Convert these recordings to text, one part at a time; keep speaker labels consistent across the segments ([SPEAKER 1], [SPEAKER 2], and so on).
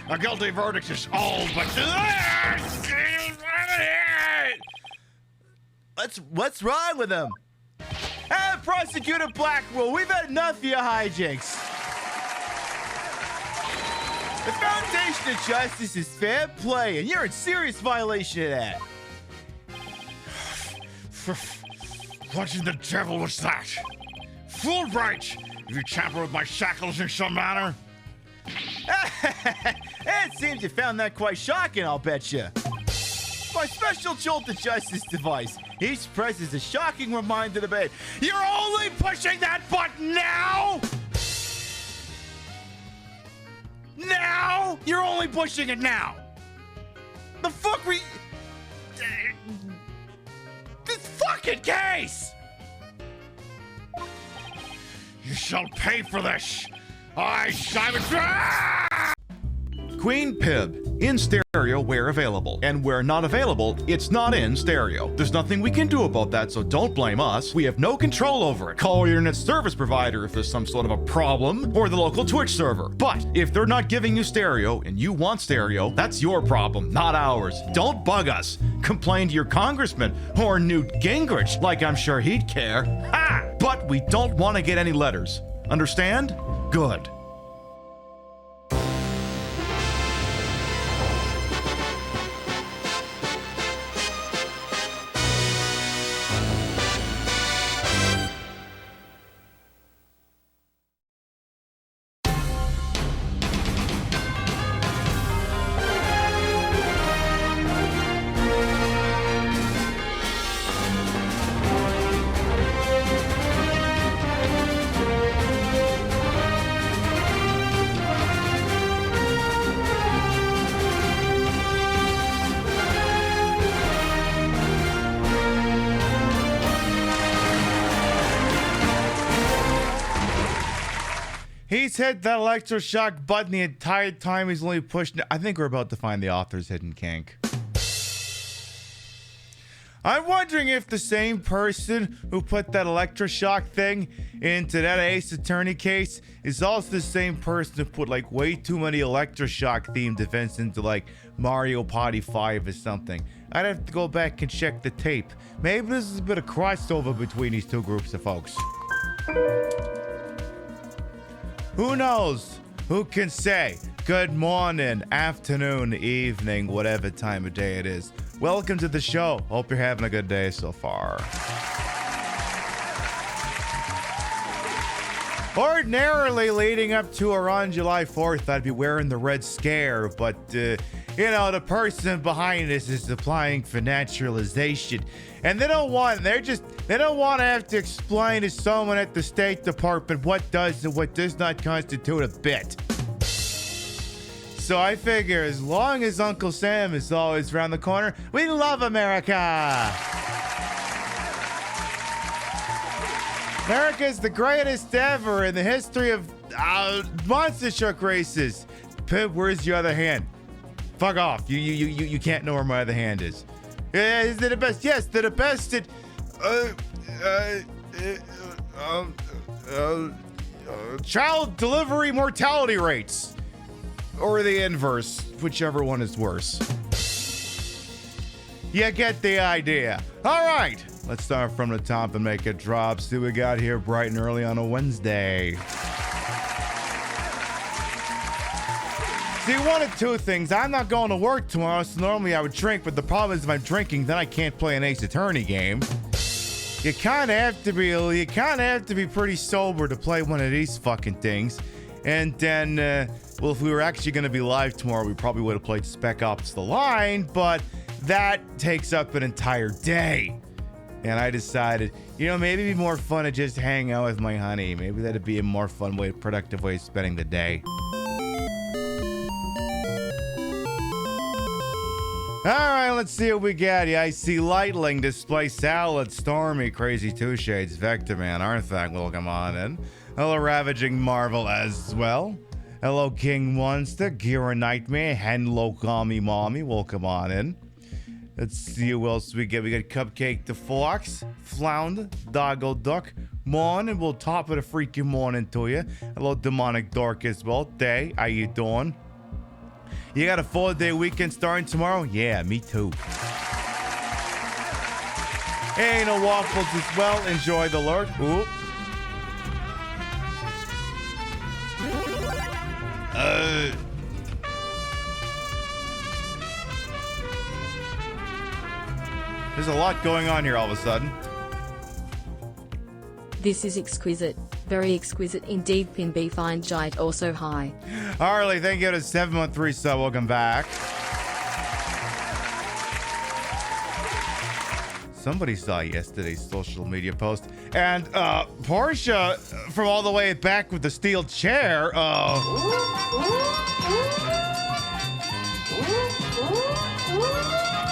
[SPEAKER 1] A guilty verdict is all but...
[SPEAKER 2] What's wrong with him? Hey, Prosecutor Blackwell, we've had enough of your hijinks. The foundation of justice is fair play, and you're in serious violation of that.
[SPEAKER 1] What in the devil was that? Fulbright! Have you tampered with my shackles in some manner?
[SPEAKER 2] It seems you found that quite shocking, I'll bet you. My special jolt of justice device. Each press is a shocking reminder to bed.
[SPEAKER 1] You're only pushing that button now? Now? You're only pushing it now.
[SPEAKER 2] The fuck we...
[SPEAKER 1] This fucking case! You shall pay for this. I, Simon...
[SPEAKER 3] Queen Pib, in stereo where available. And where not available, it's not in stereo. There's nothing we can do about that, so don't blame us. We have no control over it. Call your internet service provider if there's some sort of a problem, or the local Twitch server. But if they're not giving you stereo and you want stereo, that's your problem, not ours. Don't bug us. Complain to your congressman or Newt Gingrich, like I'm sure he'd care. Ha! But we don't want to get any letters. Understand? Good.
[SPEAKER 2] He's hit that electroshock button the entire time he's only pushed. I think we're about to find the author's hidden kink. I'm wondering if the same person who put that electroshock thing into that Ace Attorney case is also the same person who put like way too many electroshock themed events into like Mario Party 5 or something. I'd have to go back and check the tape. Maybe this is a bit of crossover between these two groups of folks. Who knows? Who can say? Good morning, afternoon, evening, whatever time of day it is. Welcome to the show. Hope you're having a good day so far. Ordinarily, leading up to or on July 4th, I'd be wearing the Red Scare, but, you know, the person behind this is applying for naturalization. And they don't want to have to explain to someone at the State Department what does and what does not constitute a bit. So I figure as long as Uncle Sam is always around the corner, we love America. America is the greatest ever in the history of monster truck races. Pip, where's your other hand? Fuck off. You can't know where my other hand is. Is they the best? Yes, they're the best at child delivery mortality rates. Or the inverse, whichever one is worse. You get the idea. All right, let's start from the top and make it drop. See what we got here bright and early on a Wednesday. See, one of two things. I'm not going to work tomorrow, so normally I would drink, but the problem is if I'm drinking, then I can't play an Ace Attorney game. You kind of have to be pretty sober to play one of these fucking things. And then, well, if we were actually going to be live tomorrow, we probably would have played Spec Ops The Line, but that takes up an entire day. And I decided, you know, maybe it'd be more fun to just hang out with my honey. Maybe that'd be a more fun way, productive way of spending the day. All right, let's see what we got. Yeah, I see Lightling, Display Salad, Stormy, Crazy Two Shades, Vector Man, Arthak, welcome on in. Hello, Ravaging Marvel as well. Hello, King Monster, Gira Nightmare, Hello, Kami Mommy, welcome on in. Let's see who else we get. We got Cupcake the Fox, Flounder, Doggo Duck, Morning. We'll top of the freaking morning to you. Hello, Demonic Dork as well. Day, how you doing? You got a 4-day weekend starting tomorrow? Yeah, me too. Hey, no waffles as well. Enjoy the lurk. Ooh. There's a lot going on here all of a sudden.
[SPEAKER 4] This is exquisite. Very exquisite indeed. Pin B fine giant also high.
[SPEAKER 2] Harley, thank you to 713 sub. Welcome back. Somebody saw yesterday's social media post. And Portia from all the way back with the steel chair.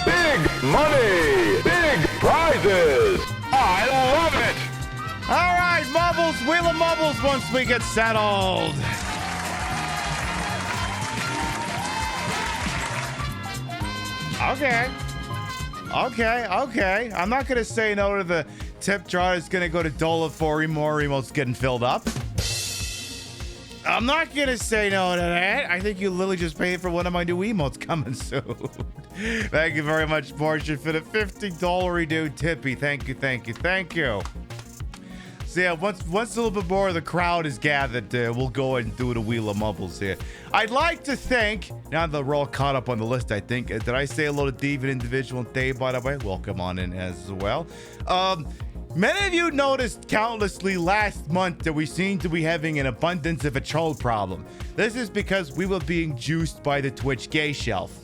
[SPEAKER 5] Big money, big prizes. I love it.
[SPEAKER 2] All right, Mubbles, Wheel of Mubbles once we get settled. Okay. I'm not going to say no to the tip jar. It's going to go to Dola for more emotes getting filled up. I'm not going to say no to that. I think you literally just paid for one of my new emotes coming soon. Thank you very much, Portia, for the $50 redo tippy. Thank you. So yeah, once a little bit more of the crowd is gathered, we'll go ahead and do the Wheel of Mubbles here. I'd like to think, now that we're all caught up on the list, I think, did I say hello to Deviant Individual and Dave, by the way? Welcome on in as well. Many of you noticed countlessly last month that we seem to be having an abundance of a troll problem. This is because we were being juiced by the Twitch gay shelf.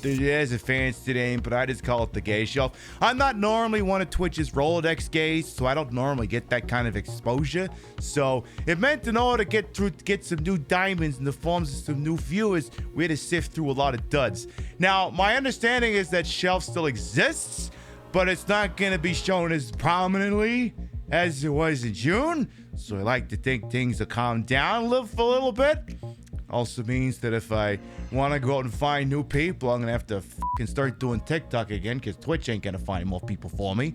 [SPEAKER 2] There's a fancy name, but I just call it the gay shelf. I'm not normally one of Twitch's Rolodex gays, so I don't normally get that kind of exposure. So it meant in order to get some new diamonds in the forms of some new viewers, we had to sift through a lot of duds. Now, my understanding is that shelf still exists, but it's not going to be shown as prominently as it was in June. So I like to think things will calm down for a little bit. Also means that if I want to go out and find new people, I'm going to have to fucking start doing TikTok again, because Twitch ain't going to find more people for me.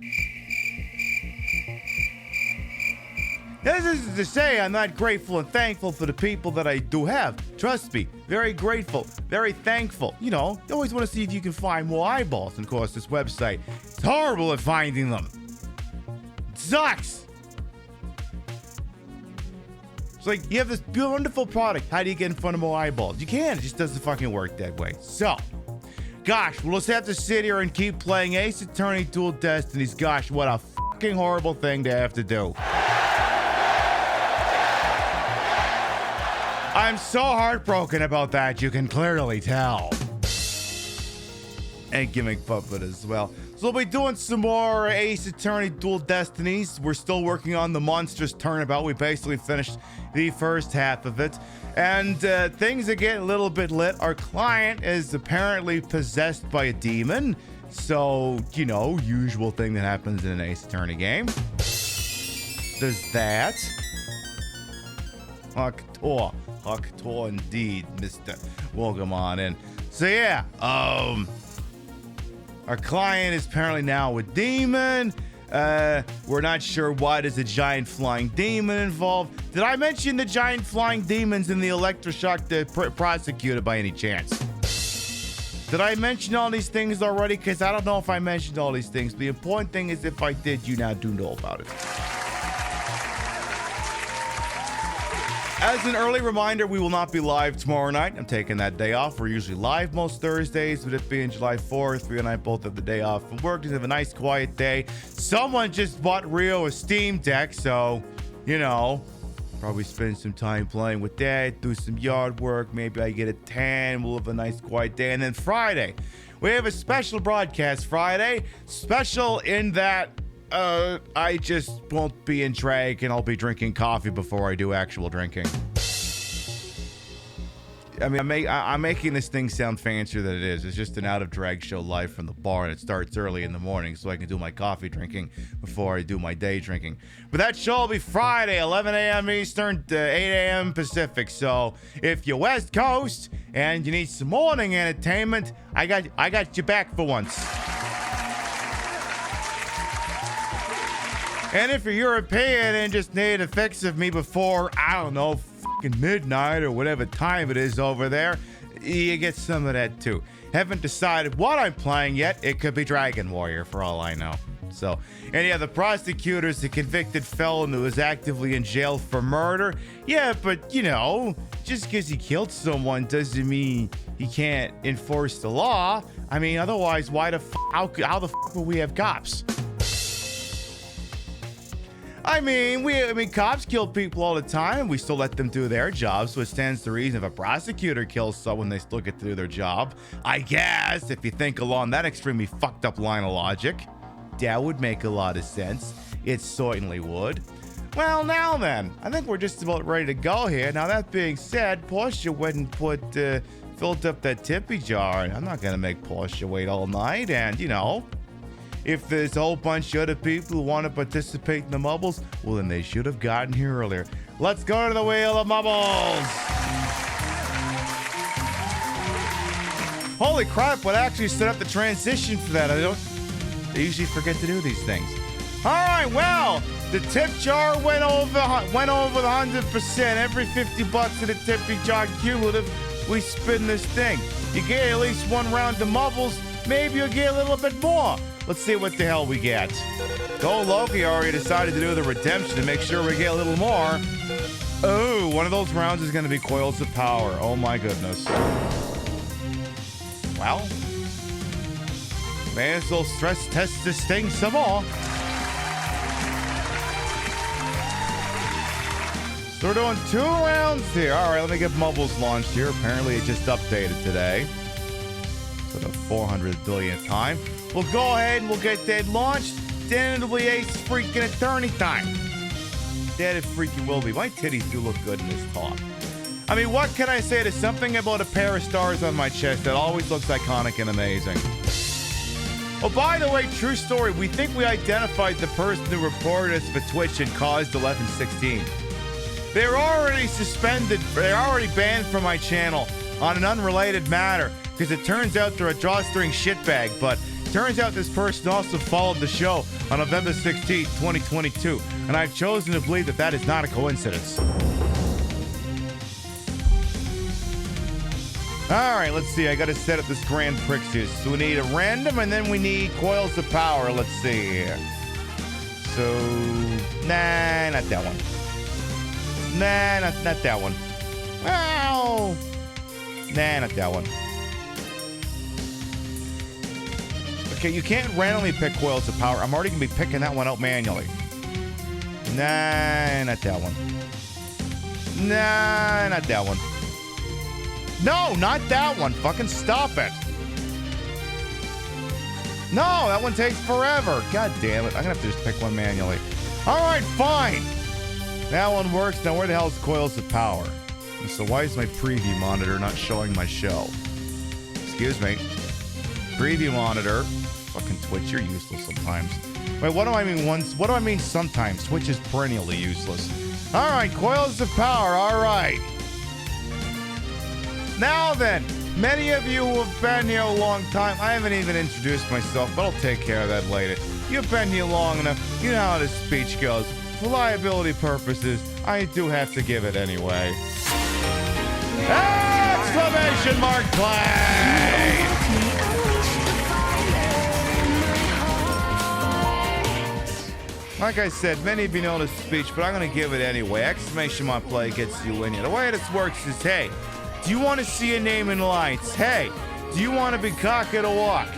[SPEAKER 2] This is to say I'm not grateful and thankful for the people that I do have. Trust me, very grateful, very thankful. You know, you always want to see if you can find more eyeballs. And of course, this website, it's horrible at finding them. It sucks. It's like, you have this wonderful product. How do you get in front of more eyeballs? You can't. It just doesn't fucking work that way. So, gosh, we'll just have to sit here and keep playing Ace Attorney Dual Destinies. Gosh, what a fucking horrible thing to have to do. I'm so heartbroken about that, you can clearly tell. And Gimmick Puppet as well. So we'll be doing some more Ace Attorney Dual Destinies. We're still working on the Monstrous Turnabout. We basically finished the first half of it. And things are getting a little bit lit. Our client is apparently possessed by a demon. So, you know, usual thing that happens in an Ace Attorney game. There's that. Hawktor indeed, Mr. Welcome on in. So yeah, our client is apparently now a demon. We're not sure why there's a giant flying demon involved. Did I mention the giant flying demons in the electroshock prosecutor by any chance? Did I mention all these things already? Because I don't know if I mentioned all these things. The important thing is if I did, you now do know about it. As an early reminder, we will not be live tomorrow night. I'm taking that day off. We're usually live most Thursdays, with it being July 4th. Rio and I both have the day off from work. Just have a nice quiet day. Someone just bought Rio a Steam Deck, so, you know, probably spend some time playing with that, do some yard work. Maybe I get a tan. We'll have a nice quiet day. And then Friday, we have a special broadcast Friday. Special in that I just won't be in drag, and I'll be drinking coffee before I do actual drinking. I mean, I'm making this thing sound fancier than it is. It's just an out of drag show live from the bar, and it starts early in the morning so I can do my coffee drinking before I do my day drinking. But that show will be Friday, 11 a.m. Eastern to 8 a.m. Pacific. So if you're West Coast and you need some morning entertainment, I got your back for once. And if you're European and just need a fix of me before, I don't know, fucking midnight or whatever time it is over there, you get some of that too. Haven't decided what I'm playing yet. It could be Dragon Warrior for all I know. So, and yeah, the prosecutor's a convicted felon who is actively in jail for murder. Yeah, but you know, just because he killed someone doesn't mean he can't enforce the law. I mean, otherwise, why the how the will we have cops? I mean, cops kill people all the time. We still let them do their job, so it stands to reason if a prosecutor kills someone, they still get to do their job. I guess, if you think along that extremely fucked up line of logic, that would make a lot of sense. It certainly would. Well, now then, I think we're just about ready to go here. Now, that being said, Portia went and filled up that tippy jar, and I'm not gonna make Portia wait all night, and, you know, if there's a whole bunch of other people who want to participate in the Mubbles, well, then they should have gotten here earlier. Let's go to the Wheel of Mubbles. Holy crap, what actually set up the transition for that? I usually forget to do these things. All right, well, the tip jar went over the 100%. Every 50 bucks in the tippy jar cumulative, we spin this thing. You get at least one round of Mubbles, maybe you'll get a little bit more. Let's see what the hell we get. Go Loki already decided to do the redemption to make sure we get a little more. Oh, one of those rounds is going to be Coils of Power. Oh my goodness. Well, may as well stress test this thing some more. So we're doing 2 rounds here. All right, let me get Mubbles launched here. Apparently it just updated today. For the 400 billionth time. We'll go ahead and we'll get that launched. Then it'll be Ace freaking Attorney time. That it freaking will be. My titties do look good in this top. I mean, what can I say? There's something about a pair of stars on my chest that always looks iconic and amazing. Oh, by the way, true story. We think we identified the person who reported us for Twitch and caused 1116. They're already suspended. They're already banned from my channel on an unrelated matter because it turns out they're a drawstring shitbag, but turns out this person also followed the show on November 16th, 2022, and I've chosen to believe that that is not a coincidence. All right, let's see. I got to set up this Grand Prix. So we need a random, and then we need Coils of Power. Let's see here. So, nah, not that one. Nah, not that one. Wow. Nah, not that one. Okay, you can't randomly pick Coils of Power. I'm already going to be picking that one out manually. Nah, not that one. Nah, not that one. No, not that one. Fucking stop it. No, that one takes forever. God damn it. I'm going to have to just pick one manually. All right, fine. That one works. Now, where the hell is Coils of Power? And so why is my preview monitor not showing my show? Excuse me. Preview monitor. Fucking Twitch, you're useless sometimes. Wait, what do I mean once? What do I mean sometimes? Twitch is perennially useless. All right, Coils of Power. All right. Now then, many of you who have been here a long time, I haven't even introduced myself, but I'll take care of that later. You've been here long enough. You know how this speech goes. For liability purposes, I do have to give it anyway. Exclamation mark play! Like I said, many of you know this speech, but I'm going to give it anyway. Exclamation mark play gets you in here. The way this works is, hey, do you want to see your name in lights? Hey, do you want to be cock of the walk?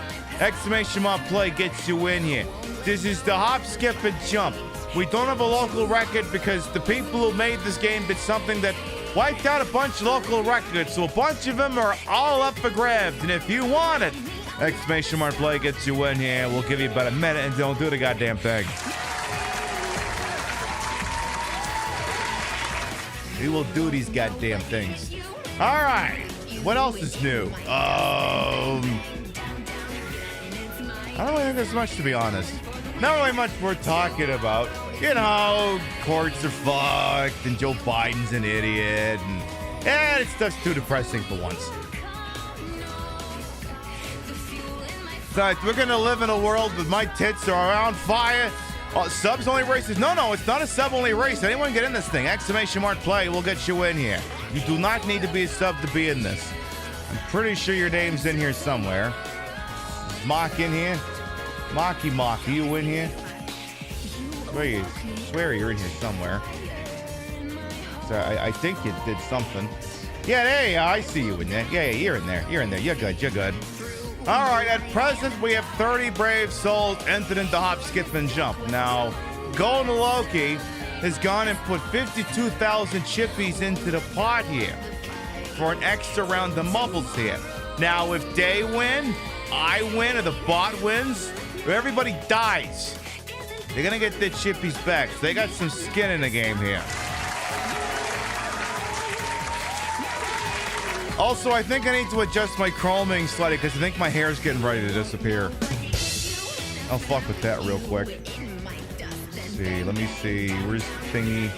[SPEAKER 2] Exclamation mark play gets you in here. This is the hop, skip, and jump. We don't have a local record because the people who made this game did something that wiped out a bunch of local records. So a bunch of them are all up for grabs. And if you want it, exclamation mark play gets you in here. We'll give you about a minute and don't do the goddamn thing. We will do these goddamn things. All right. What else is new? I don't really think there's much, to be honest. Not really much we're talking about. You know, courts are fucked, and Joe Biden's an idiot, and this stuff's too depressing for once. Besides, we're gonna live in a world with my tits are on fire. Subs only races? No, it's not a sub only race. Anyone get in this thing? Exclamation mark play will get you in here. You do not need to be a sub to be in this. I'm pretty sure your name's in here somewhere. Is Mock in here? Mocky, you in here? Swear you're in here somewhere. So I think you did something. Yeah, there you are. I see you in there. Yeah, you're in there. You're in there. You're good. All right, at present, we have 30 brave souls entered into Hop, Skip, and Jump. Now, Golden Loki has gone and put 52,000 chippies into the pot here for an extra round of Mubbles here. Now, if they win, I win, or the bot wins, or everybody dies, they're going to get their chippies back. So they got some skin in the game here. Also, I think I need to adjust my chroming slightly because I think my hair's getting ready to disappear. I'll fuck with that real quick. Let me see. Where's thingy?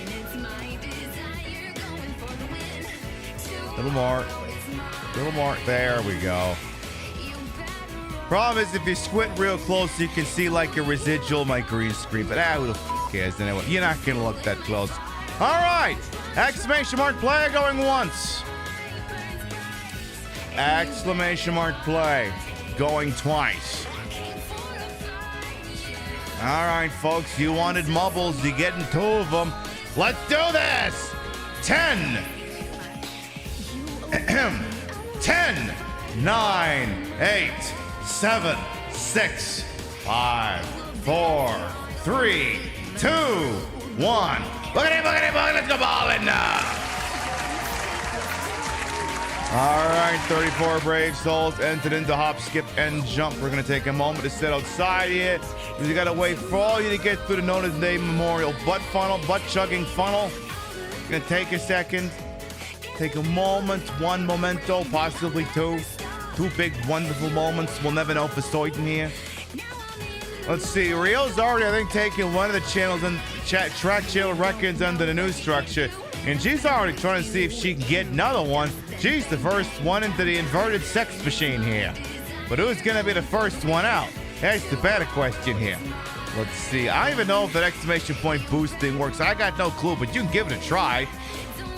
[SPEAKER 2] Little more. There we go. Problem is, if you squint real close, you can see like a residual of my green screen. But who the f cares anyway? You're not gonna look that close. All right. Exclamation mark player going once. Exclamation mark play going twice. All right, folks, you wanted Mubbles, you're getting 2 of them. Let's do this. 10, 10, 9, 8, 7, 6, 5, 4, 3, 2, 1. Boogity, let's go balling now. All right, 34 brave souls entered into Hop, Skip, and Jump. We're going to take a moment to sit outside here. We got to wait for all you to get through the Nona's Day Memorial butt chugging funnel. It's going to take a second. Take a moment, one memento, possibly 2. 2 big, wonderful moments. We'll never know for certain here. Let's see. Rio's already, I think, taking one of the channels and track channel records under the new structure. And she's already trying to see if she can get another one. She's the first one into the inverted sex machine here. But who's going to be the first one out? That's the better question here. Let's see. I don't even know if that exclamation point boosting works. I got no clue, but you can give it a try.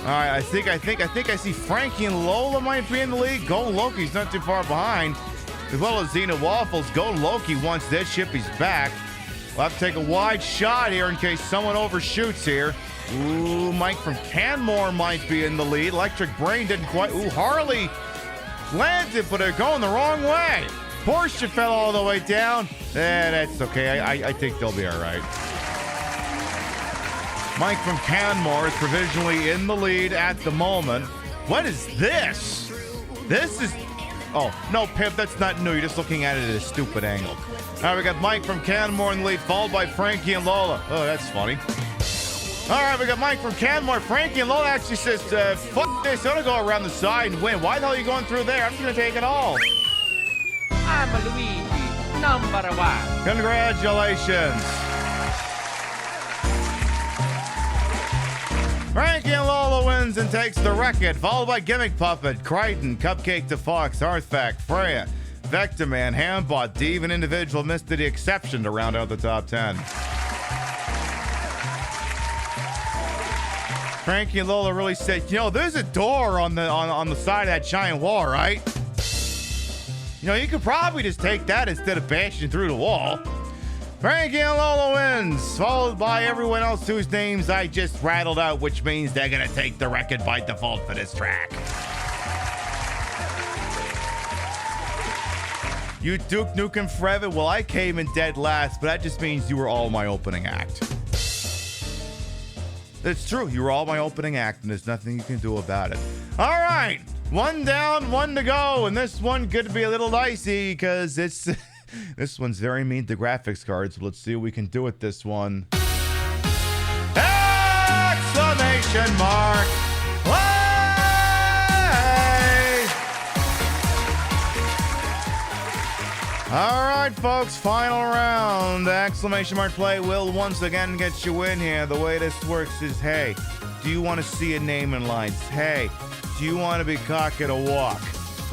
[SPEAKER 2] All right, I think I see Frankie and Lola might be in the lead. Golden Loki's not too far behind. As well as Xena Waffles. Golden Loki wants their chippies back. We'll have to take a wide shot here in case someone overshoots here. Ooh, Mike from Canmore might be in the lead. Electric Brain didn't quite. Ooh, Harley landed, but they're going the wrong way. Porsche fell all the way down. That's okay. I think they'll be all right. Mike from Canmore is provisionally in the lead at the moment. What is this? This is... Oh, no, Pip, that's not new. You're just looking at it at a stupid angle. All right, we got Mike from Canmore in the lead, followed by Frankie and Lola. Oh, that's funny. All right, we got Mike from Canmore. Frankie and Lola actually says, fuck this. I'm going to go around the side and win. Why the hell are you going through there? I'm just going to take it all.
[SPEAKER 6] I'm a Luigi, number 1.
[SPEAKER 2] Congratulations. Frankie and Lola wins and takes the record, followed by Gimmick Puppet, Crichton, Cupcake to Fox, Artifact, Freya, Vector Man, Hambot, Dave, and Individual missed the exception to round out the top 10. Frankie and Lola really said, you know, there's a door on the side of that giant wall, right? You know, you could probably just take that instead of bashing through the wall. Frankie and Lola wins, followed by everyone else whose names I just rattled out, which means they're going to take the record by default for this track. You Duke Nukem Forever? Well, I came in dead last, but that just means you were all my opening act. It's true, you were all my opening act, and there's nothing you can do about it. All right, 1 down, 1 to go, and this one could be a little dicey because it's... This one's very mean to graphics cards. Let's see what we can do with this one. Exclamation mark! Play! All right, folks, final round. Exclamation mark play will once again get you in here. The way this works is, hey, do you want to see a name in lights? Hey, do you want to be cocky to walk?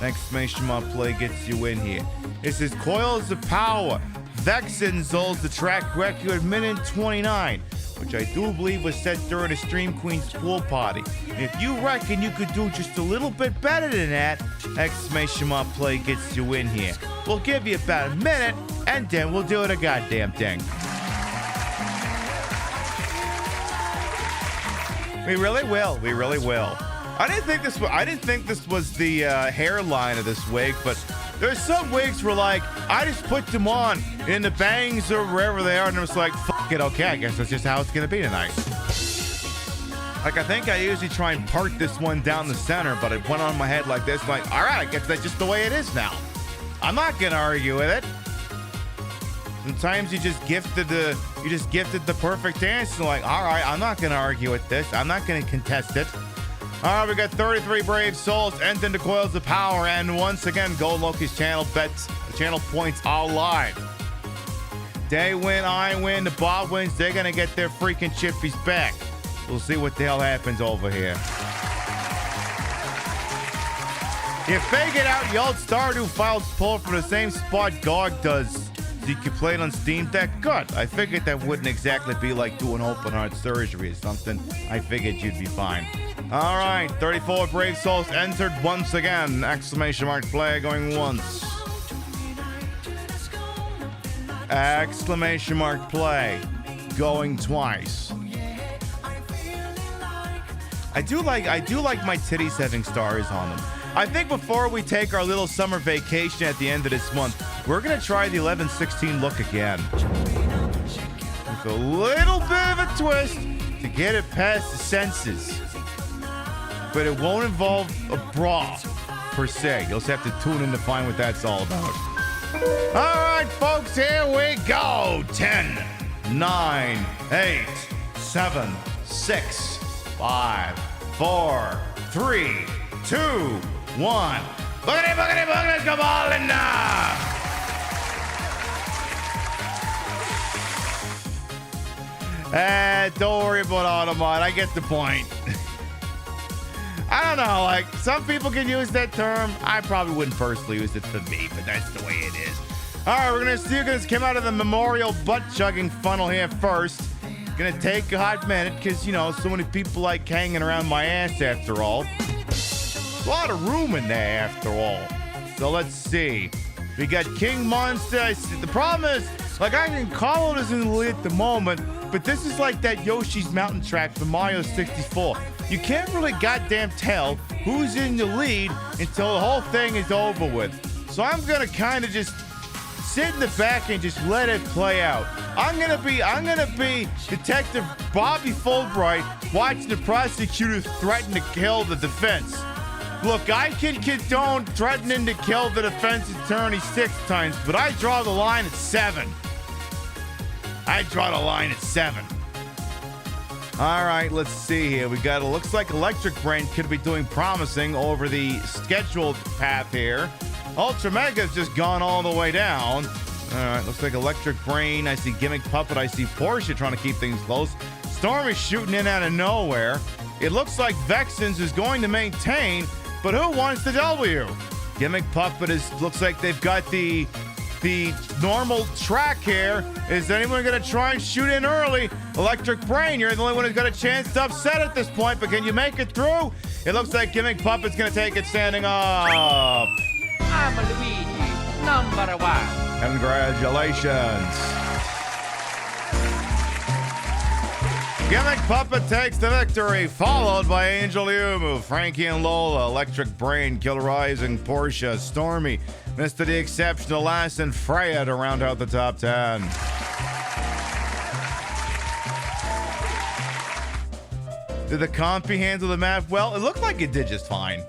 [SPEAKER 2] Exclamation mark play gets you in here. This is Coils of Power. Vexen holds the track record, minute 29. which I do believe was set during a Stream Queen's pool party. If you reckon you could do just a little bit better than that, exclamation mark play gets you in here. We'll give you about a minute, and then we'll do it a goddamn thing. We really will. We really will. I didn't think this was the hairline of this wig, but there's some wigs where, like, I just put them on in the bangs or wherever they are, and it was like, fuck it, okay, I guess that's just how it's gonna be tonight. Like, I think I usually try and part this one down the center, but it went on my head like this, like, all right, I guess that's just the way it is now. I'm not gonna argue with it. Sometimes you just gifted the perfect answer, like, all right, I'm not gonna argue with this. I'm not gonna contest it. All right, we got 33 brave souls entering the coils of power, and once again, Gold Loki's channel points all live. They win, I win, the bot wins. They're gonna get their freaking chippies back. We'll see what the hell happens over here. You figured out the old Stardew files pulled from the same spot GOG does, so you can play it on Steam Deck. Good. I figured that wouldn't exactly be like doing open heart surgery or something. I figured you'd be fine. All right, 34 brave souls entered once again. Exclamation mark play going once. Exclamation mark play going twice. I do like my titties having stars on them. I think before we take our little summer vacation at the end of this month, we're gonna try the 11/16 look again. With a little bit of a twist to get it past the senses. But it won't involve a bra, per se. You'll just have to tune in to find what that's all about. All right, folks, here we go. 10, 9, 8, 7, 6, 5, 4, 3, 2, 1. Boogity, boogity, boogity, let's go ballin' now. Don't worry about Automod. I get the point. I don't know, like, some people can use that term. I probably wouldn't personally use it for me, but that's the way it is. All right, we're gonna see who's come out of the memorial butt-chugging funnel here first. Gonna take a hot minute, because, you know, so many people like hanging around my ass after all. A lot of room in there after all. So let's see. We got King Monster. The problem is, like, I can call it as in the lead at the moment, but this is like that Yoshi's Mountain track from Mario 64. You can't really goddamn tell who's in the lead until the whole thing is over with. So I'm gonna kind of just sit in the back and just let it play out. I'm gonna be Detective Bobby Fulbright watching the prosecutor threaten to kill the defense. Look, I can condone threatening to kill the defense attorney 6 times, but I draw the line at 7. I draw the line at 7. All right, let's see here. We got, it looks like Electric Brain could be doing promising over the scheduled path here. Ultra Mega's just gone all the way down. All right, looks like Electric Brain. I see Gimmick Puppet. I see Porsche trying to keep things close. Stormy's shooting in out of nowhere. It looks like Vexens is going to maintain, but who wants the W? Gimmick Puppet looks like they've got the normal track here. Is anyone going to try and shoot in early? Electric Brain, you're the only one who's got a chance to upset at this point, but can you make it through? It looks like Gimmick Puppet's going to take it standing up.
[SPEAKER 6] I'm Luigi, number 1.
[SPEAKER 2] Congratulations. Gimmick Puppet takes the victory, followed by Angel Yumu, Frankie and Lola, Electric Brain, Killer Rising, Portia, Stormy, Mr. The Exceptional Last, and Freya to round out the top 10. Did the compy handle the map well? It looked like it did just fine.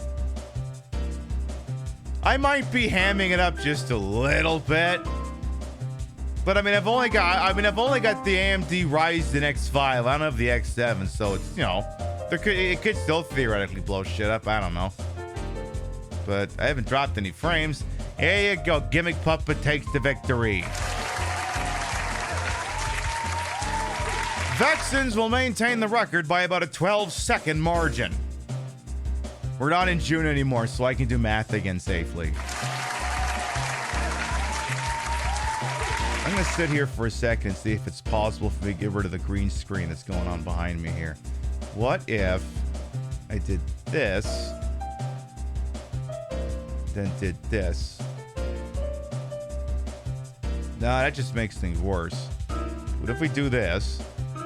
[SPEAKER 2] I might be hamming it up just a little bit. But I mean, I've only got the AMD Ryzen X5. I don't have the X7, so it's, you know, it could still theoretically blow shit up. I don't know. But I haven't dropped any frames. Here you go. Gimmick Puppet takes the victory. Vexens will maintain the record by about a 12-second margin. We're not in June anymore, so I can do math again safely. I'm going to sit here for a second and see if it's possible for me to get rid of the green screen that's going on behind me here. What if I did this, then did this? No, that just makes things worse. What if we do this?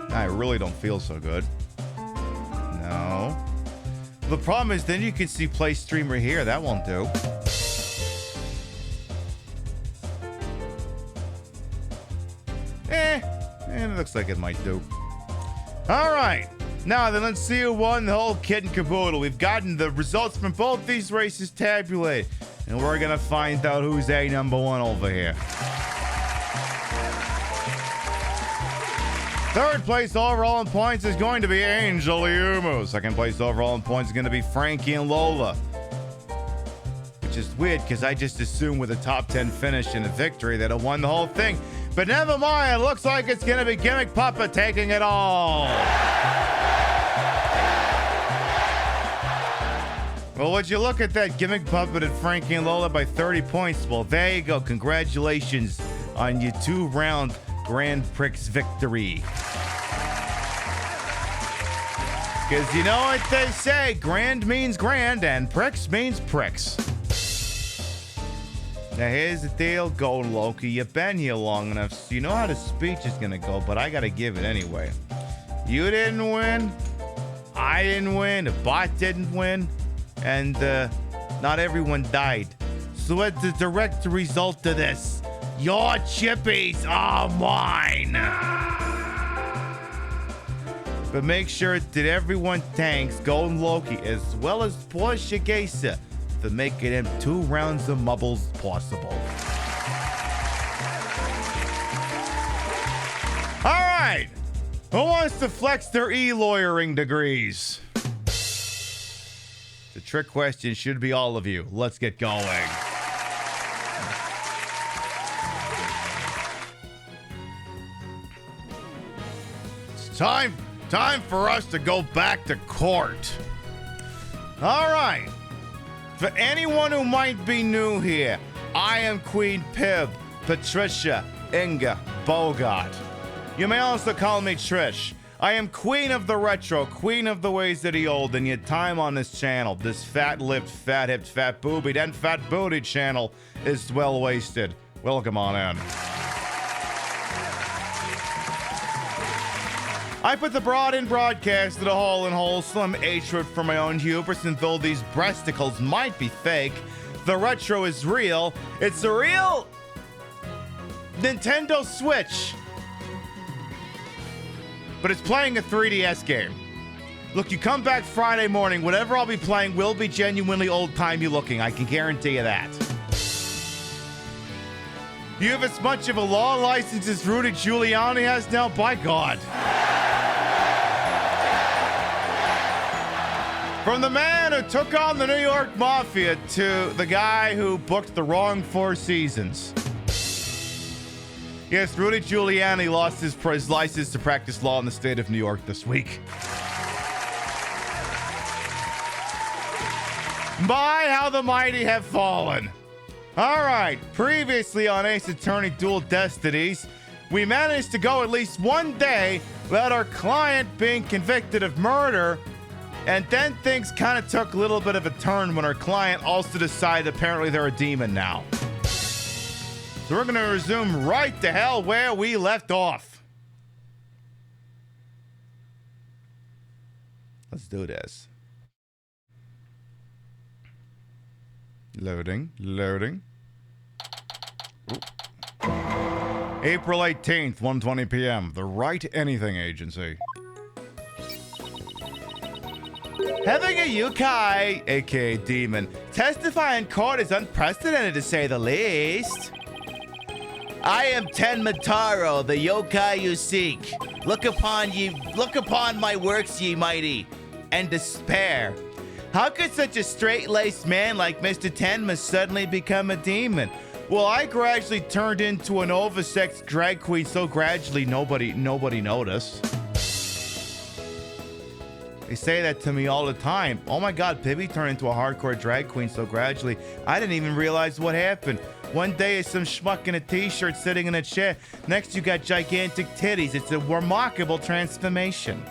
[SPEAKER 2] I really don't feel so good. No. The problem is then you can see play streamer here. That won't do. It looks like it might do. All right. Now then, let's see who won the whole kit and caboodle. We've gotten the results from both these races tabulated, and we're going to find out who's a number one over here. Third place overall in points is going to be Angel Yumu. Second place overall in points is going to be Frankie and Lola. Which is weird because I just assumed with a top 10 finish and a victory that I won the whole thing. But never mind, it looks like it's going to be Gimmick Papa taking it all. Well, would you look at that? Gimmick Puppet and Frankie and Lola by 30 points. Well, there you go. Congratulations on your 2-round Grand Prix victory. Because you know what they say, grand means grand and pricks means pricks. Now here's the deal, Golden Loki. You've been here long enough, so you know how the speech is going to go, but I got to give it anyway. You didn't win. I didn't win. The bot didn't win. And not everyone died. So as the direct result of this, your chippies are mine. But make sure that everyone thanks Golden Loki as well as Portia Geisa for making them 2 rounds of mubbles possible. All right. Who wants to flex their e-lawyering degrees? The trick question should be all of you. Let's get going. It's time for us to go back to court. All right. For anyone who might be new here, I am Queen Pib, Patricia Inga Bogart. You may also call me Trish. I am queen of the retro, queen of the ways of the old, and your time on this channel, this fat-lipped, fat-hipped, fat-boobied, and fat-bootied channel is well wasted. Welcome on in. I put the broad in broadcast to the whole and wholesome hatred for my own hubris, and though these breasticles might be fake, the retro is real. It's a real Nintendo Switch. But it's playing a 3DS game. Look, you come back Friday morning, whatever I'll be playing will be genuinely old-timey looking. I can guarantee you that. You have as much of a law license as Rudy Giuliani has now? By God. From the man who took on the New York Mafia to the guy who booked the wrong 4 seasons. Yes, Rudy Giuliani lost his license to practice law in the state of New York this week. My, how the mighty have fallen. All right, previously on Ace Attorney Dual Destinies, we managed to go at least one day without our client being convicted of murder, and then things kind of took a little bit of a turn when our client also decided apparently they're a demon now. So we're going to resume right the hell where we left off. Let's do this. Loading. Ooh. April 18th, 1:20 p.m. The Right Anything Agency. Having a yokai, aka demon, testify in court is unprecedented to say the least. I am Tenmataro, the yokai you seek. Look upon my works, ye mighty, and despair. How could such a straight-laced man like Mr. Tenma suddenly become a demon? Well, I gradually turned into an oversexed drag queen so gradually nobody noticed. They say that to me all the time. Oh my god, Pibby turned into a hardcore drag queen so gradually. I didn't even realize what happened. One day it's some schmuck in a t-shirt sitting in a chair. Next you got gigantic titties. It's a remarkable transformation.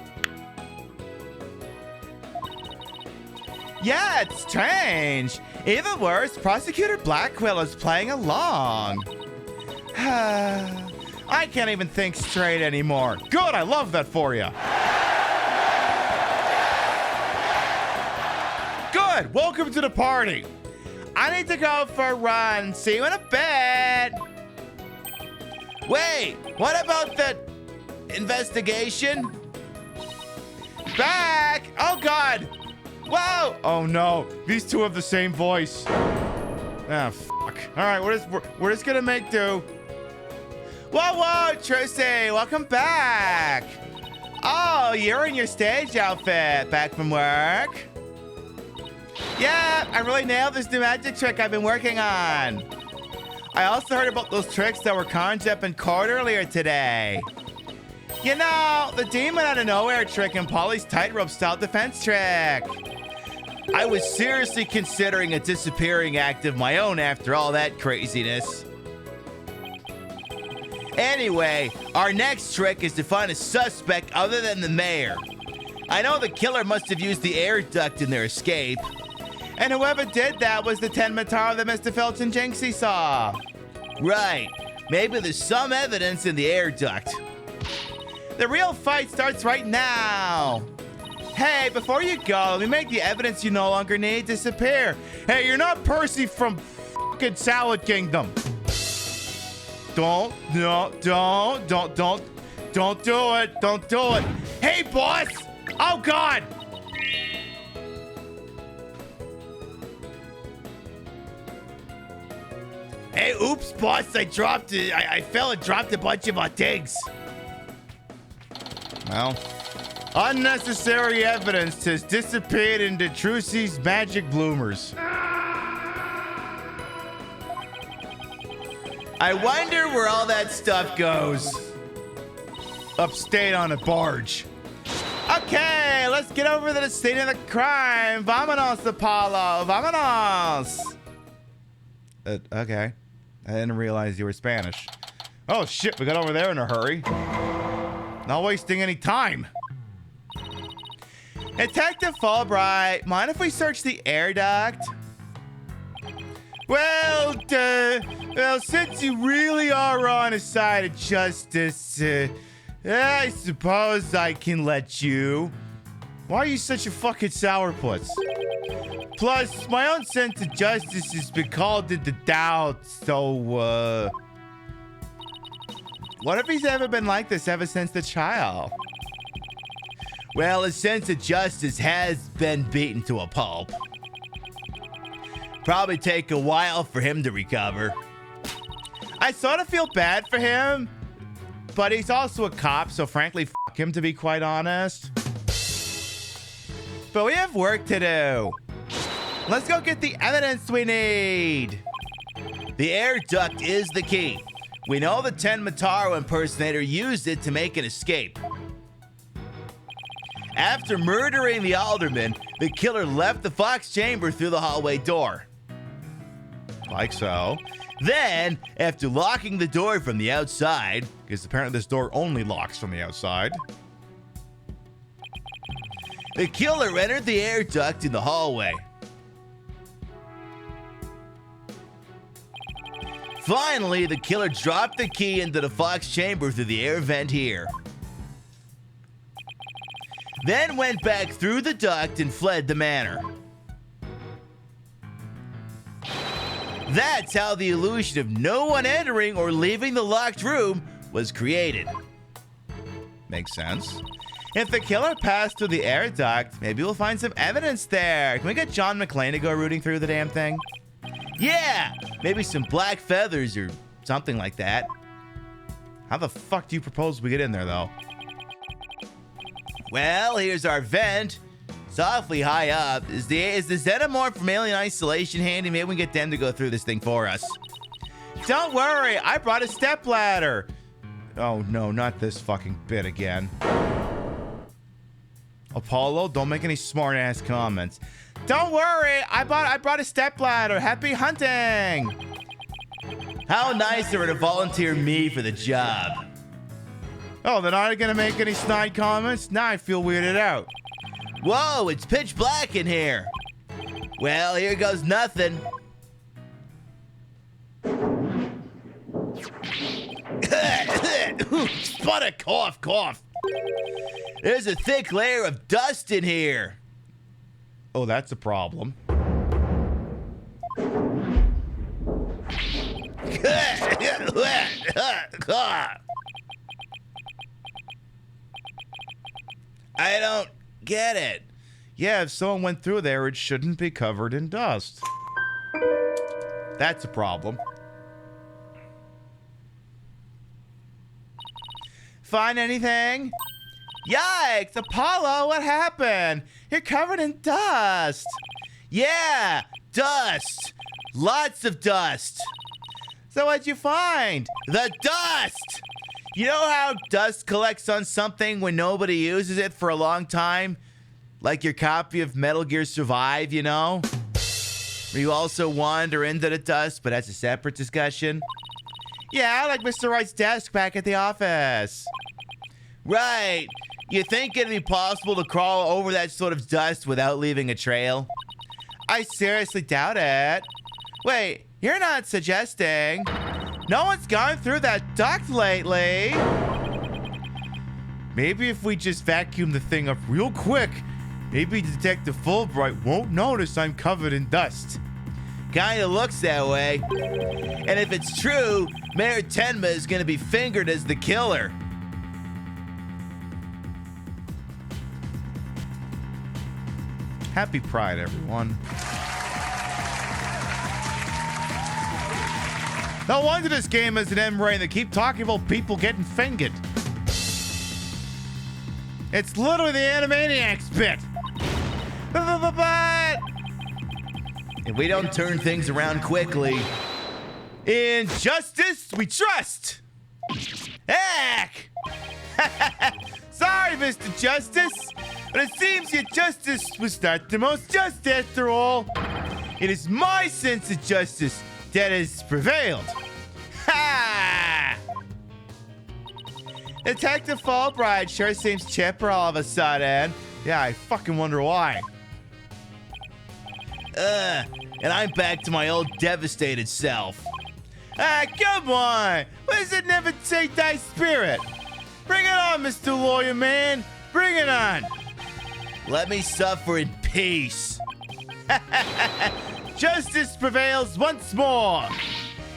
[SPEAKER 2] Yeah, it's strange. Even worse, Prosecutor Blackwell is playing along. I can't even think straight anymore. Good, I love that for you. Good, welcome to the party. I need to go for a run. See you in a bit. Wait, what about the investigation? Back! Oh God! Whoa! Oh no, these two have the same voice. Ah, fuck. All right, we're just gonna make do. Whoa, Trusty, welcome back. Oh, you're in your stage outfit, back from work. Yeah, I really nailed this new magic trick I've been working on. I also heard about those tricks that were conjured up in court earlier today. You know, the demon out of nowhere trick and Polly's tightrope style defense trick. I was seriously considering a disappearing act of my own after all that craziness. Anyway, our next trick is to find a suspect other than the mayor. I know the killer must have used the air duct in their escape. And whoever did that was the 10 Mataro that Mr. Filch and Jinxie saw. Right. Maybe there's some evidence in the air duct. The real fight starts right now. Hey, before you go, let me make the evidence you no longer need disappear. Hey, you're not Percy from fucking Salad Kingdom. Don't do it. Don't do it. Hey, boss. Oh, God. Hey, oops, boss. I dropped it. I fell and dropped a bunch of our digs. Well, unnecessary evidence has disappeared into Trucy's magic bloomers. I wonder where all that stuff goes. Upstate on a barge. Okay, let's get over to the scene of the crime. Vamonos, Apollo. Vamonos. Okay. I didn't realize you were Spanish. Oh, shit. We got over there in a hurry. Not wasting any time. Detective Fulbright, mind if we search the air duct? Well, since you really are on a side of justice, I suppose I can let you. Why are you such a fucking sourpuss? Plus, my own sense of justice has been called into doubt, so, what if he's ever been like this ever since the trial? Well, his sense of justice has been beaten to a pulp. Probably take a while for him to recover. I sort of feel bad for him, but he's also a cop, so frankly, fuck him, to be quite honest. But we have work to do. Let's go get the evidence we need. The air duct is the key. We know the 10 Mataro impersonator used it to make an escape. After murdering the alderman, the killer left the Fox chamber through the hallway door. Like so. Then, after locking the door from the outside, because apparently this door only locks from the outside, the killer entered the air duct in the hallway. Finally, the killer dropped the key into the Fox chamber through the air vent here. Then went back through the duct and fled the manor. That's how the illusion of no one entering or leaving the locked room was created. Makes sense. If the killer passed through the air duct, maybe we'll find some evidence there. Can we get John McClane to go rooting through the damn thing? Yeah! Maybe some black feathers or something like that. How the fuck do you propose we get in there, though? Well, here's our vent. It's awfully high up. Is the Xenomorph from Alien Isolation handy? Maybe we can get them to go through this thing for us. Don't worry, I brought a stepladder. Oh no, not this fucking bit again. Apollo, don't make any smart-ass comments. Don't worry, I brought a stepladder. Happy hunting.
[SPEAKER 7] How nice of her to volunteer me for the job.
[SPEAKER 2] Oh, they're not gonna make any snide comments? Now I feel weirded out.
[SPEAKER 7] Whoa, it's pitch black in here. Well, here goes nothing. Spot a cough. There's a thick layer of dust in here.
[SPEAKER 2] Oh, that's a problem.
[SPEAKER 7] I don't get it.
[SPEAKER 2] Yeah, if someone went through there, it shouldn't be covered in dust. That's a problem. Find anything? Yikes, Apollo, what happened? You're covered in dust.
[SPEAKER 7] Yeah, dust. Lots of dust.
[SPEAKER 2] So what'd you find?
[SPEAKER 7] The dust! You know how dust collects on something when nobody uses it for a long time? Like your copy of Metal Gear Survive, you know? Where you also wander into the dust, but that's a separate discussion.
[SPEAKER 2] Yeah, like Mr. Wright's desk back at the office.
[SPEAKER 7] Right. You think it'd be possible to crawl over that sort of dust without leaving a trail?
[SPEAKER 2] I seriously doubt it. Wait, you're not suggesting no one's gone through that duct lately? Maybe if we just vacuum the thing up real quick, maybe Detective Fulbright won't notice I'm covered in dust.
[SPEAKER 7] Kinda looks that way. And if it's true, Mayor Tenma is gonna be fingered as the killer.
[SPEAKER 2] Happy Pride, everyone. No wonder this game has an M rating. They keep talking about people getting fingered. It's literally the Animaniacs bit. But
[SPEAKER 7] If we don't turn things around quickly,
[SPEAKER 2] in justice we trust. Heck! Sorry, Mr. Justice, but it seems your justice was not the most just after all. It is my sense of justice that has prevailed. Ha! Detective Fulbright sure seems chipper all of a sudden. Yeah, I fucking wonder why.
[SPEAKER 7] and I'm back to my old devastated self.
[SPEAKER 2] Ah, come on! Why does it never take thy spirit? Bring it on, Mr. Lawyer Man! Bring it on!
[SPEAKER 7] Let me suffer in peace.
[SPEAKER 2] Justice prevails once more!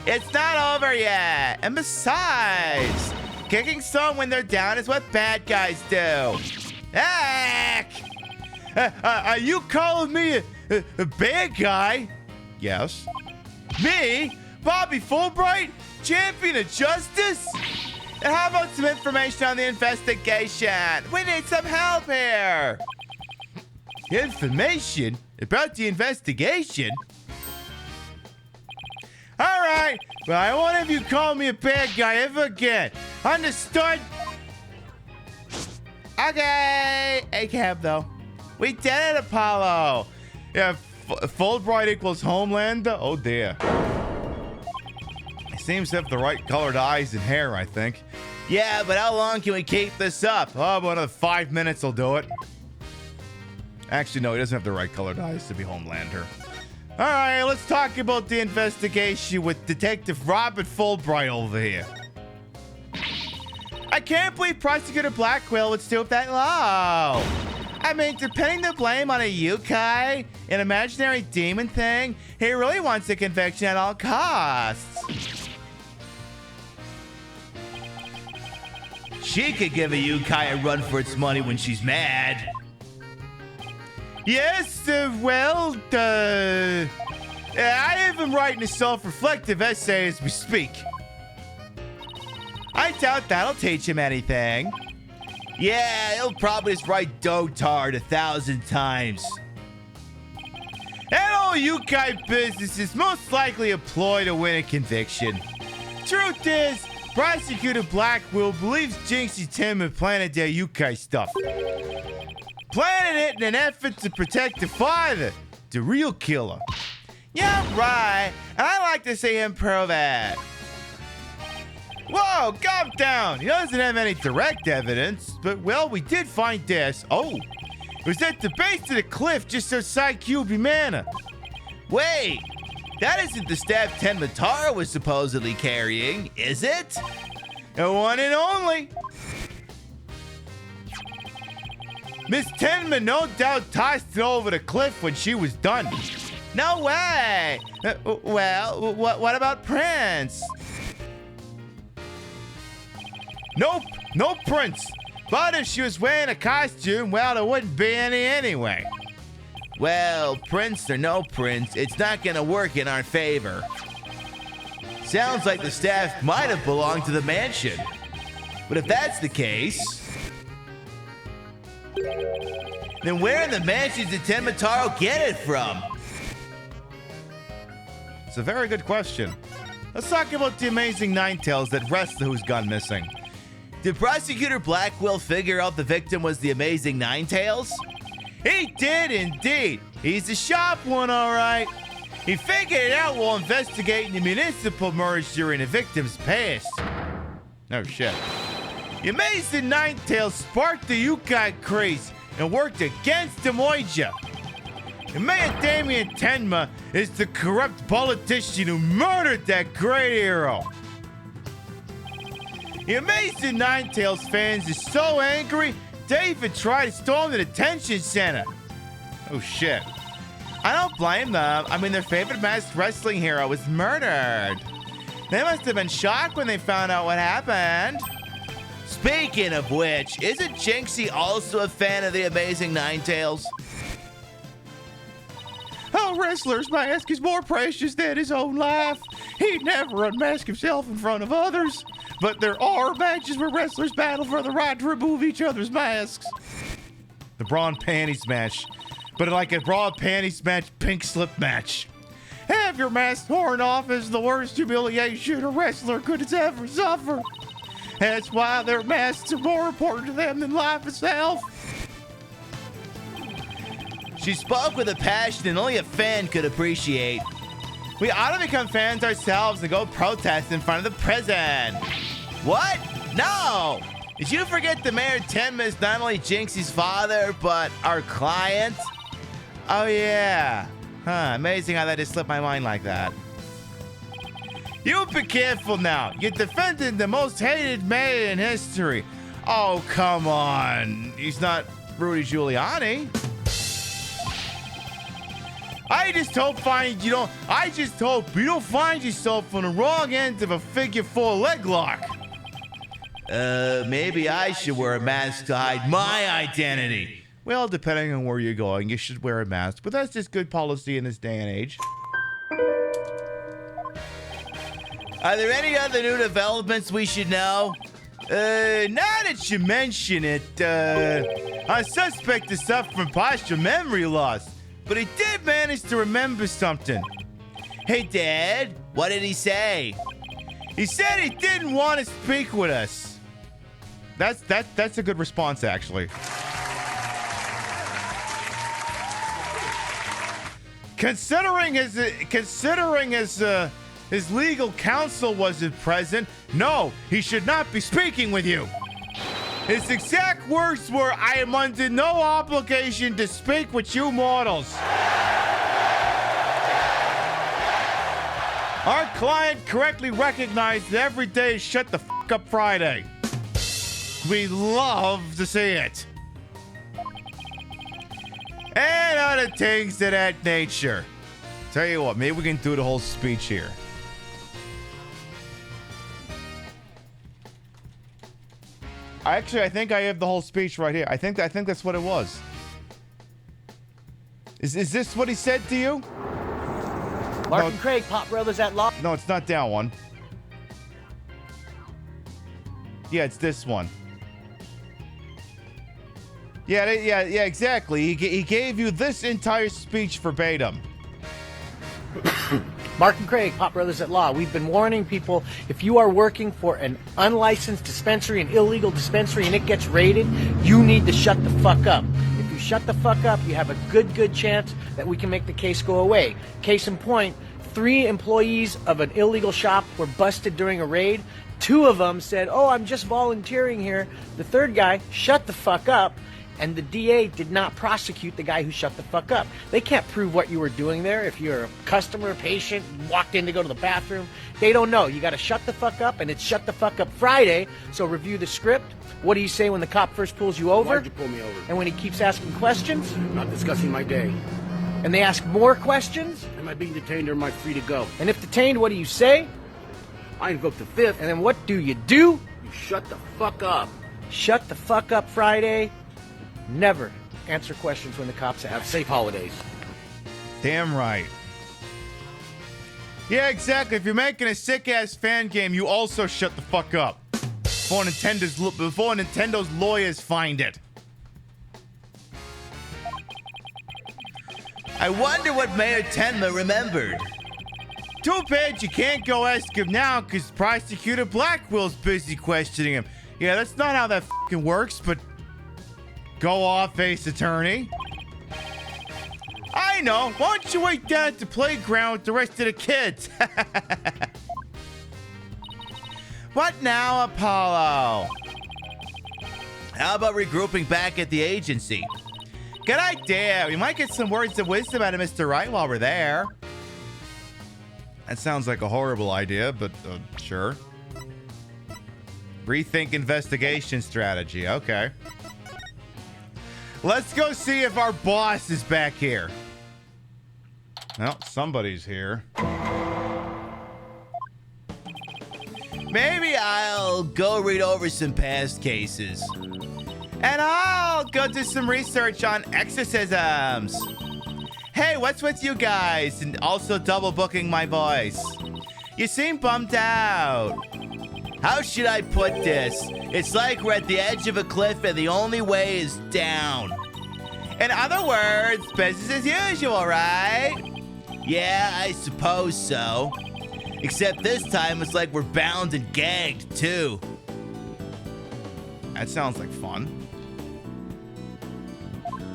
[SPEAKER 2] It's not over yet! And besides, kicking someone when they're down is what bad guys do! Heck! Are you calling me a bad guy? Yes. Me? Bobby Fulbright? Champion of justice? And how about some information on the investigation? We need some help here! Information? About the investigation? Alright, well, I won't have you call me a bad guy ever again. Understood? Okay. A-cab, though. We did it, Apollo. Yeah, Fulbright equals Homelander? Oh, dear. He seems to have the right colored eyes and hair, I think.
[SPEAKER 7] Yeah, but how long can we keep this up?
[SPEAKER 2] Oh, about another 5 minutes will do it. Actually, no, he doesn't have the right colored eyes to be Homelander. All right, let's talk about the investigation with Detective Robert Fulbright over here. I can't believe Prosecutor Blackwell would stoop that low. I mean, depending the blame on a yokai, an imaginary demon thing, he really wants a conviction at all costs.
[SPEAKER 7] She could give a yokai a run for its money when she's mad.
[SPEAKER 2] Yes, I have him writing a self-reflective essay as we speak. I doubt that'll teach him anything.
[SPEAKER 7] Yeah, he'll probably just write dotard 1,000 times.
[SPEAKER 2] That old yokai business is most likely a ploy to win a conviction. Truth is, Prosecutor Blackwell believes Jinxie Tim and planted their yokai stuff.
[SPEAKER 7] planning it in an effort to protect the father, the real killer. Yeah, right. And I like to see him prove it. Whoa, calm down. He doesn't have any direct evidence, but, well, we did find this. Oh, it was at the base of the cliff just outside QB Manor. Wait, that isn't the staff Ten Matara was supposedly carrying, is it? The one and only. Miss Tenma no doubt tossed it over the cliff when she was done. No way. Well, what about Prince? Nope, no Prince. But if she was wearing a costume, well, there wouldn't be any anyway. Well, Prince or no Prince, it's not gonna work in our favor. Sounds like the staff might have belonged to the mansion. But if that's the case, then where in the mansion did Tenmataro get it from?
[SPEAKER 2] It's a very good question. Let's talk about the amazing Ninetales, that wrestler who's gone missing.
[SPEAKER 7] Did Prosecutor Blackwell figure out the victim was the amazing Ninetales? He did indeed. He's a sharp one, all right. He figured it out while investigating the municipal merge during the victim's past.
[SPEAKER 2] No shit.
[SPEAKER 7] The amazing Ninetales sparked the Yukon craze and worked against the Moija. The Mayor Damien Tenma is the corrupt politician who murdered that great hero. The amazing Ninetales fans are so angry, they even tried to storm the detention center.
[SPEAKER 2] Oh shit.
[SPEAKER 7] I don't blame them. I mean, their favorite masked wrestling hero was murdered. They must have been shocked when they found out what happened. Speaking of which, isn't Jinxie also a fan of the amazing Ninetales?
[SPEAKER 2] A wrestler's mask is more precious than his own life. He'd never unmask himself in front of others. But there are matches where wrestlers battle for the right to remove each other's masks. The bra and panties match. But like a bra and panties match, pink slip match. Have your mask torn off is the worst humiliation a wrestler could ever suffer. That's why their masks are more important to them than life itself.
[SPEAKER 7] She spoke with a passion that only a fan could appreciate. We ought to become fans ourselves and go protest in front of the prison. What? No! Did you forget the Mayor Tenma is not only Jinxie's father, but our client? Oh, yeah. Huh, amazing how that just slipped my mind like that. You be careful now. You're defending the most hated mayor in history. Oh, come on. He's not Rudy Giuliani. I just hope you don't find yourself on the wrong end of a figure 4 leg lock. Maybe I should wear a mask to hide my identity.
[SPEAKER 2] Well, depending on where you're going, you should wear a mask. But that's just good policy in this day and age.
[SPEAKER 7] Are there any other new developments we should know? Now that you mention it, our suspect is suffering partial memory loss. But he did manage to remember something. Hey, Dad, what did he say? He said he didn't want to speak with us.
[SPEAKER 2] That's a good response, actually. Considering his legal counsel wasn't present, no, he should not be speaking with you. His exact words were, "I am under no obligation to speak with you mortals." Our client correctly recognized that every day is Shut the F Up Friday. We love to see it. And other things of that nature. Tell you what, maybe we can do the whole speech here. Actually, I think I have the whole speech right here. I think that's what it was. Is this what he said to you?
[SPEAKER 8] Mark and Craig, Pop Brothers at Law.
[SPEAKER 2] No, it's not that one. Yeah, it's this one. Yeah, exactly. He gave you this entire speech verbatim.
[SPEAKER 8] Mark and Craig, Pop Brothers at Law. We've been warning people, if you are working for an unlicensed dispensary, an illegal dispensary, and it gets raided, you need to shut the fuck up. If you shut the fuck up, you have a good chance that we can make the case go away. Case in point, 3 employees of an illegal shop were busted during a raid. 2 of them said, oh, I'm just volunteering here. The third guy, shut the fuck up. And the DA did not prosecute the guy who shut the fuck up. They can't prove what you were doing there. If you're a customer, patient, walked in to go to the bathroom, they don't know. You got to shut the fuck up, and it's Shut the Fuck Up Friday. So review the script. What do you say when the cop first pulls you over?
[SPEAKER 9] Why'd you pull me over?
[SPEAKER 8] And when he keeps asking questions?
[SPEAKER 9] Not discussing my day.
[SPEAKER 8] And they ask more questions?
[SPEAKER 9] Am I being detained or am I free to go?
[SPEAKER 8] And if detained, what do you say?
[SPEAKER 9] I invoke the 5th.
[SPEAKER 8] And then what do? You
[SPEAKER 9] shut the fuck up.
[SPEAKER 8] Shut the fuck up Friday. Never answer questions when the cops ask.
[SPEAKER 9] Have safe holidays.
[SPEAKER 2] Damn right. Yeah, exactly. If you're making a sick-ass fan game, you also shut the fuck up. Before Nintendo's lawyers find it.
[SPEAKER 7] I wonder what Mayor Tenma remembered.
[SPEAKER 2] Too bad you can't go ask him now, because Prosecutor Blackwell's busy questioning him. Yeah, that's not how that fucking works, but... Go off, Ace Attorney. I know. Why don't you wait down at the playground with the rest of the kids? What now, Apollo?
[SPEAKER 7] How about regrouping back at the agency?
[SPEAKER 2] Good idea. We might get some words of wisdom out of Mr. Wright while we're there. That sounds like a horrible idea, but sure. Rethink investigation strategy. Okay. Let's go see if our boss is back here. Well, somebody's here.
[SPEAKER 7] Maybe I'll go read over some past cases.
[SPEAKER 2] And I'll go do some research on exorcisms. Hey, what's with you guys? And also double booking my voice. You seem bummed out.
[SPEAKER 7] How should I put this? It's like we're at the edge of a cliff and the only way is down.
[SPEAKER 2] In other words, business as usual, right?
[SPEAKER 7] Yeah, I suppose so. Except this time it's like we're bound and gagged, too.
[SPEAKER 2] That sounds like fun.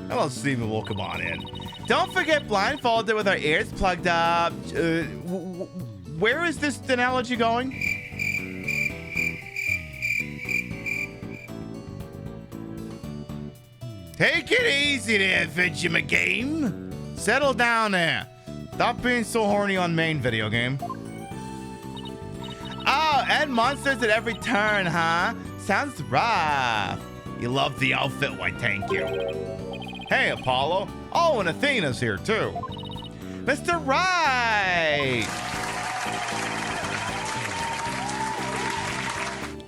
[SPEAKER 2] Hello, Steven. Well, come on in. Don't forget blindfolded with our ears plugged up. Where is this analogy going? Take it easy there, Vegemagame. Settle down there. Stop being so horny on main video game. Oh, and monsters at every turn, huh? Sounds rough. You love the outfit, why thank you. Hey, Apollo. Oh, and Athena's here, too. Mr. Wright!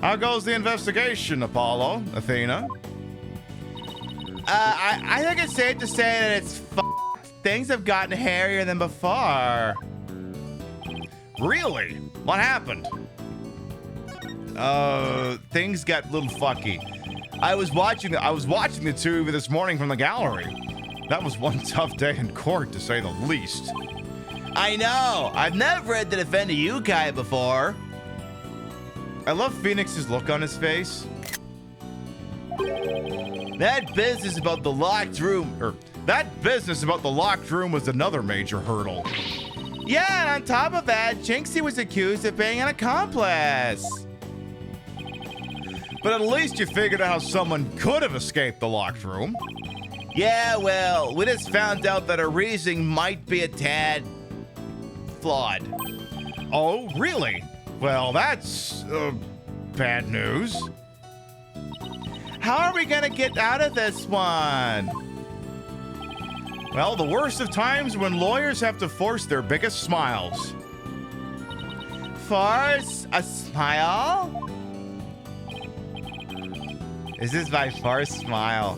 [SPEAKER 2] How goes the investigation, Apollo, Athena? I think it's safe to say that it's f***ed. Things have gotten hairier than before. Really? What happened? Things got a little fucky. I was watching the two this morning from the gallery. That was one tough day in court, to say the least.
[SPEAKER 7] I know. I've never had to defend a Yukai before.
[SPEAKER 2] I love Phoenix's look on his face.
[SPEAKER 7] That business about the locked room
[SPEAKER 2] was another major hurdle. Yeah, and on top of that, Jinxie was accused of being an accomplice. But at least you figured out how someone could have escaped the locked room.
[SPEAKER 7] Yeah, well, we just found out that her reasoning might be a tad flawed.
[SPEAKER 2] Oh, really? Well, that's bad news. How are we gonna get out of this one? Well, the worst of times when lawyers have to force their biggest smiles. Force a smile? Is this my first smile?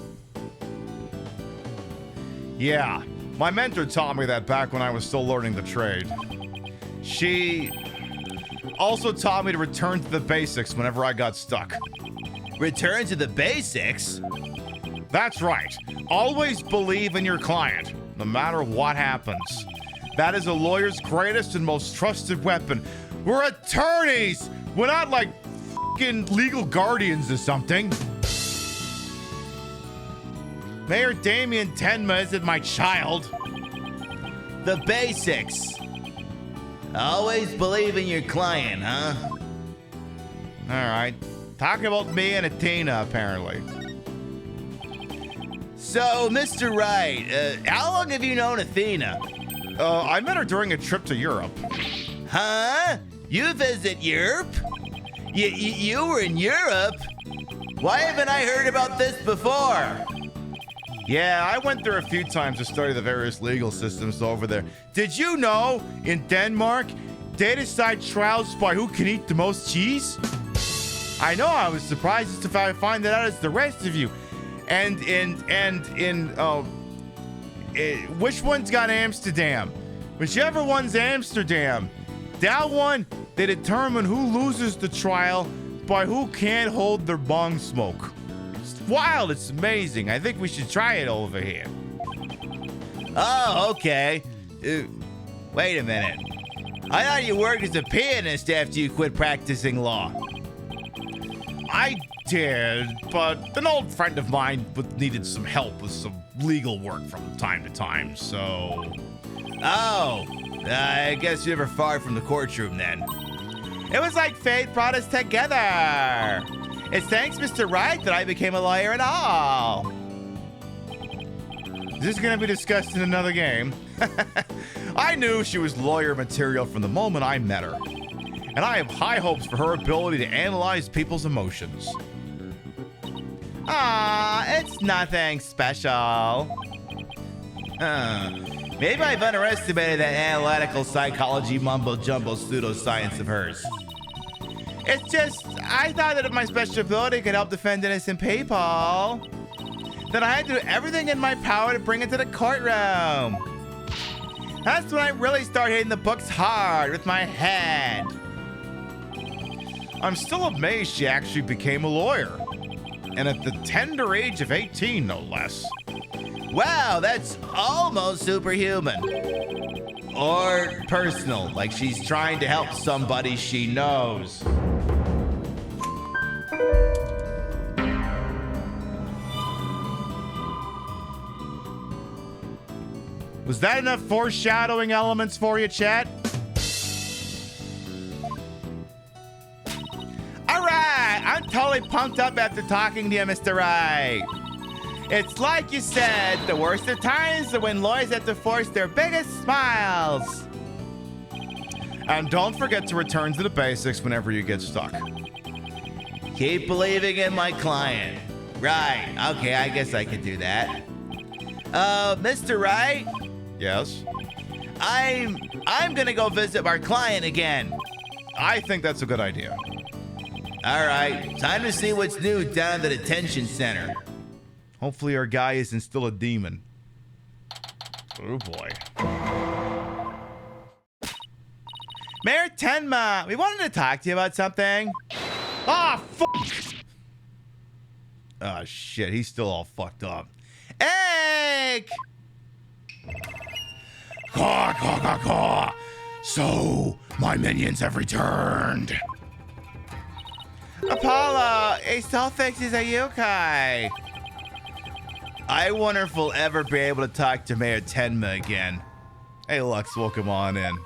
[SPEAKER 2] Yeah, my mentor taught me that back when I was still learning the trade. She also taught me to return to the basics whenever I got stuck.
[SPEAKER 7] Return to the basics?
[SPEAKER 2] That's right. Always believe in your client, no matter what happens. That is a lawyer's greatest and most trusted weapon. We're attorneys! We're not like f***ing legal guardians or something. Mayor Damien Tenma isn't my child.
[SPEAKER 7] The basics. Always believe in your client, huh?
[SPEAKER 2] All right. Talking about me and Athena, apparently.
[SPEAKER 7] So, Mr. Wright, how long have you known Athena?
[SPEAKER 2] I met her during a trip to Europe.
[SPEAKER 7] Huh? You visit Europe? You were in Europe? Why haven't I heard about this before?
[SPEAKER 2] Yeah, I went there a few times to study the various legal systems over there. Did you know, in Denmark, they decide trials by who can eat the most cheese? I know, I was surprised if I find that out as the rest of you. And which one's got Amsterdam? Whichever one's Amsterdam, that one, they determine who loses the trial by who can't hold their bong smoke. It's wild, it's amazing. I think we should try it over here.
[SPEAKER 7] Oh, okay. Wait a minute. I thought you worked as a pianist after you quit practicing law.
[SPEAKER 2] I did, but an old friend of mine needed some help with some legal work from time to time, so...
[SPEAKER 7] Oh, I guess you're never far from the courtroom then.
[SPEAKER 2] It was like fate brought us together. It's thanks, Mr. Wright, that I became a lawyer at all. This is going to be discussed in another game. I knew she was lawyer material from the moment I met her. And I have high hopes for her ability to analyze people's emotions. It's nothing special.
[SPEAKER 7] Maybe I've underestimated that analytical psychology mumbo-jumbo pseudoscience of hers.
[SPEAKER 2] It's just, I thought that if my special ability could help defend innocent people, then I had to do everything in my power to bring it to the courtroom. That's when I really started hitting the books hard with my head. I'm still amazed she actually became a lawyer. And at the tender age of 18, no less.
[SPEAKER 7] Wow, that's almost superhuman. Or personal, like she's trying to help somebody she knows.
[SPEAKER 2] Was that enough foreshadowing elements for you, chat? Alright, I'm totally pumped up after talking to you, Mr. Wright. It's like you said, the worst of times are when lawyers have to force their biggest smiles. And don't forget to return to the basics whenever you get stuck.
[SPEAKER 7] Keep believing in my client. Right, okay, I guess I could do that. Mr. Wright?
[SPEAKER 2] Yes?
[SPEAKER 7] I'm gonna go visit our client again.
[SPEAKER 2] I think that's a good idea.
[SPEAKER 7] All right, time to see what's new down at the detention center.
[SPEAKER 2] Hopefully our guy isn't still a demon. Oh boy. Mayor Tenma, we wanted to talk to you about something. Ah, fuck! Oh shit, he's still all fucked up. Egg!
[SPEAKER 1] Caw, caw, caw, caw. So, my minions have returned.
[SPEAKER 2] Apollo, he still thinks he's a yokai.
[SPEAKER 7] I wonder if we'll ever be able to talk to Mayor Tenma again.
[SPEAKER 2] Hey, Lux, welcome on in.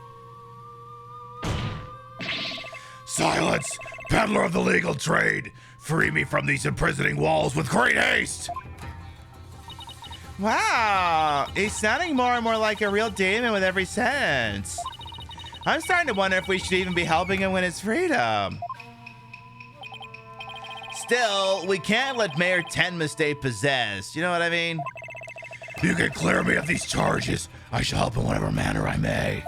[SPEAKER 1] Silence, peddler of the legal trade. Free me from these imprisoning walls with great haste.
[SPEAKER 2] Wow, he's sounding more and more like a real demon with every sentence. I'm starting to wonder if we should even be helping him win his freedom.
[SPEAKER 7] Still, we can't let Mayor Tenma stay possessed. You know what I mean?
[SPEAKER 1] You can clear me of these charges. I shall help in whatever manner I may.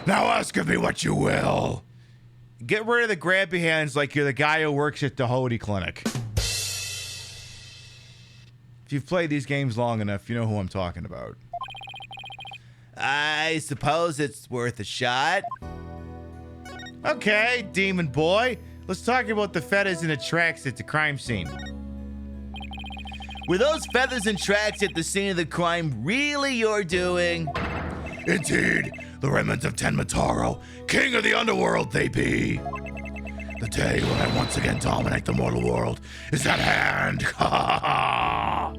[SPEAKER 1] Now ask of me what you will.
[SPEAKER 2] Get rid of the grabby hands like you're the guy who works at the Hody Clinic. If you've played these games long enough, you know who I'm talking about.
[SPEAKER 7] I suppose it's worth a shot.
[SPEAKER 2] Okay, demon boy. Let's talk about the feathers and the tracks at the crime scene.
[SPEAKER 7] Were those feathers and tracks at the scene of the crime really your doing?
[SPEAKER 1] Indeed, the remnants of Tenmataro, king of the underworld they be. The day when I once again dominate the mortal world is at hand. Ha ha ha!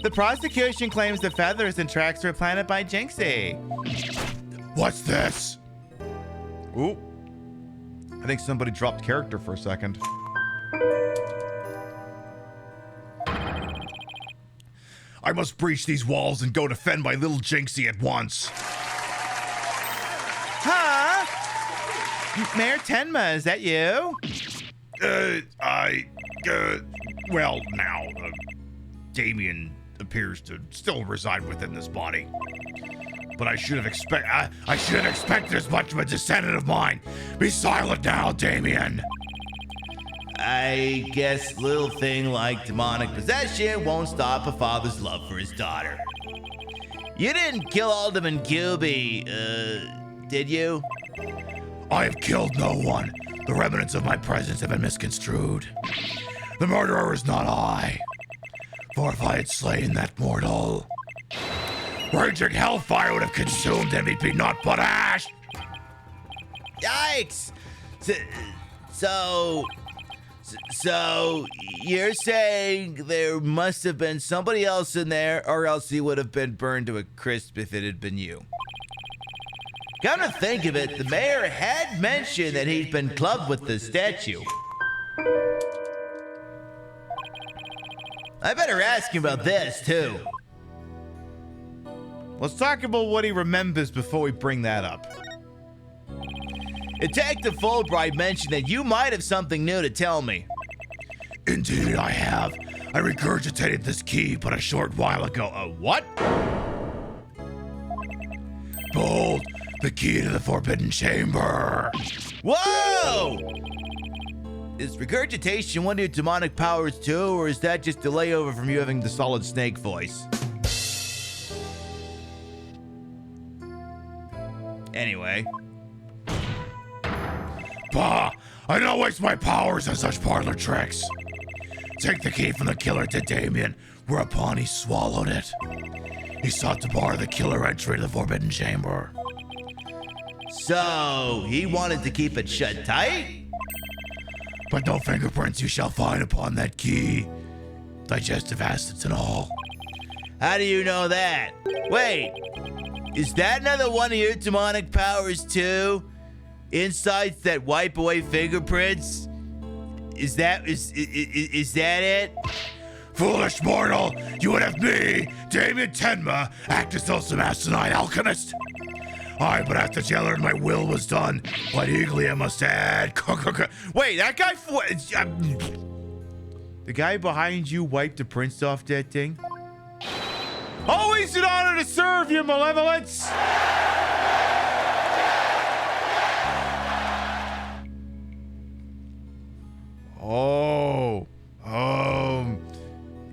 [SPEAKER 7] The prosecution claims the feathers and tracks were planted by Jinxie.
[SPEAKER 2] What's this? Ooh. I think somebody dropped character for a second.
[SPEAKER 1] I must breach these walls and go defend my little Jinxie at once.
[SPEAKER 7] Huh? Mayor Tenma, is that you?
[SPEAKER 1] Well, now, Damien appears to still reside within this body. But I should have expected as much of a descendant of mine. Be silent now, Damien.
[SPEAKER 7] I guess little thing like demonic possession won't stop a father's love for his daughter. You didn't kill Alderman Gilby, did you?
[SPEAKER 1] I have killed no one. The remnants of my presence have been misconstrued. The murderer is not I. For if I had slain that mortal, raging hellfire would have consumed him. He'd be naught but ash.
[SPEAKER 7] Yikes! So you're saying there must have been somebody else in there, or else he would have been burned to a crisp if it had been you. Come to think of it, the mayor had mentioned that he'd been clubbed with the statue. I better ask him about this, too.
[SPEAKER 2] Let's talk about what he remembers before we bring that up.
[SPEAKER 7] Detective Fulbright mentioned that you might have something new to tell me.
[SPEAKER 1] Indeed, I have. I regurgitated this key but a short while ago.
[SPEAKER 2] What?
[SPEAKER 1] Behold, the key to the Forbidden Chamber.
[SPEAKER 7] Whoa! Is regurgitation one of your demonic powers too, or is that just a layover from you having the solid snake voice? Anyway.
[SPEAKER 1] Bah! I don't waste my powers on such parlor tricks. Take the key from the killer to Damien, whereupon he swallowed it. He sought to bar the killer entry to the Forbidden Chamber.
[SPEAKER 7] So, he wanted to keep it shut tight?
[SPEAKER 1] But no fingerprints you shall find upon that key. Digestive acids and all.
[SPEAKER 7] How do you know that? Wait, is that another one of your demonic powers too? Insights that wipe away fingerprints? Is that it?
[SPEAKER 1] Foolish mortal, you would have me, Damien Tenma, act as though some asinine alchemist. Aye, but after jailer and my will was done, what eagerly I must add.
[SPEAKER 2] Wait, that guy... The guy behind you wiped the prints off that thing? Always an honor to serve, your malevolence!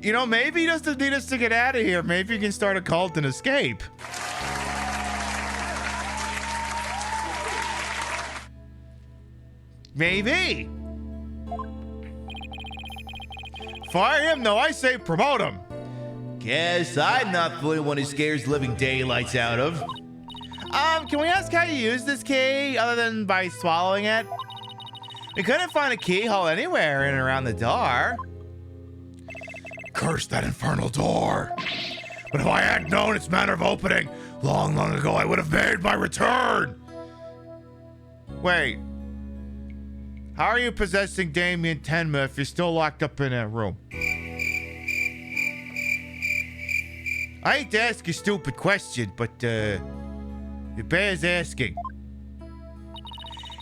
[SPEAKER 2] You know, maybe he doesn't need us to get out of here. Maybe he can start a cult and escape. Maybe. Fire him, though. I say promote him.
[SPEAKER 7] Guess I'm not the only one who scares the living daylights out of.
[SPEAKER 2] Can we ask how you use this key other than by swallowing it? We couldn't find a keyhole anywhere in and around the door.
[SPEAKER 1] Curse that infernal door. But if I had known its manner of opening, long, long ago I would have made my return.
[SPEAKER 2] Wait. How are you possessing Damien Tenma if you're still locked up in that room? I hate to ask a stupid question, but, it bears asking.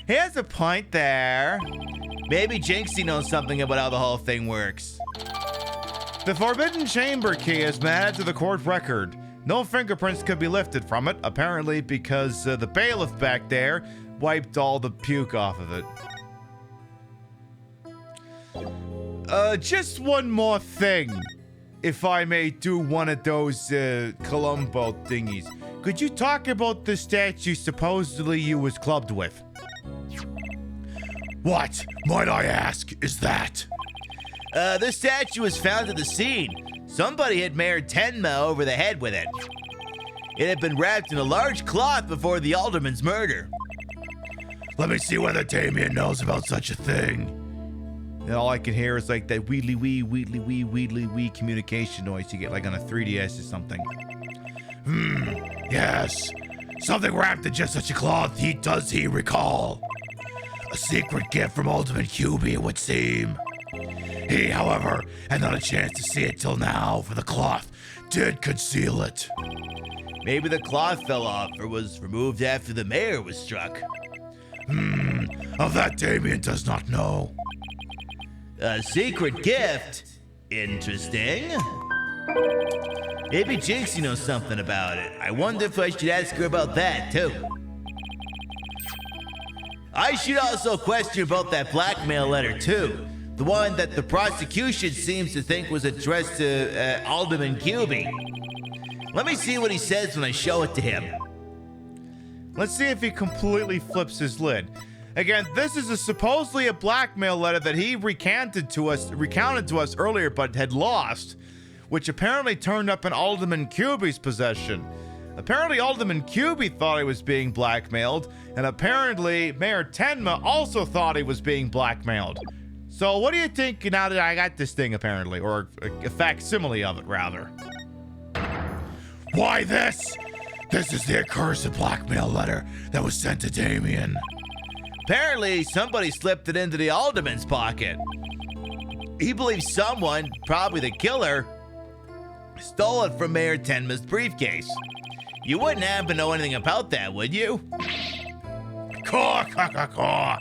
[SPEAKER 2] He has a point there.
[SPEAKER 7] Maybe Jinxie knows something about how the whole thing works.
[SPEAKER 2] The Forbidden Chamber key has been added to the court record. No fingerprints could be lifted from it, apparently because the bailiff back there wiped all the puke off of it. Just one more thing. If I may do one of those Columbo thingies. Could you talk about the statue supposedly you was clubbed with?
[SPEAKER 1] What, might I ask, is that?
[SPEAKER 7] The statue was found at the scene. Somebody had Mayor Tenma over the head with it. It had been wrapped in a large cloth before the alderman's murder.
[SPEAKER 1] Let me see whether Damien knows about such a thing.
[SPEAKER 2] And all I can hear is like that wheedly wee communication noise you get like on a 3DS or something.
[SPEAKER 1] Yes. Something wrapped in just such a cloth does he recall. A secret gift from Ultimate QB, it would seem. He, however, had not a chance to see it till now, for the cloth did conceal it.
[SPEAKER 7] Maybe the cloth fell off or was removed after the mayor was struck.
[SPEAKER 1] Of that Damien does not know.
[SPEAKER 7] A secret gift? Interesting. Maybe Jinxie knows something about it. I wonder if I should ask her about that, too. I should also question about that blackmail letter, too. The one that the prosecution seems to think was addressed to Alderman QB. Let me see what he says when I show it to him.
[SPEAKER 2] Let's see if he completely flips his lid. Again, this is supposedly a blackmail letter that he recounted to us earlier, but had lost, which apparently turned up in Alderman QB's possession. Apparently, Alderman QB thought he was being blackmailed, and apparently Mayor Tenma also thought he was being blackmailed. So what do you think now that I got this thing, apparently, or a facsimile of it, rather?
[SPEAKER 1] Why this? This is the accursed blackmail letter that was sent to Damien.
[SPEAKER 7] Apparently, somebody slipped it into the alderman's pocket. He believes someone, probably the killer, stole it from Mayor Tenma's briefcase. You wouldn't happen to know anything about that, would you?
[SPEAKER 1] Caw, caw, caw, caw.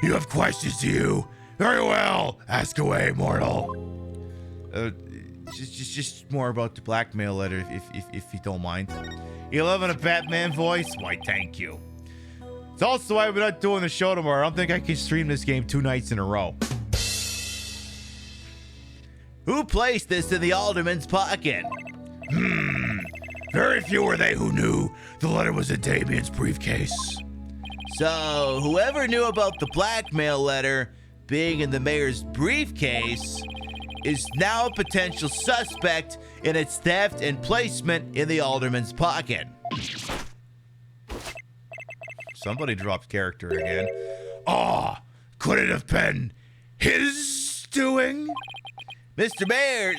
[SPEAKER 1] You have questions, do you? Very well. Ask away, mortal.
[SPEAKER 2] Just more about the blackmail letter, if you don't mind. You live in a Batman voice? Why, thank you. It's also why we're not doing the show tomorrow. I don't think I can stream this game 2 nights in a row.
[SPEAKER 7] Who placed this in the alderman's pocket?
[SPEAKER 1] Very few were they who knew the letter was in Damien's briefcase.
[SPEAKER 7] So, whoever knew about the blackmail letter being in the mayor's briefcase is now a potential suspect in its theft and placement in the alderman's pocket.
[SPEAKER 2] Somebody dropped character again.
[SPEAKER 1] Could it have been his doing?
[SPEAKER 7] Mr. Mayor,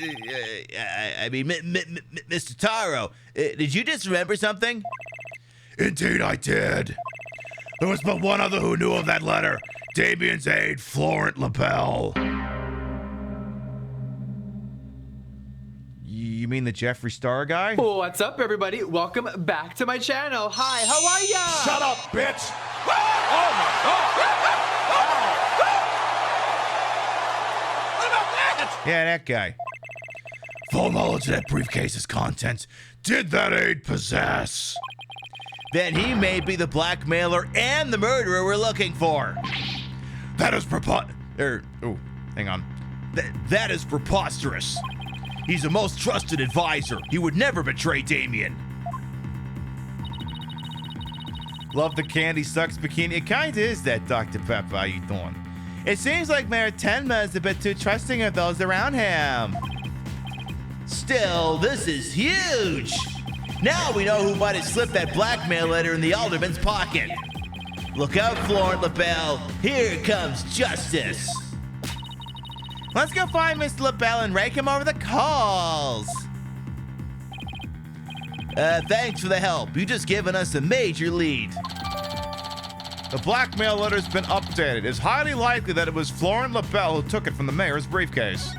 [SPEAKER 7] Mr. Taro, did you just remember something?
[SPEAKER 1] Indeed I did. There was but one other who knew of that letter. Damien's aide, Florent LaBelle.
[SPEAKER 2] You mean the Jeffree Star guy?
[SPEAKER 10] What's up, everybody? Welcome back to my channel. Hi, how are ya?
[SPEAKER 1] Shut up, bitch! Oh my god! What about that?
[SPEAKER 2] Yeah, that guy.
[SPEAKER 1] Full knowledge of that briefcase's contents did that aide possess?
[SPEAKER 7] Then he may be the blackmailer and the murderer we're looking for.
[SPEAKER 1] That is
[SPEAKER 2] hang on.
[SPEAKER 7] That is preposterous. He's a most trusted advisor. He would never betray Damien.
[SPEAKER 2] Love the candy sucks bikini. It kinda is that, Dr. Pepper. How you doing? It seems like Mayor Tenma is a bit too trusting of those around him.
[SPEAKER 7] Still, this is huge. Now we know who might have slipped that blackmail letter in the alderman's pocket. Look out, Florent LaBelle. Here comes justice.
[SPEAKER 2] Let's go find Mr. LaBelle and rake him over the coals.
[SPEAKER 7] Thanks for the help. You just given us a major lead.
[SPEAKER 2] The blackmail letter's been updated. It's highly likely that it was Florent LaBelle who took it from the mayor's briefcase.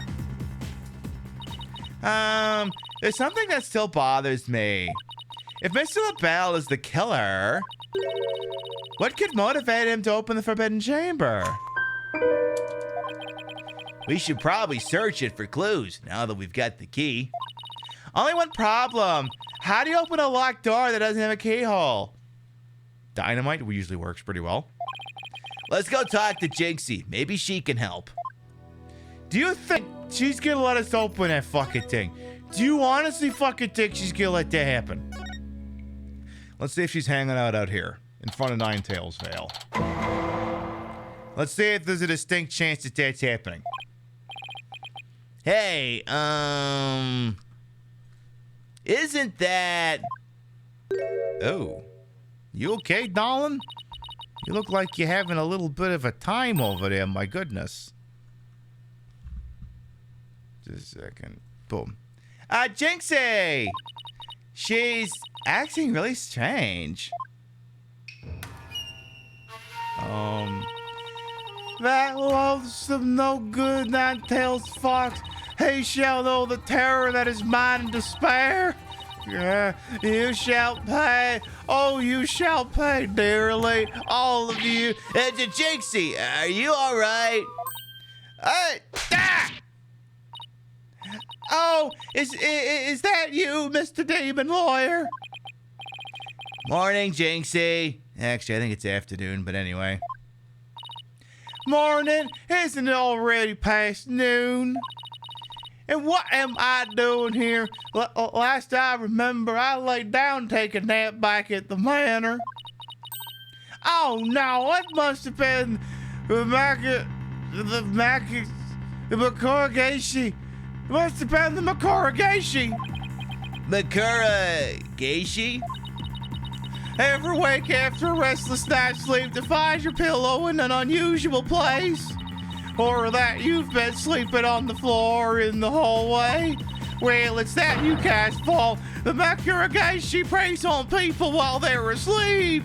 [SPEAKER 2] There's something that still bothers me. If Mr. LaBelle is the killer, what could motivate him to open the Forbidden Chamber?
[SPEAKER 7] We should probably search it for clues now that we've got the key.
[SPEAKER 2] Only one problem. How do you open a locked door that doesn't have a keyhole? Dynamite usually works pretty well.
[SPEAKER 7] Let's go talk to Jinxie. Maybe she can help.
[SPEAKER 2] Do you think she's gonna let us open that fucking thing? Do you honestly fucking think she's gonna let that happen? Let's see if she's hanging out here in front of Ninetales Vale. Let's see if there's a distinct chance that that's happening.
[SPEAKER 7] Hey, isn't that...
[SPEAKER 2] Oh. You okay, darling? You look like you're having a little bit of a time over there, my goodness. Just a second. Boom.
[SPEAKER 7] Jinxie! She's acting really strange.
[SPEAKER 2] That loathsome, no good, nine-tailed fox, he shall know the terror that is mine in despair. Yeah, you shall pay. Oh, you shall pay dearly, all of you.
[SPEAKER 7] Jinxie, are you all right?
[SPEAKER 2] Oh, is that you, Mr. Demon Lawyer?
[SPEAKER 7] Morning, Jinxie. Actually, I think it's afternoon, but anyway.
[SPEAKER 2] Morning, isn't it already past noon? And what am I doing here? Last I remember, I laid down to take a nap back at the manor. Oh no, it must have been the Makoragashi. It must have been the Makoragashi.
[SPEAKER 7] Makoragashi?
[SPEAKER 2] Ever wake after a restless night's sleep to find your pillow in an unusual place? Or that you've been sleeping on the floor in the hallway? Well, it's that you guys' fault. The Makuragashi preys on people while they're asleep.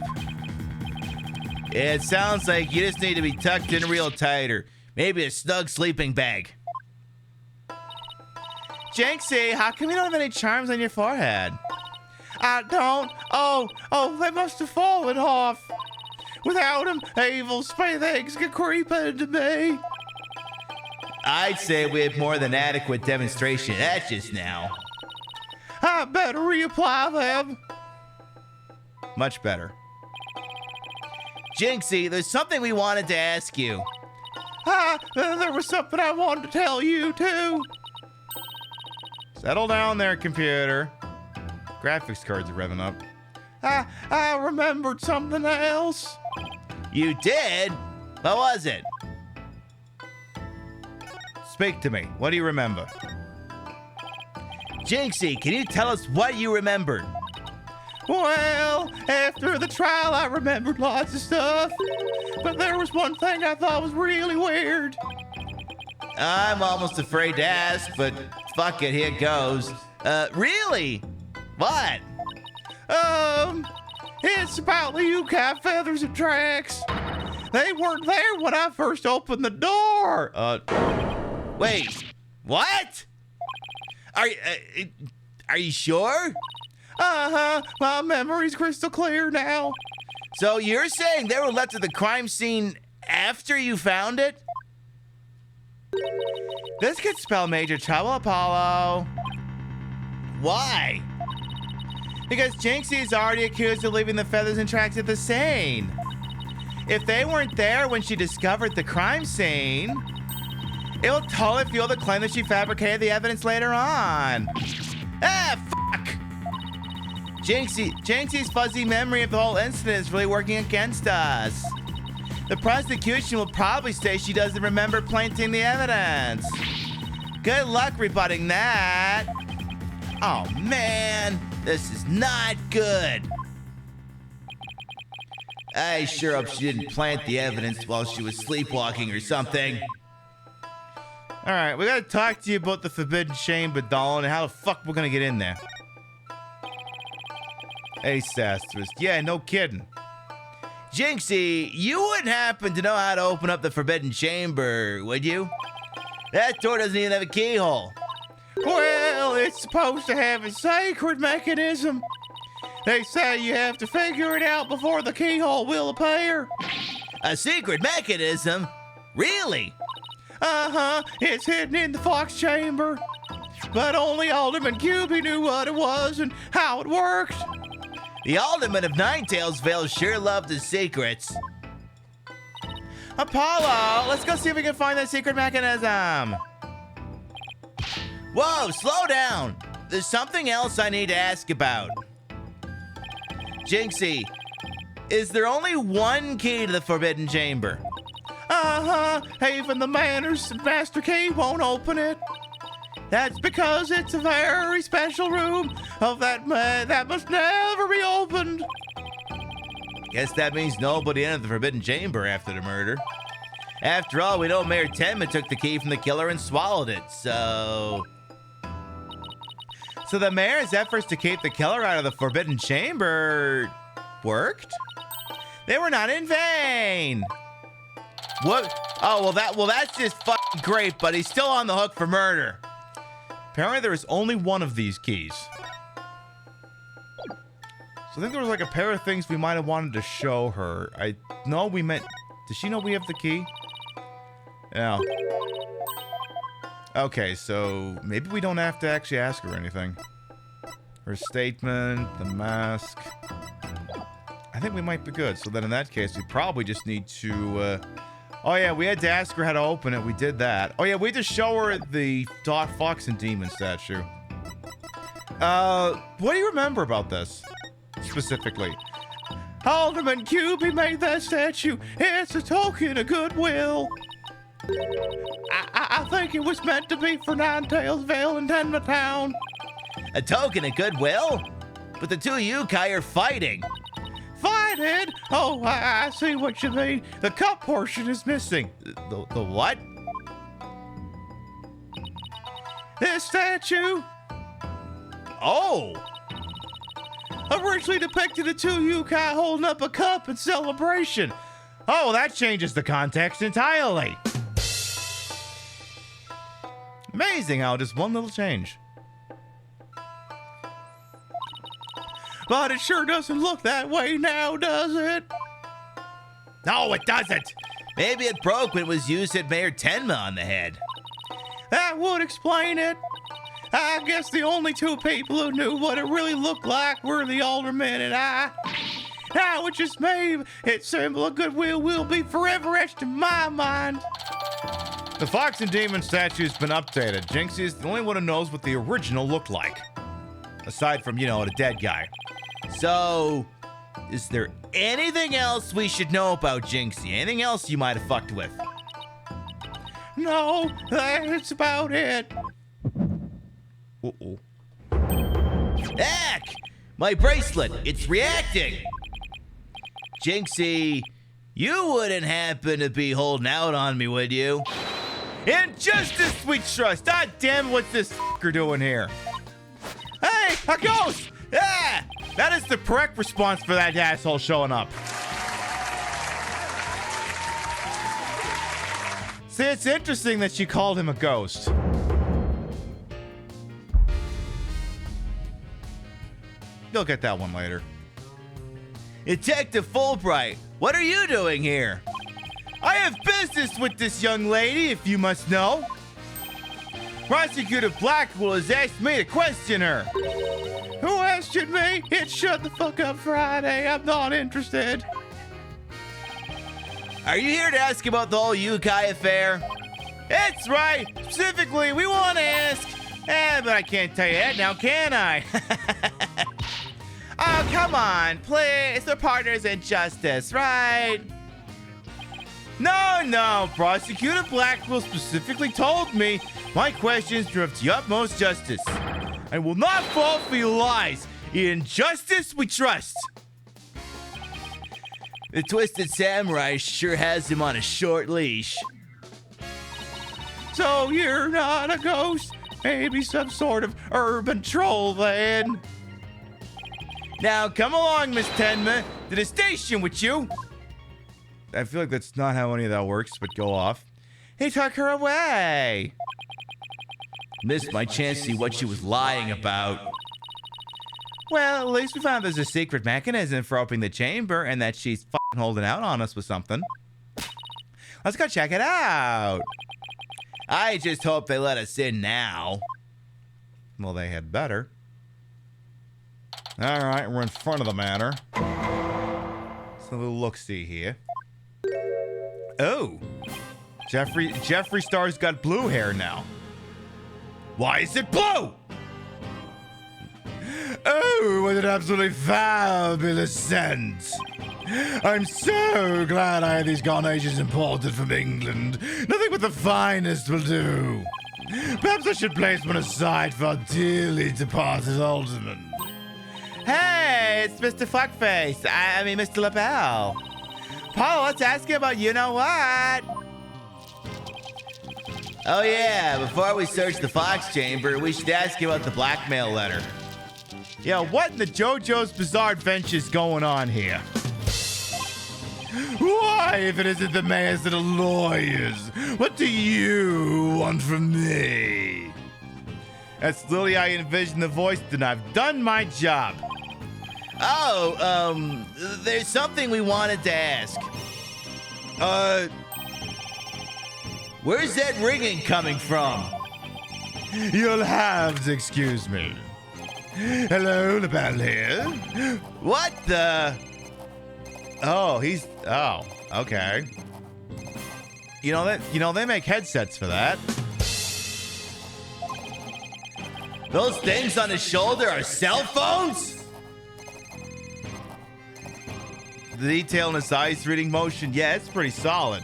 [SPEAKER 7] It sounds like you just need to be tucked in real tighter. Maybe a snug sleeping bag.
[SPEAKER 2] Jinxie, how come you don't have any charms on your forehead? I don't. Oh, they must have fallen off. Without them, evil spay things could creep into me.
[SPEAKER 7] I'd say we have more than adequate demonstration of that just now.
[SPEAKER 2] I better reapply them.
[SPEAKER 7] Much better. Jinxie, there's something we wanted to ask you.
[SPEAKER 2] There was something I wanted to tell you, too. Settle down there, computer. Graphics cards are revving up. I remembered something else.
[SPEAKER 7] You did? What was it?
[SPEAKER 2] Speak to me. What do you remember?
[SPEAKER 7] Jinxie, can you tell us what you remembered?
[SPEAKER 2] Well, after the trial, I remembered lots of stuff. But there was one thing I thought was really weird.
[SPEAKER 7] I'm almost afraid to ask, but fuck it, here goes. Really? What?
[SPEAKER 2] It's about the Yukai feathers and tracks. They weren't there when I first opened the door.
[SPEAKER 7] Wait, what? Are you sure?
[SPEAKER 2] My memory's crystal clear now.
[SPEAKER 7] So you're saying they were left at the crime scene after you found it?
[SPEAKER 2] This could spell major trouble, Apollo.
[SPEAKER 7] Why?
[SPEAKER 2] Because Jinxie is already accused of leaving the feathers and tracks at the scene. If they weren't there when she discovered the crime scene, it will totally fuel the claim that she fabricated the evidence later on.
[SPEAKER 7] Fuck! Jinxie's fuzzy memory of the whole incident is really working against us. The prosecution will probably say she doesn't remember planting the evidence. Good luck rebutting that. Oh man, this is not good. I sure hope she didn't plant the evidence while she was sleepwalking or something.
[SPEAKER 2] All right, we gotta talk to you about the Forbidden Chamber, Dolan, and how the fuck we're gonna get in there. Ace asterisk. Yeah, no kidding.
[SPEAKER 7] Jinxie, you wouldn't happen to know how to open up the Forbidden Chamber, would you? That door doesn't even have a keyhole.
[SPEAKER 2] Well, it's supposed to have a sacred mechanism. They say you have to figure it out before the keyhole will appear.
[SPEAKER 7] A secret mechanism? Really?
[SPEAKER 2] It's hidden in the Fox Chamber. But only Alderman Cubey knew what it was and how it worked.
[SPEAKER 7] The Alderman of Ninetailsville sure loved his secrets.
[SPEAKER 2] Apollo, let's go see if we can find that secret mechanism.
[SPEAKER 7] Whoa, slow down. There's something else I need to ask about. Jinxie, is there only one key to the Forbidden Chamber?
[SPEAKER 2] Even the Manor's master key won't open it. That's because it's a very special room of that must never be opened.
[SPEAKER 7] Guess that means nobody entered the Forbidden Chamber after the murder. After all, we know Mayor Tenma took the key from the killer and swallowed it, so the mayor's efforts to keep the killer out of the Forbidden Chamber worked? They were not in vain. What? Oh, that's just fucking great, but he's still on the hook for murder. Apparently there is only one of these keys. So I think there was like a pair of things we might have wanted to show her. Does she know we have the key? Yeah. Okay, so maybe we don't have to actually ask her anything. Her statement, the mask. I think we might be good. So then in that case, we probably just need to... Oh yeah, we had to ask her how to open it. We did that. Oh yeah, we had to show her the Dot Fox and Demon statue. What do you remember about this? Specifically. Alderman Cubey made that statue. It's a token of goodwill. I think it was meant to be for Ninetales Vale and Tenma Town. A token of goodwill? But the two Yukai are fighting. Fighting? Oh, I see what you mean. The cup portion is missing. The what? This statue? Oh. Originally depicted the two Yukai holding up a cup in celebration. Oh, that changes the context entirely. Amazing how just one little change. But it sure doesn't look that way now, does it? No, it doesn't. Maybe it broke when it was used at Mayor Tenma on the head. That would explain it. I guess the only two people who knew what it really looked like were the alderman and I. Now it just made its symbol of goodwill will be forever etched in my mind. The Fox and Demon statue has been updated. Jinxie is the only one who knows what the original looked like. Aside from, the dead guy. So, is there anything else we should know about Jinxie? Anything else you might have fucked with? No, that's about it. Uh-oh. Heck! My bracelet, it's reacting! Jinxie, you wouldn't happen to be holding out on me, would you? Injustice we trust! God damn, what's this f***er doing here? Hey, a ghost! Ah! That is the correct response for that asshole showing up. See, it's interesting that she called him a ghost. You'll get that one later. Detective Fulbright, what are you doing here? I have business with this young lady, if you must know. Prosecutor Blackwell has asked me to question her. Who asked me? It's Shut the Fuck Up Friday. I'm not interested. Are you here to ask about the whole Yukai affair? That's right. Specifically, we want to ask. But I can't tell you that now, can I? Oh, come on, please. We're partners in justice, right? No. Prosecutor Blackwell specifically told me my questions drove to utmost justice. I will not fall for your lies. In justice, we trust. The Twisted Samurai sure has him on a short leash. So you're not a ghost? Maybe some sort of urban troll, then? Now, come along, Miss Tenma, to the station with you. I feel like that's not how any of that works, but go off. He took her away. Missed my chance to see what she was lying about. Well, at least we found there's a secret mechanism for opening the chamber and that she's fucking holding out on us with something. Let's go check it out. I just hope they let us in now. Well, they had better. All right, we're in front of the manor. So a little look-see here. Oh, Jeffree Star's got blue hair now. Why is it blue? Oh, what an absolutely fabulous scent. I'm so glad I had these carnations imported from England. Nothing but the finest will do. Perhaps I should place one aside for our dearly departed alderman. Hey, it's Mr. Fuckface. I mean, Mr. LaBelle. Paul, let's ask you about you-know-what. Oh yeah, before we search the Fox Chamber, we should ask you about the blackmail letter.
[SPEAKER 2] Yeah, what in the JoJo's Bizarre Adventures going on here? Why, if it isn't the mayors and the lawyers, what do you want from me? That's literally how I envision the voice, and I've done my job.
[SPEAKER 7] Oh, there's something we wanted to ask. Where's that ringing coming from?
[SPEAKER 2] You'll have to excuse me. Hello, the bell here.
[SPEAKER 7] What the?
[SPEAKER 2] Oh, okay. You know they make headsets for that.
[SPEAKER 7] Those things on his shoulder are cell phones?
[SPEAKER 2] The detail in his eyes reading motion, yeah, it's pretty solid.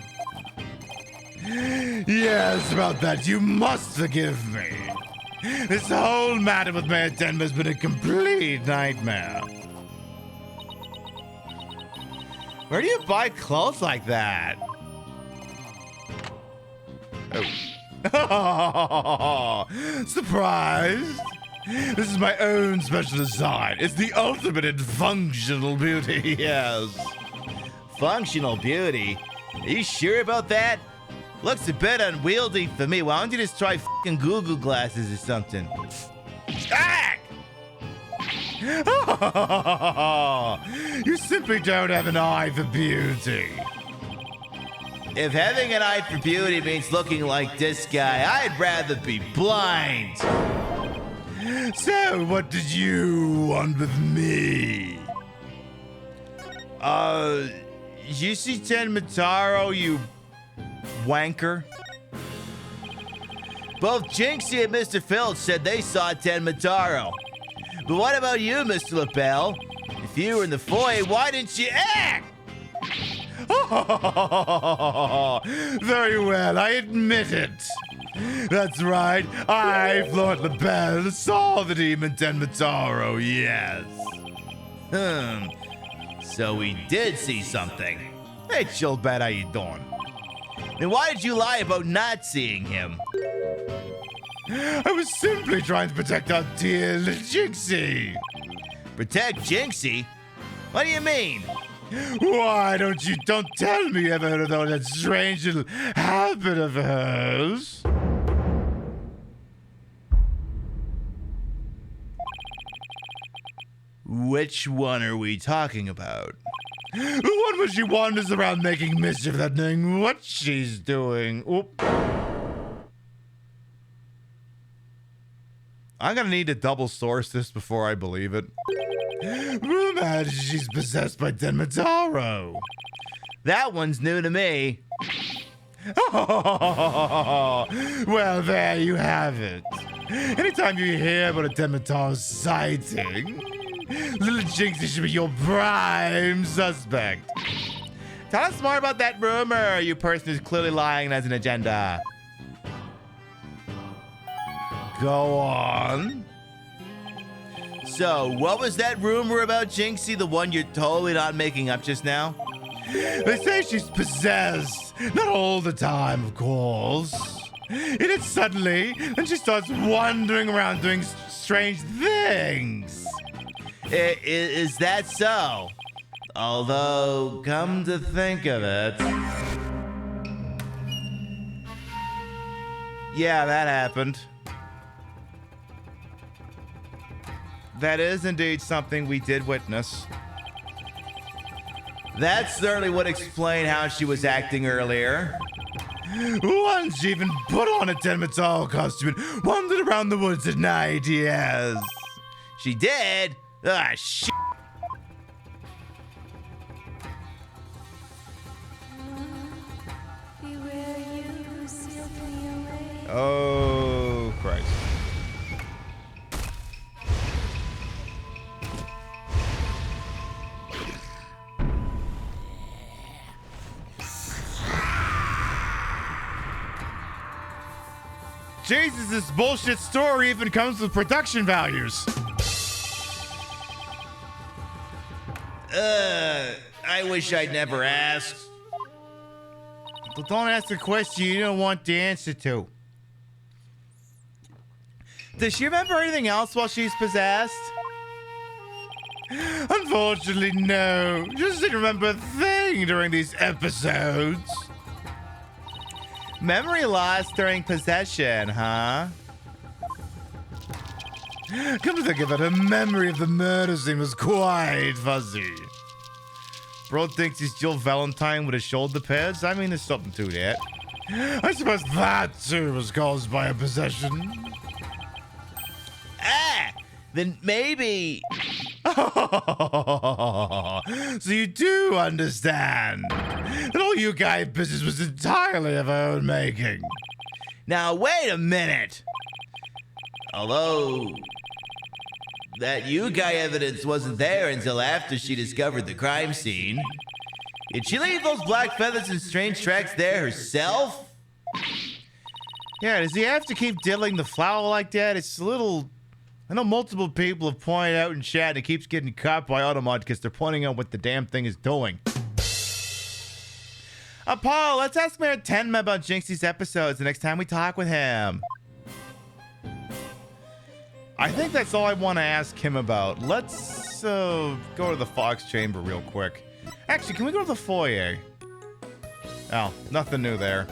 [SPEAKER 2] Yes, about that, you must forgive me. This whole matter with Mayor Denver has been a complete nightmare. Where do you buy clothes like that? Oh. Surprised? This is my own special design. It's the ultimate in functional beauty, yes.
[SPEAKER 7] Functional beauty? Are you sure about that? Looks a bit unwieldy for me. Why don't you just try fucking Google glasses or something?
[SPEAKER 2] Ah! You simply don't have an eye for beauty.
[SPEAKER 7] If having an eye for beauty means looking like this guy, I'd rather be blind.
[SPEAKER 2] So, what did you want with me? You see Tenmataro, you wanker?
[SPEAKER 7] Both Jinxie and Mr. Filch said they saw Tenmataro. But what about you, Mr. LaBelle? If you were in the foyer, why didn't you act?
[SPEAKER 2] Very well, I admit it. That's right, I, Floyd LaBelle, saw the demon Tenmataro, yes.
[SPEAKER 7] So we did see something.
[SPEAKER 2] Hey, chill bat, how you doing?
[SPEAKER 7] Then why did you lie about not seeing him?
[SPEAKER 2] I was simply trying to protect our dear little Jinxie.
[SPEAKER 7] Protect Jinxie? What do you mean?
[SPEAKER 2] Why don't tell me you ever heard of that strange little habit of hers?
[SPEAKER 7] Which one are we talking about?
[SPEAKER 2] The one where she wanders around making mischief without knowing what she's doing. Oop. I'm gonna need to double source this before I believe it. Rumor has it she's possessed by Tenmataro.
[SPEAKER 7] That one's new to me.
[SPEAKER 2] Well, there you have it. Anytime you hear about a Tenmataro sighting, little Jinxie should be your prime suspect. Tell us more about that rumor. You person is clearly lying and has an agenda. Go on.
[SPEAKER 7] So, what was that rumor about Jinxie, the one you're totally not making up just now?
[SPEAKER 2] They say she's possessed. Not all the time, of course. And it's suddenly, and she starts wandering around doing strange things.
[SPEAKER 7] Is that so? Although, come to think of it...
[SPEAKER 2] Yeah, that happened. That is indeed something we did witness.
[SPEAKER 7] That certainly would explain how she was acting earlier.
[SPEAKER 2] Once she even put on a Tenmataro costume and wandered around the woods at night, yes.
[SPEAKER 7] She did? Ah, shit.
[SPEAKER 2] Oh, Christ. Jesus, this bullshit story even comes with production values.
[SPEAKER 7] I wish I'd never asked.
[SPEAKER 2] Well, don't ask a question you don't want the answer to.
[SPEAKER 7] Does she remember anything else while she's possessed?
[SPEAKER 2] Unfortunately, no. Just didn't remember a thing during these episodes.
[SPEAKER 7] Memory loss during possession, huh?
[SPEAKER 2] Come to think of it, her memory of the murder scene was quite fuzzy. Bro thinks he's Jill Valentine with his shoulder pads. I mean, there's something to that. I suppose that too was caused by a possession.
[SPEAKER 7] Ah! Then maybe...
[SPEAKER 2] So you do understand that all you guys business was entirely of her own making.
[SPEAKER 7] Now, wait a minute. Although... that you guy evidence wasn't there until after she discovered the crime scene. Did she leave those black feathers and strange tracks there herself?
[SPEAKER 2] Yeah, does he have to keep diddling the flower like that? It's a little... I know multiple people have pointed out in chat and it keeps getting caught by Automod because they're pointing out what the damn thing is doing.
[SPEAKER 7] Paul, let's ask Mayor Tenma about Jinxie's episodes the next time we talk with him.
[SPEAKER 2] I think that's all I want to ask him about. Let's go to the Fox Chamber real quick. Actually, can we go to the foyer? Oh, nothing new there.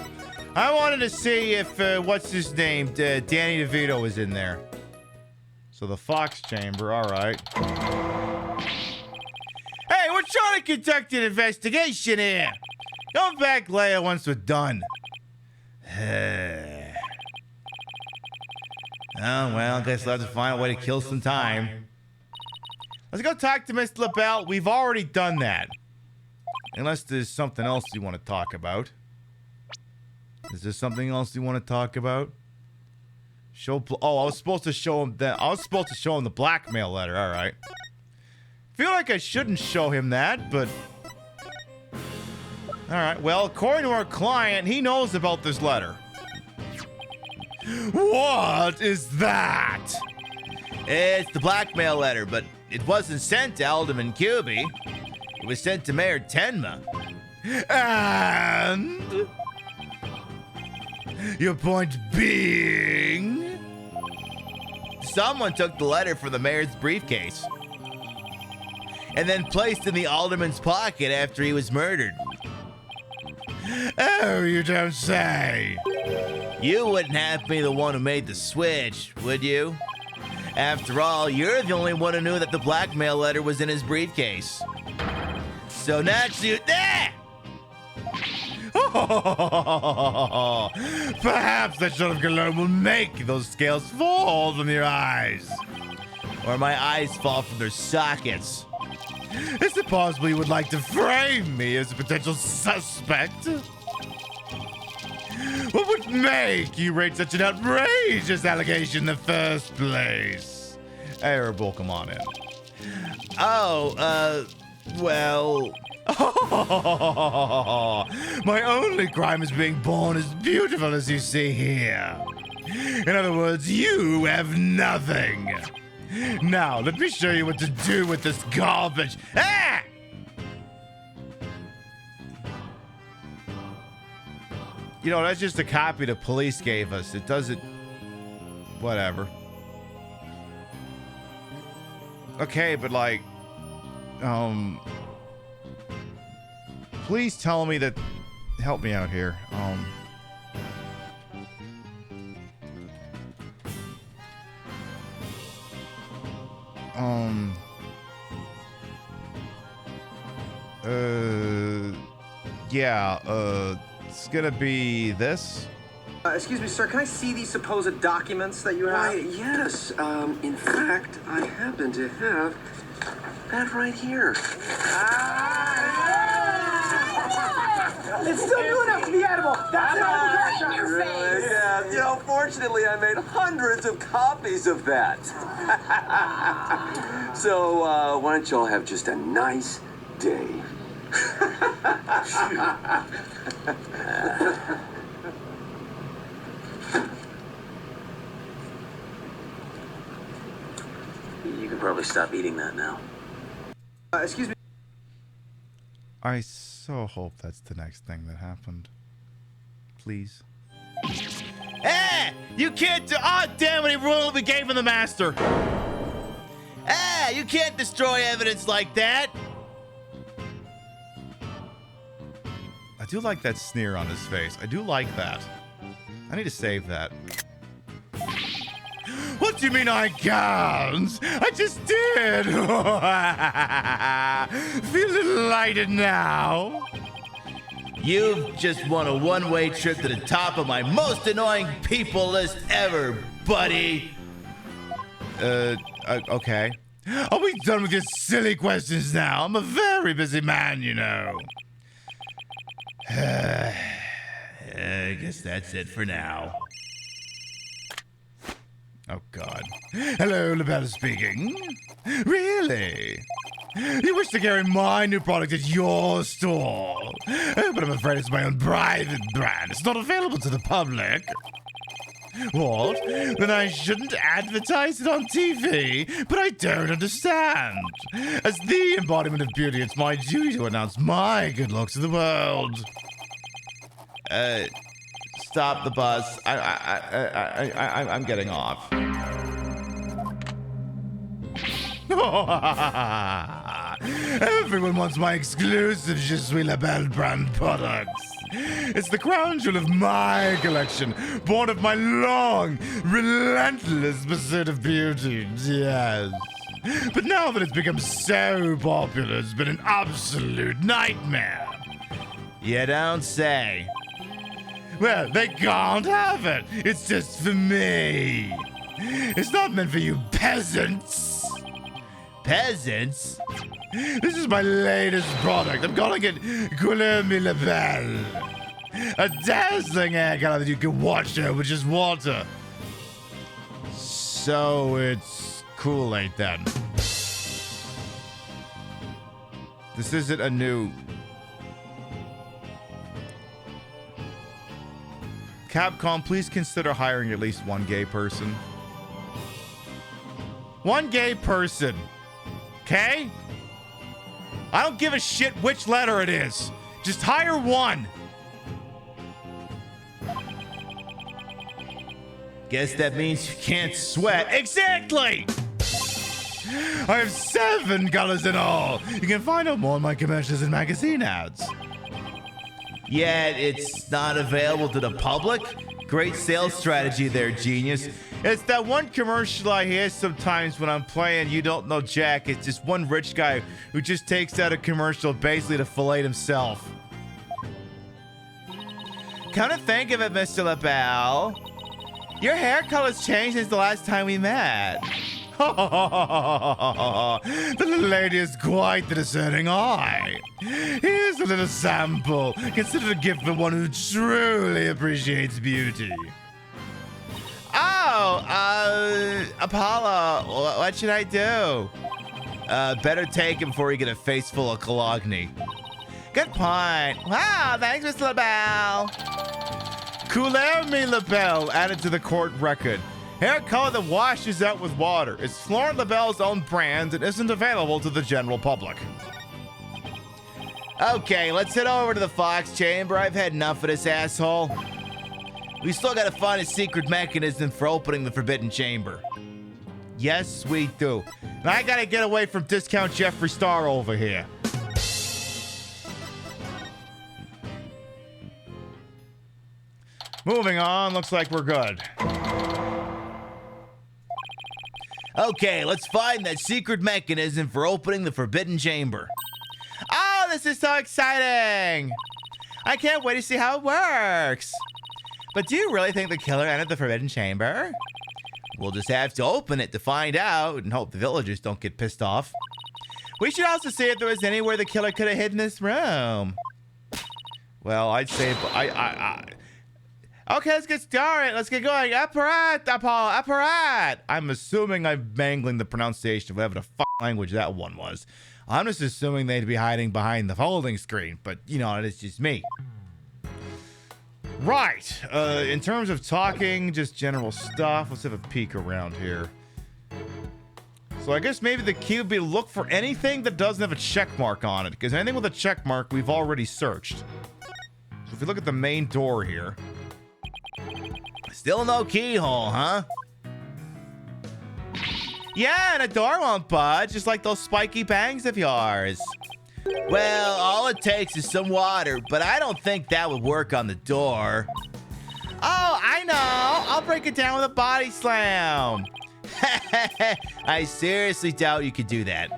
[SPEAKER 2] I wanted to see if, what's his name? Danny DeVito was in there. So the Fox Chamber, all right. Hey, we're trying to conduct an investigation here. Come back later once we're done.
[SPEAKER 7] Oh, well, guess we'll have to find a way to kill some time.
[SPEAKER 2] Let's go talk to Mr. LaBelle. We've already done that. Unless there's something else you want to talk about. Is there something else you want to talk about? I was supposed to show him that. I was supposed to show him the blackmail letter. All right. Feel like I shouldn't show him that, but all right. Well, according to our client, he knows about this letter. What is that?
[SPEAKER 7] It's the blackmail letter, but it wasn't sent to Alderman Cuby. It was sent to Mayor Tenma.
[SPEAKER 2] And your point being?
[SPEAKER 7] Someone took the letter from the mayor's briefcase and then placed in the alderman's pocket after he was murdered.
[SPEAKER 2] Oh, you don't say.
[SPEAKER 7] You wouldn't have to be the one who made the switch, would you? After all, you're the only one who knew that the blackmail letter was in his briefcase. So that's you there!
[SPEAKER 2] Perhaps that shot of cologne will make those scales fall from your eyes.
[SPEAKER 7] Or my eyes fall from their sockets.
[SPEAKER 2] Is it possible you would like to frame me as a potential suspect? What would make you rate such an outrageous allegation in the first place? Arable, come on in.
[SPEAKER 7] Well...
[SPEAKER 2] My only crime is being born as beautiful as you see here. In other words, you have nothing. Now, let me show you what to do with this garbage. Ah! You know, that's just a copy the police gave us. It doesn't... Whatever. Okay, but like... Please tell me that... Help me out here. It's gonna be this.
[SPEAKER 11] Excuse me, sir, can I see these supposed documents that you have?
[SPEAKER 12] Why, yes. In fact, I happen to have that right here.
[SPEAKER 11] It's still new enough to be edible. That's
[SPEAKER 12] in your face. Yeah, you know, fortunately, I made hundreds of copies of that. So, why don't y'all have just a nice day? You can probably stop eating that now.
[SPEAKER 11] Excuse me.
[SPEAKER 2] I so hope that's the next thing that happened. Please.
[SPEAKER 7] Hey! You can't. Oh, damn it! He ruined the game from the master. You can't destroy evidence like that.
[SPEAKER 2] I do like that sneer on his face. I do like that. I need to save that. What do you mean I can't? I just did. Feel delighted now.
[SPEAKER 7] You've just won a one-way trip to the top of my most annoying people list ever, buddy.
[SPEAKER 2] Okay. Are we done with your silly questions now? I'm a very busy man, you know.
[SPEAKER 7] I guess that's it for now.
[SPEAKER 2] Oh, God. Hello, LaBelle speaking. Really? You wish to carry my new product at your store? But I'm afraid it's my own private brand. It's not available to the public. What? Then I shouldn't advertise it on TV? But I don't understand. As the embodiment of beauty, it's my duty to announce my good looks to the world.
[SPEAKER 7] Stop the bus. I'm getting off.
[SPEAKER 2] Everyone wants my exclusive Jeffree LaBelle brand products. It's the crown jewel of my collection, born of my long, relentless pursuit of beauty, yes. But now that it's become so popular, it's been an absolute nightmare.
[SPEAKER 7] You don't say.
[SPEAKER 2] Well, they can't have it. It's just for me. It's not meant for you peasants.
[SPEAKER 7] Peasants?
[SPEAKER 2] This is my latest product. I'm calling it Couleur Me LaBelle. A dazzling hair color that you can wash out with just water. So it's Kool-Aid then. This isn't a new... Capcom, please consider hiring at least one gay person. One gay person. Okay? I don't give a shit which letter it is. Just hire one.
[SPEAKER 7] Guess that means you can't sweat.
[SPEAKER 2] Exactly! I have 7 colors in all. You can find out more in my commercials and magazine ads.
[SPEAKER 7] Yet it's not available to the public? Great sales strategy there, genius.
[SPEAKER 2] It's that one commercial I hear sometimes when I'm playing You Don't Know Jack. It's just one rich guy who just takes out a commercial basically to fillet himself.
[SPEAKER 7] Come to think of it, Mr. LaBelle, your hair color's changed since the last time we met.
[SPEAKER 2] The little lady has quite the discerning eye. Here's a little sample. Consider a gift for one who truly appreciates beauty.
[SPEAKER 7] Apollo, what should I do? Better take him before you get a face full of cologne. Good point. Wow, thanks, Mr. LaBelle.
[SPEAKER 2] Couleur Me LaBelle added to the court record. Hair color that washes out with water. It's Florent LaBelle's own brand and isn't available to the general public.
[SPEAKER 7] Okay, let's head over to the Fox Chamber. I've had enough of this asshole. We still gotta find a secret mechanism for opening the Forbidden Chamber.
[SPEAKER 2] Yes, we do. And I gotta get away from discount Jeffree Star over here. Moving on, looks like we're good.
[SPEAKER 7] Okay, let's find that secret mechanism for opening the Forbidden Chamber. Oh, this is so exciting! I can't wait to see how it works. But do you really think the killer entered the Forbidden Chamber? We'll just have to open it to find out and hope the villagers don't get pissed off. We should also see if there was anywhere the killer could have hidden this room.
[SPEAKER 2] Well, I'd say okay, let's get started. Let's get going. Apparat, Apollo, apparat. I'm assuming I'm mangling the pronunciation of whatever the fuck language that one was. I'm just assuming they'd be hiding behind the folding screen, but you know, it's just me. Right. In terms of talking, just general stuff, let's have a peek around here. So I guess maybe the key would be to look for anything that doesn't have a check mark on it, because anything with a check mark we've already searched. So if we look at the main door here,
[SPEAKER 7] Still no keyhole, huh? Yeah, and a door won't budge, just like those spiky bangs of yours. Well, all it takes is some water, but I don't think that would work on the door. Oh, I know. I'll break it down with a body slam. I seriously doubt you could do that.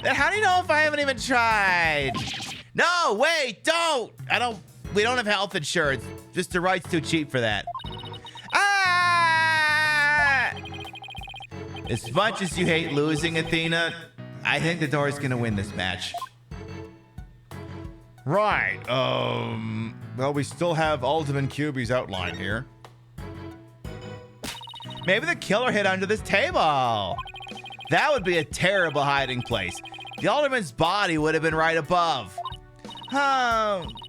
[SPEAKER 7] Then how do you know if I haven't even tried? No, wait, don't. We don't have health insurance. Mr. Wright's too cheap for that. Ah! As much as you hate losing, Athena, I think the door is gonna win this match.
[SPEAKER 2] Right. Well, we still have Ultimate QB's outline here.
[SPEAKER 7] Maybe the killer hid under this table. That would be a terrible hiding place. The Alderman's body would have been right above.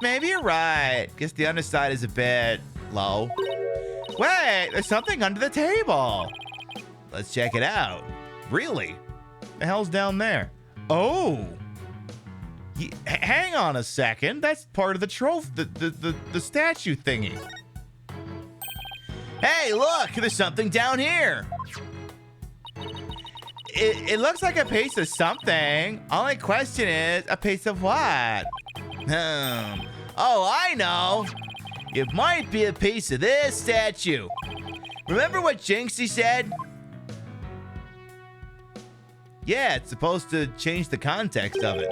[SPEAKER 7] Maybe you're right. Guess the underside is a bit low. Wait, there's something under the table. Let's check it out. Really?
[SPEAKER 2] The hell's down there?
[SPEAKER 7] Oh. Hang on a second. That's part of the trophy, the statue thingy. Hey, look, there's something down here. It looks like a piece of something. Only question is, a piece of what? Oh, I know. It might be a piece of this statue. Remember what Jinxie said? Yeah, it's supposed to change the context of it.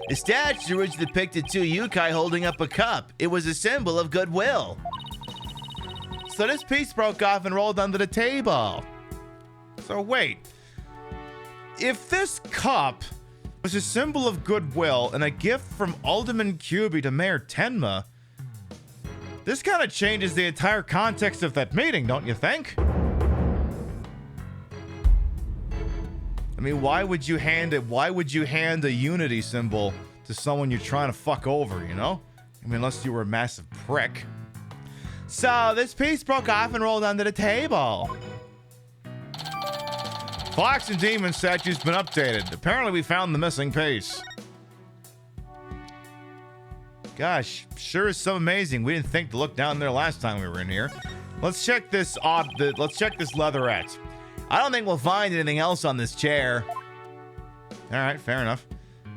[SPEAKER 7] The statue originally depicted two yokai holding up a cup. It was a symbol of goodwill. So this piece broke off and rolled under the table.
[SPEAKER 2] So wait. If this cup was a symbol of goodwill and a gift from Alderman QB to Mayor Tenma, this kind of changes the entire context of that meeting, don't you think? I mean, why would you hand a unity symbol to someone you're trying to fuck over, you know? I mean, unless you were a massive prick.
[SPEAKER 7] So this piece broke off and rolled under the table.
[SPEAKER 2] Fox and Demon statue's been updated. Apparently we found the missing piece. Gosh, sure is so amazing. We didn't think to look down there last time we were in here. Let's check this let's check this leatherette.
[SPEAKER 7] I don't think we'll find anything else on this chair.
[SPEAKER 2] All right, fair enough.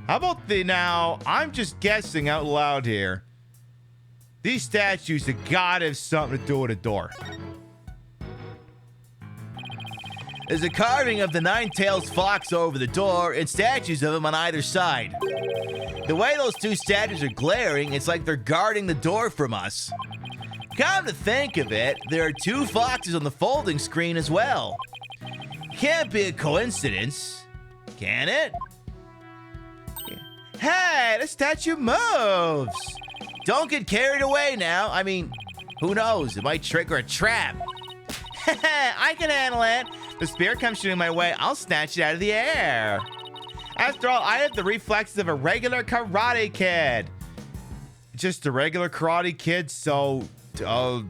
[SPEAKER 2] How about now, I'm just guessing out loud here. These statues have got to have something to do with a door.
[SPEAKER 7] There's a carving of the nine-tailed fox over the door and statues of him on either side. The way those two statues are glaring, it's like they're guarding the door from us. Come to think of it, there are two foxes on the folding screen as well. Can't be a coincidence, can it? Hey, the statue moves! Don't get carried away now. I mean, who knows? It might trigger a trap. I can handle it. The spirit comes shooting my way, I'll snatch it out of the air. After all, I have the reflexes of a regular karate kid.
[SPEAKER 2] Just a regular karate kid, so... the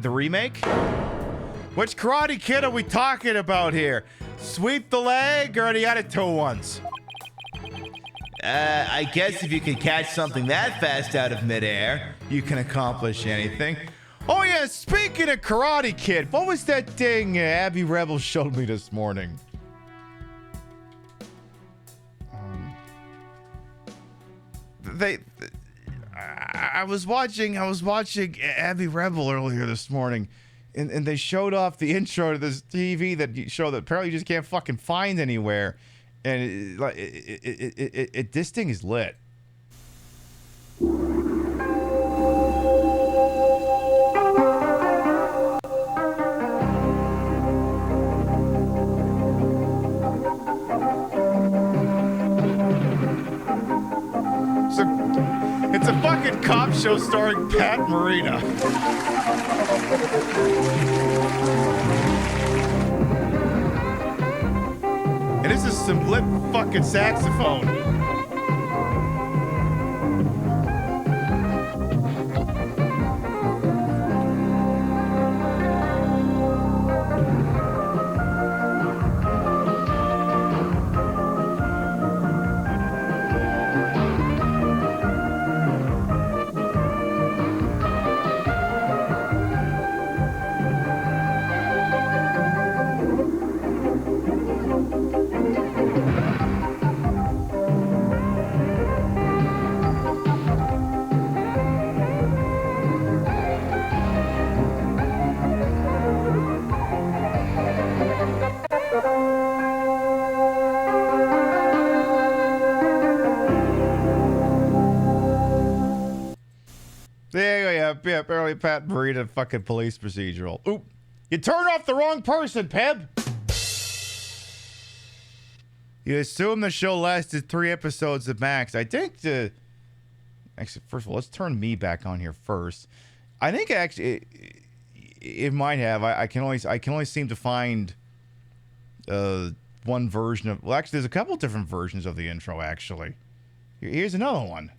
[SPEAKER 2] remake? Which karate kid are we talking about here? Sweep the leg or the other two ones?
[SPEAKER 7] I guess if you can catch something that fast out of midair, you can accomplish anything.
[SPEAKER 2] Oh yeah, speaking of Karate Kid, what was that thing Abby Rebel showed me this morning? I was watching Abby Rebel earlier this morning, and they showed off the intro to this TV show that apparently you just can't fucking find anywhere, and this thing is lit. It's a fucking cop show starring Pat Morita. And this is some lit fucking saxophone. apparently Pat Morita fucking police procedural. Oop. You turned off the wrong person, Peb. You assume the show lasted 3 episodes at max. I think actually, first of all, let's turn me back on here first. I think actually it might have. I can only seem to find one version of. Well, actually, there's a couple different versions of the intro. Actually, here's another one.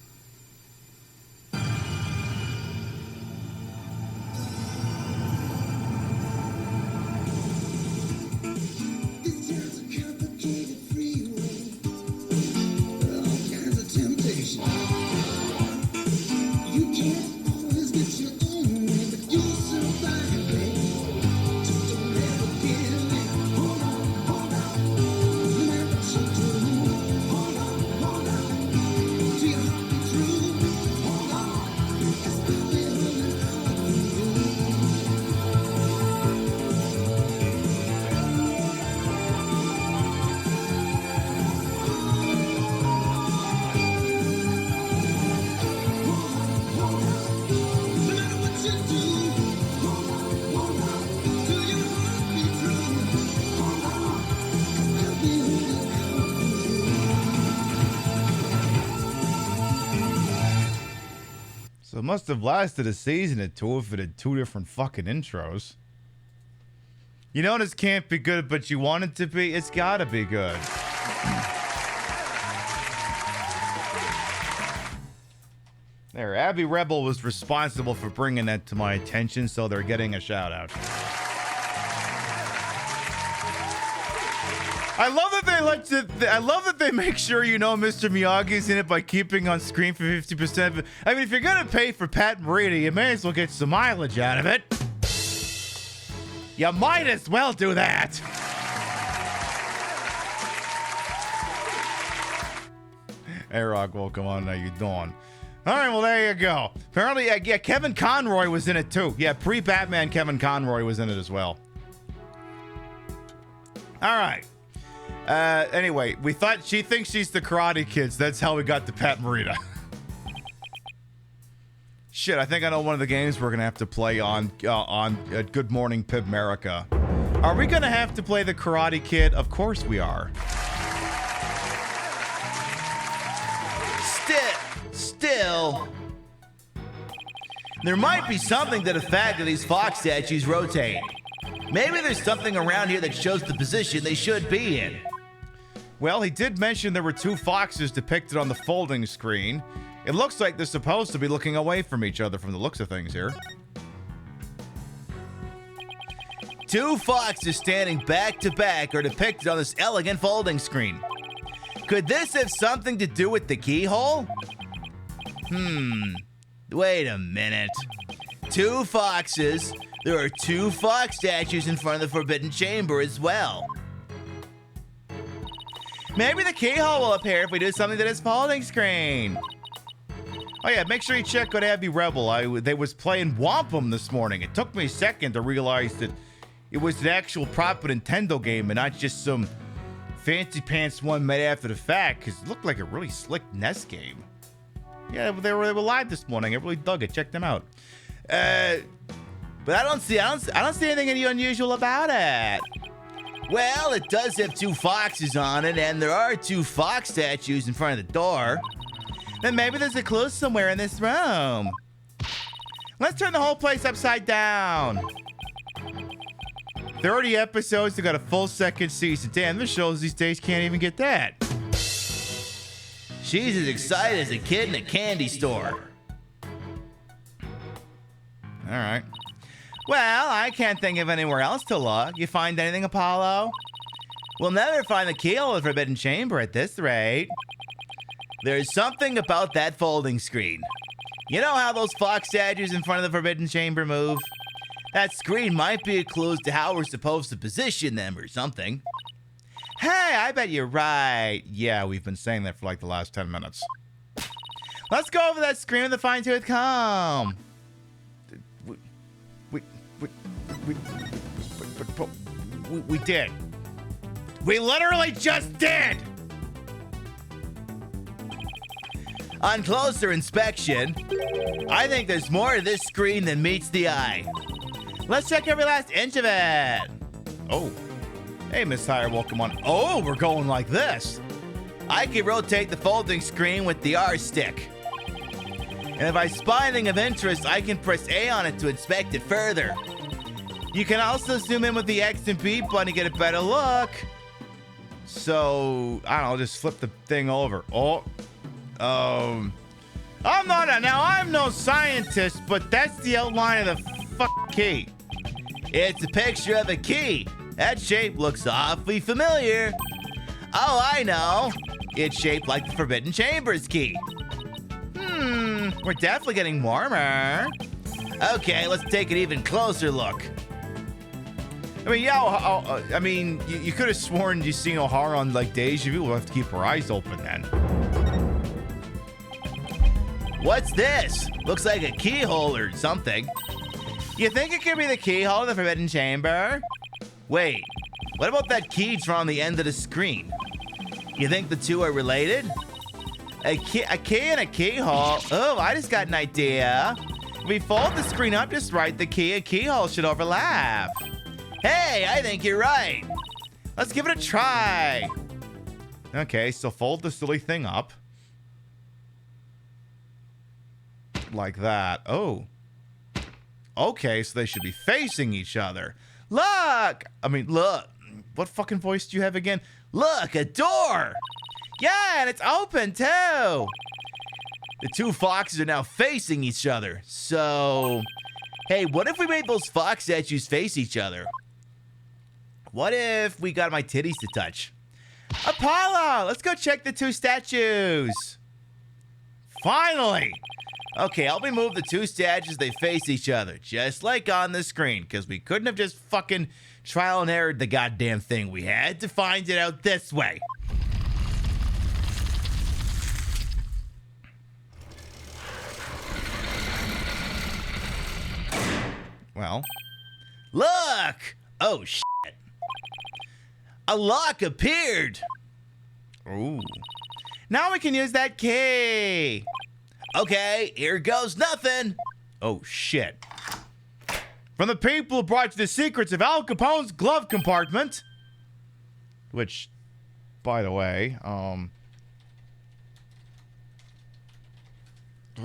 [SPEAKER 2] So it must have lasted a season or two if it had 2 different fucking intros. You know this can't be good, but you want it to be? It's gotta be good. There, Abby Rebel was responsible for bringing that to my attention, so they're getting a shout out. I love that they make sure you know Mr. Miyagi's in it by keeping on screen for 50%. I mean, if you're gonna pay for Pat Morita, you may as well get some mileage out of it. You might as well do that. Hey, Rock, welcome on. How you doing? All right, well, there you go. Apparently, yeah, Kevin Conroy was in it, too. Yeah, pre-Batman Kevin Conroy was in it as well. All right. Anyway, we thought she thinks she's the Karate Kids. That's how we got to Pat Morita. Shit, I think I know one of the games we're gonna have to play on Good Morning Pib America. Are we gonna have to play the Karate Kid? Of course we are.
[SPEAKER 7] Still, there might be something to the fact that these fox statues rotate. Maybe there's something around here that shows the position they should be in.
[SPEAKER 2] Well, he did mention there were 2 foxes depicted on the folding screen. It looks like they're supposed to be looking away from each other from the looks of things here.
[SPEAKER 7] 2 foxes standing back to back are depicted on this elegant folding screen. Could this have something to do with the keyhole? Wait a minute. 2 foxes. There are 2 fox statues in front of the Forbidden Chamber as well. Maybe the keyhole will appear if we do something to this folding screen. Oh yeah, make sure you check out Abby Rebel. They was playing Wampum this morning. It took me a second to realize that it was an actual proper Nintendo game and not just some fancy pants one made after the fact, because it looked like a really slick NES game. Yeah, they were live this morning. I really dug it. Check them out. But I don't see anything unusual about it. Well, it does have 2 foxes on it, and there are 2 fox statues in front of the door. Then maybe there's a clue somewhere in this room. Let's turn the whole place upside down.
[SPEAKER 2] 30 episodes, they got a full second season. Damn, this shows these days can't even get that.
[SPEAKER 7] She's as excited as a kid in a candy store.
[SPEAKER 2] All right.
[SPEAKER 7] Well, I can't think of anywhere else to look. You find anything, Apollo? We'll never find the keyhole of the Forbidden Chamber at this rate. There's something about that folding screen. You know how those fox statues in front of the Forbidden Chamber move? That screen might be a clue as to how we're supposed to position them or something. Hey, I bet you're right.
[SPEAKER 2] Yeah, we've been saying that for like the last 10 minutes.
[SPEAKER 7] Let's go over that screen with a fine-tooth comb.
[SPEAKER 2] We did. We literally just did.
[SPEAKER 7] On closer inspection, I think there's more to this screen than meets the eye. Let's check every last inch of it.
[SPEAKER 2] Oh. Hey, Miss Hire, welcome on. Oh, we're going like this.
[SPEAKER 7] I can rotate the folding screen with the R stick. And if I spot anything of interest, I can press A on it to inspect it further. You can also zoom in with the X and B button to get a better look.
[SPEAKER 2] So, I don't know, just flip the thing over. I'm no scientist, but that's the outline of the key.
[SPEAKER 7] It's a picture of a key. That shape looks awfully familiar. Oh, I know. It's shaped like the Forbidden Chamber's key. We're definitely getting warmer. Okay, let's take an even closer look.
[SPEAKER 2] I mean, yeah, you could have sworn you seen O'Hara on, like, Deja Vu. We'll have to keep our eyes open then.
[SPEAKER 7] What's this? Looks like a keyhole or something. You think it could be the keyhole of the Forbidden Chamber? Wait, what about that key drawn on the end of the screen? You think the two are related? A key and a keyhole? Oh, I just got an idea. If we fold the screen up just right, the key and keyhole should overlap. Hey, I think you're right. Let's give it a try.
[SPEAKER 2] Okay, so fold the silly thing up. Like that. Oh. Okay, so they should be facing each other. Look! Look. What fucking voice do you have again?
[SPEAKER 7] Look, a door! Yeah, and it's open too! The two foxes are now facing each other. So, hey, what if we made those fox statues face each other? What if we got my titties to touch? Apollo! Let's go check the two statues!
[SPEAKER 2] Finally!
[SPEAKER 7] Okay, help me move the two statues. They face each other, just like on the screen, because we couldn't have just fucking trial and errored the goddamn thing. We had to find it out this way.
[SPEAKER 2] Well.
[SPEAKER 7] Look! Oh, shit. A lock appeared.
[SPEAKER 2] Ooh.
[SPEAKER 7] Now we can use that key. Okay, here goes nothing.
[SPEAKER 2] Oh, shit. From the people who brought you the secrets of Al Capone's glove compartment. Which, by the way, what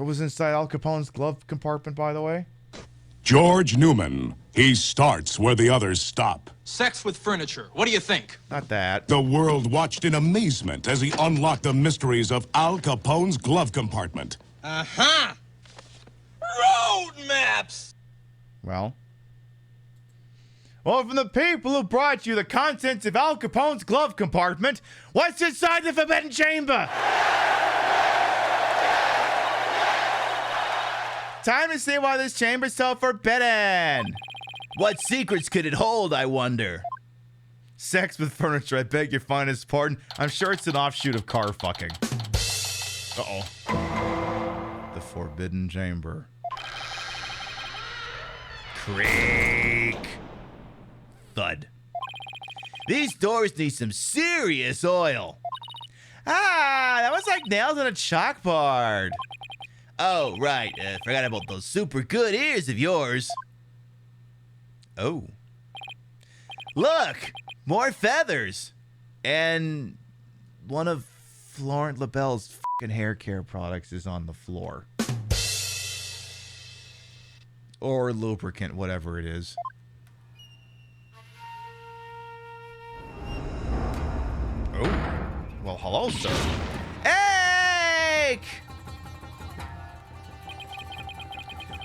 [SPEAKER 2] was inside Al Capone's glove compartment, by the way?
[SPEAKER 5] George Newman. He starts where the others stop.
[SPEAKER 13] Sex with furniture. What do you think?
[SPEAKER 2] Not that.
[SPEAKER 5] The world watched in amazement as he unlocked the mysteries of Al Capone's glove compartment.
[SPEAKER 13] Uh-huh. Road maps!
[SPEAKER 2] Well, from the people who brought you the contents of Al Capone's glove compartment, what's inside the Forbidden Chamber?
[SPEAKER 7] Time to see why this chamber's so forbidden. What secrets could it hold, I wonder?
[SPEAKER 2] Sex with furniture, I beg your finest pardon. I'm sure it's an offshoot of car fucking. Uh-oh. The Forbidden Chamber.
[SPEAKER 7] Creak. Thud. These doors need some serious oil. Ah, that was like nails on a chalkboard. Oh, right. Forgot about those super good ears of yours. Oh. Look! More feathers! And one of Florent LaBelle's fucking hair care products is on the floor.
[SPEAKER 2] Or lubricant, whatever it is. Oh. Well, hello, sir.
[SPEAKER 7] Hey!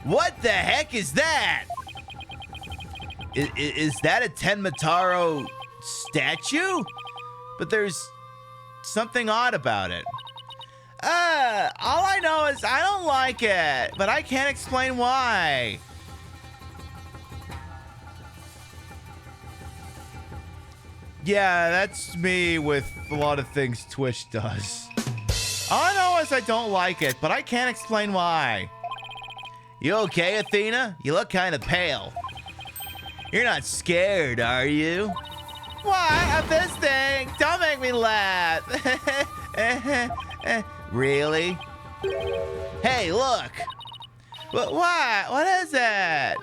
[SPEAKER 7] What the heck is that? Is that a Tenmataro statue? But there's something odd about it. All I know is I don't like it, but I can't explain why.
[SPEAKER 2] Yeah, that's me with a lot of things Twitch does. All I know is I don't like it, but I can't explain why.
[SPEAKER 7] You okay, Athena? You look kind of pale. You're not scared, are you? What? Of this thing? Don't make me laugh. Really? Hey, look. What? What is it?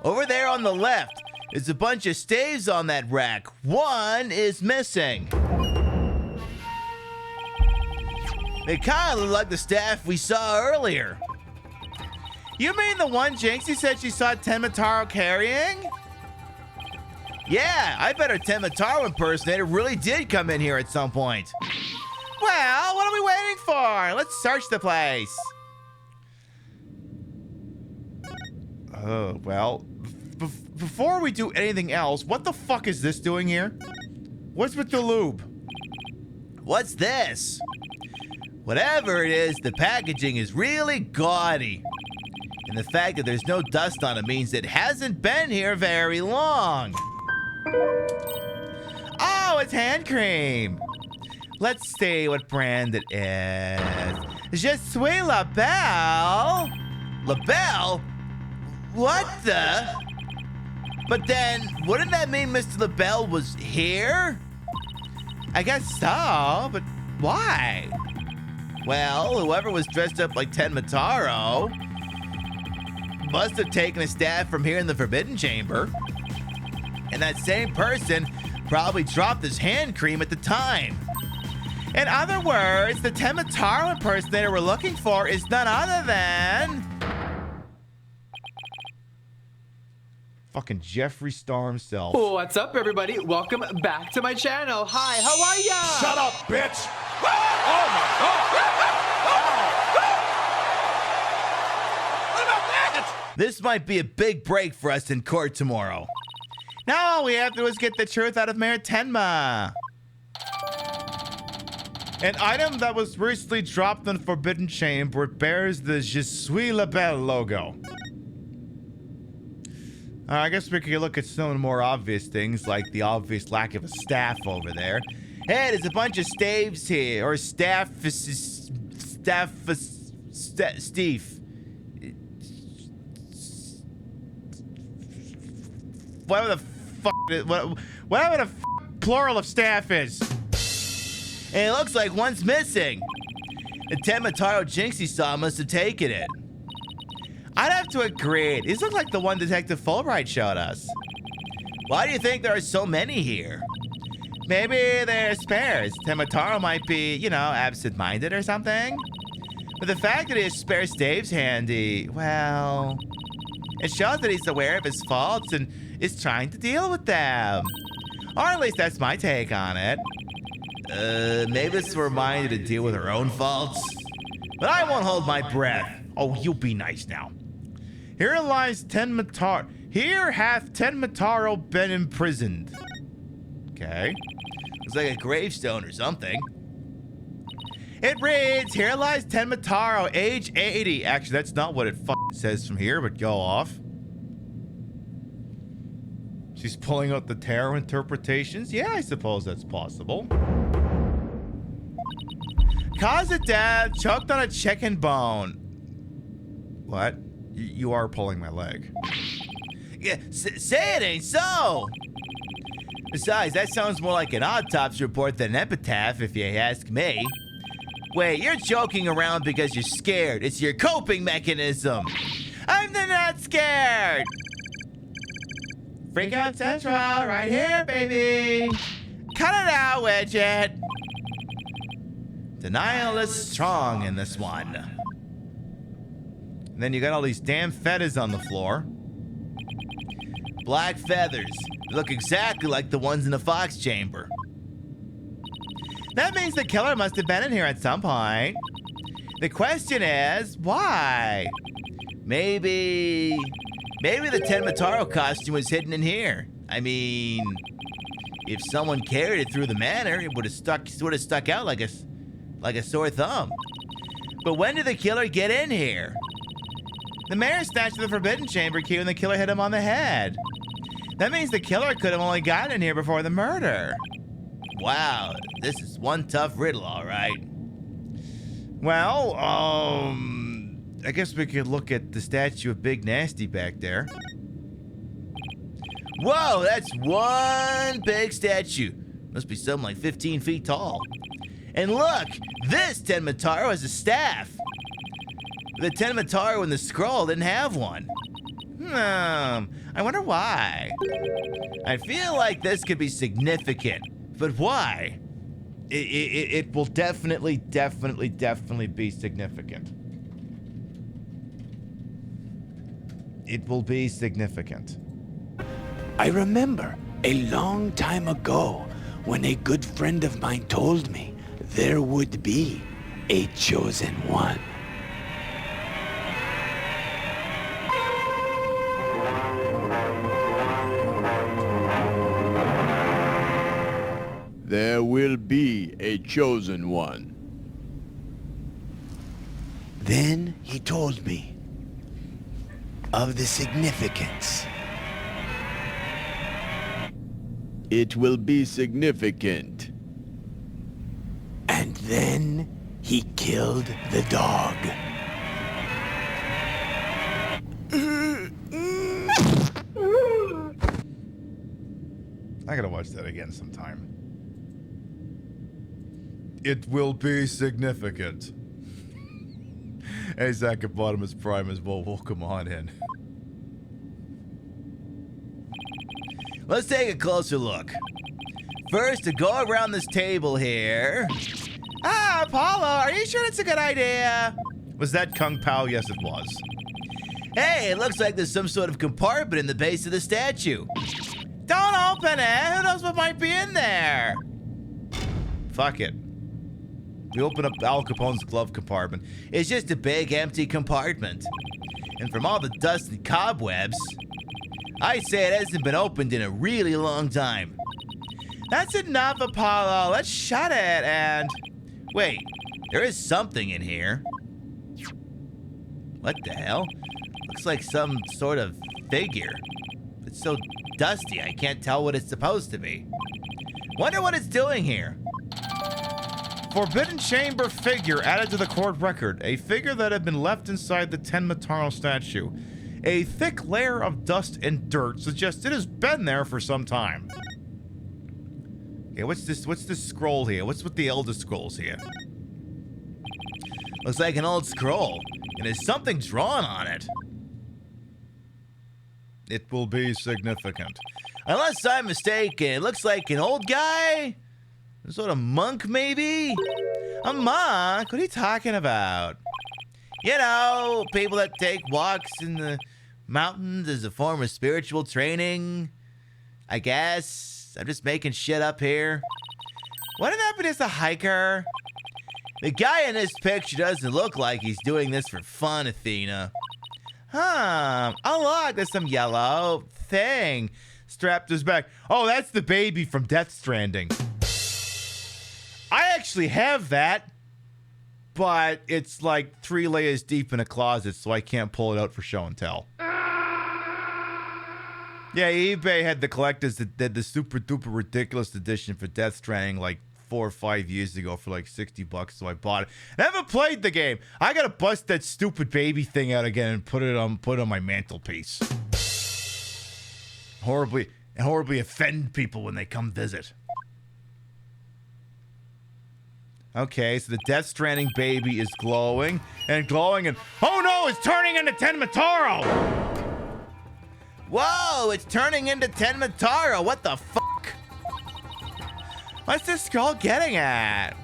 [SPEAKER 7] Over there on the left is a bunch of staves on that rack. One is missing. They kind of look like the staff we saw earlier. You mean the one Jinxie said she saw Temataro carrying? Yeah, I bet our Temataro impersonator really did come in here at some point. Well, what are we waiting for? Let's search the place.
[SPEAKER 2] Well, before we do anything else, what the fuck is this doing here? What's with the lube?
[SPEAKER 7] What's this? Whatever it is, the packaging is really gaudy. And the fact that there's no dust on it means it hasn't been here very long. Oh, it's hand cream. Let's see what brand it is. Je suis la belle. La belle? What the? But then, wouldn't that mean Mr. LaBelle was here? I guess so, but why? Well, whoever was dressed up like Temataro must have taken a staff from here in the Forbidden Chamber. And that same person probably dropped his hand cream at the time. In other words, the Temataro impersonator we're looking for is none other than...
[SPEAKER 2] fucking Jeffree Star himself.
[SPEAKER 10] What's up, everybody? Welcome back to my channel. Hi, how are ya?
[SPEAKER 5] Shut up, bitch! Oh my God!
[SPEAKER 7] This might be a big break for us in court tomorrow. Now all we have to do is get the truth out of Mayor Tenma.
[SPEAKER 2] An item that was recently dropped in Forbidden Chamber bears the Je suis la belle logo. I guess we could look at some of the more obvious things, like the obvious lack of a staff over there.
[SPEAKER 7] Hey, there's a bunch of staves here, or Steve.
[SPEAKER 2] Whatever the fuck, whatever the plural of staff is.
[SPEAKER 7] And it looks like one's missing. The Temataro Jinxie saw must have taken it. I'd have to agree. These look like the one Detective Fulbright showed us. Why do you think there are so many here? Maybe they're spares. Temataro might be, you know, absent-minded or something. But the fact that he has spare staves handy, well, it shows that he's aware of his faults and is trying to deal with them. Or at least that's my take on it. Maybe it's a reminder to deal with her own faults. But I won't hold my breath.
[SPEAKER 2] Oh, you be nice now. Here lies Temataro. Here hath Temataro been imprisoned. Okay.
[SPEAKER 7] Looks like a gravestone or something. It reads, here lies Temataro, age 80.
[SPEAKER 2] Actually, that's not what it says from here, but go off. She's pulling out the tarot interpretations. Yeah, I suppose that's possible.
[SPEAKER 7] Cause of death, choked on a chicken bone.
[SPEAKER 2] What? You are pulling my leg.
[SPEAKER 7] Yeah, say it ain't so. Besides, that sounds more like an autopsy report than an epitaph, if you ask me. Wait, you're joking around because you're scared. It's your coping mechanism. I'm not scared. Freak out Central, right here, baby. Cut it out, Widget. Denial is strong in this one.
[SPEAKER 2] And then you got all these damn feathers on the floor.
[SPEAKER 7] Black feathers. They look exactly like the ones in the Fox chamber. That means the killer must have been in here at some point. The question is, why? Maybe the Temataro costume was hidden in here. I mean, if someone carried it through the manor, it would have stuck out like a sore thumb. But when did the killer get in here? The mayor snatched the Forbidden Chamber key when the killer hit him on the head. That means the killer could have only gotten in here before the murder. Wow, this is one tough riddle, all right.
[SPEAKER 2] Well, I guess we could look at the statue of Big Nasty back there.
[SPEAKER 7] Whoa, that's one big statue. Must be something like 15 feet tall. And look, this Tenmataro has a staff. The Tenmataro in the scroll didn't have one. I wonder why. I feel like this could be significant, but why? It will definitely be significant. It will be significant.
[SPEAKER 14] I remember a long time ago when a good friend of mine told me there would be a chosen one.
[SPEAKER 15] There will be a chosen one.
[SPEAKER 14] Then he told me of the significance.
[SPEAKER 15] It will be significant.
[SPEAKER 14] And then he killed the dog.
[SPEAKER 2] I gotta watch that again sometime. It will be significant. Hey, Zach Hippopotamus Prime as well. Welcome on in.
[SPEAKER 7] Let's take a closer look. First, to go around this table here. Apollo, are you sure it's a good idea?
[SPEAKER 2] Was that Kung Pao? Yes, it was.
[SPEAKER 7] Hey, it looks like there's some sort of compartment in the base of the statue. Don't open it! Who knows what might be in there?
[SPEAKER 2] Fuck it. We open up Al Capone's glove compartment.
[SPEAKER 7] It's just a big empty compartment. And from all the dust and cobwebs, I say it hasn't been opened in a really long time. That's enough, Apollo. Let's shut it and... Wait, there is something in here. What the hell? Looks like some sort of figure. It's so dusty, I can't tell what it's supposed to be. Wonder what it's doing here.
[SPEAKER 2] Forbidden Chamber figure added to the court record. A figure that had been left inside the Tenmataro statue. A thick layer of dust and dirt suggests it has been there for some time. Okay, what's this scroll here? What's with the Elder Scrolls here?
[SPEAKER 7] Looks like an old scroll, and there's something drawn on it.
[SPEAKER 2] It will be significant.
[SPEAKER 7] Unless I'm mistaken, it looks like an old guy? Some sort of monk, maybe? A monk? What are you talking about? You know, people that take walks in the mountains as a form of spiritual training. I guess. I'm just making shit up here. Wouldn't that be just a hiker? The guy in this picture doesn't look like he's doing this for fun, Athena. Oh look, there's some yellow thing
[SPEAKER 2] strapped to his back. Oh, that's the baby from Death Stranding. I actually have that, but it's like 3 layers deep in a closet, so I can't pull it out for show and tell. Yeah, eBay had the collectors that did the super duper ridiculous edition for Death Stranding like 4 or 5 years ago for like $60, so I bought it. Never played the game. I gotta bust that stupid baby thing out again and put it on my mantelpiece. Horribly offend people when they come visit. Okay, so the Death Stranding baby is glowing and glowing and... Oh no, it's turning into Tenmataro!
[SPEAKER 7] Whoa, it's turning into Tenmataro. What the fuck? What's this scroll getting at?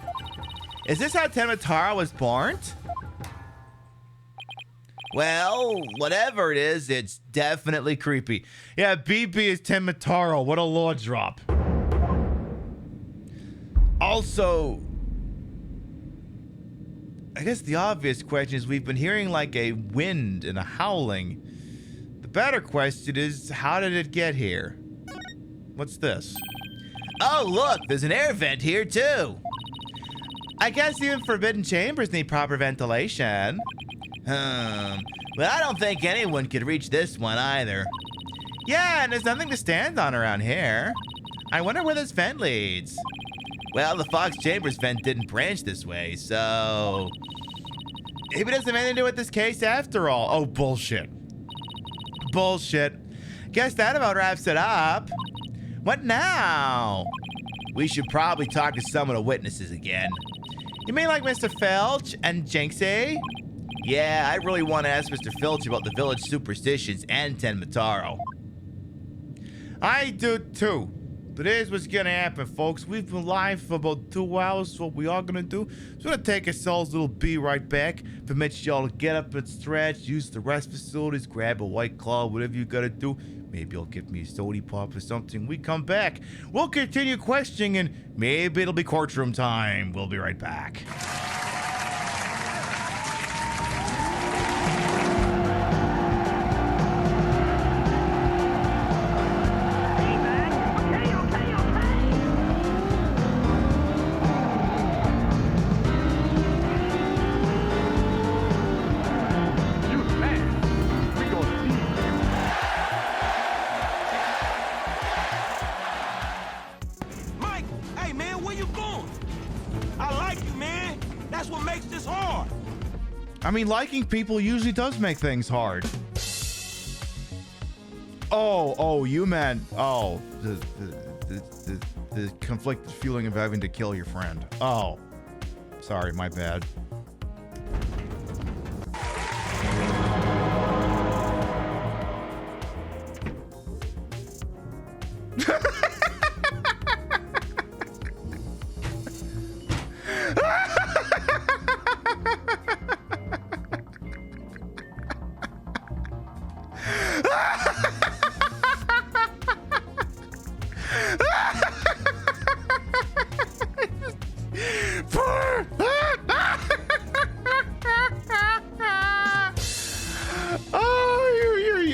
[SPEAKER 7] Is this how Tenmataro was born? Well, whatever it is, it's definitely creepy.
[SPEAKER 2] Yeah, BB is Tenmataro. What a lore drop. Also... I guess the obvious question is we've been hearing like a wind and a howling. The better question is, how did it get here? What's this?
[SPEAKER 7] Oh, look, there's an air vent here too. I guess even forbidden chambers need proper ventilation. But I don't think anyone could reach this one either. Yeah, and there's nothing to stand on around here. I wonder where this vent leads. Well, the Fox Chambers vent didn't branch this way, so... Maybe it doesn't have anything to do with this case after all.
[SPEAKER 2] Oh, bullshit.
[SPEAKER 7] Bullshit. Guess that about wraps it up. What now? We should probably talk to some of the witnesses again. You mean like Mr. Filch and Jinxie? Yeah, I really want to ask Mr. Filch about the village superstitions and Tenmataro.
[SPEAKER 2] I do too. But here's what's gonna happen, folks. We've been live for about 2 hours. So what we are gonna do is we're gonna take ourselves a little be right back. Permit y'all to get up and stretch, use the rest facilities, grab a White Claw, whatever you gotta do. Maybe you'll give me a sody pop or something. We come back. We'll continue questioning and maybe it'll be courtroom time. We'll be right back. I mean, liking people usually does make things hard. Oh, you meant, the conflicted feeling of having to kill your friend. Oh, sorry, my bad.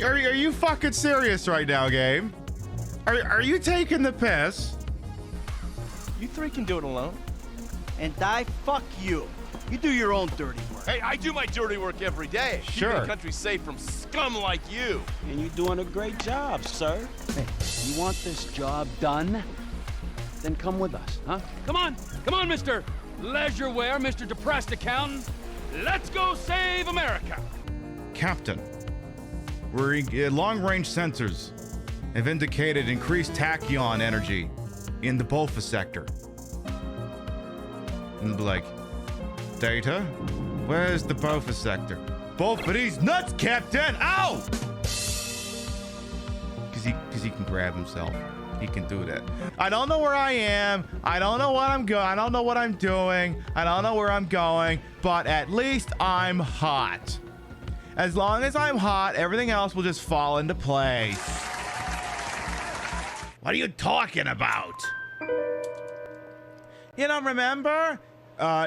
[SPEAKER 2] Are you fucking serious right now, game? Are you taking the piss?
[SPEAKER 16] You three can do it alone. And fuck you. You do your own dirty work.
[SPEAKER 17] Hey, I do my dirty work every day.
[SPEAKER 16] Sure.
[SPEAKER 17] Keeping the country safe from scum like you.
[SPEAKER 16] And you're doing a great job, sir. Hey, you want this job done? Then come with us, huh?
[SPEAKER 6] Come on, Mr. Leisureware, Mr. Depressed Accountant. Let's go save America.
[SPEAKER 2] Captain, long-range sensors have indicated increased tachyon energy in the Bofa sector. And be like, Data? Where's the Bofa sector? Both of these nuts, Captain! Ow! Because he can grab himself. He can do that. I don't know where I am. I don't know what I'm going. I don't know what I'm doing. I don't know where I'm going. But at least I'm hot. As long as I'm hot, everything else will just fall into place. What are you talking about? You don't remember?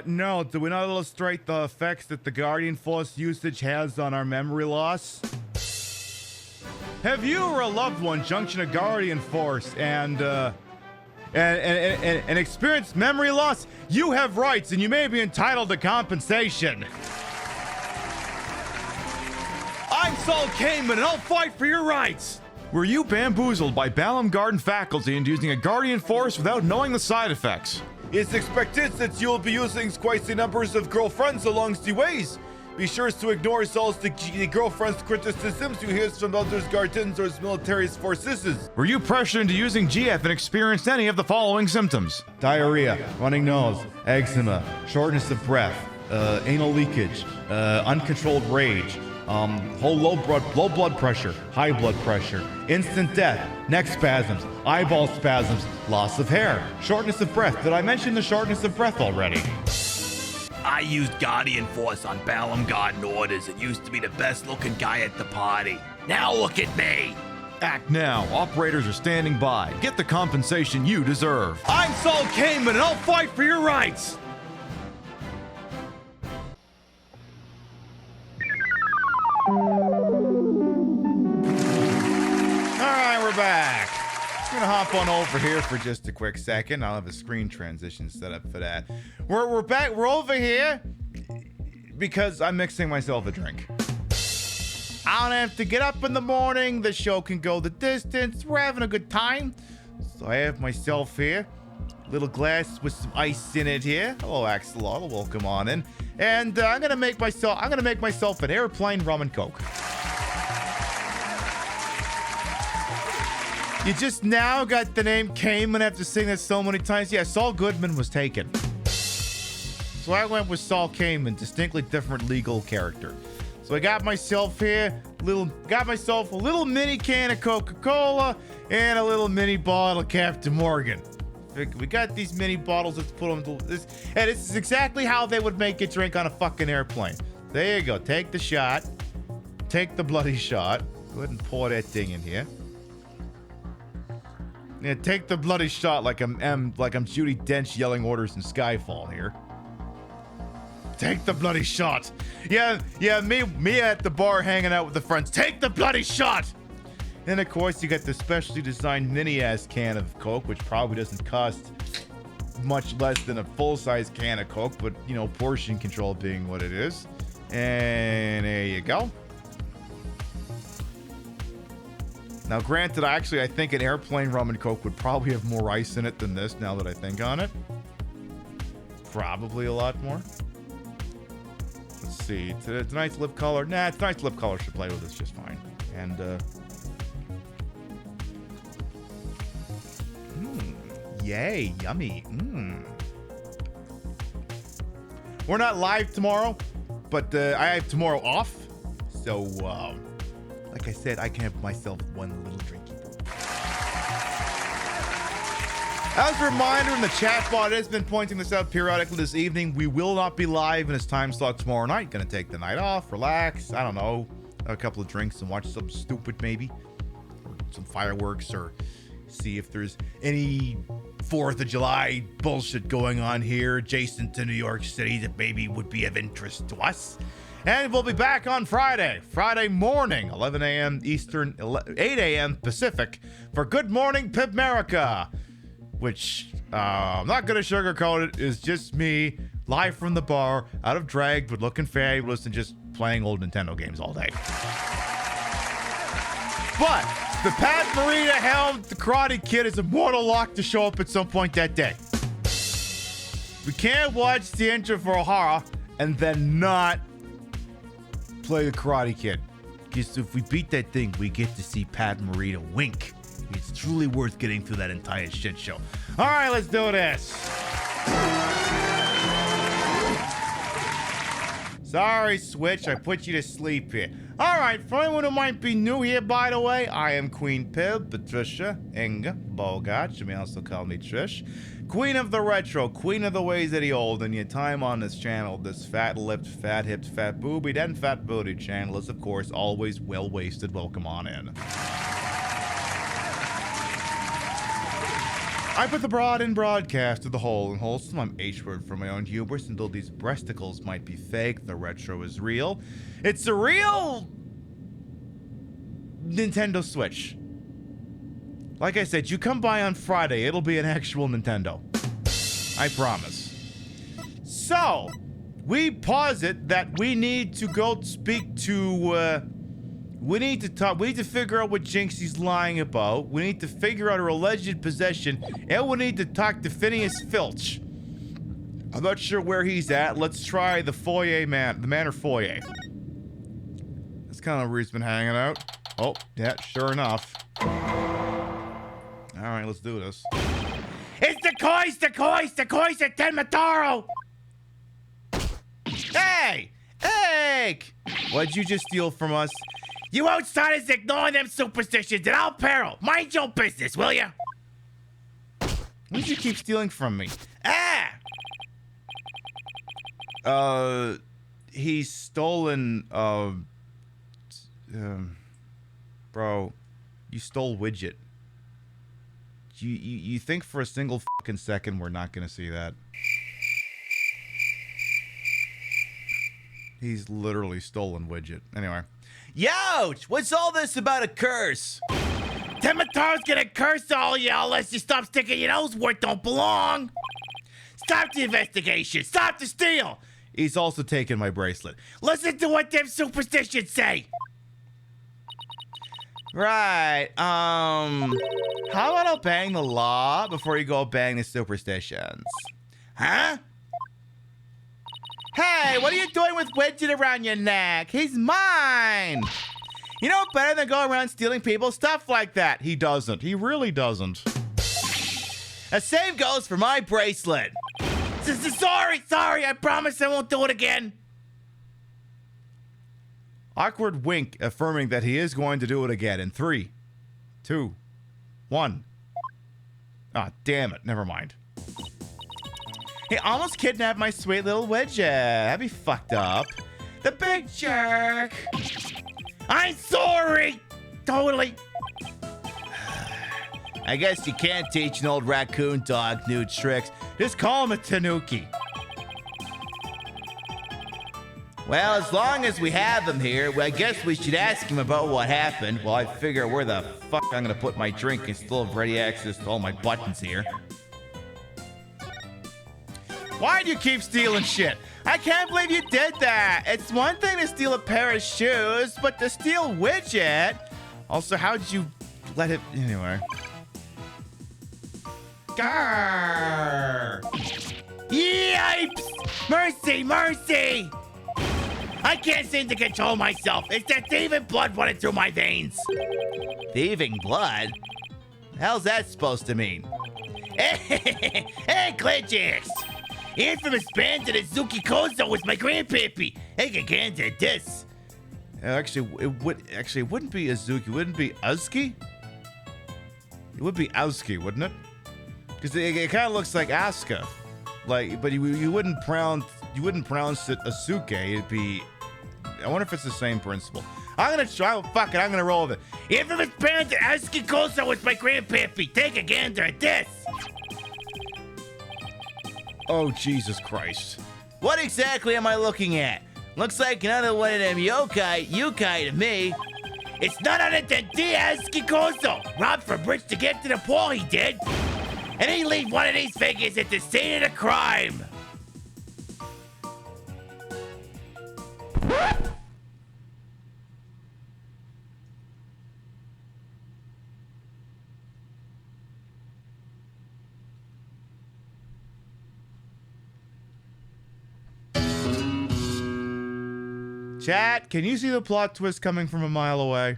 [SPEAKER 2] No. Do we not illustrate the effects that the Guardian Force usage has on our memory loss? Have you or a loved one junctioned a Guardian Force and experienced memory loss? You have rights and you may be entitled to compensation. I'm Saul Kamen and I'll fight for your rights. Were you bamboozled by Balam Garden faculty into using a Guardian Force without knowing the side effects? It's expected that you'll be using quite the numbers of girlfriends along the ways. Be sure to ignore all the girlfriend's criticisms you hear from others gardens or military forces. Were you pressured into using GF and experienced any of the following symptoms? Diarrhea, running nose, eczema, shortness of breath, anal leakage, uncontrolled rage, low blood pressure, high blood pressure, instant death, neck spasms, eyeball spasms, loss of hair, shortness of breath. Did I mention the shortness of breath already?
[SPEAKER 18] I used Guardian Force on Balam Garden orders and used to be the best looking guy at the party. Now look at me.
[SPEAKER 3] Act now. Operators are standing by. Get the compensation you deserve.
[SPEAKER 2] I'm Saul Kamen and I'll fight for your rights. Alright, we're back. I'm gonna hop on over here for just a quick second. I'll have a screen transition set up for that. We're back. We're over here because I'm mixing myself a drink. I don't have to get up in the morning. The show can go the distance. We're having a good time. So I have myself here, little glass with some ice in it here. Hello, Axolotl. Welcome on in. And I'm gonna make myself an airplane rum and coke. You just now got the name Cayman after saying that so many times. Yeah, Saul Goodman was taken. So I went with Saul Kamen, distinctly different legal character. So I got myself here, a little mini can of Coca-Cola and a little mini bottle of Captain Morgan. We got these mini bottles. Let's put them to this. And this is exactly how they would make you drink on a fucking airplane. There you go. Take the shot. Take the bloody shot. Go ahead and pour that thing in here. Yeah, take the bloody shot like I'm Judi Dench yelling orders in Skyfall here. Take the bloody shot. Yeah, me at the bar hanging out with the friends. Take the bloody shot. And of course, you got the specially designed mini-ass can of Coke, which probably doesn't cost much less than a full-size can of Coke, but, you know, portion control being what it is. And there you go. Now, granted, I think an airplane rum and Coke would probably have more ice in it than this, now that I think on it. Probably a lot more. Let's see. Tonight's lip color. Nah, tonight's lip color should play with this just fine. And, yay, yummy. We're not live tomorrow, but I have tomorrow off. So, like I said, I can have myself one little drinky. As a reminder, in the chat bot has been pointing this out periodically this evening. We will not be live in its time slot tomorrow night. Gonna take the night off, relax. I don't know, have a couple of drinks and watch something stupid maybe, or some fireworks, or see if there's any 4th of July bullshit going on here adjacent to New York City that maybe would be of interest to us. And we'll be back on Friday morning, 11 a.m. Eastern, 8 a.m. Pacific, for Good Morning PiBcast, which, I'm not going to sugarcoat it, is just me, live from the bar, out of drag, but looking fabulous and just playing old Nintendo games all day. But the Pat Morita helmed The Karate Kid is a mortal lock to show up at some point that day. We can't watch the intro for O'Hara and then not play The Karate Kid. Because if we beat that thing, we get to see Pat Morita wink. It's truly worth getting through that entire shit show. All right, let's do this. Sorry, Switch, I put you to sleep here. All right, for anyone who might be new here, by the way, I am Queen Pib, Patricia Inga Bogart. You may also call me Trish. Queen of the retro, queen of the ways of the old, and your time on this channel, this fat-lipped, fat-hipped, fat-boobied, and fat-booted channel is, of course, always well-wasted. Welcome on in. I put the broad in broadcast to the whole and wholesome. I'm H-word for my own hubris, and though these breasticles might be fake, the retro is real. It's a real Nintendo Switch. Like I said, you come by on Friday, it'll be an actual Nintendo. I promise. So, we posit that we need to go speak to, we need to figure out what Jinxie's lying about. We need to figure out her alleged possession, and we need to talk to Phineas Filch. I'm not sure where he's at. Let's try the Manor Foyer. That's kind of where he's been hanging out. Oh, yeah, sure enough. All right, let's do this. It's the cois at Tenmataro! Hey! Hey! What'd you just steal from us? You outsiders ignoring them superstitions at all peril. Mind your business, will ya? What did you keep stealing from me? He's stolen, bro, you stole Widget. You think for a single fucking second we're not gonna see that? He's literally stolen Widget. Anyway.
[SPEAKER 7] Youch! What's all this about a curse?
[SPEAKER 1] Temataro's gonna curse all y'all unless you stop sticking your nose where it don't belong. Stop the investigation. Stop the steal.
[SPEAKER 2] He's also taken my bracelet.
[SPEAKER 1] Listen to what them superstitions say.
[SPEAKER 7] Right, how about obeying the law before you go obeying the superstitions? Huh? Hey, what are you doing with Widget around your neck? He's mine! You know better than go around stealing people's stuff like that.
[SPEAKER 2] He doesn't. He really doesn't.
[SPEAKER 7] The same goes for my bracelet. Sorry, I promise I won't do it again.
[SPEAKER 2] Awkward wink, affirming that he is going to do it again in 3, 2, 1. Ah, damn it. Never mind.
[SPEAKER 7] He almost kidnapped my sweet little widget. That'd be fucked up. The big jerk. I'm sorry. Totally. I guess you can't teach an old raccoon dog new tricks.
[SPEAKER 2] Just call him a tanuki.
[SPEAKER 7] Well, as long as we have him here, well, I guess we should ask him about what happened. Well, I figure where the fuck I'm gonna put my drink and still have ready access to all my buttons here.
[SPEAKER 2] Why do you keep stealing shit?
[SPEAKER 7] I can't believe you did that. It's one thing to steal a pair of shoes, but to steal widget.
[SPEAKER 2] Also, how'd you let it... Anyway.
[SPEAKER 7] Grrr. Yipes! Mercy! I can't seem to control myself. It's that thieving blood running through my veins. Thieving blood? The hell's that supposed to mean? Hey, Glitchix! The infamous bandit Azuki Kozo was my grandpappy. Hey, again did this.
[SPEAKER 2] Actually, it wouldn't be Azuki. Wouldn't it be Uzuki? It would be Uzuki, wouldn't it? Because it kind of looks like Asuka. Like, but you wouldn't pronounce it Asuke. It'd be... I wonder if it's the same principle. I'm gonna try. Fuck it. I'm gonna roll with it.
[SPEAKER 7] Infamous bandit Azuki Kozo was my grandpappy. Take a gander at this.
[SPEAKER 2] Oh, Jesus Christ.
[SPEAKER 7] What exactly am I looking at? Looks like another one of them yokai to me. It's none other than Azuki Kozo. Robbed from bridge to get to the pool, he did. And he leave one of these figures at the scene of the crime.
[SPEAKER 2] Chat, can you see the plot twist coming from a mile away?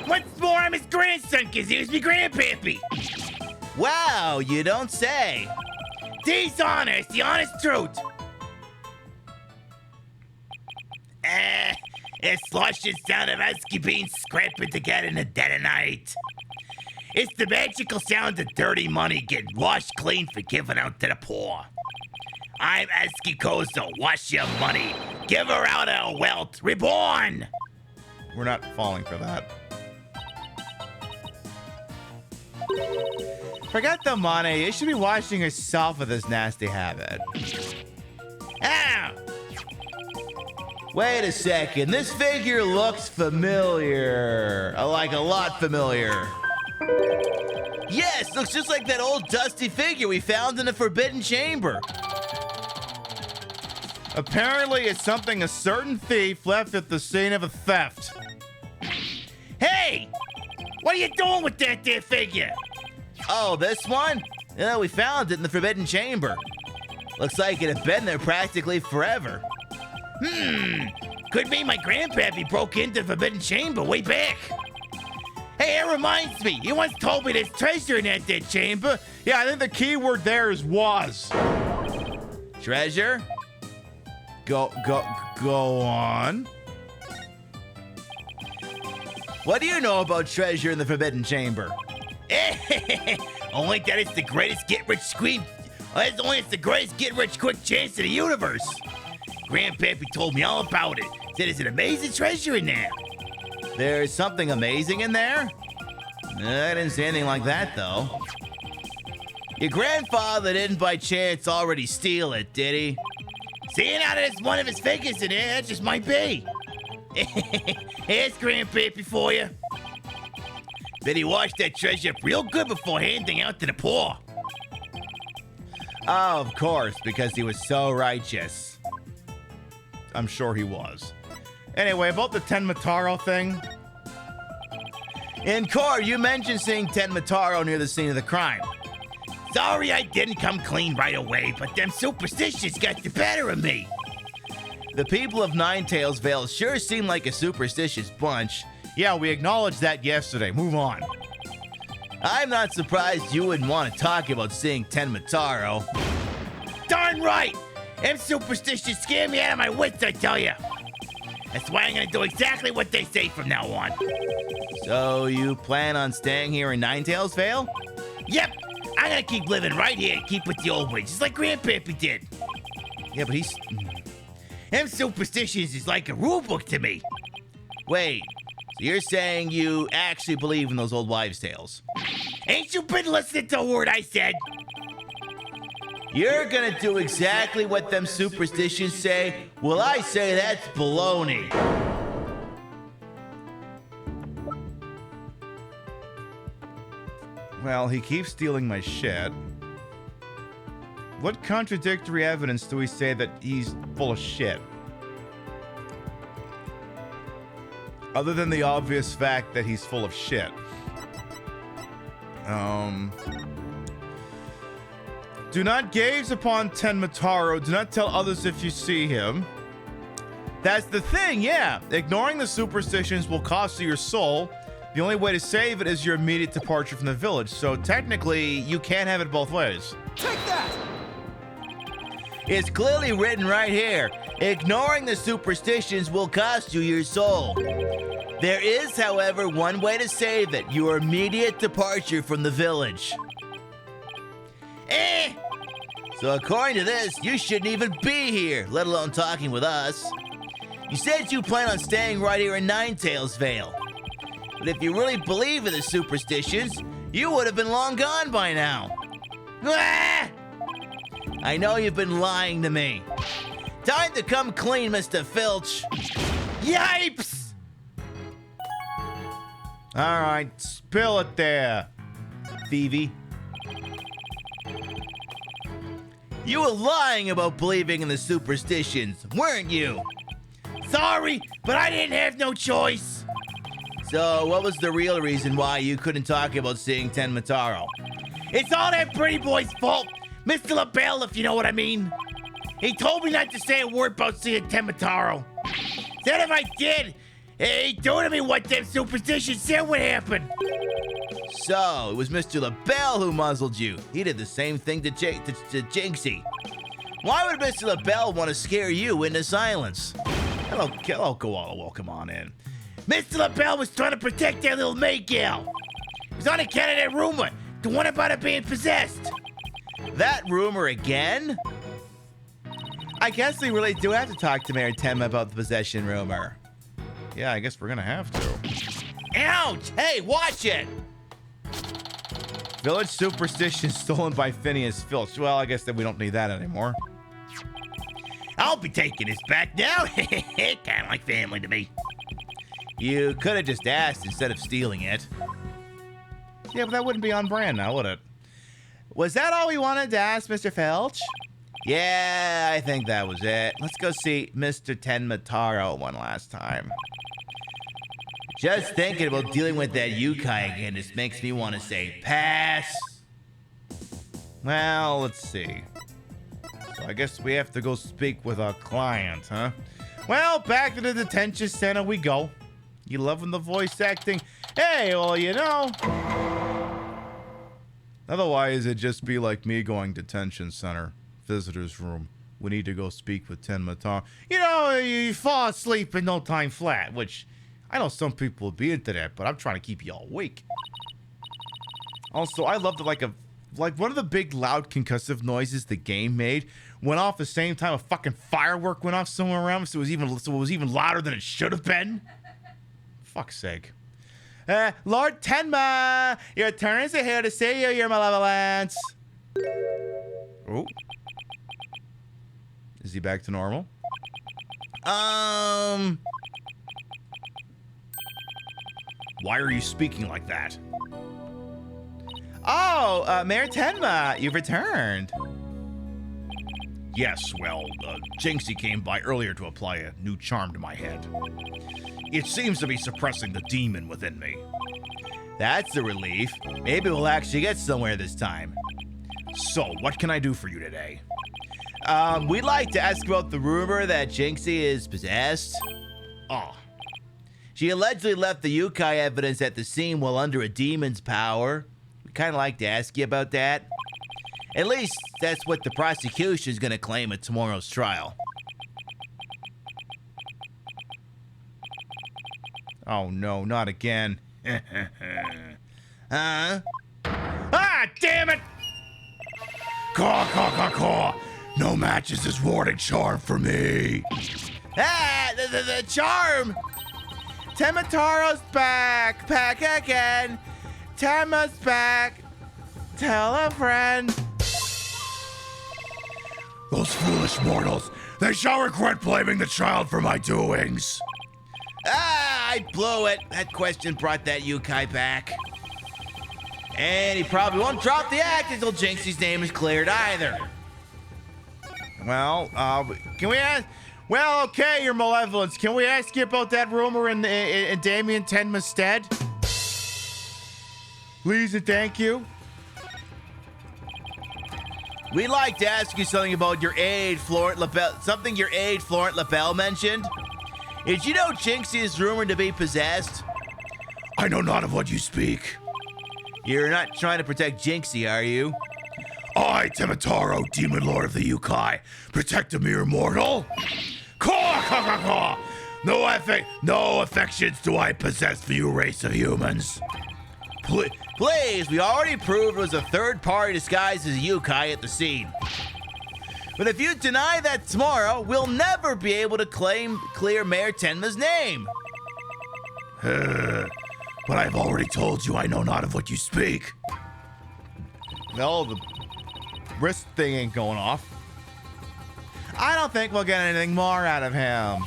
[SPEAKER 7] What's more, I'm his grandson, because he was my grandpappy. Wow, you don't say. D's honest, the honest truth. It's luscious sound of Husky beans scraping together in the dead of night. It's the magical sound of dirty money getting washed clean for giving out to the poor. I'm Husky Kozo, wash your money. Give her out our wealth, reborn.
[SPEAKER 2] We're not falling for that.
[SPEAKER 7] Forget the money. You should be washing yourself of this nasty habit. Ah! Wait a second. This figure looks familiar. Like a lot familiar. Yes, looks just like that old dusty figure we found in the Forbidden Chamber.
[SPEAKER 2] Apparently, it's something a certain thief left at the scene of a theft.
[SPEAKER 7] Hey! What are you doing with that there figure? Oh, this one? Yeah, we found it in the Forbidden Chamber. Looks like it had been there practically forever. Could be my grandpappy broke into the Forbidden Chamber way back. Hey, it reminds me. You once told me there's treasure in that dead chamber.
[SPEAKER 2] Yeah, I think the key word there is was.
[SPEAKER 7] Treasure?
[SPEAKER 2] Go on.
[SPEAKER 7] What do you know about treasure in the Forbidden Chamber? Only that it's the greatest get-rich-quick chance in the universe. Grandpappy told me all about it. Said there's an amazing treasure in there. There's something amazing in there? I didn't say anything like that, though. Your grandfather didn't by chance already steal it, did he? Seeing how there's one of his figures in there, that just might be. Here's grandpappy for you. Bet he washed that treasure up real good before handing out to the poor. Oh, of course, because he was so righteous.
[SPEAKER 2] I'm sure he was. Anyway, about the Tenmataro thing.
[SPEAKER 7] In court, you mentioned seeing Tenmataro near the scene of the crime. Sorry I didn't come clean right away, but them superstitions got the better of me. The people of Ninetails Vale sure seem like a superstitious bunch.
[SPEAKER 2] Yeah, we acknowledged that yesterday. Move on.
[SPEAKER 7] I'm not surprised you wouldn't want to talk about seeing Tenmataro. Darn right! Them superstitions scare me out of my wits, I tell you. That's why I'm gonna do exactly what they say from now on. So you plan on staying here in Ninetails Vale? Yep! I'm gonna keep living right here and keep with the old ways, just like Grandpappy did. Yeah, but he's... Them superstitions is like a rule book to me. Wait, so you're saying you actually believe in those old wives' tales? Ain't you been listening to a word I said? You're gonna do exactly what them superstitions say? Well, I say that's baloney.
[SPEAKER 2] Well, he keeps stealing my shit. What contradictory evidence do we say that he's full of shit? Other than the obvious fact that he's full of shit. Do not gaze upon Tenmataro. Do not tell others if you see him. That's the thing, yeah. Ignoring the superstitions will cost you your soul. The only way to save it is your immediate departure from the village. So technically, you can't have it both ways.
[SPEAKER 7] Take that! It's clearly written right here. Ignoring the superstitions will cost you your soul. There is, however, one way to save it. Your immediate departure from the village. So according to this, you shouldn't even be here, let alone talking with us. You said you plan on staying right here in Ninetails Vale. But if you really believe in the superstitions, you would have been long gone by now. Ah! I know you've been lying to me. Time to come clean, Mr. Filch. Yipes!
[SPEAKER 2] All right, spill it there, Phoebe.
[SPEAKER 7] You were lying about believing in the superstitions, weren't you? Sorry, but I didn't have no choice. So, what was the real reason why you couldn't talk about seeing Tenmataro? It's all that pretty boy's fault. Mr. LaBelle, if you know what I mean. He told me not to say a word about seeing Tenmataro. Said if I did, he'd do to me what them superstitions said would happen. So, it was Mr. LaBelle who muzzled you. He did the same thing to Jinxie. Why would Mr. LaBelle want to scare you into silence? Hello, Koala. Welcome on in. Mr. LaBelle was trying to protect that little maid gal. It was on account of that rumor, the one about her being possessed. That rumor again? I guess we really do have to talk to Mayor Tenma about the possession rumor.
[SPEAKER 2] Yeah, I guess we're gonna have to.
[SPEAKER 7] Ouch! Hey, watch it!
[SPEAKER 2] Village superstition stolen by Phineas Filch. Well, I guess that we don't need that anymore.
[SPEAKER 7] I'll be taking this back now. Kind of like family to me. You could have just asked instead of stealing it.
[SPEAKER 2] Yeah, but that wouldn't be on brand now, would it?
[SPEAKER 7] Was that all we wanted to ask, Mr. Filch? Yeah, I think that was it. Let's go see Mr. Tenmataro one last time. Just thinking about dealing with that Yukai again just makes me want to say pass.
[SPEAKER 2] Well, let's see. So I guess we have to go speak with our client, huh? Well, back to the detention center we go. You loving the voice acting? Hey, well, you know. Otherwise, it'd just be like me going detention center, visitor's room. We need to go speak with Tenmataro. You know, you fall asleep in no time flat, which I know some people would be into that, but I'm trying to keep you all awake. Also, I love that like one of the big loud concussive noises the game made went off the same time a fucking firework went off somewhere around, so it was even louder than it should have been. Fuck's sake. Lord Tenma, your turns are here to see you, your malevolence. Oh. Is he back to normal? Why are you speaking like that?
[SPEAKER 7] Oh, Mayor Tenma, you've returned.
[SPEAKER 1] Yes, well, Jinxie came by earlier to apply a new charm to my head. It seems to be suppressing the demon within me.
[SPEAKER 7] That's a relief. Maybe we'll actually get somewhere this time.
[SPEAKER 1] So, what can I do for you today?
[SPEAKER 7] We'd like to ask about the rumor that Jinxie is possessed.
[SPEAKER 1] Oh.
[SPEAKER 7] She allegedly left the Yukai evidence at the scene while under a demon's power. We'd kind of like to ask you about that. At least that's what the prosecution is going to claim at tomorrow's trial.
[SPEAKER 2] Oh no, not again.
[SPEAKER 7] Huh?
[SPEAKER 2] Ah, damn it!
[SPEAKER 1] Caw, caw, caw, caw. No matches is warning charm for me.
[SPEAKER 7] Ah, the charm! Temataro's back again. Tama's back. Tell a friend.
[SPEAKER 1] Those foolish mortals, they shall regret blaming the child for my doings.
[SPEAKER 7] Ah, I blew it. That question brought that Yukai back. And he probably won't drop the act until Jinxie's name is cleared either.
[SPEAKER 2] Well, can we ask? Well, okay, Your Malevolence. Can we ask you about that rumor in Damien Tenma's stead? Please and thank you.
[SPEAKER 7] We'd like to ask you something about your aide, Florent LaBelle. Something your aide, Florent LaBelle, mentioned. Did you know Jinxie is rumored to be possessed?
[SPEAKER 1] I know not of what you speak.
[SPEAKER 7] You're not trying to protect Jinxie, are you?
[SPEAKER 1] I, Temataro, Demon Lord of the Yukai, protect a mere mortal? Caw, caw, caw, caw. No affections do I possess for you, race of humans.
[SPEAKER 7] Please, we already proved it was a third party disguised as a Yukai at the scene. But if you deny that tomorrow, we'll never be able to clear Mayor Tenma's name.
[SPEAKER 1] But I've already told you I know not of what you speak.
[SPEAKER 2] No, the wrist thing ain't going off. I don't think we'll get anything more out of him.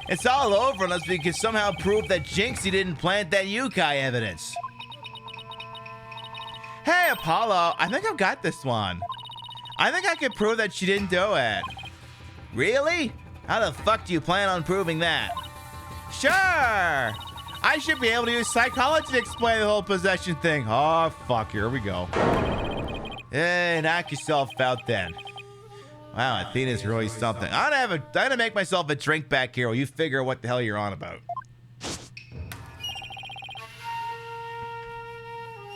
[SPEAKER 7] It's all over unless we can somehow prove that Jinxie didn't plant that Yukai evidence.
[SPEAKER 2] Hey, Apollo, I think I've got this one. I think I can prove that she didn't do it.
[SPEAKER 7] Really? How the fuck do you plan on proving that?
[SPEAKER 2] Sure. I should be able to use psychology to explain the whole possession thing. Oh, fuck, here we go.
[SPEAKER 7] Knock yourself out then. Wow, Athena's really something. I'm gonna make myself a drink back here while you figure out what the hell you're on about.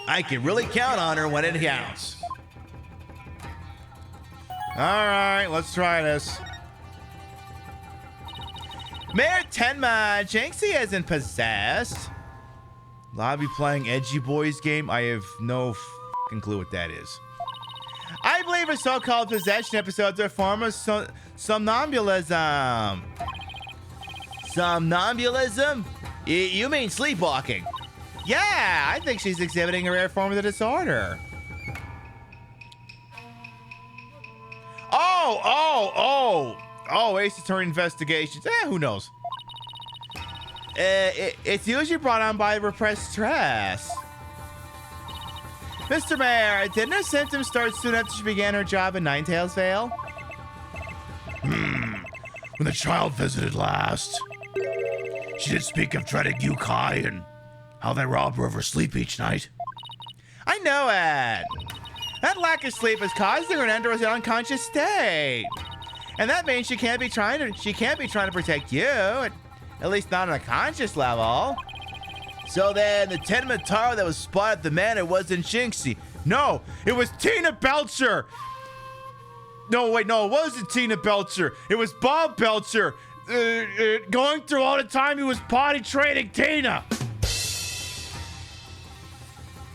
[SPEAKER 7] I can really count on her when it counts.
[SPEAKER 2] All right, let's try this.
[SPEAKER 7] Mayor Tenma, Jinxie isn't possessed.
[SPEAKER 2] Lobby playing Edgy Boys game? I have no fucking clue what that is. I believe her so-called possession episodes are a form of somnambulism.
[SPEAKER 7] Somnambulism? You mean sleepwalking?
[SPEAKER 2] Yeah, I think she's exhibiting a rare form of the disorder. Oh, Ace Attorney investigations. Who knows? It's usually brought on by repressed stress. Mr. Mayor, didn't her symptoms start soon after she began her job in Ninetales Vale?
[SPEAKER 1] When the child visited last, she did speak of dreading Yukai and how they rob her of her sleep each night.
[SPEAKER 2] I know it. That lack of sleep has caused her to enter an unconscious state. And that means she can't be trying to protect you, at least not on a conscious level.
[SPEAKER 7] So then, the Tenmataro that was spotted at the manor wasn't Jinxie.
[SPEAKER 2] No, it was Tina Belcher. No, wait, no, it wasn't Tina Belcher. It was Bob Belcher. Going through all the time he was potty training Tina.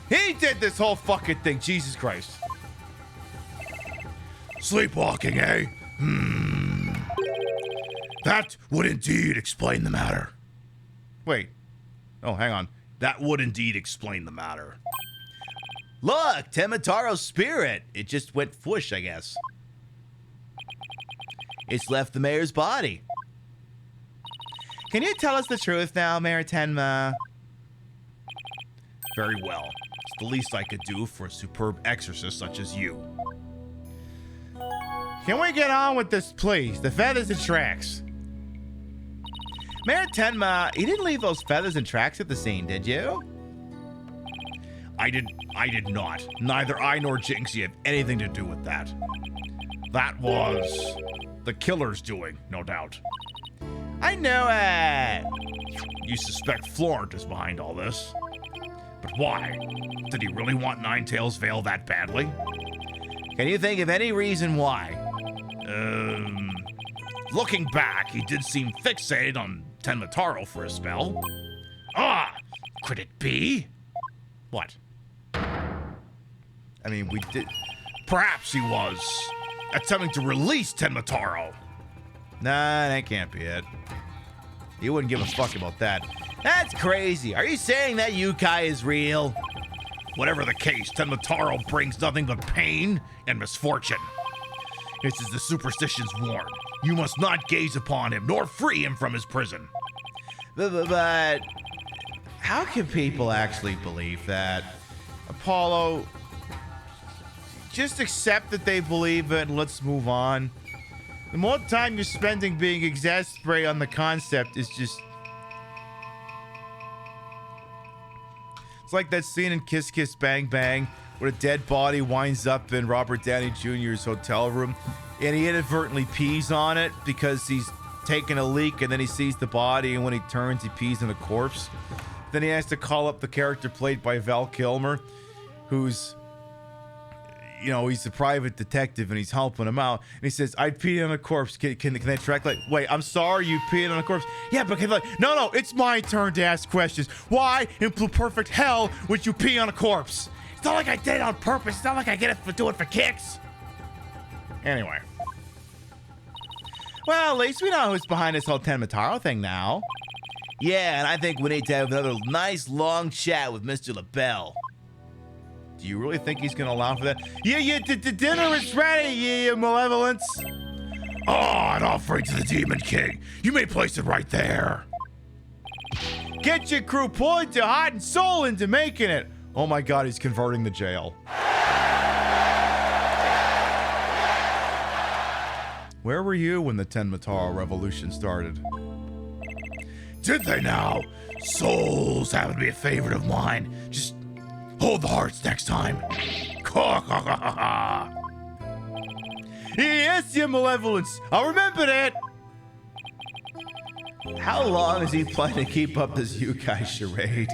[SPEAKER 2] He did this whole fucking thing, Jesus Christ.
[SPEAKER 1] Sleepwalking, eh? That would indeed explain the matter.
[SPEAKER 2] Wait. Oh, hang on.
[SPEAKER 1] That would indeed explain the matter.
[SPEAKER 7] Look, Temataro's spirit. It just went whoosh, I guess. It's left the mayor's body.
[SPEAKER 2] Can you tell us the truth now, Mayor Tenma?
[SPEAKER 1] Very well. It's the least I could do for a superb exorcist such as you.
[SPEAKER 2] Can we get on with this, please? The feathers and tracks. Mayor Tenma, you didn't leave those feathers and tracks at the scene, did you?
[SPEAKER 1] I did not. Neither I nor Jinxie have anything to do with that. That was the killer's doing, no doubt.
[SPEAKER 2] I
[SPEAKER 7] I knew it.
[SPEAKER 1] You suspect Florent is behind all this. But why? Did he really want Ninetails' veil that badly?
[SPEAKER 7] Can you think of any reason why?
[SPEAKER 1] Looking back, he did seem fixated on Tenmataro for a spell. Could it be? What?
[SPEAKER 2] I mean, we did.
[SPEAKER 1] Perhaps he was attempting to release Tenmataro.
[SPEAKER 2] Nah, that can't be it. He wouldn't give a fuck about that.
[SPEAKER 7] That's crazy. Are you saying that Yukai is real?
[SPEAKER 1] Whatever the case, Tenmataro brings nothing but pain and misfortune. It's as the superstitions warn. You must not gaze upon him, nor free him from his prison.
[SPEAKER 7] But how can people actually believe that?
[SPEAKER 2] Apollo, just accept that they believe it and let's move on. The more time you're spending being exasperated on the concept is just... It's like that scene in Kiss Kiss Bang Bang where a dead body winds up in Robert Downey Jr.'s hotel room and he inadvertently pees on it because he's taking a leak and then he sees the body and when he turns he pees in a corpse. Then he has to call up the character played by Val Kilmer who's, you know, he's a private detective and he's helping him out. And he says, I peed on a corpse. Can they track? Like, wait, I'm sorry you peed on a corpse. Yeah, but like, no, it's my turn to ask questions. Why in perfect hell would you pee on a corpse? It's not like I did it on purpose. It's not like I get it for do it for kicks. Anyway.
[SPEAKER 7] Well, at least we know who's behind this whole Tenmataro thing now. Yeah, and I think we need to have another nice long chat with Mr. LaBelle.
[SPEAKER 2] Do you really think he's gonna allow for that? Yeah, the dinner is ready, you malevolence.
[SPEAKER 1] An offering to the Demon King. You may place it right there.
[SPEAKER 2] Get your crew poured your heart and soul into making it. Oh my God, he's converting the jail. Where were you when the Tenmataro Revolution started?
[SPEAKER 1] Did they now? Souls happen to be a favorite of mine. Just hold the hearts next time.
[SPEAKER 2] Yes, your malevolence. I'll remember that.
[SPEAKER 7] How long is he planning to keep up this Yukai charade?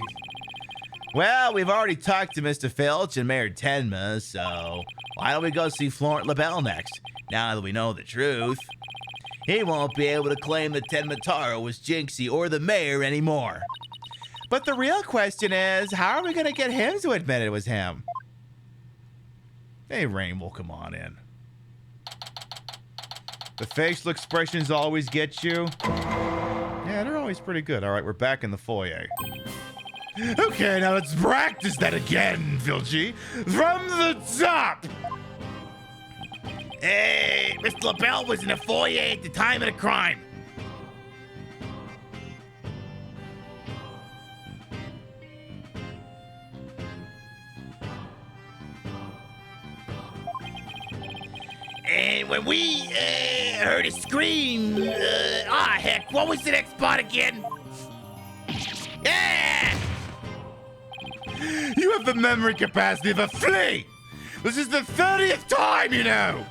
[SPEAKER 7] Well, we've already talked to Mr. Filch and Mayor Tenma, so why don't we go see Florent LaBelle next? Now that we know the truth. He won't be able to claim that Tenmataro was Jinxie or the mayor anymore. But the real question is, how are we going to get him to admit it was him?
[SPEAKER 2] Hey, Rainbow, come on in. The facial expressions always get you. Yeah, they're always pretty good. All right, we're back in the foyer.
[SPEAKER 1] Okay, now let's practice that again, Filchy. From the top! Hey, Mr. LaBelle was in the foyer at the time of the crime. And when we heard a scream, heck, what was the next spot again? Yeah!
[SPEAKER 2] You have the memory capacity of a flea! This is the 30th time, you know!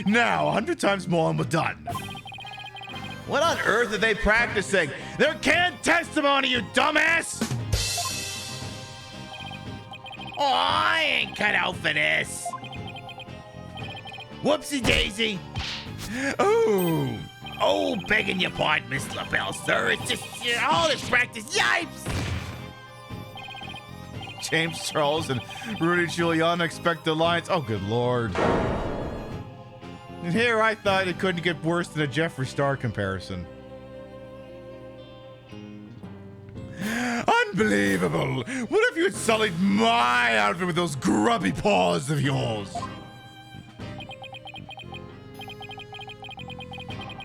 [SPEAKER 2] Now, 100 times more and we're done.
[SPEAKER 7] What on earth are they practicing?
[SPEAKER 2] They're canned testimony, you dumbass!
[SPEAKER 1] Oh, I ain't cut out for this. Whoopsie daisy. Oh, begging your pardon, Miss LaBelle, sir. It's just all this practice. Yipes!
[SPEAKER 2] James Charles and Rudy Giuliani expect the lines. Oh, good Lord. And here I thought it couldn't get worse than a Jeffree Star comparison. Unbelievable! What if you had sullied my outfit with those grubby paws of yours?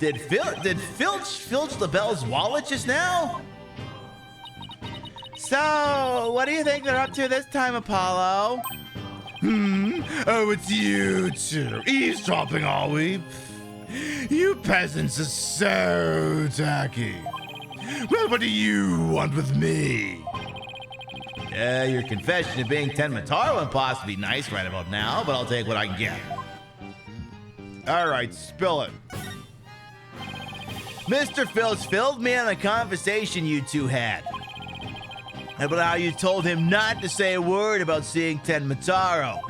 [SPEAKER 7] Did Filch LaBelle's wallet just now? So, what do you think they're up to this time, Apollo?
[SPEAKER 2] Oh, it's you two. Eavesdropping, are we? You peasants are so tacky. Well, what do you want with me?
[SPEAKER 7] Your confession of being Tenmataro would possibly be nice right about now, but I'll take what I can get.
[SPEAKER 2] All right, spill it.
[SPEAKER 7] Mr. Phillips filled me in on a conversation you two had. About how you told him not to say a word about seeing Ten Mataro.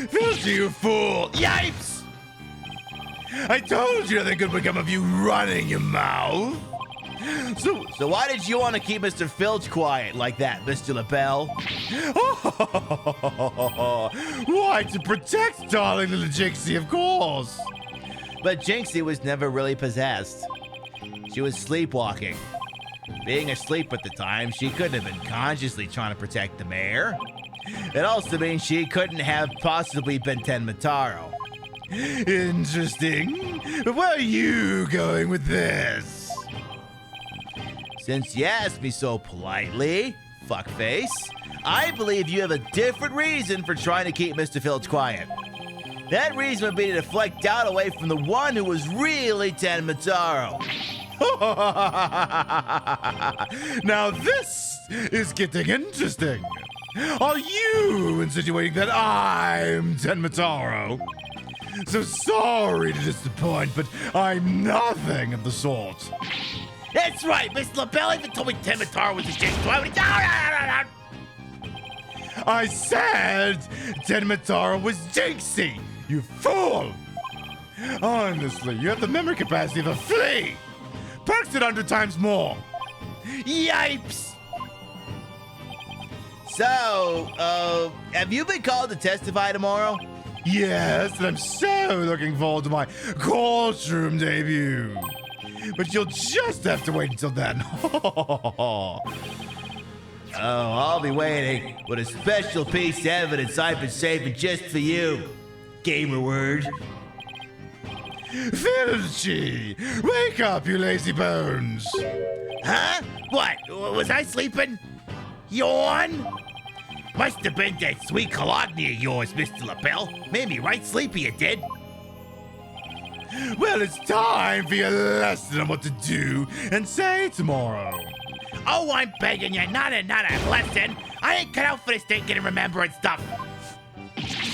[SPEAKER 1] Filch, you fool! Yipes! I told you nothing could become of you running your mouth.
[SPEAKER 7] So why did you want to keep Mr. Filch quiet like that, Mr. LaBelle?
[SPEAKER 1] Why, to protect darling little Jinxie, of course.
[SPEAKER 7] But Jinxie was never really possessed. She was sleepwalking. Being asleep at the time, she couldn't have been consciously trying to protect the mayor. It also means she couldn't have possibly been Ten Mataro.
[SPEAKER 1] Interesting. Where are you going with this?
[SPEAKER 7] Since you asked me so politely, fuckface, I believe you have a different reason for trying to keep Mr. Filch quiet. That reason would be to deflect doubt away from the one who was really Ten Mataro.
[SPEAKER 1] Now this is getting interesting. Are you insinuating that I'm Ten Mataro? So sorry to disappoint, but I'm nothing of the sort.
[SPEAKER 18] That's right, Miss LaBelle even told me Ten Mataro was a shit.
[SPEAKER 1] I said Ten Mataro was Jinxie, you fool! Honestly, you have the memory capacity of a flea! Perks it 100 times more!
[SPEAKER 7] Yipes! So, have you been called to testify tomorrow?
[SPEAKER 1] Yes, and I'm so looking forward to my courtroom debut. But you'll just have to wait until then.
[SPEAKER 7] Oh, I'll be waiting with a special piece of evidence I've been saving just for you. Gamer word.
[SPEAKER 1] Filchy, wake up, you lazy bones.
[SPEAKER 18] Huh? What? Was I sleeping? Yawn? Must have been that sweet cologne of yours, Mr. LaBelle. Made me right sleepy, it did.
[SPEAKER 1] Well, it's time for your lesson on what to do and say tomorrow.
[SPEAKER 18] Oh, I'm begging you, not a lesson. I ain't cut out for this thinking and remembering stuff.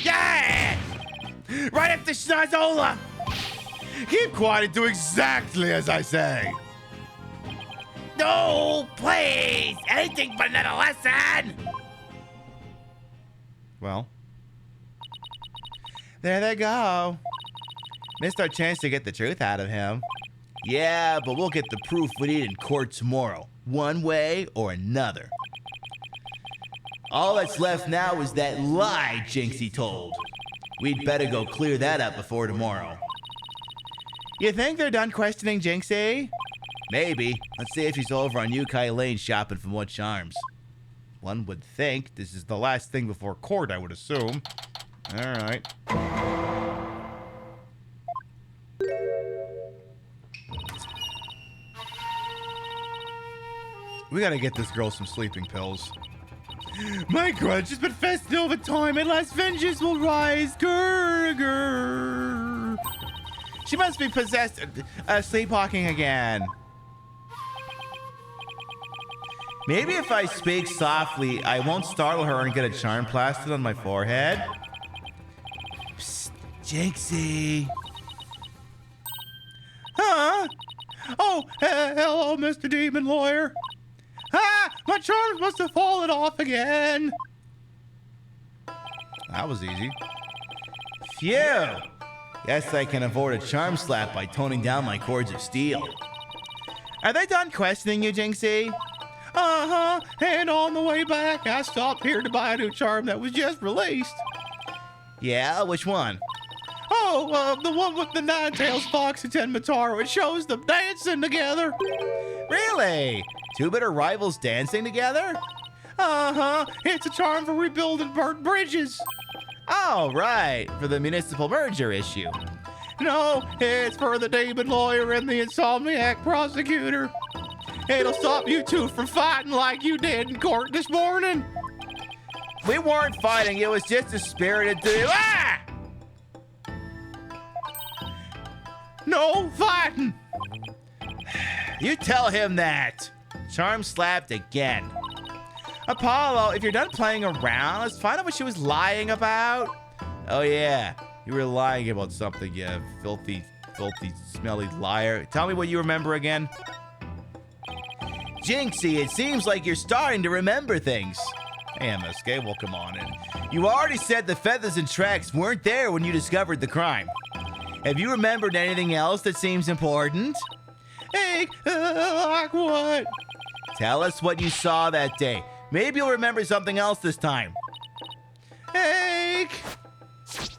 [SPEAKER 18] Yeah! Right after Schnozola.
[SPEAKER 1] Keep quiet and do exactly as I say.
[SPEAKER 18] No, please! Anything but another lesson!
[SPEAKER 2] Well, there they go. Missed our chance to get the truth out of him.
[SPEAKER 7] Yeah, but we'll get the proof we need in court tomorrow, one way or another. All that's left now is that lie Jinxie told. We'd better go clear that up before tomorrow.
[SPEAKER 2] You think they're done questioning Jinxie?
[SPEAKER 7] Maybe. Let's see if she's over on Yukai Lane shopping for more charms.
[SPEAKER 2] One would think this is the last thing before court, I would assume. All right. We gotta get this girl some sleeping pills.
[SPEAKER 1] My grudge has been festering over time, and last vengeance will rise. Grr, grr.
[SPEAKER 2] She must be possessed, sleepwalking again.
[SPEAKER 7] Maybe if I speak softly, I won't startle her and get a charm plastered on my forehead. Psst, Jinxie.
[SPEAKER 1] Huh? Oh, hello, Mr. Demon Lawyer. Ah, my charms must have fallen off again.
[SPEAKER 2] That was easy.
[SPEAKER 7] Phew. Guess I can avoid a charm slap by toning down my cords of steel.
[SPEAKER 2] Are they done questioning you, Jinxie?
[SPEAKER 1] Uh-huh, and on the way back, I stopped here to buy a new charm that was just released.
[SPEAKER 7] Yeah, which one?
[SPEAKER 1] Oh, the one with the Nine-Tails Fox and Ten Mataro. It shows them dancing together.
[SPEAKER 7] Really? Two bitter rivals dancing together?
[SPEAKER 1] Uh-huh, it's a charm for rebuilding burnt bridges.
[SPEAKER 7] Oh, right, for the municipal merger issue.
[SPEAKER 1] No, it's for the Demon Lawyer and the Insomniac Prosecutor. It'll stop you two from fighting like you did in court this morning.
[SPEAKER 7] We weren't fighting, it was just a spirited duel. Ah!
[SPEAKER 1] No fighting.
[SPEAKER 7] You tell him that. Charm slapped again.
[SPEAKER 2] Apollo, if you're done playing around, let's find out what she was lying about.
[SPEAKER 7] Oh yeah, you were lying about something, you filthy filthy, smelly liar. Tell me what you remember again. Jinxie, it seems like you're starting to remember things. Hey, MSK, well, come on in. You already said the feathers and tracks weren't there when you discovered the crime. Have you remembered anything else that seems important? Hey, like what? Tell us what you saw that day. Maybe you'll remember something else this time. Hey,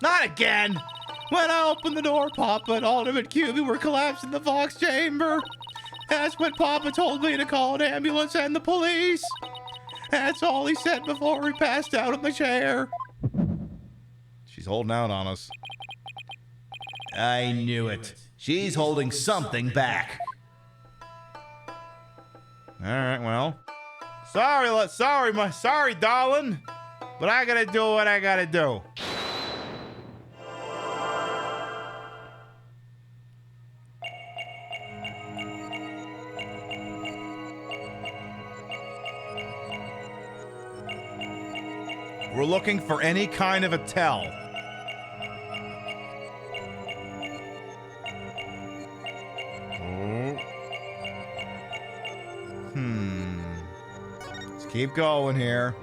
[SPEAKER 7] not again. When I opened the door, Papa and Alderman QB were collapsed in the Fox chamber. That's when Papa told me to call an ambulance and the police. That's all he said before he passed out in the chair.
[SPEAKER 2] She's holding out on us.
[SPEAKER 7] I knew it. She's holding something back.
[SPEAKER 2] All right, well. Sorry, darling. But I gotta do what I gotta do. We're looking for any kind of a tell. Let's keep going here.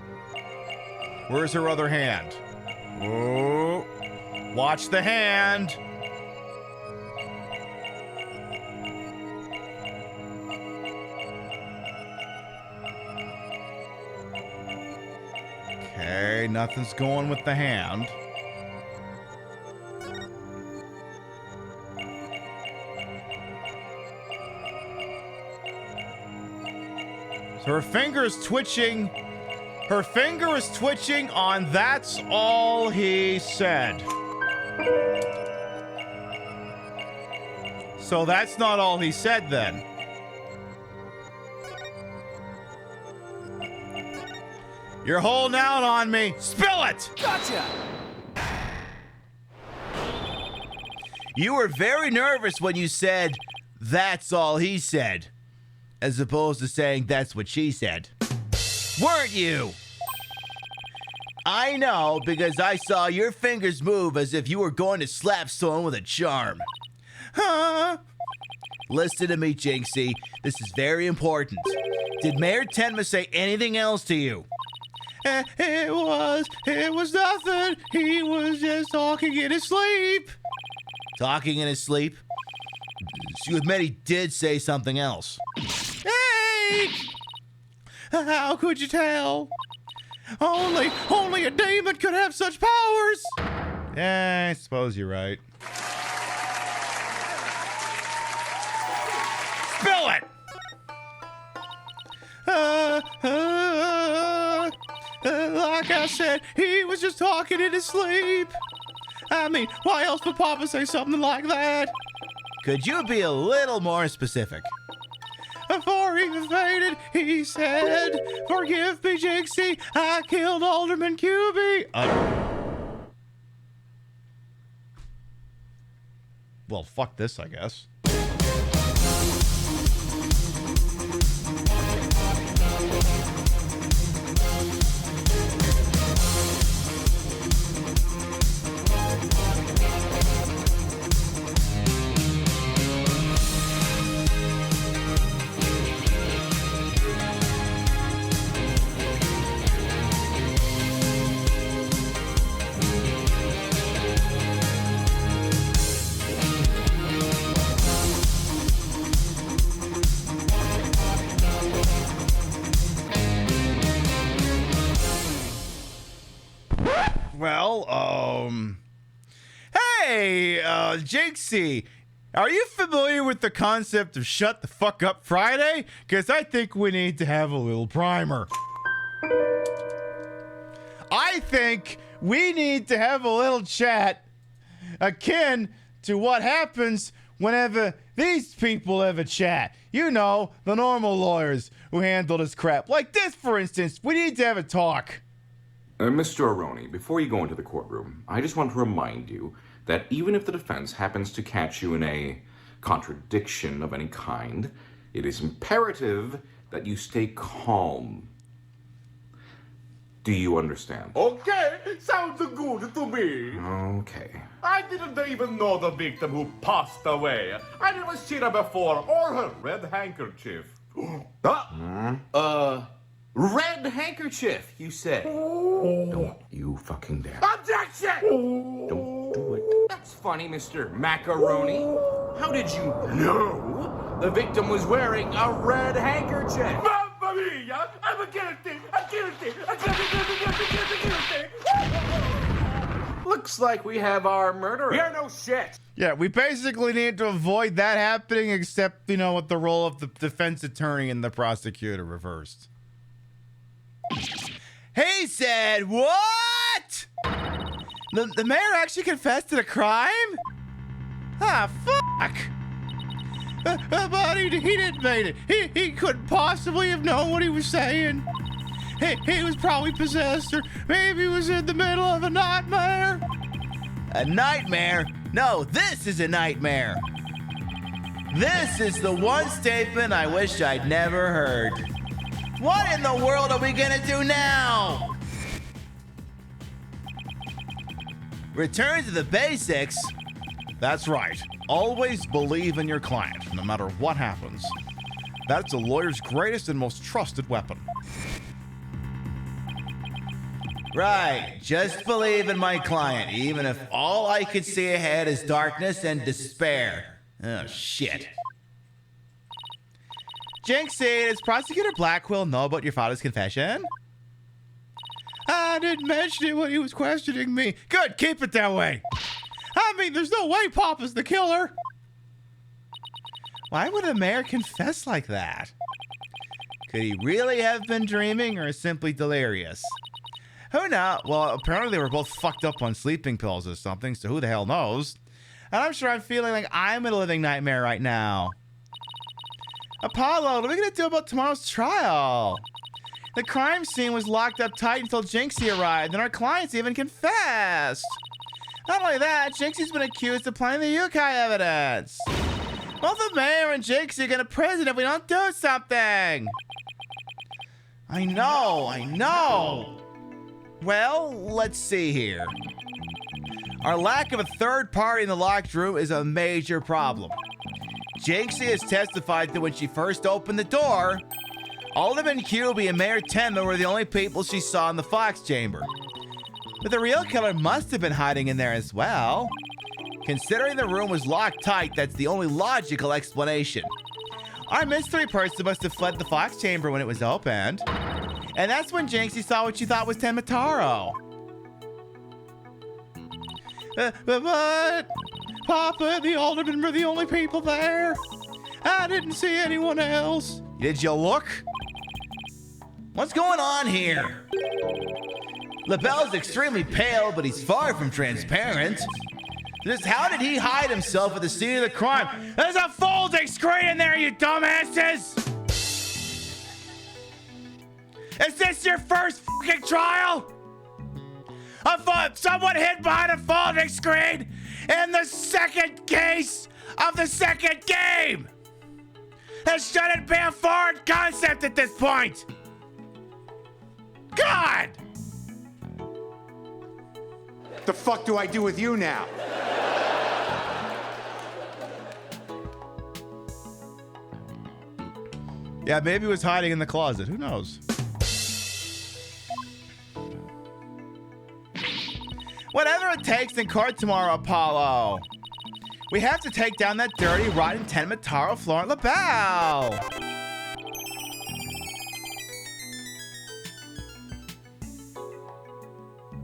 [SPEAKER 2] Where's her other hand? Oh, watch the hand. Okay, nothing's going with the hand. So her finger is twitching. Her finger is twitching on "That's all he said." So that's not all he said then. You're holding out on me. Spill it!
[SPEAKER 10] Gotcha!
[SPEAKER 7] You were very nervous when you said, "That's all he said," as opposed to saying, "That's what she said." Weren't you? I know, because I saw your fingers move as if you were going to slap someone with a charm. Huh? Listen to me, Jinxie. This is very important. Did Mayor Tenma say anything else to you? It was nothing. He was just talking in his sleep. Talking in his sleep? You admit he did say something else. Hey! How could you tell? Only a demon could have such powers.
[SPEAKER 2] Yeah, I suppose you're right.
[SPEAKER 7] Spill it!
[SPEAKER 2] Like I said, he was just talking in his sleep. I mean, why else would Papa say something like that?
[SPEAKER 7] Could you be a little more specific?
[SPEAKER 2] Before he fainted, he said, "Forgive me, Jinxie, I killed Alderman QB." Well, fuck this, I guess. Well, hey, Jinxie, are you familiar with the concept of Shut the Fuck Up Friday? Because I think we need to have a little primer. I think we need to have a little chat akin to what happens whenever these people have a chat. You know, the normal lawyers who handle this crap. Like this, for instance, we need to have a talk.
[SPEAKER 19] Mr. Aroni, before you go into the courtroom, I just want to remind you that even if the defense happens to catch you in a contradiction of any kind, it is imperative that you stay calm. Do you understand?
[SPEAKER 2] Okay,
[SPEAKER 20] Sounds good to me.
[SPEAKER 19] Okay.
[SPEAKER 20] I didn't even know the victim who passed away. I never seen her before or her red handkerchief.
[SPEAKER 19] Red handkerchief, you say? Don't you fucking dare.
[SPEAKER 20] Objection!
[SPEAKER 19] Don't do it. That's funny, Mr. Macaroni. How did you know the victim was wearing a red handkerchief?
[SPEAKER 20] Mamma mia! I'm guilty! I'm guilty! I'm guilty!
[SPEAKER 19] Looks like we have our murderer.
[SPEAKER 20] You're no shit!
[SPEAKER 2] Yeah, we basically need to avoid that happening, except, you know, with the role of the defense attorney and the prosecutor reversed.
[SPEAKER 7] He said, what? The mayor actually confessed to the crime? Ah, fuck.
[SPEAKER 2] But he didn't mean it. He couldn't possibly have known what he was saying. He was probably possessed, or maybe he was in the middle of a nightmare.
[SPEAKER 7] A nightmare? No, this is a nightmare. This is the one statement I wish I'd never heard. What in the world are we gonna do now? Return to the basics?
[SPEAKER 2] That's right. Always believe in your client, no matter what happens. That's a lawyer's greatest and most trusted weapon.
[SPEAKER 7] Right, just believe in my client, even if all I could see ahead is darkness and despair. Oh, shit. Jinxie, does Prosecutor Blackwell know about your father's confession?
[SPEAKER 2] I didn't mention it when he was questioning me. Good, keep it that way. I mean, there's no way Papa's the killer.
[SPEAKER 7] Why would a mayor confess like that? Could he really have been dreaming or simply delirious? Who knows? Well, apparently they were both fucked up on sleeping pills or something, so who the hell knows? And I'm sure I'm feeling like I'm in a living nightmare right now. Apollo, what are we gonna do about tomorrow's trial? The crime scene was locked up tight until Jinxie arrived, and our clients even confessed. Not only that, Jinxie's been accused of planting the Yukai evidence. Both the mayor and Jinxie are gonna prison if we don't do something. I know. Well, let's see here. Our lack of a third party in the locked room is a major problem. Jinxie has testified that when she first opened the door, Alderman QB and Mayor Tenma were the only people she saw in the Fox chamber. But the real killer must have been hiding in there as well. Considering the room was locked tight, that's the only logical explanation. Our mystery person must have fled the Fox chamber when it was opened. And that's when Jinxie saw what she thought was Tenma Taro.
[SPEAKER 2] But Papa and the alderman were the only people there. I didn't see anyone else.
[SPEAKER 7] Did you look? What's going on here? LaBelle's extremely pale, but he's far from transparent. Just how did he hide himself at the scene of the crime? There's a folding screen in there, you dumbasses! Is this your first fucking trial? Someone hid behind a folding screen in the second case of the second game! That shouldn't be a foreign concept at this point! God!
[SPEAKER 21] The fuck do I do with you now?
[SPEAKER 2] Yeah, maybe he was hiding in the closet. Who knows?
[SPEAKER 7] Whatever it takes in court tomorrow, Apollo. We have to take down that dirty, rotten Tenma Taro Florent LaBelle.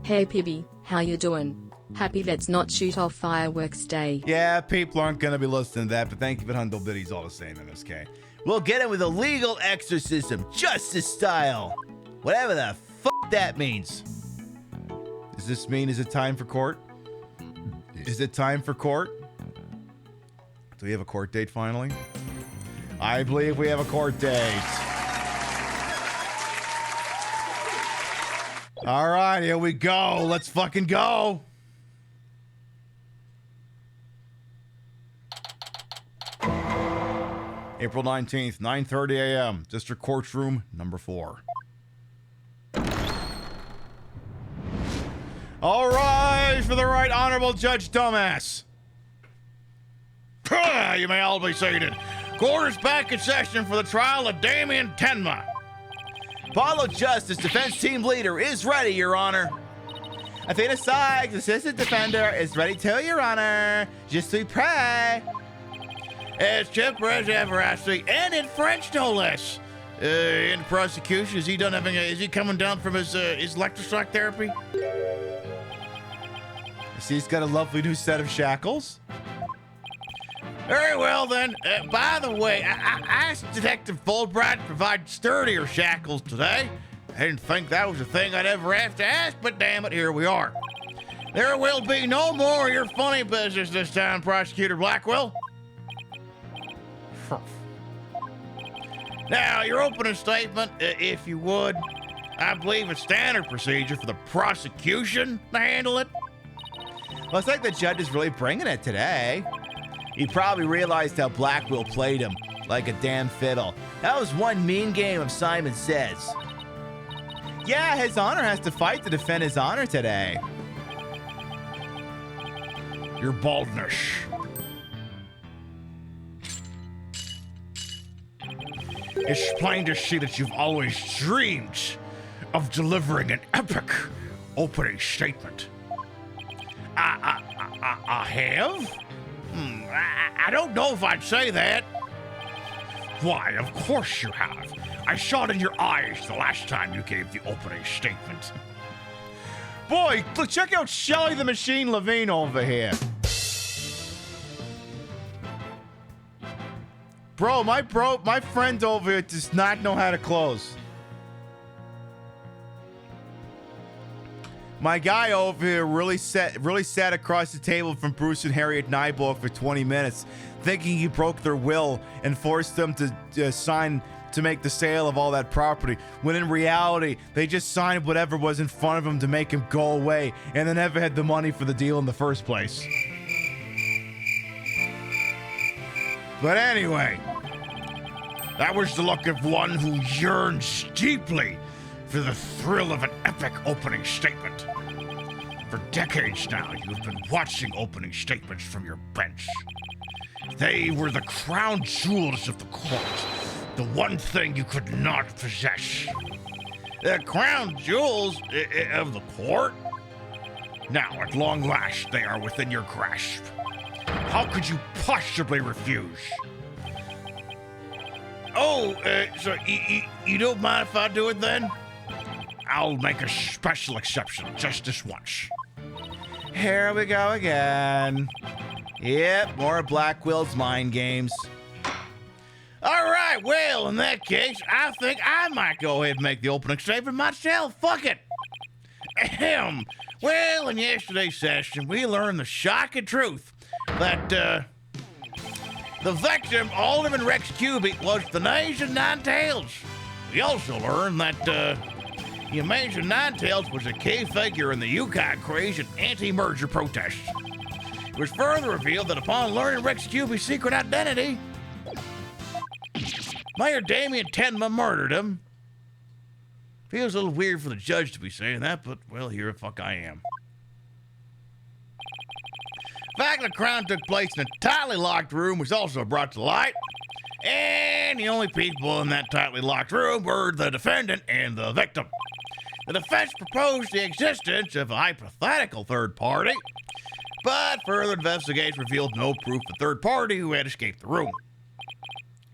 [SPEAKER 4] Hey Pibby, how you doing? Happy Let's Not Shoot Off Fireworks Day.
[SPEAKER 2] Yeah, people aren't going to be listening to that, but thank you for Hundle Biddies all the same, MSK.
[SPEAKER 7] We'll get it with a legal exorcism, justice style. Whatever the fuck that means.
[SPEAKER 2] Does this mean is it time for court? Is it time for court? Do we have a court date finally? I believe we have a court date. All right, here we go. Let's fucking go. April 19th, 9:30 a.m. District Courtroom number 4. All rise for the right honorable Judge Dumbass.
[SPEAKER 1] You may all be seated. Court is back in session for the trial of Damien Tenma.
[SPEAKER 7] Apollo Justice, defense team leader, is ready, Your Honor. Athena Sykes, assistant defender, is ready too, Your Honor. Je suis prêt.
[SPEAKER 1] It's Jeffree Star, and in French, no less. In prosecution, is he done having is he coming down from his electroshock therapy?
[SPEAKER 2] See, he's got a lovely new set of shackles.
[SPEAKER 1] Very well, then. By the way, I asked Detective Fulbright to provide sturdier shackles today. I didn't think that was a thing I'd ever have to ask, but damn it, here we are. There will be no more of your funny business this time, Prosecutor Blackwell. Now, your opening statement, if you would. I believe it's standard procedure for the prosecution to handle it.
[SPEAKER 7] Looks like the judge is really bringing it today. He probably realized how Blackwell played him like a damn fiddle. That was one mean game of Simon Says. Yeah, His Honor has to fight to defend His Honor today.
[SPEAKER 1] Your baldness. It's plain to see that you've always dreamed of delivering an epic opening statement. I have? I don't know if I'd say that. Why, of course you have. I saw it in your eyes the last time you gave the opening statement.
[SPEAKER 2] Boy, look, check out Shelly the Machine Levine over here. Bro, my friend over here does not know how to close. My guy over here really sat across the table from Bruce and Harriet Nyborg for 20 minutes, thinking he broke their will and forced them to sign to make the sale of all that property, when in reality, they just signed whatever was in front of him to make him go away, and they never had the money for the deal in the first place.
[SPEAKER 1] But anyway, that was the look of one who yearns deeply for the thrill of an epic opening statement. For decades now, you've been watching opening statements from your bench. They were the crown jewels of the court, the one thing you could not possess. The crown jewels of the court? Now, at long last, they are within your grasp. How could you possibly refuse? Oh, so you don't mind if I do it then? I'll make a special exception, just this once.
[SPEAKER 7] Here we go again. Yep, more of Blackwell's mind games.
[SPEAKER 1] All right, well, in that case, I think I might go ahead and make the opening statement myself. Fuck it. Ahem. Well, in yesterday's session, we learned the shocking truth that, the victim, Alderman Rex Cubic, was the Amazing Nine-Tails. We also learned that, the Amazing Nine-Tails was a key figure in the Yukon craze and anti-merger protests. It was further revealed that upon learning Rex Cubic's secret identity, Mayor Damien Tenma murdered him. Feels a little weird for the judge to be saying that, but, well, here the fuck I am. The fact the crime took place in a tightly locked room was also brought to light. And the only people in that tightly locked room were the defendant and the victim. The defense proposed the existence of a hypothetical third party, but further investigation revealed no proof of a third party who had escaped the room.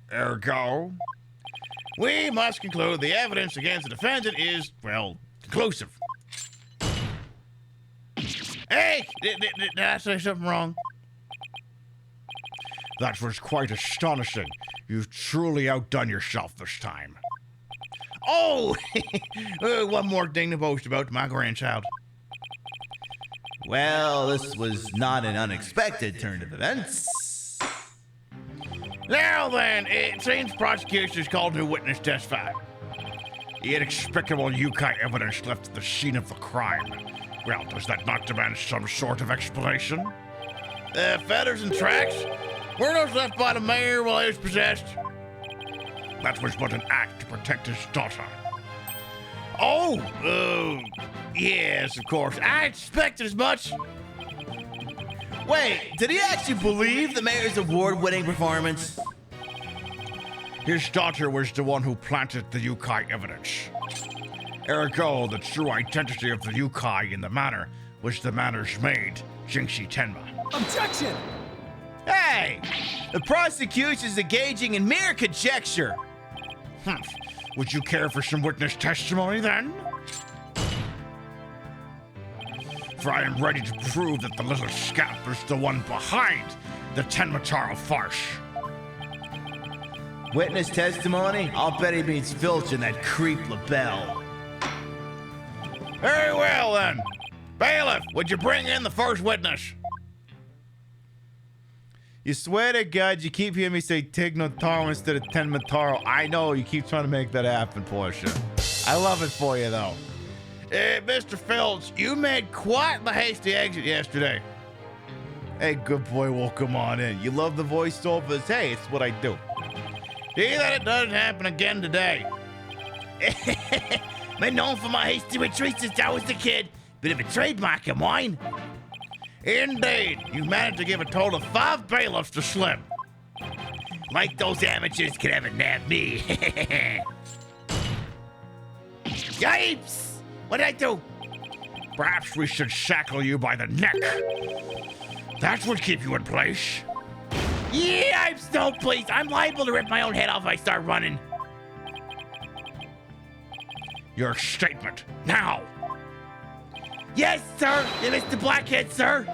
[SPEAKER 1] Ergo, we must conclude the evidence against the defendant is, well, conclusive. Hey, did I say something wrong? That was quite astonishing. You've truly outdone yourself this time. Oh, one more thing to boast about to my grandchild.
[SPEAKER 7] Well, this was not an unexpected turn of events.
[SPEAKER 1] Now then, it seems prosecution has called new witness to testify. The inexplicable Yukai evidence left at the scene of the crime. Well, does that not demand some sort of explanation? Feathers and tracks? Were those left by the mayor while he was possessed? That was but an act to protect his daughter.
[SPEAKER 18] Yes, of course. I expected as much.
[SPEAKER 7] Wait, did he actually believe the mayor's award-winning performance?
[SPEAKER 1] His daughter was the one who planted the Yukai evidence. Ergo, the true identity of the Yukai in the manor was the manor's maid, Jinxie Tenma.
[SPEAKER 7] Objection! Hey! The prosecution is engaging in mere conjecture.
[SPEAKER 1] Would you care for some witness testimony then? For I am ready to prove that the little scamp is the one behind the Tenmataro farce.
[SPEAKER 7] Witness testimony? I'll bet he means Filch and that creep LaBelle.
[SPEAKER 1] Very well then. Bailiff, would you bring in the first witness?
[SPEAKER 2] You swear to God, you keep hearing me say Tignotaro instead of Tenmataro. I know, you keep trying to make that happen, Portia. I love it for you, though.
[SPEAKER 1] Mr. Filch, you made quite the hasty exit yesterday.
[SPEAKER 2] Hey, good boy, welcome on in. You love the voiceovers? Hey, it's what I do.
[SPEAKER 1] See that it doesn't happen again today.
[SPEAKER 18] Been known for my hasty retreats since I was a kid. Bit of a trademark of mine.
[SPEAKER 1] Indeed, you managed to give a total of 5 bailiffs to slip.
[SPEAKER 18] Like those amateurs could ever nab me. Yipes! What did I do?
[SPEAKER 1] Perhaps we should shackle you by the neck. That would keep you in place.
[SPEAKER 18] Yipes! No, please. I'm liable to rip my own head off if I start running.
[SPEAKER 1] Your statement, now.
[SPEAKER 18] Yes, sir. Mr. Blackhead, sir.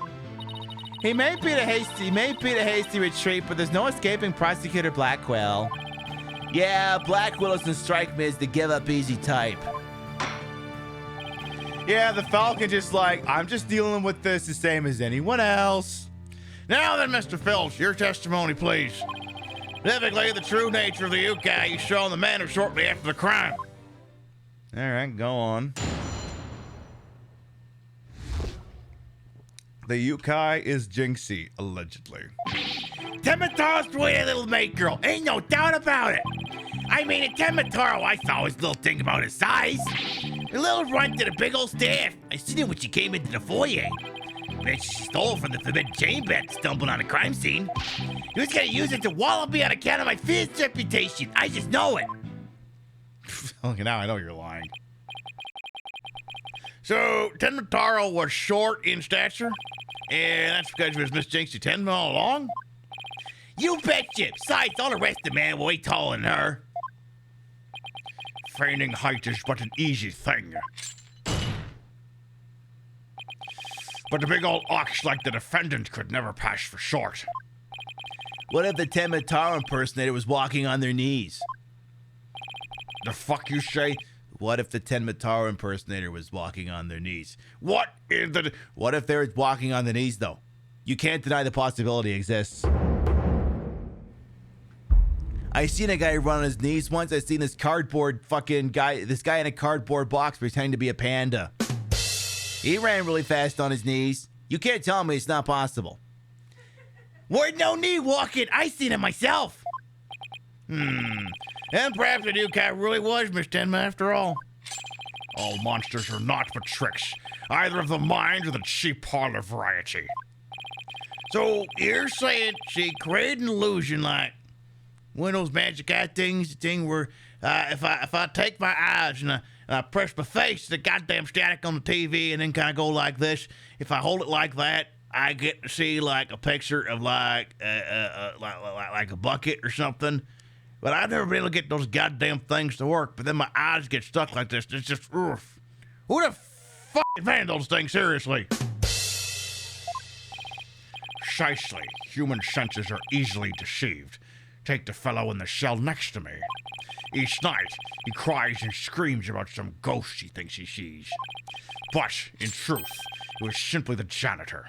[SPEAKER 7] He may be the hasty retreat, but there's no escaping Prosecutor Blackwell. Yeah, Blackwell doesn't strike me as the give-up easy type.
[SPEAKER 2] Yeah, the Falcon just like, I'm just dealing with this the same as anyone else.
[SPEAKER 1] Now then, Mr. Filch, your testimony, please. Specifically, the true nature of the Yukai you saw in the manor shortly after the crime.
[SPEAKER 2] All right, go on. The Yukai is Jinxie, allegedly.
[SPEAKER 18] Temataro's really a little maid girl. Ain't no doubt about it. I mean, at Temataro, I saw his little thing about his size. A little runt and a big old staff. I seen it when she came into the foyer. Bet she stole from the Forbidden Chamber and stumbled on a crime scene. He was gonna use it to wallop me on account of my fierce reputation. I just know it.
[SPEAKER 2] Okay, now I know you're lying.
[SPEAKER 1] So, Tenmataro was short in stature, and that's because he was Miss Jinxie Tenma all along?
[SPEAKER 18] You betcha. Besides, all the rest of the man were way taller than her.
[SPEAKER 1] Feigning height is but an easy thing. But the big old ox like the defendant could never pass for short.
[SPEAKER 7] What if the Temataro impersonator was walking on their knees?
[SPEAKER 1] The fuck you say?
[SPEAKER 7] What if the Tenmataro impersonator was walking on their knees?
[SPEAKER 1] What if
[SPEAKER 7] they were walking on the knees, though? You can't deny the possibility exists. I seen a guy run on his knees once. I seen this cardboard fucking guy, this guy in a cardboard box pretending to be a panda. He ran really fast on his knees. You can't tell me it's not possible.
[SPEAKER 18] Word no knee walking. I seen it myself.
[SPEAKER 1] And perhaps the Yukai really was Miss Tenma after all. All monsters are not but tricks, either of the mind or the cheap parlor variety. So you're saying she created an illusion like one of those magic eye things, the thing where if I take my eyes and I press my face to the goddamn static on the TV and then kind of go like this, if I hold it like that, I get to see like a picture of like a bucket or something. But I've never been able to get those goddamn things to work. But then my eyes get stuck like this. It's just, oof. Who the fuck invented those things, seriously? Precisely. Human senses are easily deceived. Take the fellow in the cell next to me. Each night, he cries and screams about some ghost he thinks he sees. But, in truth, it was simply the janitor.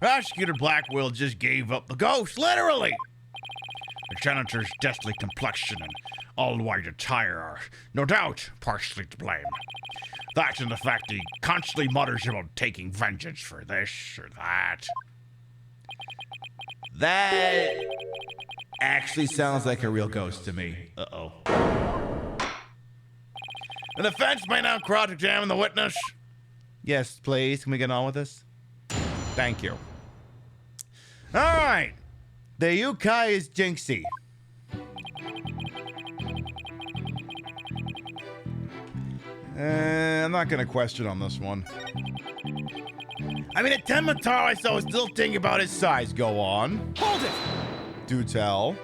[SPEAKER 1] Prosecutor Blackwell just gave up the ghost, literally. The janitor's deathly complexion and all-white attire are, no doubt, partially to blame. That and the fact he constantly mutters about taking vengeance for this or that.
[SPEAKER 7] That actually sounds like a real ghost to me. Uh-oh.
[SPEAKER 2] The defense may now cross-examine the witness. Yes, please. Can we get on with this? Thank you. All right. The Yukai is Jinxie. I'm not going to question on this one. I mean, at Tenmataro, I saw a still thinking about his size. Go on.
[SPEAKER 6] Hold it!
[SPEAKER 2] Do tell.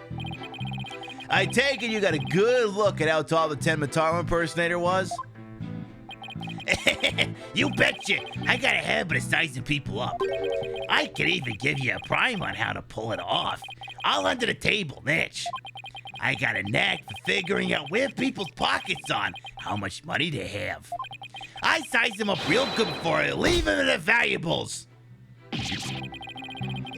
[SPEAKER 7] I take it you got a good look at how tall the Tenmataro impersonator was?
[SPEAKER 18] You betcha. I got a habit of sizing people up. I could even give you a prime on how to pull it off. All under the table, niche. I got a knack for figuring out where people's pockets on how much money they have. I size them up real good before I leave them in their valuables.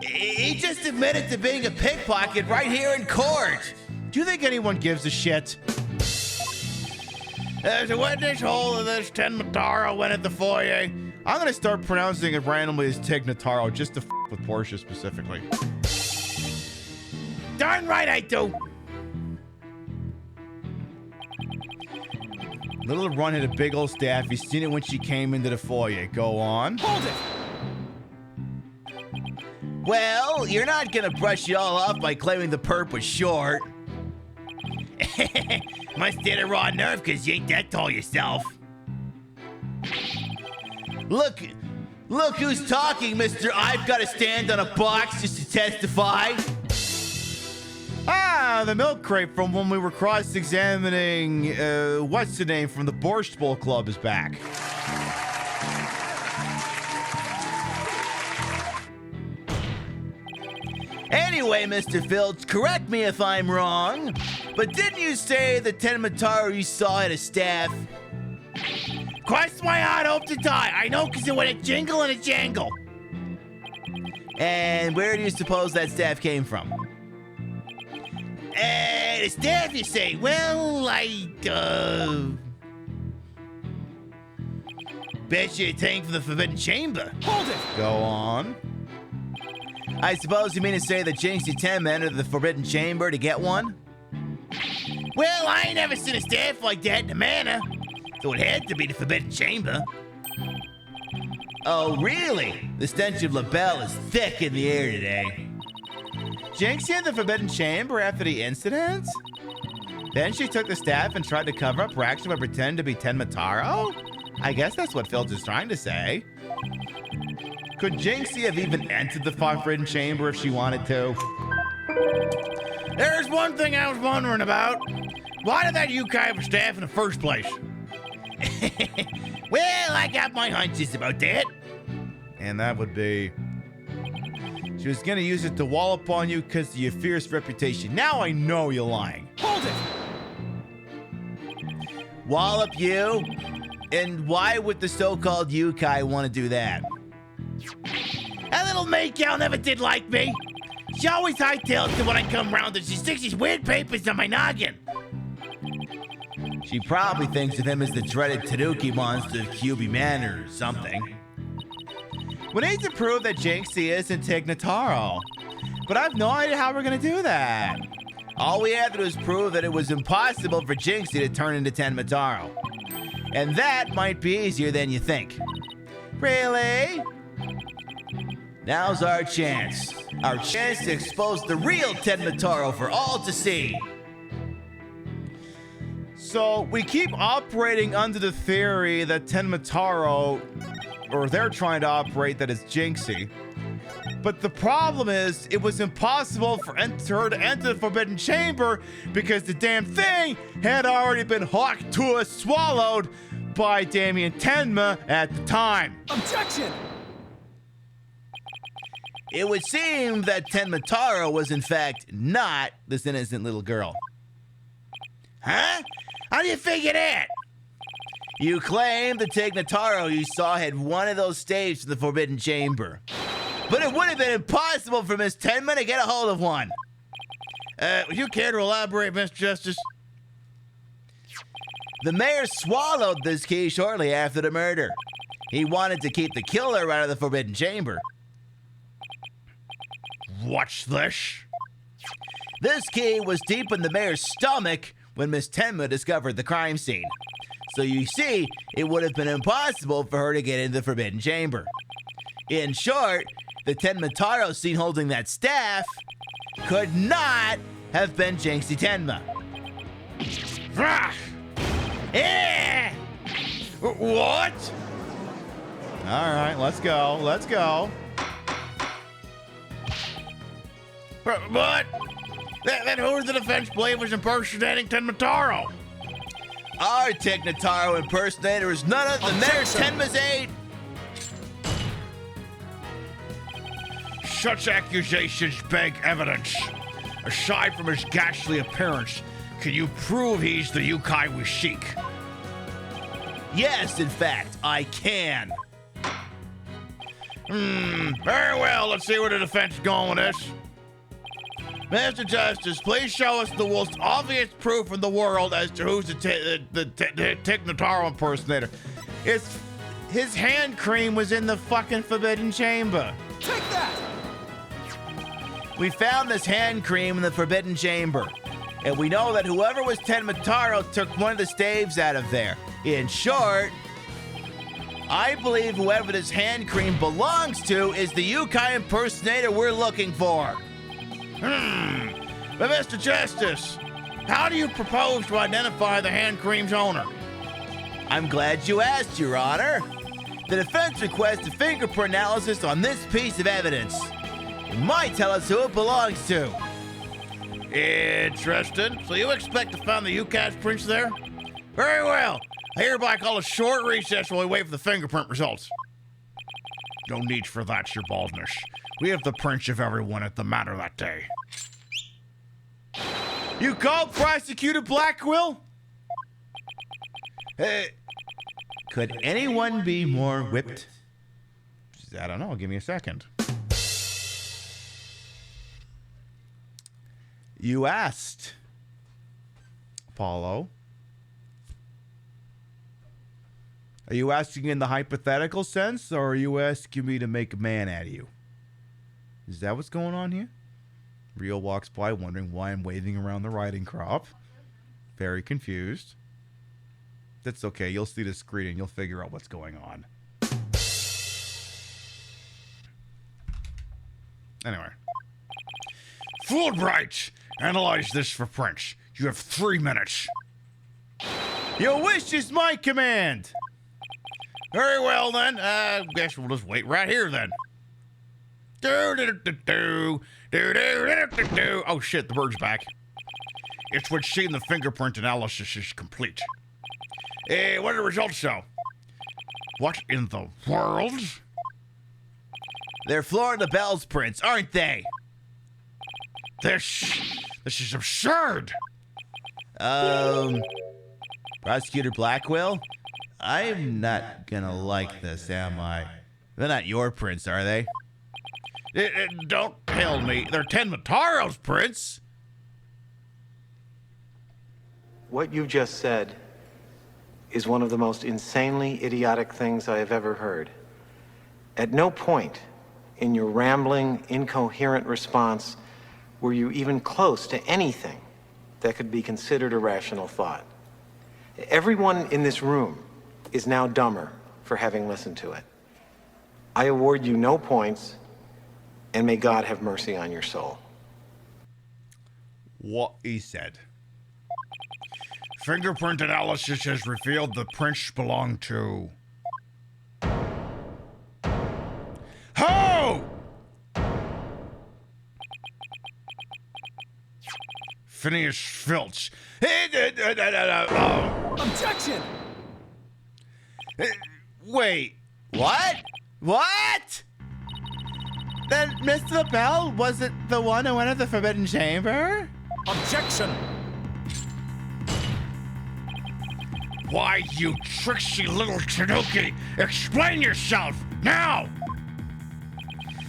[SPEAKER 7] He just admitted to being a pickpocket right here in court.
[SPEAKER 2] Do you think anyone gives a shit? There's a witness hole of this Tenmataro went at the foyer. I'm gonna start pronouncing it randomly as Tignataro just to f with Portia specifically.
[SPEAKER 18] Darn right I do.
[SPEAKER 2] Little Run had a big old staff. He's seen it when she came into the foyer. Go on.
[SPEAKER 6] Hold it!
[SPEAKER 7] Well, you're not gonna brush it all off by claiming the perp was short.
[SPEAKER 18] Must hit a raw nerve because you ain't that tall yourself.
[SPEAKER 7] Look who's talking, Mr. I've got to stand on a box just to testify.
[SPEAKER 2] Ah, the milk crate from when we were cross-examining, what's the name from the Borscht Bowl Club is back.
[SPEAKER 7] Anyway, Mr. Filch, correct me if I'm wrong, but didn't you say the Tenmataro you saw had a staff?
[SPEAKER 18] Cross my heart, hope to die. I know because it went a jingle and a jangle.
[SPEAKER 7] And where do you suppose that staff came from?
[SPEAKER 18] The staff, you say? Well, bet you a tank from the Forbidden Chamber.
[SPEAKER 6] Hold it!
[SPEAKER 2] Go on.
[SPEAKER 7] I suppose you mean to say that Jinxie 10 entered the Forbidden Chamber to get one?
[SPEAKER 18] Well, I ain't never seen a staff like that in the manor, so it had to be the Forbidden Chamber.
[SPEAKER 7] Oh, really? The stench of LaBelle is thick in the air today.
[SPEAKER 2] Jinxie in the Forbidden Chamber after the incident? Then she took the staff and tried to cover up her action by pretending to be Tenmataro? I guess that's what Filch is trying to say. Could Jinxie have even entered the Forbidden Chamber if she wanted to? There's one thing I was wondering about. Why did that Yukai have a staff in the first place?
[SPEAKER 18] Well, I got my hunches about that.
[SPEAKER 2] And that would be... She was gonna use it to wallop on you because of your fierce reputation. Now I know you're lying.
[SPEAKER 6] Hold it!
[SPEAKER 7] Wallop you? And why would the so-called Yukai want to do that?
[SPEAKER 18] That little maid gal never did like me. She always hightails it when I come round and she sticks these weird papers on my noggin.
[SPEAKER 7] She probably thinks of him as the dreaded Tanuki monster of QB Manor or something.
[SPEAKER 2] We need to prove that Jinxie isn't Tignataro. But I have no idea how we're gonna do that.
[SPEAKER 7] All we have to do is prove that it was impossible for Jinxie to turn into Tenmataro. And that might be easier than you think.
[SPEAKER 2] Really?
[SPEAKER 7] Now's our chance. Our chance to expose the real Tenmataro for all to see.
[SPEAKER 2] So we keep operating under the theory that Tenmataro, or they're trying to operate that it's Jinxie. But the problem is, it was impossible for her to enter the Forbidden Chamber because the damn thing had already been hawked to us, swallowed by Damien Tenma at the time.
[SPEAKER 6] Objection!
[SPEAKER 7] It would seem that Tenmataro was in fact not this innocent little girl.
[SPEAKER 18] Huh? How do you figure that?
[SPEAKER 7] You claim the Tignataro you saw had one of those staves in the Forbidden Chamber. But it would have been impossible for Miss Tenma to get a hold of one.
[SPEAKER 2] Would you care to elaborate, Mr. Justice?
[SPEAKER 7] The mayor swallowed this key shortly after the murder. He wanted to keep the killer out of the Forbidden Chamber.
[SPEAKER 2] Watch this.
[SPEAKER 7] This key was deep in the mayor's stomach when Miss Tenma discovered the crime scene. So you see, it would have been impossible for her to get into the Forbidden Chamber. In short, the Tenmataro seen holding that staff could not have been Jinxie Tenma.
[SPEAKER 2] What? All right, let's go. Let's go.
[SPEAKER 18] But then who did the defense believe was impersonating Tenmataro?
[SPEAKER 7] Our Tenmataro impersonator is none other than their Tenma's aide.
[SPEAKER 18] Such accusations beg evidence. Aside from his ghastly appearance, can you prove he's the Yukai we seek?
[SPEAKER 7] Yes, in fact, I can.
[SPEAKER 18] Very well, let's see where the defense is going with this. Mr. Justice, please show us the most obvious proof in the world as to who's the Tenmataro impersonator.
[SPEAKER 2] It's his hand cream was in the fucking Forbidden Chamber.
[SPEAKER 18] Take that!
[SPEAKER 7] We found this hand cream in the Forbidden Chamber, and we know that whoever was Tenmataro took one of the staves out of there. In short, I believe whoever this hand cream belongs to is the Yukai impersonator we're looking for.
[SPEAKER 18] But Mr. Justice, how do you propose to identify the hand cream's owner?
[SPEAKER 7] I'm glad you asked, Your Honor. The defense requests a fingerprint analysis on this piece of evidence. It might tell us who it belongs to.
[SPEAKER 18] Interesting. So you expect to find the Yukai's prints there? Very well. I hereby call a short recess while we wait for the fingerprint results. No need for that, your baldness. We have the prints of everyone at the matter that day.
[SPEAKER 2] You called Prosecutor Blackwell?
[SPEAKER 7] Could anyone be more whipped?
[SPEAKER 2] I don't know. Give me a second. You asked, Paulo. Are you asking in the hypothetical sense, or are you asking me to make a man out of you? Is that what's going on here? Rio walks by wondering why I'm waving around the riding crop. Very confused. That's okay. You'll see the screen and you'll figure out what's going on. Anyway.
[SPEAKER 18] Fulbright! Analyze this for prints. You have 3 minutes.
[SPEAKER 2] Your wish is my command!
[SPEAKER 18] Very well, then. Guess we'll just wait right here, then. Oh, shit, the bird's back. It's when seeing the fingerprint analysis is complete. What do the results show? What in the world?
[SPEAKER 7] They're Florida Bell's prints, aren't they?
[SPEAKER 18] This is absurd.
[SPEAKER 7] Prosecutor Blackwell? I'm not gonna like this, am I? They're not your prints, are they?
[SPEAKER 18] Don't tell me. They're Tenmataro's prints.
[SPEAKER 11] What you just said is one of the most insanely idiotic things I have ever heard. At no point in your rambling, incoherent response were you even close to anything that could be considered a rational thought. Everyone in this room is now dumber for having listened to it. I award you no points, and may God have mercy on your soul.
[SPEAKER 2] What he said.
[SPEAKER 18] Fingerprint analysis has revealed the prints belong to... Ho! Phineas Filch.
[SPEAKER 10] Objection!
[SPEAKER 2] Wait, what? What? Then Mr. Bell wasn't the one who went to the Forbidden Chamber?
[SPEAKER 10] Objection!
[SPEAKER 18] Why, you tricksy little Tanuki! Explain yourself, now!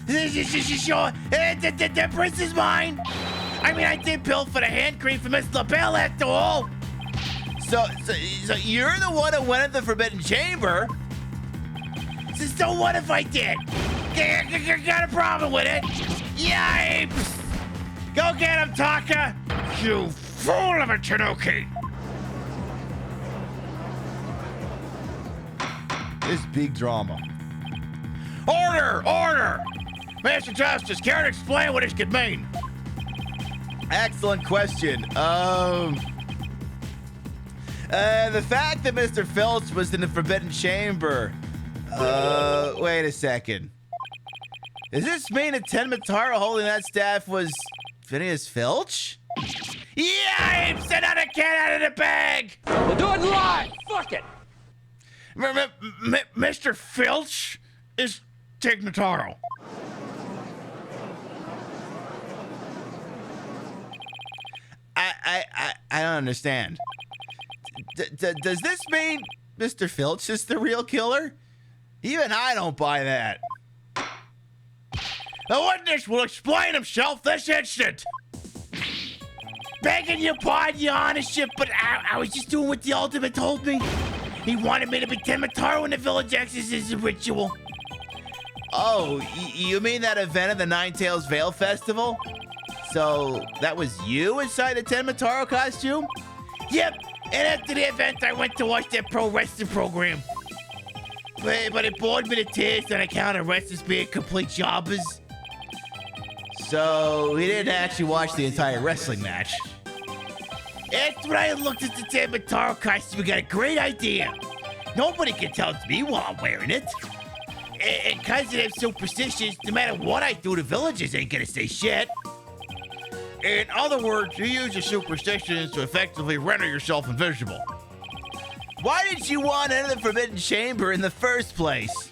[SPEAKER 2] The prince is mine! I mean, I did bill for the hand cream for Miss LaBelle after all!
[SPEAKER 7] So you're the one who went to the Forbidden Chamber?
[SPEAKER 2] So what if I did? Got a problem with it? Yipes! Go get him, Taka!
[SPEAKER 18] You fool of a Tanuki!
[SPEAKER 2] It's big drama.
[SPEAKER 18] Order! Order! Mr. Justice, care to explain what this could mean?
[SPEAKER 7] Excellent question. The fact that Mr. Filch was in the Forbidden Chamber. Wait a second. Does this mean that Ten Mataro holding that staff was Phineas Filch?
[SPEAKER 18] Yeah, send out a cat out of the bag!
[SPEAKER 16] We'll do it live! Fuck it!
[SPEAKER 18] Mr. Filch is Tig Notaro.
[SPEAKER 7] I don't understand. Does this mean Mr. Filch is the real killer? Even I don't buy that.
[SPEAKER 18] The witness will explain himself this instant. Begging your pardon, your honorship, but I was just doing what the Ultimate told me. He wanted me to be Ten Mataro in the village exorcism ritual.
[SPEAKER 7] Oh, you mean that event at the Nine Tails Veil Festival? So that was you inside the Ten Mataro costume?
[SPEAKER 18] Yep, and after the event, I went to watch that pro wrestling program. But it bored me to tears on account of wrestlers being complete jobbers.
[SPEAKER 7] So he didn't actually watch the entire wrestling match.
[SPEAKER 18] After I looked at the Ten Mataro costume, we got a great idea. Nobody can tell it's me while I'm wearing it. And because of them superstitions, no matter what I do, the villagers ain't gonna say shit. In other words, you use your superstitions to effectively render yourself invisible.
[SPEAKER 7] Why did you want into the Forbidden Chamber in the first place?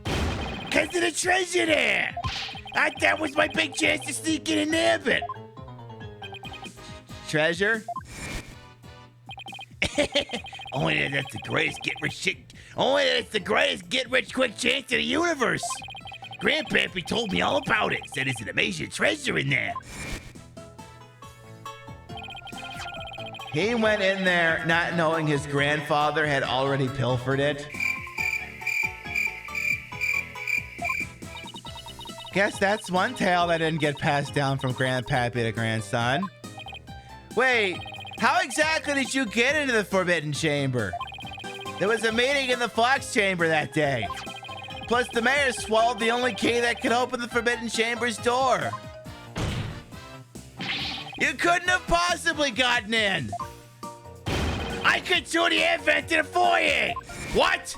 [SPEAKER 18] Because of the treasure there. That was my big chance to sneak in and nab it.
[SPEAKER 7] Treasure?
[SPEAKER 18] Only that's the greatest get rich quick chance in the universe. Grandpappy told me all about it. Said there's an amazing treasure in there.
[SPEAKER 7] He went in there not knowing his grandfather had already pilfered it. Guess that's one tale that didn't get passed down from grandpappy to grandson. Wait, how exactly did you get into the Forbidden Chamber? There was a meeting in the Fox Chamber that day. Plus, the mayor swallowed the only key that could open the Forbidden Chamber's door. You couldn't have possibly gotten in.
[SPEAKER 18] I could through the air vent to the foyer. What?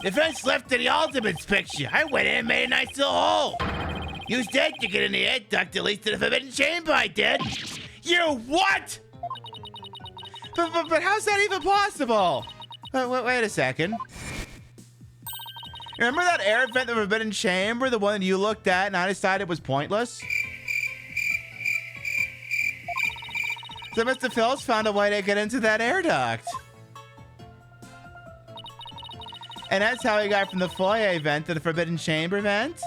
[SPEAKER 18] The vent's left to the Ultimate's picture. I went in and made a nice little hole. Used that to get in the air duct at least to the Forbidden Chamber, I did. You what?
[SPEAKER 7] But how's that even possible? Wait a second. Remember that air vent in the Forbidden Chamber, the one that you looked at and I decided was pointless? So Mr. Phillips found a way to get into that air duct. And that's how he got from the foyer vent to the Forbidden Chamber vent?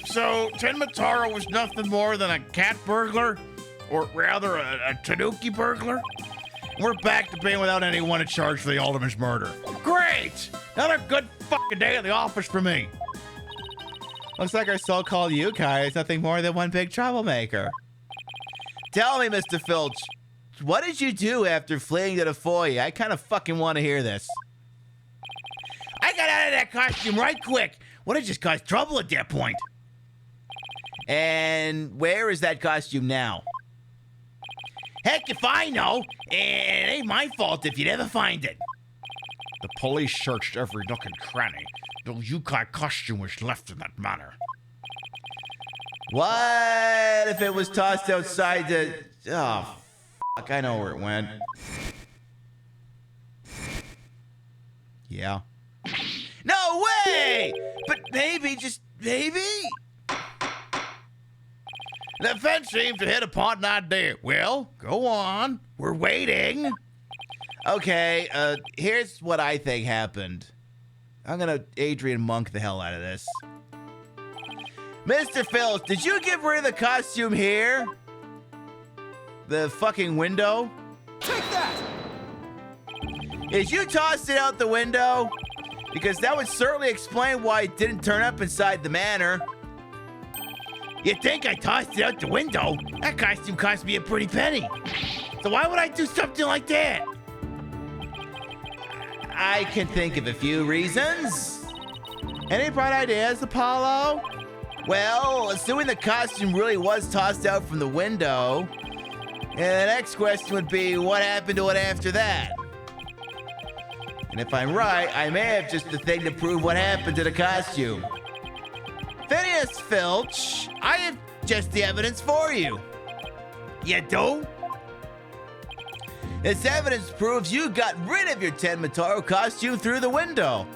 [SPEAKER 18] So Ten Mataro was nothing more than a cat burglar? Or rather, a tanuki burglar? We're back to being without anyone in charge for the Ultimate's murder. Great! Another good fucking day at the office for me.
[SPEAKER 7] Looks like our so-called Yukai is nothing more than one big troublemaker. Tell me, Mr. Filch, what did you do after fleeing to the foyer? I kind of fucking want to hear this.
[SPEAKER 18] I got out of that costume right quick. Would have just caused trouble at that point.
[SPEAKER 7] And where is that costume now?
[SPEAKER 18] Heck if I know. And it ain't my fault if you never find it. The police searched every nook and cranny. No Yukai costume was left in that manner.
[SPEAKER 7] What if it was tossed outside the... Oh, fuck, I know where it went. Yeah. No way! But maybe, just maybe?
[SPEAKER 18] The fence seems to hit upon an idea. Well, go on. We're waiting.
[SPEAKER 7] Okay, here's what I think happened. I'm gonna Adrian Monk the hell out of this. Mr. Phillips, did you get rid of the costume here? The fucking window?
[SPEAKER 13] Take that!
[SPEAKER 7] Did you toss it out the window? Because that would certainly explain why it didn't turn up inside the manor.
[SPEAKER 18] You think I tossed it out the window? That costume cost me a pretty penny. So why would I do something like that?
[SPEAKER 7] I can think of a few reasons. Any bright ideas, Apollo? Well, assuming the costume really was tossed out from the window, and the next question would be, what happened to it after that? And if I'm right, I may have just the thing to prove what happened to the costume. Phineas Filch, I have just the evidence for you.
[SPEAKER 18] You do?
[SPEAKER 7] This evidence proves you got rid of your Tenmataro costume through the window.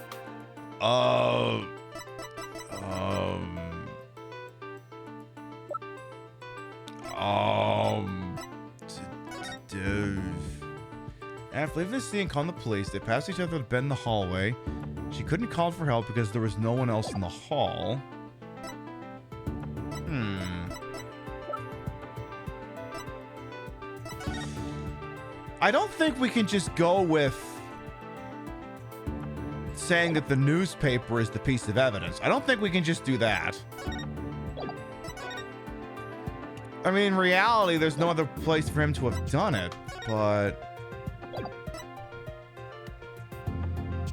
[SPEAKER 2] After leaving the scene and calling the police, they passed each other to bed in the hallway. She couldn't call for help because there was no one else in the hall. I don't think we can just go with saying that the newspaper is the piece of evidence. I don't think we can just do that. I mean, in reality, there's no other place for him to have done it, but...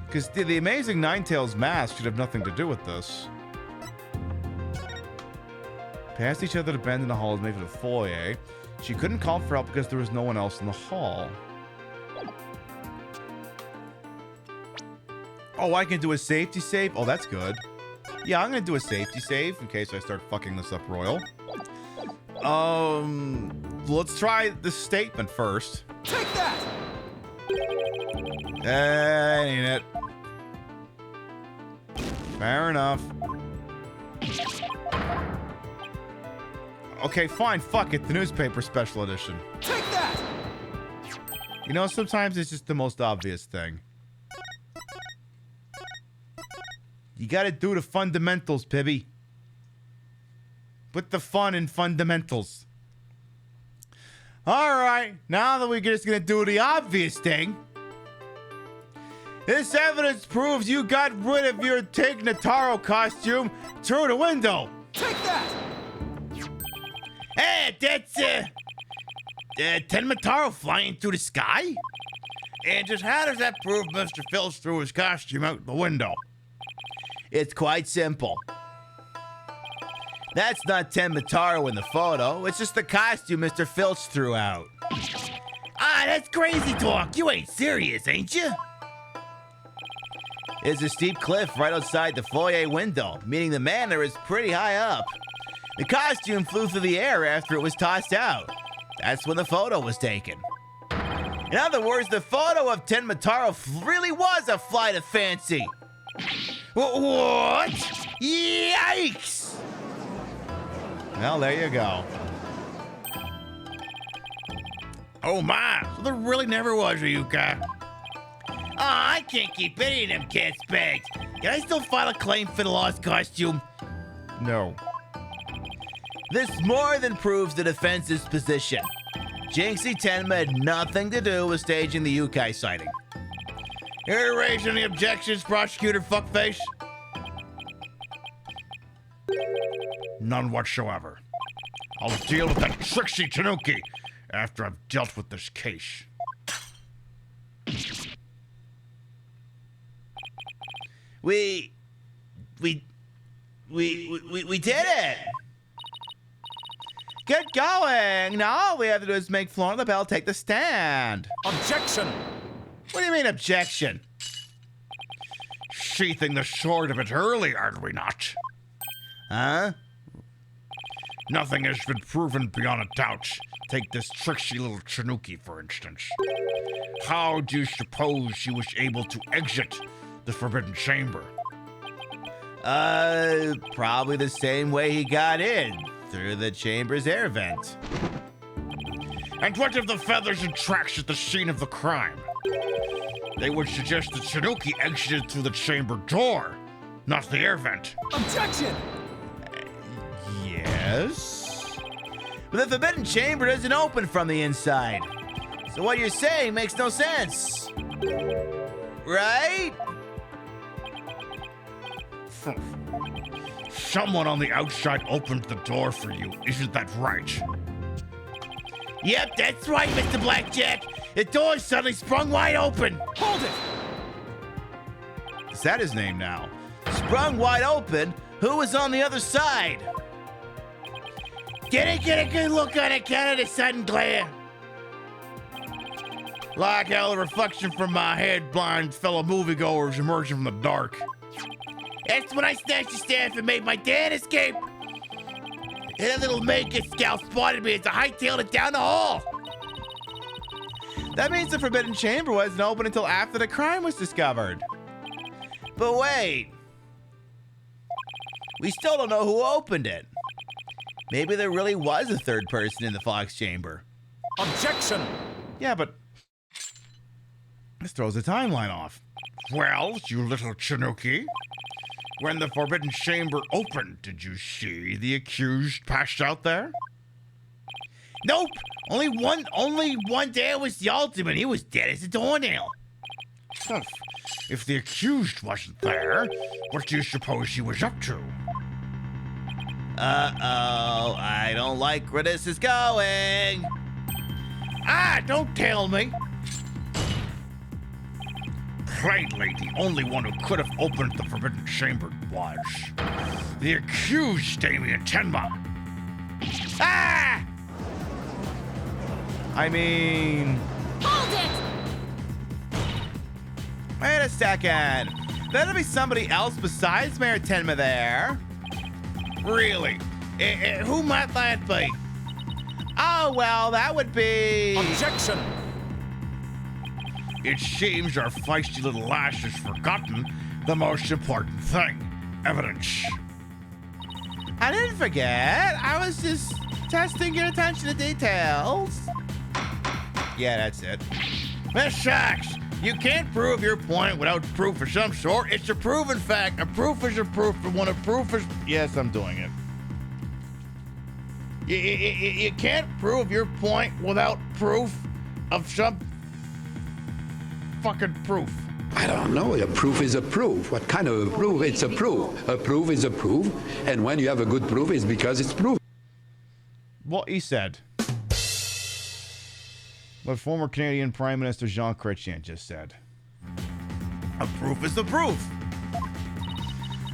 [SPEAKER 2] Because the Amazing Ninetales mask should have nothing to do with this. Passed each other to bed in the hall, maybe the foyer. She couldn't call for help because there was no one else in the hall. Oh, I can do a safety save? Oh, that's good. Yeah, I'm gonna do a safety save in case I start fucking this up royal. Let's try the statement first.
[SPEAKER 13] Take that!
[SPEAKER 2] Ain't it? Fair enough. Okay, fine, fuck it. The newspaper special edition.
[SPEAKER 13] Take that!
[SPEAKER 2] You know, sometimes it's just the most obvious thing. You gotta do the fundamentals, Pibby. Put the fun in fundamentals. Alright, now that we're just gonna do the obvious thing. This evidence proves you got rid of your Tig Notaro costume through the window.
[SPEAKER 13] Take that!
[SPEAKER 18] Hey, that's Tenmataro flying through the sky? And just how does that prove Mr. Filch threw his costume out the window?
[SPEAKER 7] It's quite simple. That's not Tenmataro in the photo. It's just the costume Mr. Filch threw out.
[SPEAKER 18] Ah, that's crazy talk. You ain't serious, ain't you?
[SPEAKER 7] There's a steep cliff right outside the foyer window, meaning the manor is pretty high up. The costume flew through the air after it was tossed out. That's when the photo was taken. In other words, the photo of Tenmataro really was a flight of fancy.
[SPEAKER 18] What? Yikes!
[SPEAKER 2] Well, there you go.
[SPEAKER 18] Oh my, so there really never was a Yuka. I can't keep any of them cats bags. Can I still file a claim for the lost costume?
[SPEAKER 2] No.
[SPEAKER 7] This more than proves the defense's position. Jinxie Tenma had nothing to do with staging the Yukai sighting.
[SPEAKER 18] You raise any objections, prosecutor fuckface?
[SPEAKER 1] None whatsoever. I'll deal with that Trixie Tanuki after I've dealt with this case.
[SPEAKER 7] We did it! Get going! Now all we have to do is make Florence the Bell take the stand.
[SPEAKER 13] Objection!
[SPEAKER 7] What do you mean, objection?
[SPEAKER 1] Sheathing the sword a bit early, are we not?
[SPEAKER 7] Huh?
[SPEAKER 1] Nothing has been proven beyond a doubt. Take this tricksy little Tanuki, for instance. How do you suppose she was able to exit the Forbidden Chamber?
[SPEAKER 7] Probably the same way he got in, through the chamber's air vent.
[SPEAKER 1] And what if the feathers and tracks at the scene of the crime? They would suggest that Tanuki exited through the chamber door, not the air vent.
[SPEAKER 13] Objection!
[SPEAKER 7] Yes? But the Forbidden Chamber doesn't open from the inside. So what you're saying makes no sense. Right?
[SPEAKER 1] Someone on the outside opened the door for you, isn't that right?
[SPEAKER 18] Yep, that's right, Mr. Blackjack. The door suddenly sprung wide open.
[SPEAKER 13] Hold it!
[SPEAKER 2] Is that his name now?
[SPEAKER 7] Sprung wide open? Who was on the other side?
[SPEAKER 18] Didn't get a good look on account of the sudden glare.
[SPEAKER 2] Like how the reflection from my head blind fellow moviegoers emerging from the dark.
[SPEAKER 18] That's when I snatched the staff and made my dad escape. And a little Magus scout spotted me as I hightailed it down the hall.
[SPEAKER 2] That means the Forbidden Chamber wasn't open until after the crime was discovered.
[SPEAKER 7] But wait. We still don't know who opened it. Maybe there really was a third person in the Fox Chamber.
[SPEAKER 13] Objection!
[SPEAKER 2] Yeah, but this throws the timeline off. Well, you little Chinooki, when the Forbidden Chamber opened, did you see the accused passed out there?
[SPEAKER 18] Nope. Only one day was the ultimate. He was dead as a doornail.
[SPEAKER 2] Tough. If the accused wasn't there, what do you suppose he was up to?
[SPEAKER 7] Uh-oh, I don't like where this is going.
[SPEAKER 18] Don't tell me.
[SPEAKER 2] Plainly, the only one who could have opened the Forbidden Chamber was the accused Damien Tenma. I mean...
[SPEAKER 18] Hold it!
[SPEAKER 2] Wait a second. That'll be somebody else besides Mayor Tenma there.
[SPEAKER 18] Really? Who might that be?
[SPEAKER 2] Oh, well, that would be...
[SPEAKER 13] Objection!
[SPEAKER 2] It seems our feisty little lass has forgotten the most important thing. Evidence. I didn't forget. I was just testing your attention to details. Yeah, that's it.
[SPEAKER 18] Miss Sachs, you can't prove your point without proof of some sort. It's a proven fact. A proof is a proof, and when a proof is...
[SPEAKER 2] Yes, I'm doing it.
[SPEAKER 18] You can't prove your point without proof of some fucking proof.
[SPEAKER 8] I don't know. A proof is a proof. What kind of a proof? It's a proof. A proof is a proof. And when you have a good proof, it's because it's proof.
[SPEAKER 2] What he said. What former Canadian Prime Minister Jean Chrétien just said.
[SPEAKER 18] A proof is the proof.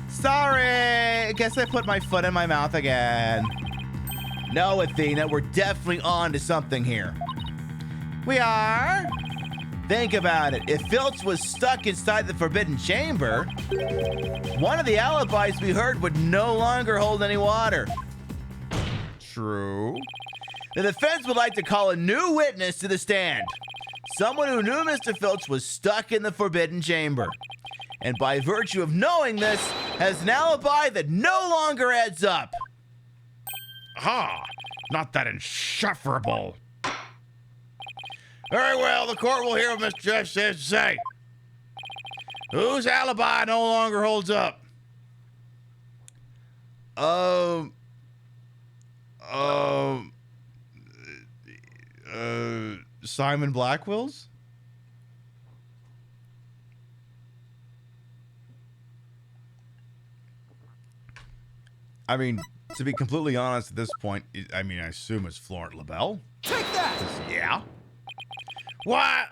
[SPEAKER 2] Sorry. I guess I put my foot in my mouth again.
[SPEAKER 7] No, Athena, we're definitely on to something here.
[SPEAKER 2] We are?
[SPEAKER 7] Think about it. If Filch was stuck inside the Forbidden Chamber, one of the alibis we heard would no longer hold any water.
[SPEAKER 2] True.
[SPEAKER 7] The defense would like to call a new witness to the stand. Someone who knew Mr. Filch was stuck in the Forbidden Chamber. And by virtue of knowing this, has an alibi that no longer adds up.
[SPEAKER 2] Not that insufferable.
[SPEAKER 18] Very well, the court will hear what Mr. Jeff says to say. Whose alibi no longer holds up?
[SPEAKER 2] Simon Blackwell's? I mean, to be completely honest at this point, I assume it's Florent LaBelle.
[SPEAKER 13] Take that!
[SPEAKER 2] Yeah.
[SPEAKER 18] Why,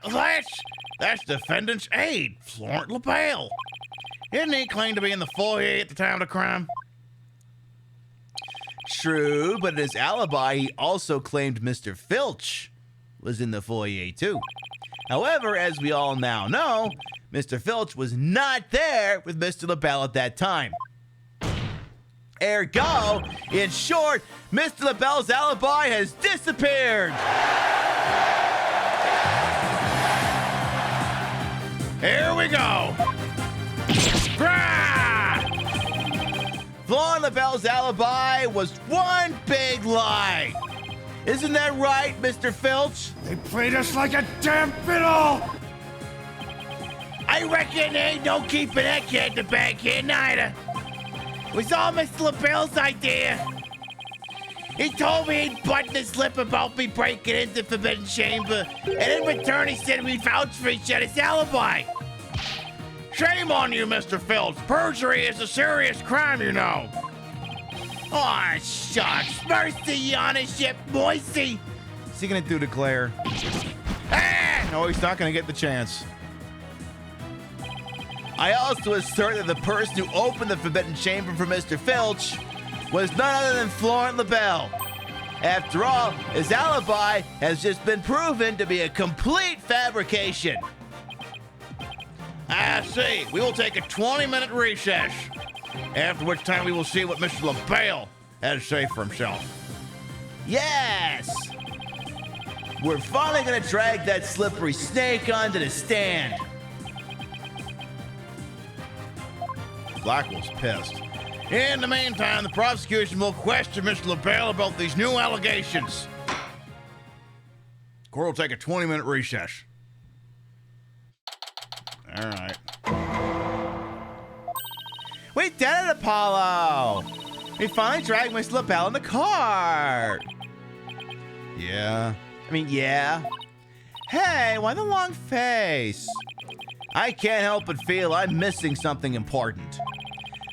[SPEAKER 18] that's defendant's aide, Florent LaBelle. Didn't he claim to be in the foyer at the time of the crime?
[SPEAKER 7] True, but in his alibi, he also claimed Mr. Filch was in the foyer too. However, as we all now know, Mr. Filch was not there with Mr. LaBelle at that time. Ergo, in short, Mr. LaBelle's alibi has disappeared.
[SPEAKER 18] Here we go.
[SPEAKER 7] Florent LaBelle's alibi was one big lie. Isn't that right, Mr. Filch?
[SPEAKER 18] They played us like a damn fiddle. I reckon there ain't no keeping that cat in the bag here neither. It was all Mr. LaBelle's idea. He told me he'd button his lip about me breaking into the Forbidden Chamber, and in return he said we'd vouch for each other's alibi. Shame on you, Mr. Filch. Perjury is a serious crime, you know. Aw, shucks. Mercy on us, ship moisty.
[SPEAKER 2] What's he gonna do to Claire? Ah! No, he's not gonna get the chance.
[SPEAKER 7] I also assert that the person who opened the Forbidden Chamber for Mr. Filch was none other than Florent LaBelle. After all, his alibi has just been proven to be a complete fabrication.
[SPEAKER 18] I see. We will take a 20-minute recess, after which time we will see what Mr. LaBelle has to say for himself.
[SPEAKER 7] Yes! We're finally gonna drag that slippery snake onto the stand.
[SPEAKER 2] Blackwell's pissed.
[SPEAKER 18] In the meantime, the prosecution will question Mr. LaBelle about these new allegations.
[SPEAKER 2] Court will take a 20-minute recess. All right.
[SPEAKER 7] We did it, Apollo! We finally dragged Mr. LaBelle in the car!
[SPEAKER 2] Yeah.
[SPEAKER 7] Yeah. Hey, why the long face? I can't help but feel I'm missing something important.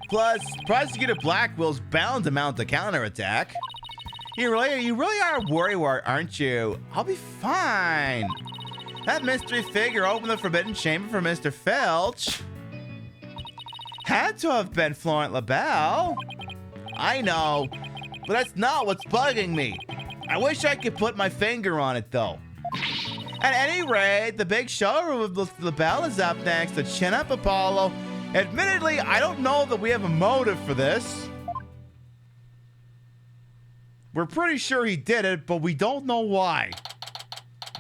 [SPEAKER 7] Plus, Prosecutor Blackwell's bound to mount a counterattack. You really are worried, aren't you? I'll be fine. That mystery figure opened the Forbidden Chamber for Mr. Filch. Had to have been Florent LaBelle. I know, but that's not what's bugging me. I wish I could put my finger on it, though. At any rate, the big showroom of LaBelle is up next to Chin Up Apollo. Admittedly, I don't know that we have a motive for this.
[SPEAKER 2] We're pretty sure he did it, but we don't know why.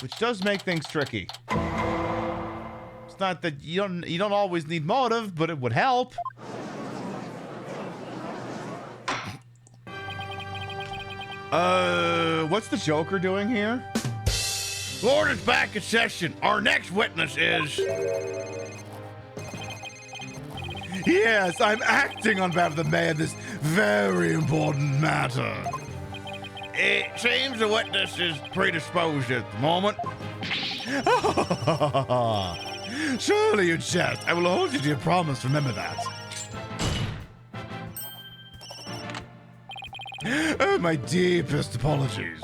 [SPEAKER 2] Which does make things tricky. It's not that you don't always need motive, but it would help. What's the Joker doing here?
[SPEAKER 18] Court is back in session. Our next witness is...
[SPEAKER 2] Yes, I'm acting on behalf of the mayor in this very important matter.
[SPEAKER 18] It seems the witness is predisposed at the moment.
[SPEAKER 2] Surely you jest. I will hold you to your promise. Remember that. Oh, my deepest apologies.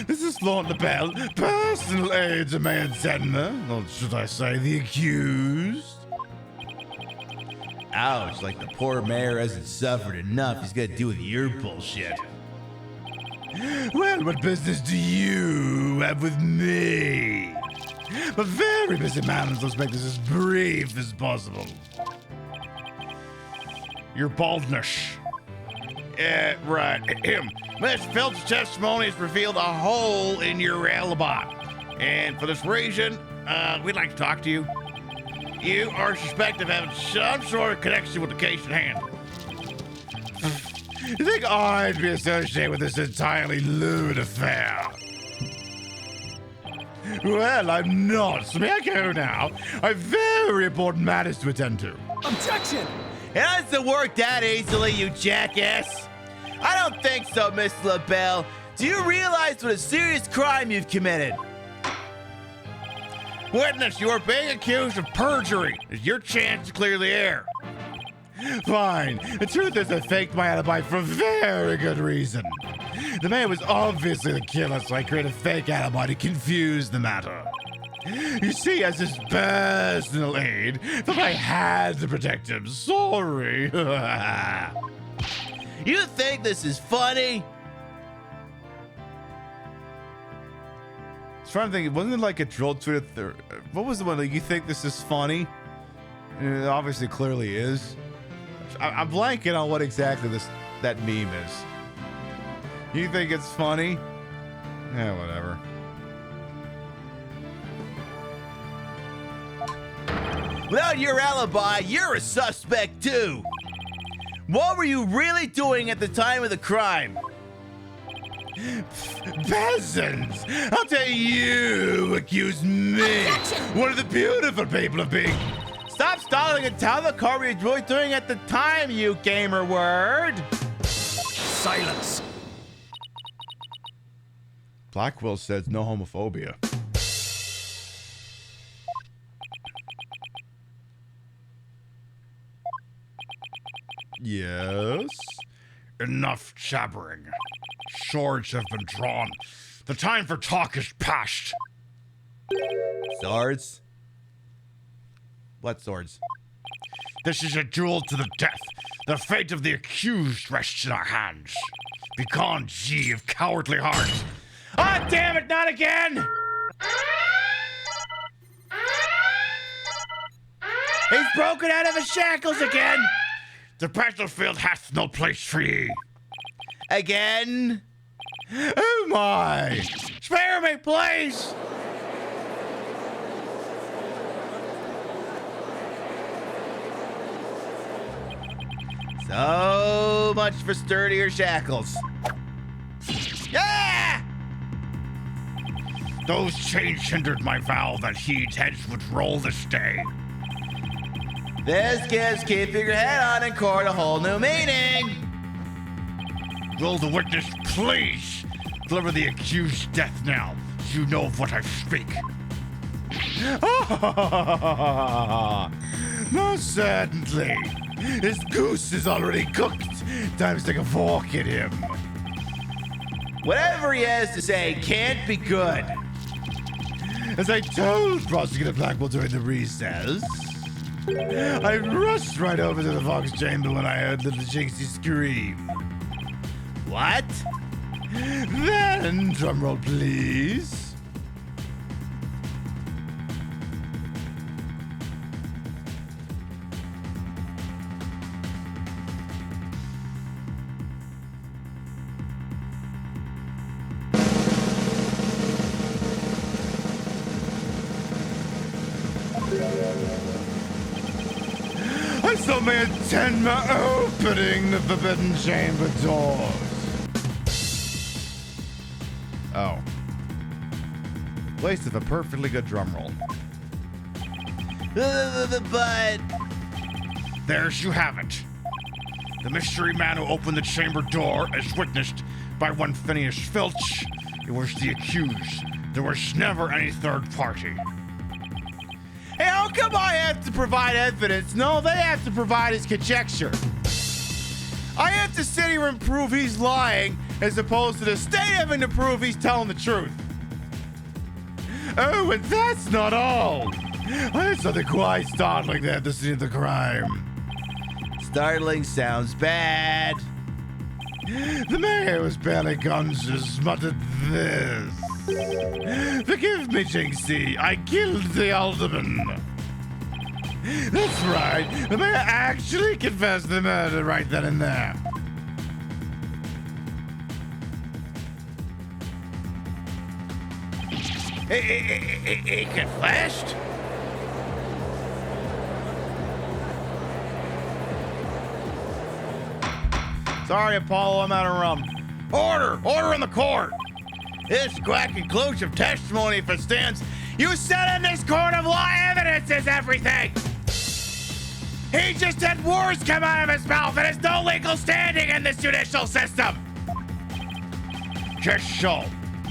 [SPEAKER 2] This is Florent LaBelle, personal aide to Mayor Zedner, or should I say the accused.
[SPEAKER 7] Ouch, like the poor mayor hasn't suffered enough. He's got to deal with your bullshit.
[SPEAKER 2] Well, what business do you have with me? But very busy man, let's make this as brief as possible.
[SPEAKER 18] Your baldness. Right. Miss Filch's testimony has revealed a hole in your alibi. And for this reason, we'd like to talk to you. You are suspected of having some sort of connection with the case at hand.
[SPEAKER 2] You think I'd be associated with this entirely lewd affair? Well, I'm not. So may I go now? I have very important matters to attend to.
[SPEAKER 13] Objection!
[SPEAKER 7] It doesn't work that easily, you jackass. I don't think so, Miss LaBelle. Do you realize what a serious crime you've committed?
[SPEAKER 18] Witness, you are being accused of perjury. It's your chance to clear the air.
[SPEAKER 2] Fine. The truth is I faked my alibi for a very good reason. The man was obviously the killer, so I created a fake alibi to confuse the matter. You see, as his personal aide, that I had to protect him. Sorry.
[SPEAKER 7] You think this is funny?
[SPEAKER 2] I was trying to think, wasn't it like a troll tweet? What was the one? Like, you think this is funny? And it obviously clearly is. I'm blanking on what exactly that meme is. You think it's funny? Yeah, whatever.
[SPEAKER 7] Without your alibi, you're a suspect too. What were you really doing at the time of the crime?
[SPEAKER 2] Peasants! How dare you accuse me, one of the beautiful people, of being...
[SPEAKER 7] Stop stalling and tell the court what you're really doing at the time, you gamer word!
[SPEAKER 13] Silence!
[SPEAKER 2] Blackwell says no homophobia. Yes?
[SPEAKER 18] Enough jabbering. Swords have been drawn.
[SPEAKER 1] The time for talk is past.
[SPEAKER 2] Swords? What swords?
[SPEAKER 1] This is a duel to the death. The fate of the accused rests in our hands. Begone, ye of cowardly hearts.
[SPEAKER 2] Ah, damn it, not again!
[SPEAKER 18] He's broken out of his shackles again!
[SPEAKER 1] The battlefield hath no place for ye.
[SPEAKER 2] Again? Oh my!
[SPEAKER 18] Spare me, please!
[SPEAKER 2] So much for sturdier shackles.
[SPEAKER 18] Yeah!
[SPEAKER 1] Those chains hindered my vow that he'd heads would roll this day.
[SPEAKER 2] This gives keeping your head on in court a whole new meaning.
[SPEAKER 1] Will the witness please deliver the accused death knell? You know of what I speak.
[SPEAKER 2] Most certainly. His goose is already cooked. Time to stick a fork in him. Whatever he has to say can't be good. As I told Prosecutor Blackwell during the recess, I rushed right over to the Fox chamber when I heard little Jinxie scream. What? Then, drumroll please. I saw me attend my opening the forbidden chamber doors. Oh. Waste of a perfectly good drum roll.
[SPEAKER 18] But...
[SPEAKER 1] There's you have it. The mystery man who opened the chamber door, as witnessed by one Phineas Filch, it was the accused. There was never any third party.
[SPEAKER 2] Hey, how come I have to provide evidence? No, they have to provide his conjecture. I have to sit here and prove he's lying, as opposed to the state having to prove he's telling the truth. Oh, and that's not all. I had something quite startling there at the scene of the crime. Startling sounds bad. The mayor was barely conscious, muttered this. Forgive me, Jinxie. I killed the alderman. That's right. The mayor actually confessed the murder right then and there.
[SPEAKER 18] He confessed?
[SPEAKER 2] Sorry, Apollo, I'm out of rum.
[SPEAKER 18] Order in the court! This quite conclusive testimony, if it stands, you said in this court of law evidence is everything! He just had words come out of his mouth and has no legal standing in this judicial system!
[SPEAKER 1] Just so.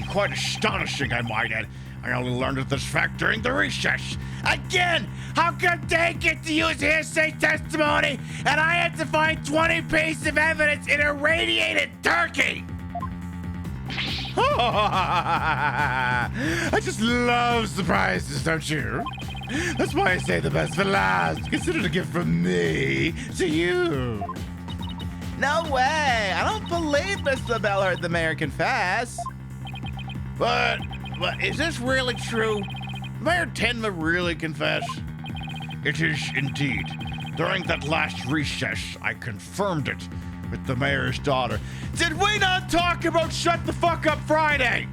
[SPEAKER 1] Quite astonishing, I might add. I only learned of this fact during the recess.
[SPEAKER 18] Again, how come they get to use hearsay testimony and I had to find 20 pieces of evidence in irradiated turkey?
[SPEAKER 2] I just love surprises, don't you? That's why I say the best for last. Consider it a gift from me to you. No way. I don't believe Miss LaBelle heard the mayor confess.
[SPEAKER 18] But is this really true? Mayor Tenma really confessed?
[SPEAKER 1] It is indeed. During that last recess, I confirmed it with the mayor's daughter.
[SPEAKER 2] Did we not talk about Shut the Fuck Up Friday?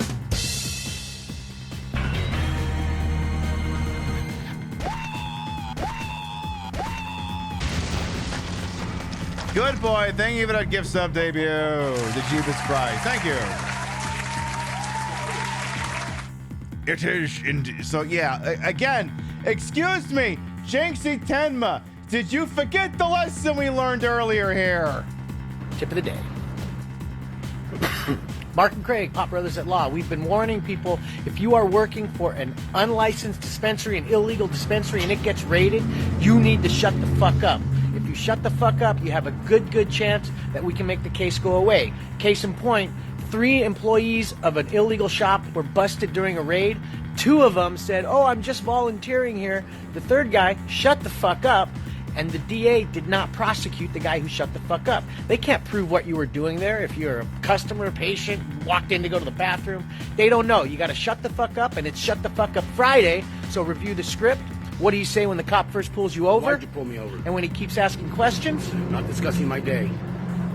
[SPEAKER 2] Good boy. Thank you for that gift sub debut. The Jeebus prize. Thank you. It is indeed. So, yeah, again, excuse me, Jinxie Tenma, did you forget the lesson we learned earlier here?
[SPEAKER 9] Tip of the day. Mark and Craig, Pop Brothers at Law. We've been warning people, if you are working for an unlicensed dispensary, an illegal dispensary, and it gets raided, you need to shut the fuck up. If you shut the fuck up, you have a good chance that we can make the case go away. Case in point, 3 employees of an illegal shop were busted during a raid. 2 of them said, "Oh, I'm just volunteering here." The third guy shut the fuck up, and the DA did not prosecute the guy who shut the fuck up. They can't prove what you were doing there. If you're a customer, patient, walked in to go to the bathroom, they don't know. You got to shut the fuck up, and it's Shut the Fuck Up Friday, so review the script. What do you say when the cop first pulls you over?
[SPEAKER 12] Why'd you pull me over?
[SPEAKER 9] And when he keeps asking questions?
[SPEAKER 12] Not discussing my day.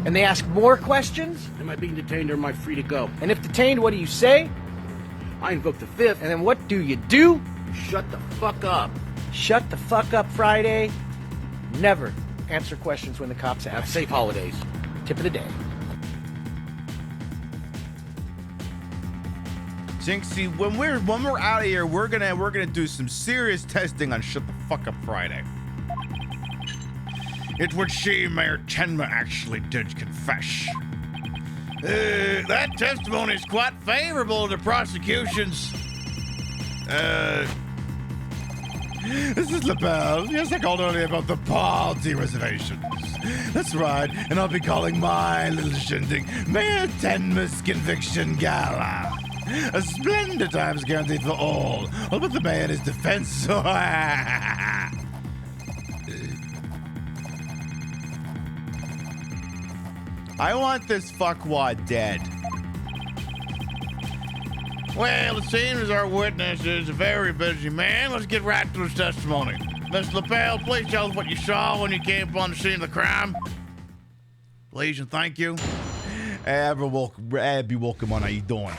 [SPEAKER 9] And they ask more questions?
[SPEAKER 12] Am I being detained or am I free to go?
[SPEAKER 9] And if detained, what do you say?
[SPEAKER 12] I invoke the 5th.
[SPEAKER 9] And then what do you do?
[SPEAKER 12] Shut the fuck up.
[SPEAKER 9] Shut the fuck up Friday. Never answer questions when the cops ask.
[SPEAKER 12] Have safe holidays.
[SPEAKER 9] Tip of the day.
[SPEAKER 2] Jinxie, when we're out of here, we're gonna do some serious testing on Shut the Fuck Up Friday. It would seem Mayor Tenma actually did confess.
[SPEAKER 1] That testimony is quite favorable to prosecutions.
[SPEAKER 2] This is LaBelle. Yes, I called earlier about the party reservations. That's right, and I'll be calling my little shindig Mayor Tenma's Conviction Gala. A splendid times guaranteed for all but the mayor and his defense. I want this fuckwad dead.
[SPEAKER 1] Well, it seems our witness is a very busy man. Let's get right to his testimony. Miss LaBelle, please tell us what you saw when you came upon the scene of the crime. Please and thank you.
[SPEAKER 2] Abby welcome on. How you doing?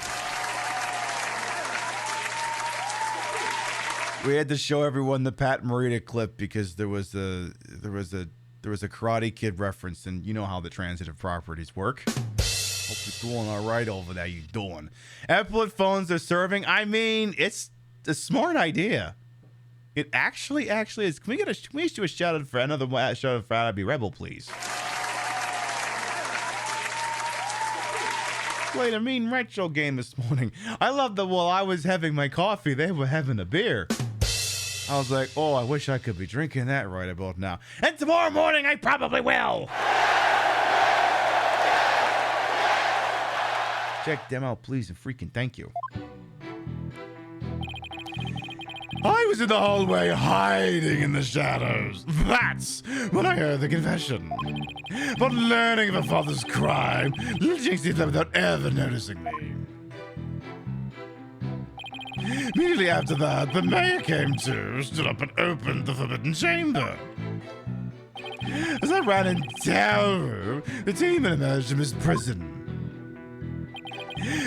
[SPEAKER 2] We had to show everyone the Pat Morita clip because there was a Karate Kid reference, and you know how the transitive properties work. Hope you're doing all right over there. You doing? Apple phones are serving. I mean, it's a smart idea. It actually is. Can we do a shout out for another shout out for Abby Rebel, please? Played a mean retro game this morning. I love that while I was having my coffee, they were having a beer. I was like, oh, I wish I could be drinking that right about now.
[SPEAKER 1] And tomorrow morning, I probably will.
[SPEAKER 2] Check them out, please, and freaking thank you. I was in the hallway hiding in the shadows. That's when I heard the confession. But learning of a father's crime, little Jinx did that without ever noticing me. Immediately after that, the mayor came to, stood up and opened the forbidden chamber. As I ran in terror, the demon emerged from his prison.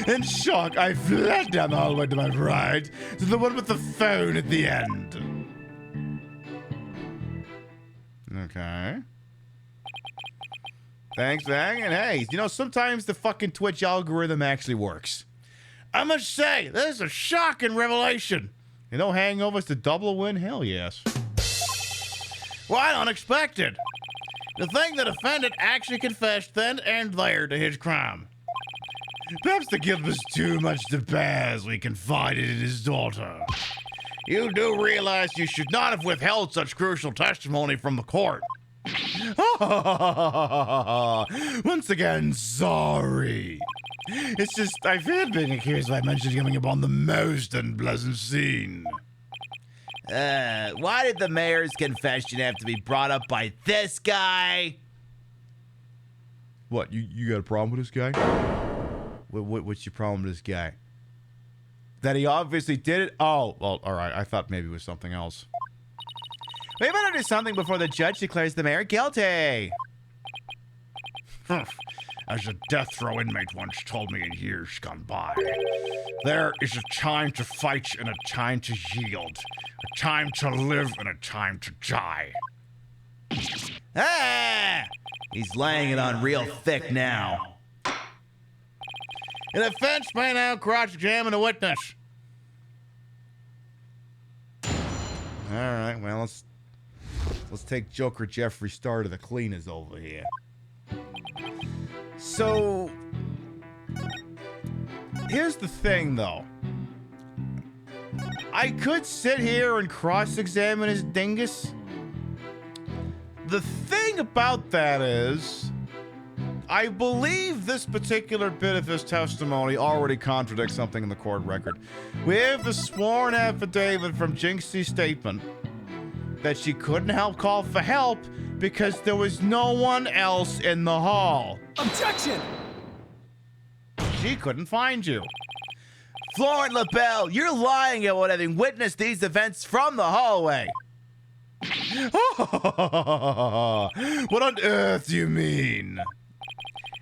[SPEAKER 2] In shock, I fled down the hallway to my right, to the one with the phone at the end. Okay. Thanks for hanging. Hey, you know, sometimes the fucking Twitch algorithm actually works.
[SPEAKER 1] I must say, this is a shocking revelation.
[SPEAKER 2] You know, hangovers to double a win? Hell yes.
[SPEAKER 1] Quite unexpected. To think the defendant actually confessed then and there to his crime.
[SPEAKER 2] Perhaps the guilt was too much to bear as we confided in his daughter.
[SPEAKER 1] You do realize you should not have withheld such crucial testimony from the court.
[SPEAKER 2] Once again, sorry. It's just, I feared being accused by mentioning coming upon the most unpleasant scene.
[SPEAKER 7] Why did the mayor's confession have to be brought up by this guy?
[SPEAKER 2] What, you got a problem with this guy? What's your problem with this guy? That he obviously did it? Oh, well, all right. I thought maybe it was something else.
[SPEAKER 7] We better do something before the judge declares the mayor guilty.
[SPEAKER 1] As a death row inmate once told me in years gone by, there is a time to fight and a time to yield, a time to live and a time to die.
[SPEAKER 7] Ah! He's laying it on real thick now.
[SPEAKER 1] The defense may now cross-examine the witness.
[SPEAKER 2] All right, well, let's take Joker Jeffree Star to the cleaners over here. So, here's the thing, though. I could sit here and cross-examine his dingus. The thing about that is, I believe this particular bit of his testimony already contradicts something in the court record. We have the sworn affidavit from Jinxie's statement that she couldn't call for help because there was no one else in the hall.
[SPEAKER 13] Objection!
[SPEAKER 2] She couldn't find you.
[SPEAKER 7] Florent LaBelle, you're lying about having witnessed these events from the hallway.
[SPEAKER 2] What on earth do you mean?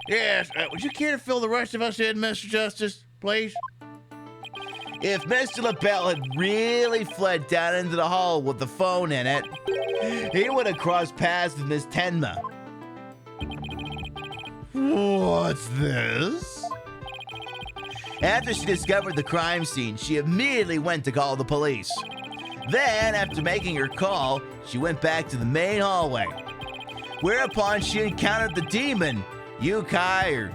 [SPEAKER 18] Yes, would you care to fill the rest of us in, Mr. Justice, please?
[SPEAKER 7] If Mr. LaBelle had really fled down into the hall with the phone in it, he would have crossed paths with Miss Tenma.
[SPEAKER 2] What's this?
[SPEAKER 7] After she discovered the crime scene, she immediately went to call the police. Then, after making her call, she went back to the main hallway, whereupon she encountered the demon, Yukai, or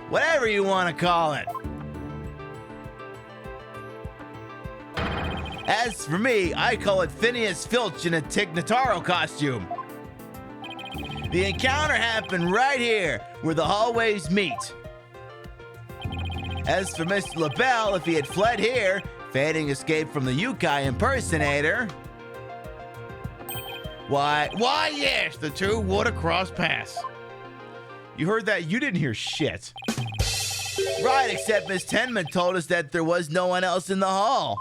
[SPEAKER 7] whatever you want to call it. As for me, I call it Phineas Filch in a Tig Notaro costume. The encounter happened right here, where the hallways meet. As for Mr. LaBelle, if he had fled here, feigning escape from the Yukai impersonator, why, yes, the two would have crossed paths.
[SPEAKER 2] You heard that? You didn't hear shit.
[SPEAKER 7] Right, except Miss Tenma told us that there was no one else in the hall.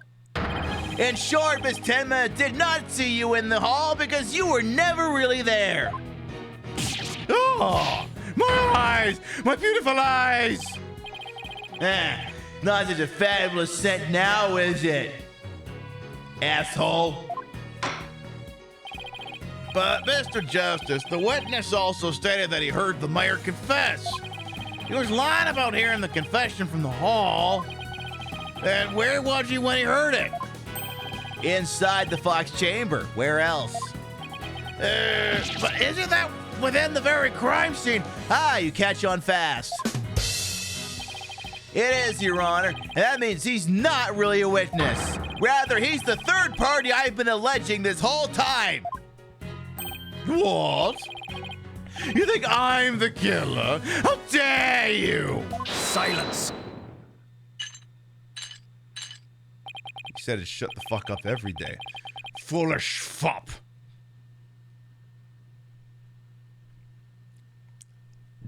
[SPEAKER 7] In short, Miss Tenma did not see you in the hall because you were never really there.
[SPEAKER 2] Oh, my eyes! My beautiful eyes!
[SPEAKER 7] Not such a fabulous scent now, is it? Asshole.
[SPEAKER 18] But, Mr. Justice, the witness also stated that he heard the mayor confess. He was lying about hearing the confession from the hall. And where was he when he heard it?
[SPEAKER 7] Inside the Fox chamber. Where else?
[SPEAKER 18] But isn't that within the very crime scene?
[SPEAKER 7] You catch on fast. It is, Your Honor, and that means he's not really a witness. Rather, he's the third party I've been alleging this whole time.
[SPEAKER 2] What? You think I'm the killer? How dare you?
[SPEAKER 13] Silence.
[SPEAKER 2] He said to shut the fuck up every day. Foolish fop.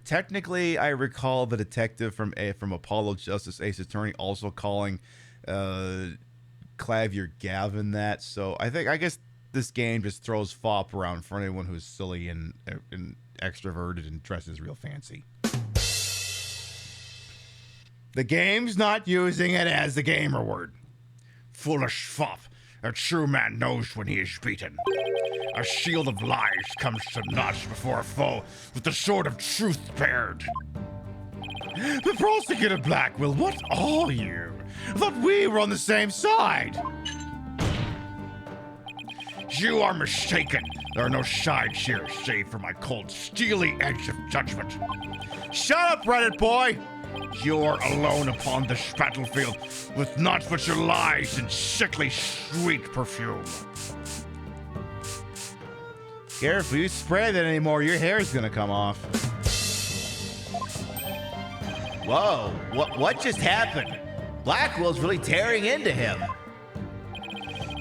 [SPEAKER 2] Technically, I recall the detective from Apollo Justice Ace Attorney also calling Clavier Gavin that. So I guess this game just throws fop around for anyone who's silly and extroverted and dresses real fancy. The game's not using it as the gamer word. Foolish fop. A true man knows when he is beaten. A shield of lies comes to naught before a foe with the sword of truth bared. The prosecutor Blackwell, what are you? I thought we were on the same side. You are mistaken. There are no sides here save for my cold, steely edge of judgment. Shut up, Reddit boy! You're alone upon this battlefield with naught but your lies and sickly sweet perfume. Careful, you spray that anymore, your hair's gonna come off.
[SPEAKER 7] Whoa, what just happened? Blackwell's really tearing into him.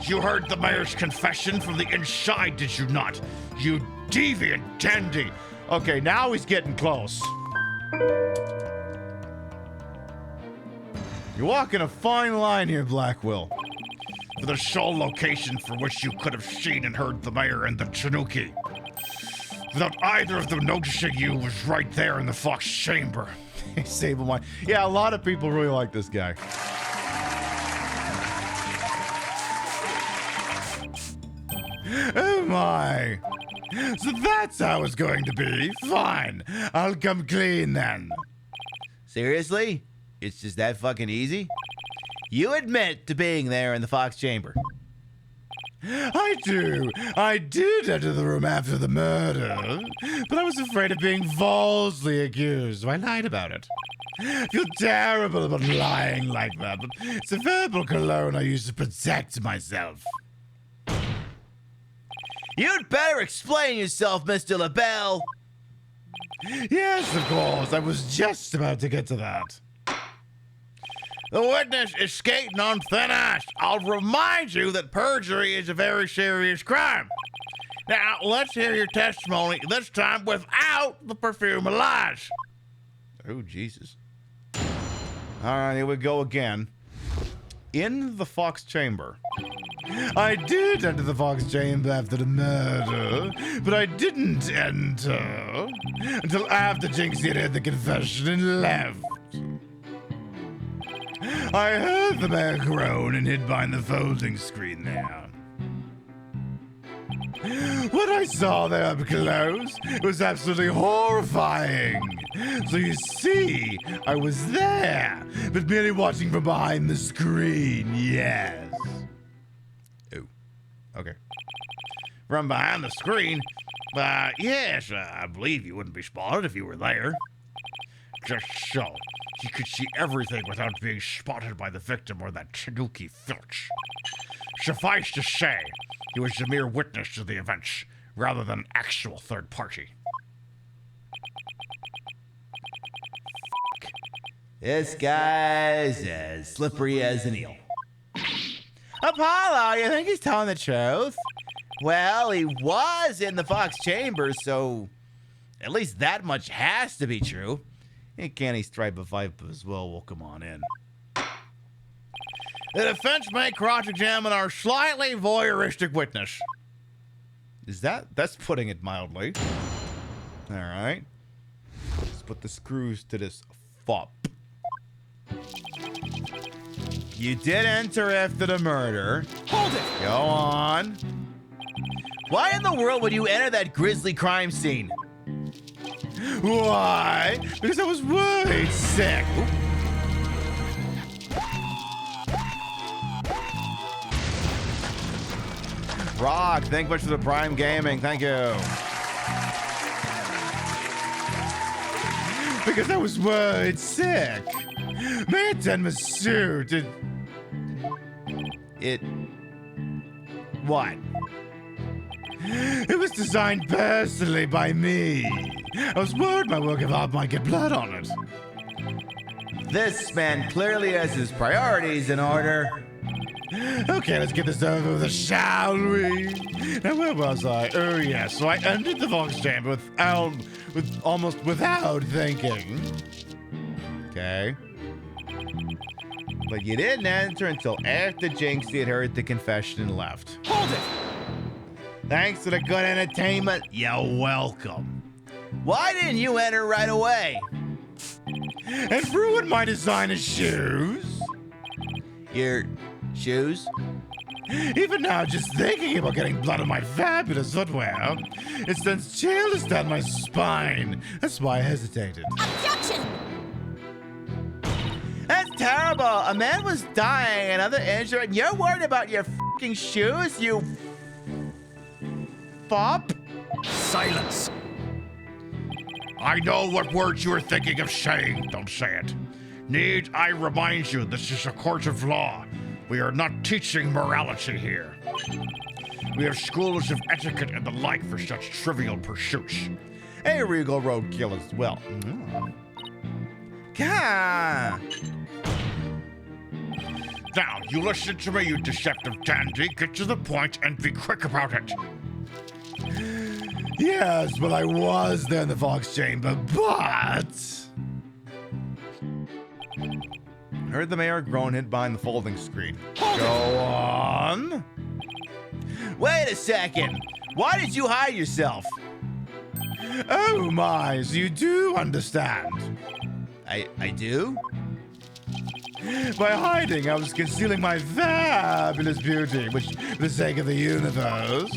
[SPEAKER 18] You heard the mayor's confession from the inside, did you not? You deviant dandy.
[SPEAKER 2] Okay, now he's getting close. You're walking a fine line here, Blackwell.
[SPEAKER 18] For the sole location for which you could have seen and heard the mayor and the Tanuki. Without either of them noticing you was right there in the Fox chamber.
[SPEAKER 2] Sable Mine. Yeah, a lot of people really like this guy. Oh my. So that's how it's going to be. Fine. I'll come clean then.
[SPEAKER 7] Seriously? It's just that fucking easy? You admit to being there in the Fox chamber.
[SPEAKER 2] I do. I did enter the room after the murder, but I was afraid of being falsely accused, so I lied about it. I feel terrible about lying like that, but it's a verbal cologne I use to protect myself.
[SPEAKER 7] You'd better explain yourself, Mr. LaBelle.
[SPEAKER 2] Yes, of course. I was just about to get to that.
[SPEAKER 18] The witness is skating on thin ice. I'll remind you that perjury is a very serious crime. Now, let's hear your testimony, this time without the perfume of lies.
[SPEAKER 2] Oh, Jesus. All right, here we go again. In the Fox Chamber. I did enter the Fox Chamber after the murder, but I didn't enter until after Jinxie had heard the confession and left. I heard the man groan and hid behind the folding screen there. What I saw there up close was absolutely horrifying. So you see, I was there, but merely watching from behind the screen, yes. Oh, okay.
[SPEAKER 18] From behind the screen? Yes, I believe you wouldn't be spotted if you were there. Just so. You could see everything without being spotted by the victim or that tanuki filch. Suffice to say, he was a mere witness to the events, rather than an actual third party.
[SPEAKER 7] This guy's as slippery as an eel. Apollo, you think he's telling the truth? Well, he was in the Fox Chamber, so at least that much has to be true. And can he stripe a pipe as well? Well, come on in.
[SPEAKER 18] The defense may cross-examine our slightly voyeuristic witness.
[SPEAKER 2] That's putting it mildly. All right. Let's put the screws to this fop. You did enter after the murder.
[SPEAKER 18] Hold it!
[SPEAKER 2] Go on.
[SPEAKER 7] Why in the world would you enter that grisly crime scene?
[SPEAKER 2] Why? Because I was worried sick. Rock, thank you much for the Prime Gaming. Thank you. Because I was worried sick. May attend my suit.
[SPEAKER 7] What?
[SPEAKER 2] It was designed personally by me. I was worried my work of art might get blood on it.
[SPEAKER 7] This man clearly has his priorities in order.
[SPEAKER 2] Okay, let's get this over with, shall we? Now, where was I? Oh, yes. So I entered the Fox Chamber almost without thinking. Okay. But you didn't enter until after Jinxie had heard the confession and left.
[SPEAKER 18] Hold it!
[SPEAKER 2] Thanks for the good entertainment. You're welcome.
[SPEAKER 7] Why didn't you enter right away?
[SPEAKER 2] And ruin my designer shoes?
[SPEAKER 7] Your shoes?
[SPEAKER 2] Even now, just thinking about getting blood on my fabulous footwear, it sends chills down my spine. That's why I hesitated.
[SPEAKER 5] Objection!
[SPEAKER 7] That's terrible. A man was dying, another injured, and you're worried about your fucking shoes, you fop?
[SPEAKER 18] Silence. I know what words you are thinking of saying. Don't say it. Need I remind you, this is a court of law. We are not teaching morality here. We have schools of etiquette and the like for such trivial pursuits.
[SPEAKER 2] Hey, Regal Roadkill as well. Gah!
[SPEAKER 18] Now, you listen to me, you deceptive dandy. Get to the point and be quick about it.
[SPEAKER 2] Yes, well, I was there in the Fox Chamber, but... Heard the mayor groan hid behind the folding screen. Go on.
[SPEAKER 7] Wait a second. Why did you hide yourself?
[SPEAKER 2] Oh my, so you do understand.
[SPEAKER 7] I do?
[SPEAKER 2] By hiding, I was concealing my fabulous beauty, which, for the sake of the universe,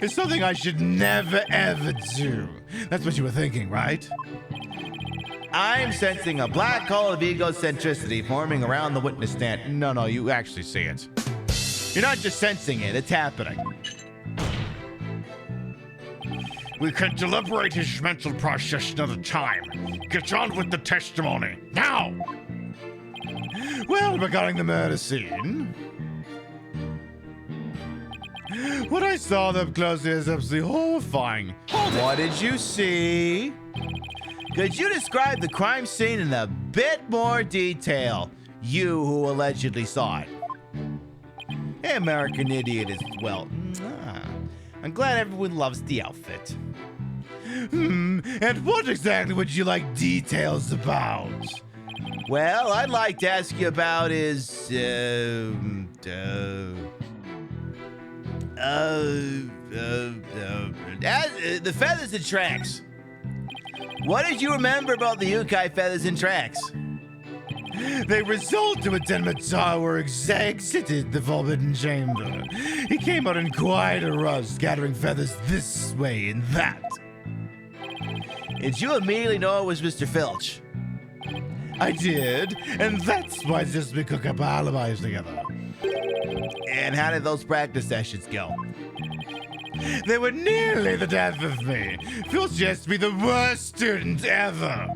[SPEAKER 2] is something I should never, ever do. That's what you were thinking, right?
[SPEAKER 7] I'm sensing a black hole of egocentricity forming around the witness stand.
[SPEAKER 2] No, you actually see it.
[SPEAKER 7] You're not just sensing it, it's happening.
[SPEAKER 18] We can deliberate his mental process another time. Get on with the testimony, now!
[SPEAKER 2] Well, regarding the murder scene, what I saw up close is absolutely horrifying.
[SPEAKER 7] What did you see? Could you describe the crime scene in a bit more detail? You who allegedly saw it. Hey, American Idiot as well. I'm glad everyone loves the outfit. And what exactly would you like details about? Well, I'd like to ask you about his, the feathers and tracks. What did you remember about the Yukai feathers and tracks? They resolved to a tenement tower exited the forbidden chamber. He came out in quite a rush, scattering feathers this way and that. Did you immediately know it was Mr. Filch? I did, and that's why just we cook up alibis together. And how did those practice sessions go? They were nearly the death of me. Filch used to be the worst student ever.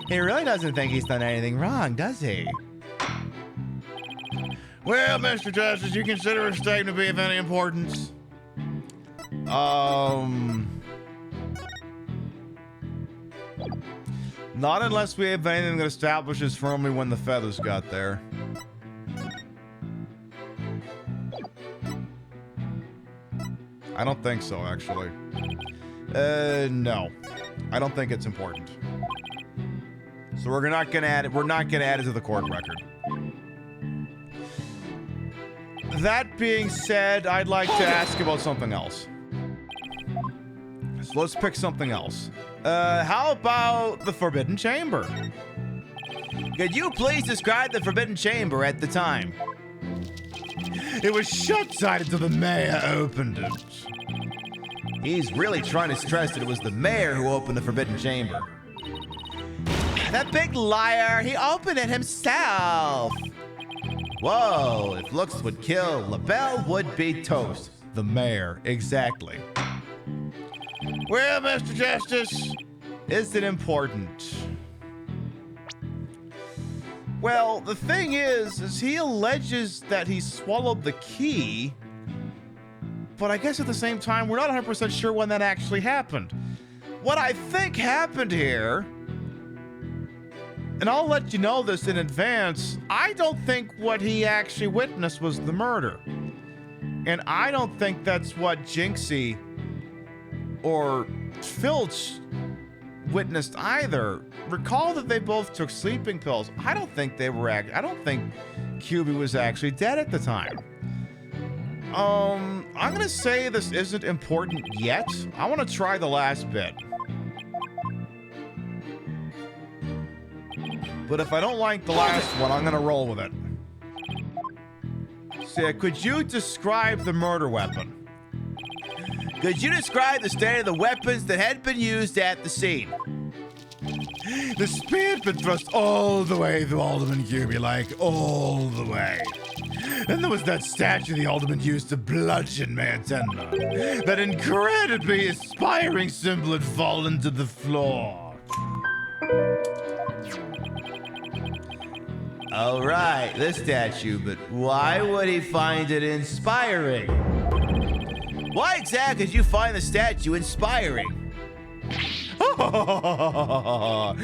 [SPEAKER 7] He really doesn't think he's done anything wrong, does he? Well, Mr. Justice, you consider a statement to be of any importance?
[SPEAKER 2] Not unless we have anything that establishes firmly when the feathers got there. I don't think so, actually. No. I don't think it's important. So we're not gonna add it. We're not gonna add it to the court record. That being said, I'd like to ask about something else. So let's pick something else. How about the Forbidden Chamber?
[SPEAKER 7] Could you please describe the Forbidden Chamber at the time?
[SPEAKER 2] It was shut tight until the mayor opened it.
[SPEAKER 7] He's really trying to stress that it was the mayor who opened the Forbidden Chamber. That big liar, he opened it himself. Whoa, if looks would kill, LaBelle would be toast.
[SPEAKER 2] The mayor, exactly.
[SPEAKER 7] Well, Mr. Justice,
[SPEAKER 2] is it important? Well, the thing is he alleges that he swallowed the key, but I guess at the same time, we're not 100% sure when that actually happened. What I think happened here, and I'll let you know this in advance, I don't think what he actually witnessed was the murder. And I don't think that's what Jinxie or Filch witnessed either. Recall that they both took sleeping pills. I don't think they were I don't think QB was actually dead at the time. I'm gonna say this isn't important yet. I want to try the last bit. But if I don't like the last one, I'm gonna roll with it. So, could you describe the murder weapon?
[SPEAKER 7] Could you describe the state of the weapons that had been used at the scene?
[SPEAKER 2] The spear had been thrust all the way through Alderman QB, like all the way. Then there was that statue the Alderman used to bludgeon Mayor Tender. That incredibly inspiring symbol had fallen to the floor.
[SPEAKER 7] All right, this statue, but why would he find it inspiring? Why exactly did you find the statue inspiring?
[SPEAKER 2] Well,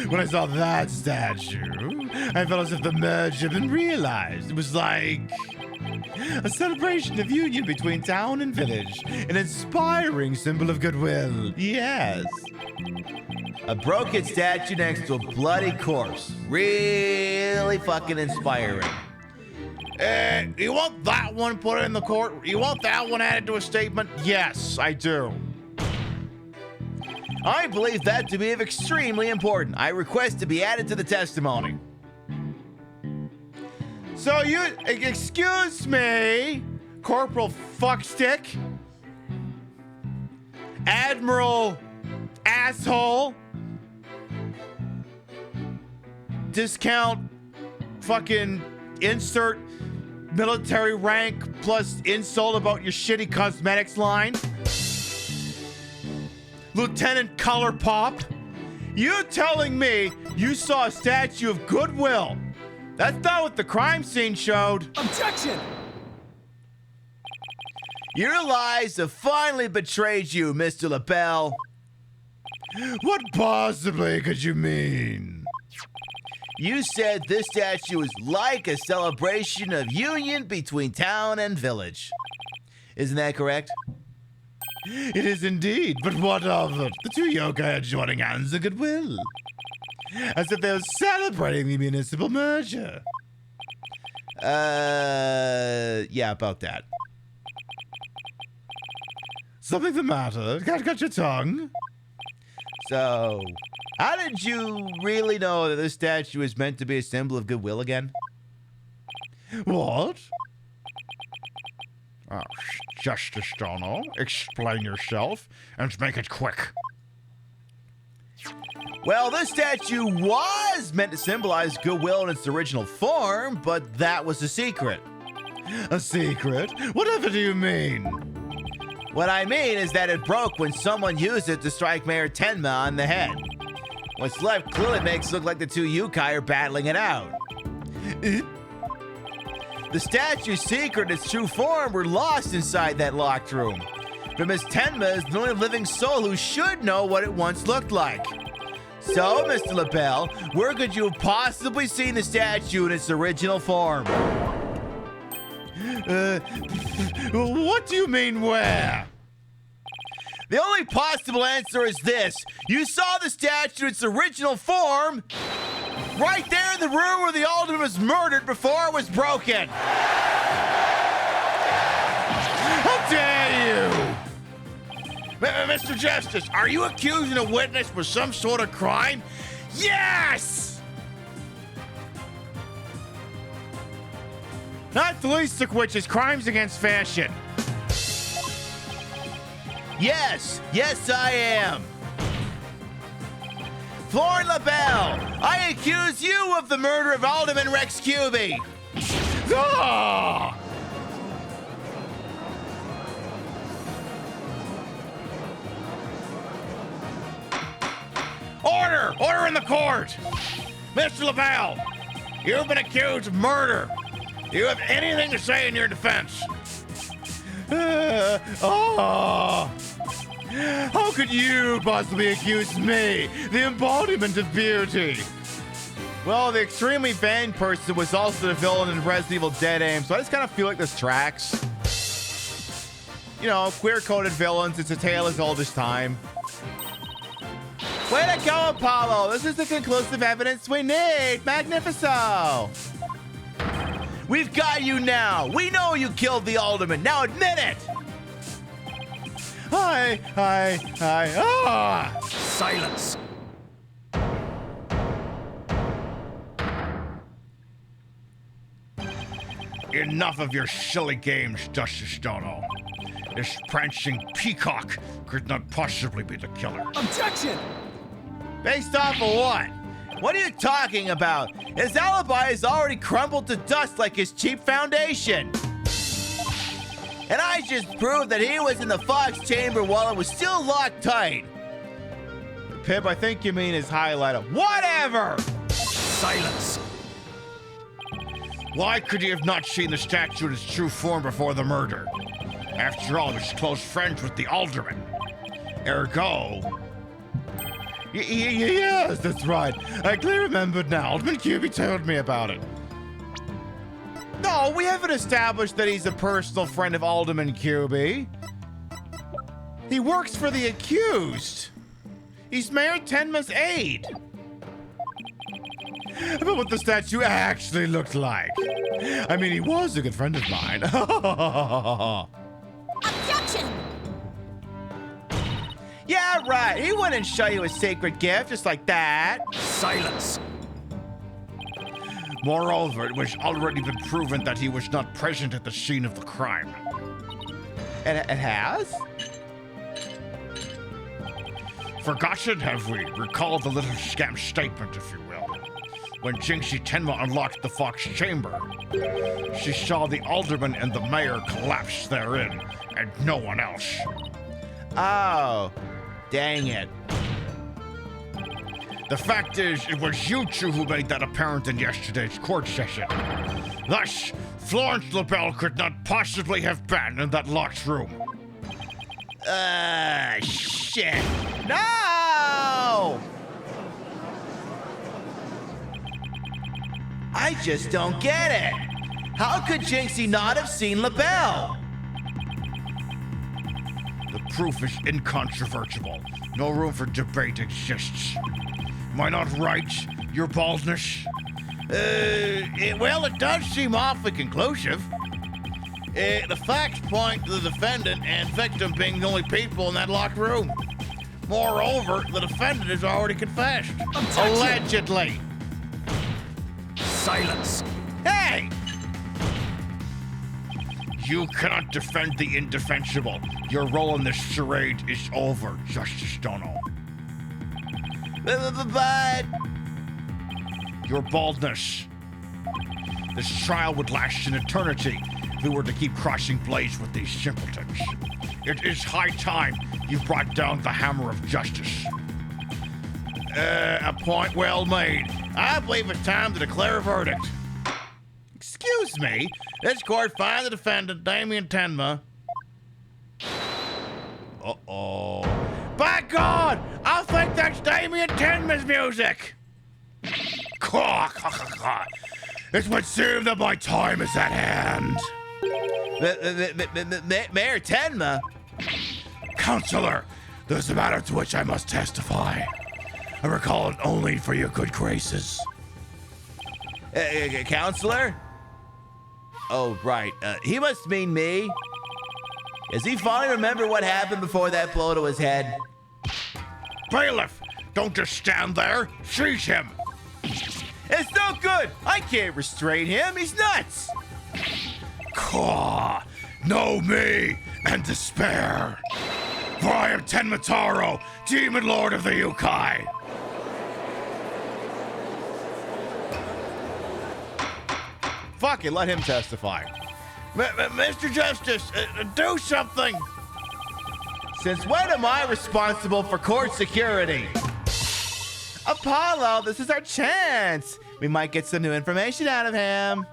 [SPEAKER 2] when I saw that statue, I felt as if the merge had been realized. It was like a celebration of union between town and village, an inspiring symbol of goodwill. Yes.
[SPEAKER 7] A broken statue next to a bloody corpse. Really fucking inspiring.
[SPEAKER 2] You want that one put in the court? You want that one added to a statement? Yes, I do.
[SPEAKER 7] I believe that to be of extremely important. I request to be added to the testimony.
[SPEAKER 2] So you, excuse me, Corporal Fuckstick, Admiral Asshole, discount fucking insert military rank plus insult about your shitty cosmetics line. Lieutenant Color Pop, you telling me you saw a statue of goodwill? That's not what the crime scene showed.
[SPEAKER 13] Objection!
[SPEAKER 7] Your lies have finally betrayed you, Mr. LaBelle.
[SPEAKER 2] What possibly could you mean?
[SPEAKER 7] You said this statue is like a celebration of union between town and village. Isn't that correct?
[SPEAKER 2] It is indeed, but what of it? The two yokai are joining hands in goodwill. As if they were celebrating the municipal merger.
[SPEAKER 7] Yeah, about that.
[SPEAKER 2] Something the matter? Got your tongue?
[SPEAKER 7] So, how did you really know that this statue is meant to be a symbol of goodwill again?
[SPEAKER 2] What? Justice Dono, explain yourself and make it quick.
[SPEAKER 7] Well, this statue was meant to symbolize goodwill in its original form, but that was a secret.
[SPEAKER 2] A secret? Whatever do you mean?
[SPEAKER 7] What I mean is that it broke when someone used it to strike Mayor Tenma on the head. What's left clearly makes it look like the two yokai are battling it out. The statue's secret and its true form were lost inside that locked room. But Miss Tenma is the only living soul who should know what it once looked like. So, Mr. LaBelle, where could you have possibly seen the statue in its original form?
[SPEAKER 2] What do you mean where?
[SPEAKER 7] The only possible answer is this. You saw the statue in its original form right there in the room where the alderman was murdered before it was broken.
[SPEAKER 2] How dare you? Mr. Justice, are you accusing a witness for some sort of crime? Yes! Not the least of which is crimes against fashion.
[SPEAKER 7] Yes, I am. Florent LaBelle, I accuse you of the murder of Alderman Rex Cuby.
[SPEAKER 2] Ah! Order in the court! Mr. LaBelle, you've been accused of murder. Do you have anything to say in your defense? How could you possibly accuse me, the embodiment of beauty?
[SPEAKER 7] Well, the extremely vain person was also the villain in Resident Evil Dead Aim, so I just kind of feel like this tracks. You know, queer-coded villains, it's a tale as old as time. Way to go, Apollo! This is the conclusive evidence we need! Magnifico! We've got you now! We know you killed the alderman! Now admit it!
[SPEAKER 13] Silence.
[SPEAKER 2] Enough of your silly games, Justice Dono. This prancing peacock could not possibly be the killer.
[SPEAKER 13] Objection!
[SPEAKER 7] Based off of what? What are you talking about? His alibi is already crumbled to dust like his cheap foundation. And I just proved that he was in the Fox chamber while it was still locked tight. Pip, I think you mean his highlighter. Whatever!
[SPEAKER 13] Silence.
[SPEAKER 2] Why could he have not seen the statue in its true form before the murder? After all, he was close friends with the alderman. Ergo... Yes, that's right. I clearly remembered now. Alderman Cuby told me about it.
[SPEAKER 7] No, we haven't established that he's a personal friend of Alderman Cuby. He works for the accused. He's Mayor Tenma's aide.
[SPEAKER 2] But what the statue actually looked like. I mean, he was a good friend of mine.
[SPEAKER 5] Objection!
[SPEAKER 7] Yeah, right. He wouldn't show you a sacred gift just like that.
[SPEAKER 13] Silence.
[SPEAKER 2] Moreover, it was already been proven that he was not present at the scene of the crime.
[SPEAKER 7] And it has?
[SPEAKER 2] Forgotten, have we? Recall the little scam statement, if you will. When Jinxie Tenma unlocked the Fox chamber, she saw the alderman and the mayor collapse therein, and no one else.
[SPEAKER 7] Oh, dang it.
[SPEAKER 2] The fact is, it was you two who made that apparent in yesterday's court session. Thus, Florence LaBelle could not possibly have been in that locked room.
[SPEAKER 7] Shit. No! I just don't get it. How could Jinxie not have seen LaBelle?
[SPEAKER 1] The proof is incontrovertible. No room for debate exists. Am I not right, your baldness?
[SPEAKER 18] Well, it does seem awfully conclusive. The facts point to the defendant and victim being the only people in that locked room. Moreover, the defendant has already confessed. Allegedly.
[SPEAKER 13] Silence.
[SPEAKER 18] Hey!
[SPEAKER 1] You cannot defend the indefensible. Your role in this charade is over, Justice Dono.
[SPEAKER 18] But...
[SPEAKER 1] Your baldness. This trial would last an eternity if we were to keep crossing blades with these simpletons. It is high time you brought down the hammer of justice.
[SPEAKER 18] A point well made. I believe it's time to declare a verdict. Excuse me. This court finds the defendant, Damien Tenma.
[SPEAKER 1] Uh-oh.
[SPEAKER 18] By God! I think that's Damien Tenma's music!
[SPEAKER 1] It would seem that my time is at hand.
[SPEAKER 7] Mayor Tenma?
[SPEAKER 1] Counselor, there's a matter to which I must testify. I recall it only for your good graces.
[SPEAKER 7] Counselor? Oh, right. He must mean me. Does he finally remember what happened before that blow to his head?
[SPEAKER 1] Bailiff, don't just stand there. Seize him.
[SPEAKER 7] It's no good. I can't restrain him. He's nuts.
[SPEAKER 1] Caw, know me and despair. For I am Tenmataro, Demon Lord of the Yukai.
[SPEAKER 2] Fuck it, let him testify.
[SPEAKER 18] Mr. Justice, do something!
[SPEAKER 7] Since when am I responsible for court security? Apollo, this is our chance. We might get some new information out of him.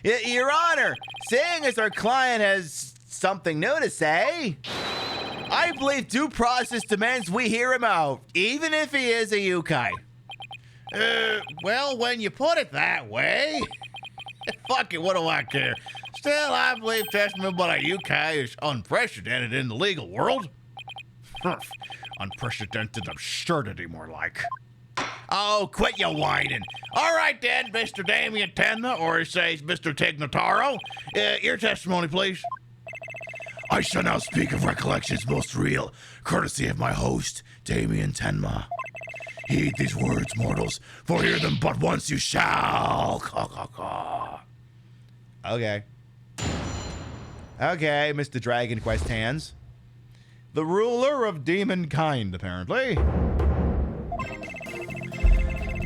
[SPEAKER 7] Your Honor, seeing as our client has something new to say, I believe due process demands we hear him out, even if he is a Yukai.
[SPEAKER 18] Well, when you put it that way, fuck it, what do I care? Still, I believe testimony about a Yukai is unprecedented in the legal world.
[SPEAKER 1] Unprecedented absurdity, more like.
[SPEAKER 18] Oh, quit your whining. All right, then, Mr. Damien Tenma, or he says Mr. Tignataro, your testimony, please.
[SPEAKER 1] I shall now speak of recollections most real, courtesy of my host, Damien Tenma. Heed these words, mortals, for hear them but once you shall.
[SPEAKER 2] Okay. Okay, Mr. Dragon Quest Hands. The ruler of demon kind, apparently.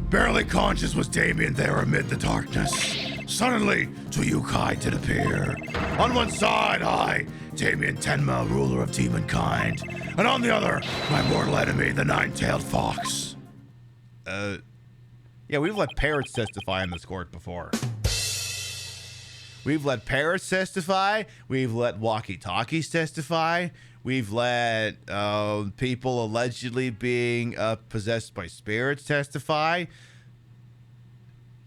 [SPEAKER 1] Barely conscious was Damien there amid the darkness. Suddenly, two Yukai did appear. On one side, I, Damien Tenma, ruler of demon kind, and on the other, my mortal enemy, the nine-tailed fox.
[SPEAKER 2] Yeah, we've let parrots testify in this court before. We've let parrots testify. We've let walkie-talkies testify. We've let people allegedly being possessed by spirits testify.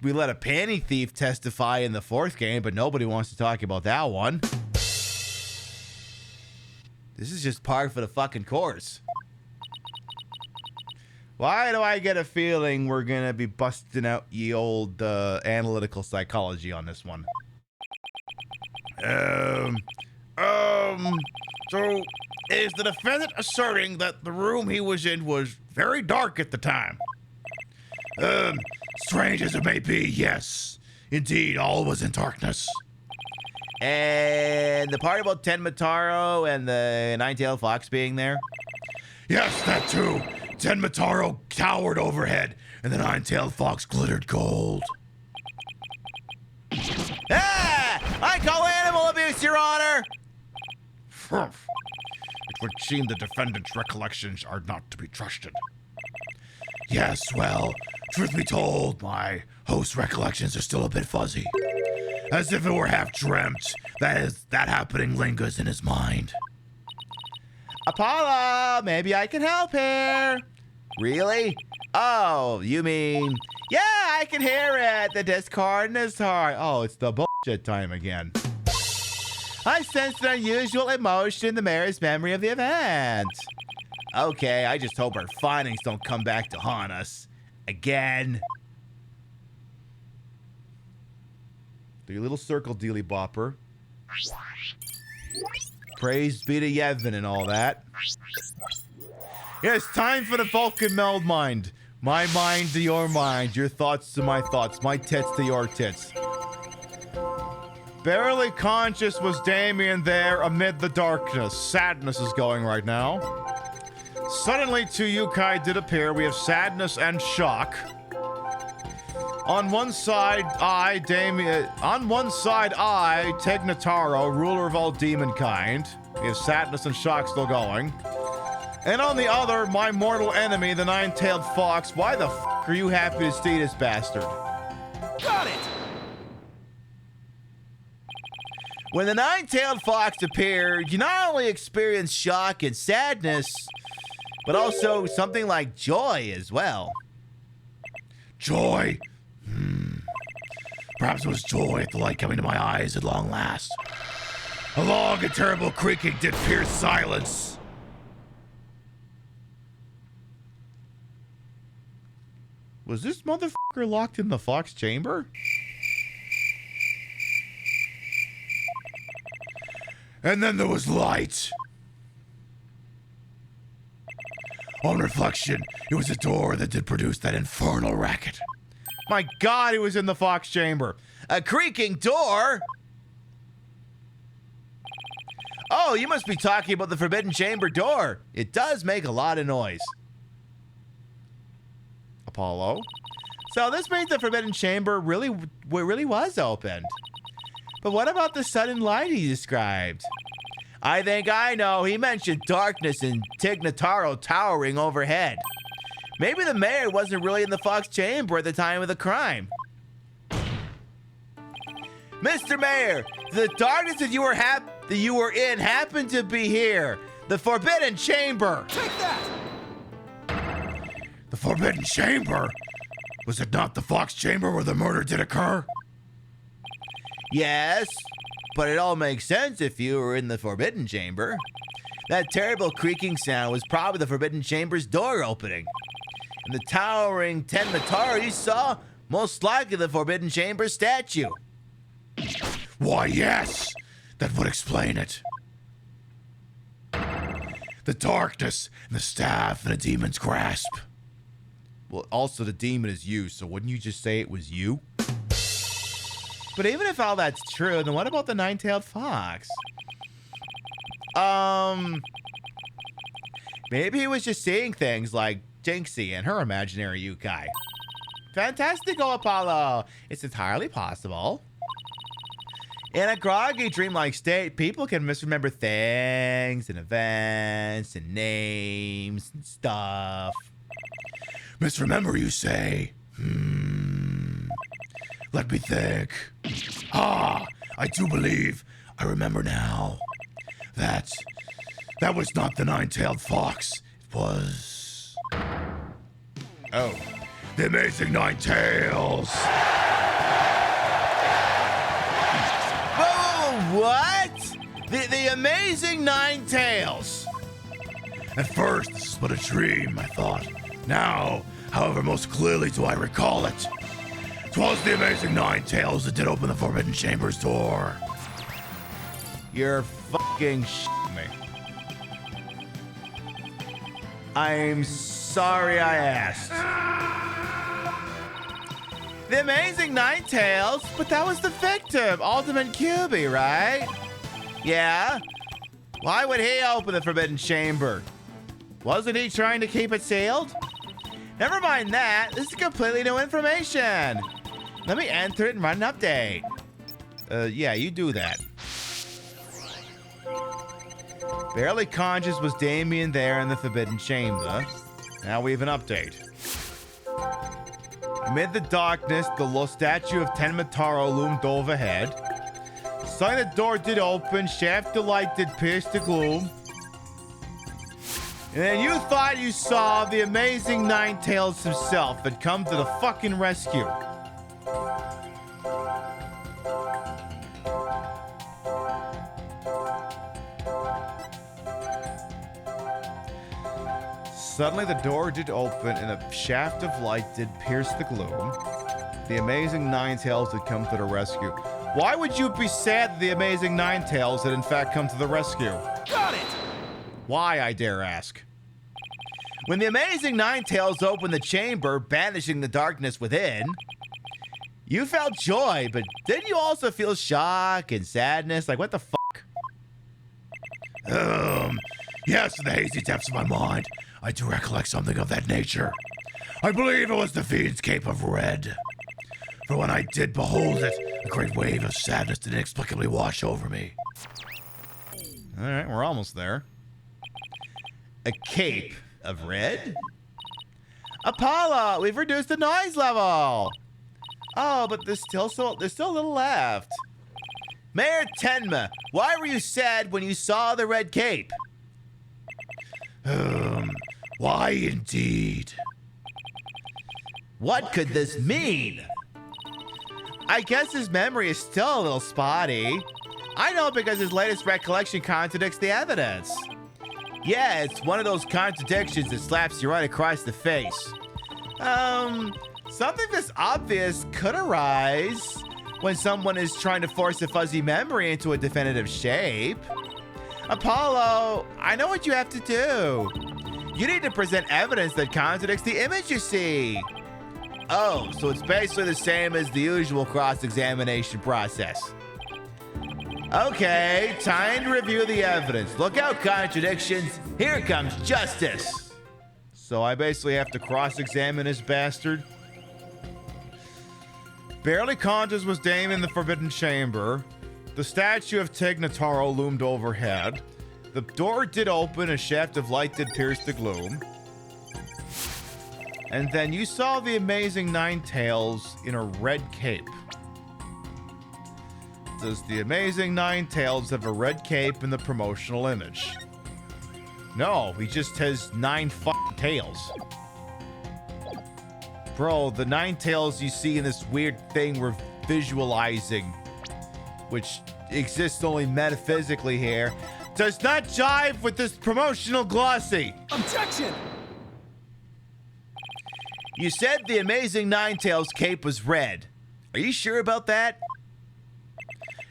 [SPEAKER 2] We let a panty thief testify in the fourth game, but nobody wants to talk about that one. This is just par for the fucking course. Why do I get a feeling we're going to be busting out ye old analytical psychology on this one?
[SPEAKER 18] So, is the defendant asserting that the room he was in was very dark at the time?
[SPEAKER 1] Strange as it may be, yes. Indeed, all was in darkness.
[SPEAKER 7] And the part about Tenmataro and the nine-tailed fox being there?
[SPEAKER 1] Yes, that too. Tenmataro towered overhead, and the nine-tailed fox glittered gold.
[SPEAKER 7] Ah! I call animal abuse, Your Honor!
[SPEAKER 1] It would seem the defendant's recollections are not to be trusted. Yes, well, truth be told, my host's recollections are still a bit fuzzy. As if it were half dreamt, that happening lingers in his mind.
[SPEAKER 7] Apollo, maybe I can help here. Really? Oh, you mean Yeah, I can hear it. The discord in his heart. Oh, it's the bullshit time again. I sensed an unusual emotion in the mayor's memory of the event. Okay, I just hope our findings don't come back to haunt us. Again.
[SPEAKER 2] Do your little circle, dealy bopper.
[SPEAKER 7] Praise be to Yevon and all that.
[SPEAKER 2] Yeah, it's time for the Vulcan meld mind. My mind to your mind, your thoughts to my thoughts, my tits to your tits. Barely conscious was Damien there amid the darkness. Sadness is going right now. Suddenly, two yokai did appear. We have sadness and shock. On one side, Tegnataro, ruler of all demonkind. We have sadness and shock still going. And on the other, my mortal enemy, the nine-tailed fox. Why the f*** are you happy to see this bastard?
[SPEAKER 18] Got it!
[SPEAKER 7] When the nine-tailed fox appeared, you not only experienced shock and sadness, but also something like joy as well.
[SPEAKER 1] Joy? Perhaps it was joy at the light coming to my eyes at long last. A long and terrible creaking did pierce silence.
[SPEAKER 2] Was this motherfucker locked in the fox chamber?
[SPEAKER 1] And then there was light. On reflection, it was a door that did produce that infernal racket.
[SPEAKER 2] My God, he was in the fox chamber.
[SPEAKER 7] A creaking door? Oh, you must be talking about the Forbidden Chamber door. It does make a lot of noise.
[SPEAKER 2] Apollo?
[SPEAKER 7] So this means the Forbidden Chamber really was opened. But what about the sudden light he described? I think I know. He mentioned darkness and Tignataro towering overhead. Maybe the mayor wasn't really in the Fox Chamber at the time of the crime. Mr. Mayor, the darkness that you were in happened to be here. The Forbidden Chamber.
[SPEAKER 18] Take that!
[SPEAKER 1] The Forbidden Chamber? Was it not the Fox Chamber where the murder did occur?
[SPEAKER 7] Yes, but it all makes sense if you were in the Forbidden Chamber. That terrible creaking sound was probably the Forbidden Chamber's door opening. And the towering Tenmataro you saw, most likely the Forbidden Chamber statue.
[SPEAKER 1] Why, yes! That would explain it. The darkness and the staff and a demon's grasp.
[SPEAKER 2] Well, also the demon is you, so wouldn't you just say it was you?
[SPEAKER 7] But even if all that's true, then what about the nine-tailed fox? Maybe he was just seeing things like Jinxie and her imaginary yokai. Fantastico, Apollo! It's entirely possible. In a groggy, dreamlike state, people can misremember things and events and names and stuff.
[SPEAKER 1] Misremember, you say? Let me think. Ah, I do believe I remember now. That was not the nine-tailed fox. It was...
[SPEAKER 2] Oh.
[SPEAKER 1] The Amazing Nine Tails.
[SPEAKER 7] Whoa, what? The Amazing Nine Tails.
[SPEAKER 1] At first, this is but a dream, I thought. Now, however, most clearly do I recall it. 'Twas the Amazing Nine Tails that did open the Forbidden Chamber's door.
[SPEAKER 7] You're fucking me. I'm sorry I asked. The Amazing Nine Tails? But that was the victim, Ultimate QB, right? Yeah? Why would he open the Forbidden Chamber? Wasn't he trying to keep it sealed? Never mind that. This is completely new information. Let me enter it and run an update.
[SPEAKER 2] Yeah, you do that. Barely conscious was Damien there in the Forbidden Chamber. Now we have an update. Amid the darkness, the statue of Tenmataro loomed overhead. Silent door did open, shaft of light did pierce the gloom. And then you thought you saw the amazing Ninetales himself had come to the fucking rescue. Suddenly the door did open and a shaft of light did pierce the gloom. The amazing Ninetales had come to the rescue. Why would you be sad that the amazing Ninetales had in fact come to the rescue?
[SPEAKER 13] Got it!
[SPEAKER 2] Why, I dare ask? When the amazing Ninetales opened the chamber, banishing the darkness within, you felt joy, but didn't you also feel shock and sadness? Like, what the fuck?
[SPEAKER 1] Yes, in the hazy depths of my mind, I do recollect something of that nature. I believe it was the Fiend's Cape of Red. For when I did behold it, a great wave of sadness did inexplicably wash over me.
[SPEAKER 2] All right, we're almost there. A cape of red? Apollo, we've reduced the noise level. Oh, but there's still a little left. Mayor Tenma, why were you sad when you saw the red cape?
[SPEAKER 1] Why indeed?
[SPEAKER 2] What could this mean? I guess his memory is still a little spotty. I know because his latest recollection contradicts the evidence. Yeah, it's one of those contradictions that slaps you right across the face. Something this obvious could arise when someone is trying to force a fuzzy memory into a definitive shape. Apollo, I know what you have to do. You need to present evidence that contradicts the image you see. Oh, so it's basically the same as the usual cross-examination process. Okay, time to review the evidence. Look out, contradictions. Here comes justice. So I basically have to cross-examine this bastard. Barely conscious was Dame in the Forbidden Chamber. The statue of Tignataro loomed overhead. The door did open, a shaft of light did pierce the gloom. And then you saw the amazing Ninetales in a red cape. Does the amazing Ninetales have a red cape in the promotional image? No, he just has 9 fucking tails. Bro, the Ninetales you see in this weird thing we're visualizing, which exists only metaphysically here, does not jive with this promotional glossy.
[SPEAKER 13] Objection!
[SPEAKER 2] You said the amazing Ninetales cape was red. Are you sure about that?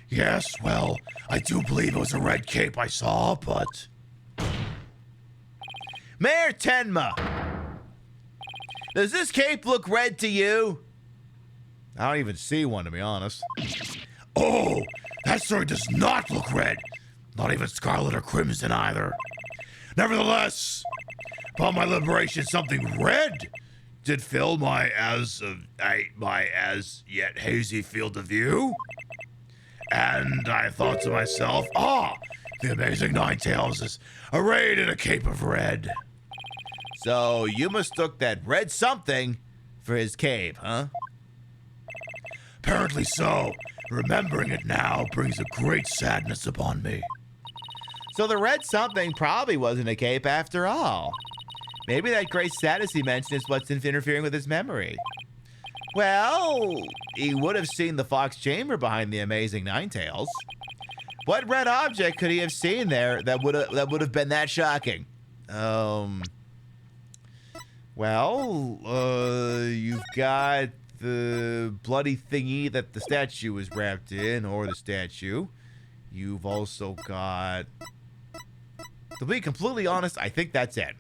[SPEAKER 1] Yes, well, I do believe it was a red cape I saw, but...
[SPEAKER 2] Mayor Tenma, does this cape look red to you? I don't even see one, to be honest.
[SPEAKER 1] Oh, that story does not look red. Not even scarlet or crimson either. Nevertheless, upon my liberation, something red did fill my as yet hazy field of view. And I thought to myself, the amazing Ninetales is arrayed in a cape of red.
[SPEAKER 2] So you mistook that red something for his cape, huh?
[SPEAKER 1] Apparently so. Remembering it now brings a great sadness upon me.
[SPEAKER 2] So the red something probably wasn't a cape after all. Maybe that great sadness he mentioned is what's interfering with his memory. Well, he would have seen the Fox Chamber behind the amazing Ninetales. What red object could he have seen there that would have been that shocking? Well, you've got the bloody thingy that the statue was wrapped in, or the statue. You've also got... To be completely honest, I think that's it.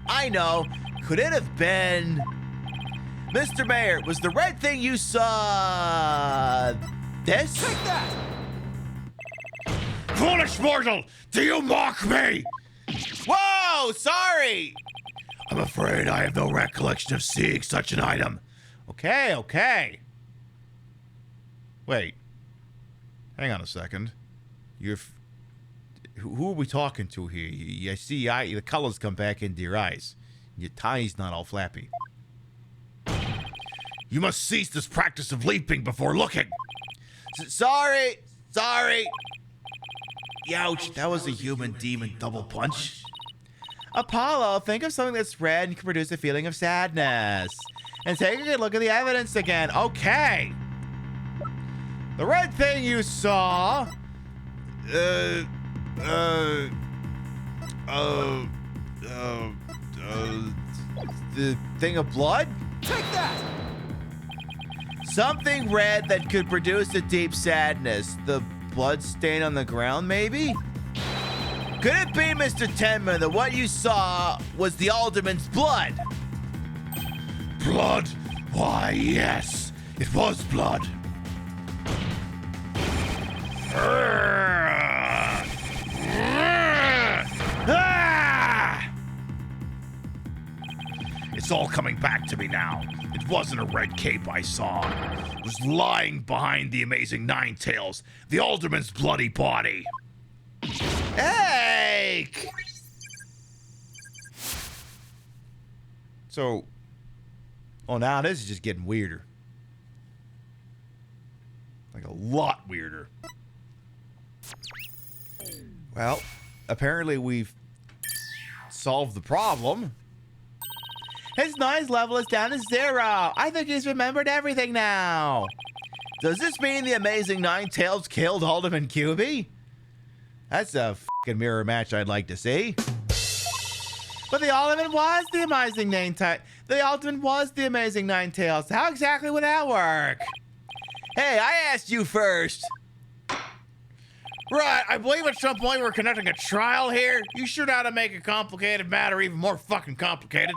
[SPEAKER 2] I know. Could it have been... Mr. Mayor, was the red thing you saw... this?
[SPEAKER 13] Take that!
[SPEAKER 1] Foolish mortal! Do you mock me?
[SPEAKER 2] Whoa! Sorry!
[SPEAKER 1] I'm afraid I have no recollection of seeing such an item.
[SPEAKER 2] Okay. Wait. Hang on a second. Who are we talking to here? I see the colors come back into your eyes. Your tie's not all flappy.
[SPEAKER 1] You must cease this practice of leaping before looking.
[SPEAKER 2] Sorry. Youch, that was a human demon double punch.
[SPEAKER 7] Apollo, think of something that's red and can produce a feeling of sadness. And take a good look at the evidence again. Okay. The red thing you saw. The thing of blood?
[SPEAKER 13] Take that!
[SPEAKER 7] Something red that could produce a deep sadness. The blood stain on the ground, maybe? Could it be, Mr. Tenma, that what you saw was the alderman's blood?
[SPEAKER 1] Blood? Why, yes. It was blood. It's all coming back to me now. It wasn't a red cape I saw. It was lying behind the amazing Nine Tails, the alderman's bloody body.
[SPEAKER 7] Hey!
[SPEAKER 2] So, oh, now this is just getting weirder. Like a lot weirder. Well, apparently we've solved the problem.
[SPEAKER 7] His noise level is down to 0. I think he's remembered everything now. Does this mean the amazing Nine Tails killed Alderman QB? That's a fucking mirror match I'd like to see. But the Alderman was the amazing Nine Tails. The Alderman was the amazing Nine Tails. How exactly would that work? Hey, I asked you first.
[SPEAKER 18] Right, I believe at some point we're conducting a trial here. You sure know how to make a complicated matter even more fucking complicated.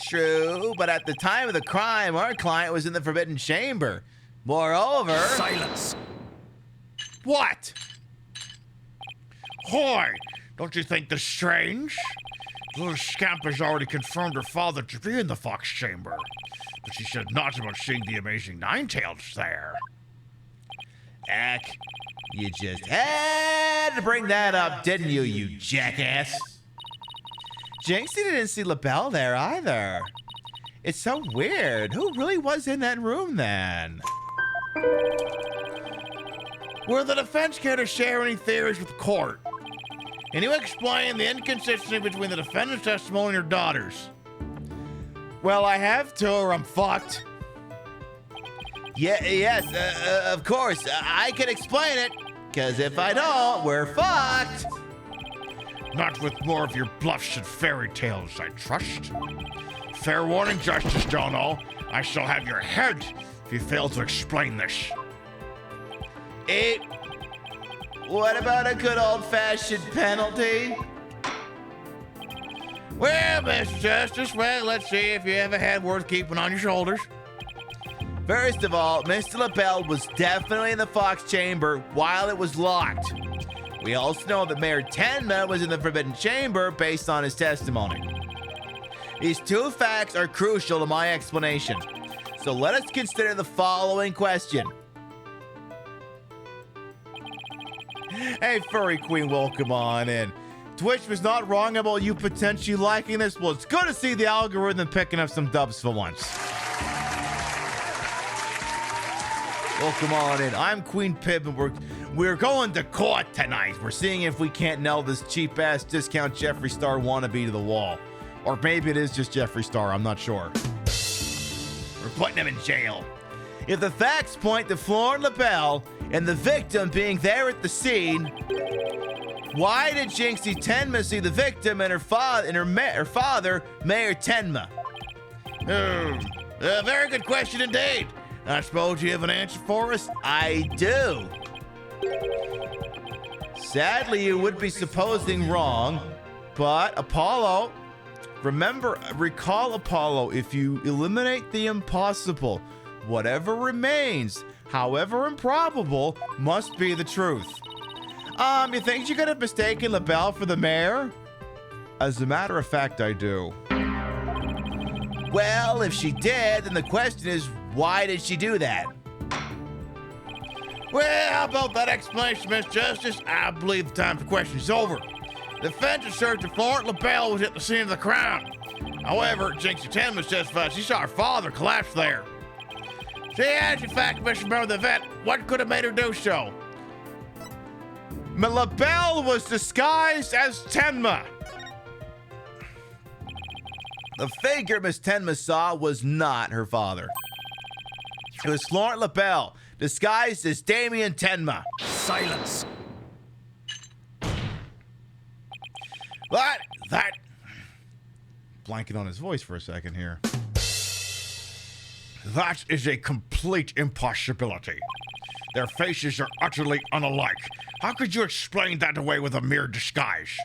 [SPEAKER 7] True, but at the time of the crime, our client was in the Forbidden Chamber. Moreover...
[SPEAKER 13] Silence!
[SPEAKER 18] What? Hoy, don't you think this strange? The little scamp has already confirmed her father to be in the Fox Chamber, but she said not about seeing the amazing Nine Tails there.
[SPEAKER 7] Heck, you just had to bring that up, didn't you, you jackass? Jinxie didn't see LaBelle there either. It's so weird. Who really was in that room then?
[SPEAKER 18] Will the defense care to share any theories with the court? Can you explain the inconsistency between the defendant's testimony and her daughter's?
[SPEAKER 7] Well, I have to or I'm fucked. Yes, of course. I can explain it. Because if I don't, we're fucked.
[SPEAKER 18] Not with more of your bluffs and fairy tales, I trust. Fair warning, Justice Dono. I shall have your head if you fail to explain this.
[SPEAKER 7] What about a good old-fashioned penalty?
[SPEAKER 18] Well, Mr. Justice, well, let's see if you have a head worth keeping on your shoulders.
[SPEAKER 7] First of all, Mr. LaBelle was definitely in the Fox Chamber while it was locked. We also know that Mayor Tenma was in the Forbidden Chamber based on his testimony. These two facts are crucial to my explanation. So let us consider the following question.
[SPEAKER 2] Hey, Furry Queen, welcome on in. Twitch was not wrong about you potentially liking this. Well, it's good to see the algorithm picking up some dubs for once. Welcome on in. I'm Queen Pib, and we're going to court tonight. We're seeing if we can't nail this cheap-ass discount Jeffree Star wannabe to the wall. Or maybe it is just Jeffree Star, I'm not sure.
[SPEAKER 18] We're putting him in jail.
[SPEAKER 7] If the facts point to Fleur and LaBelle and the victim being there at the scene, why did Jinxie Tenma see the victim and her father, Mayor Tenma?
[SPEAKER 18] A very good question indeed. I suppose you have an answer for us?
[SPEAKER 7] I do. Sadly, you would be supposing wrong, but Apollo, recall Apollo, if you eliminate the impossible, whatever remains, however improbable, must be the truth. You think you could have mistaken LaBelle for the mayor? As a matter of fact, I do. Well, if she did, then the question is, why did she do that?
[SPEAKER 18] Well, how about that explanation, Miss Justice? I believe the time for questions is over. The defense asserts that Florence LaBelle was at the scene of the crime. However, Jinxie Tenma testified she saw her father collapse there. She has, in fact, misremembered the event. What could have made her do so?
[SPEAKER 2] LaBelle was disguised as Tenma.
[SPEAKER 7] The figure Miss Tenma saw was not her father. It was Florent LaBelle, disguised as Damien Tenma.
[SPEAKER 13] Silence.
[SPEAKER 2] That... Blanking on his voice for a second here. That is a complete impossibility. Their faces are utterly unalike. How could you explain that away with a mere disguise?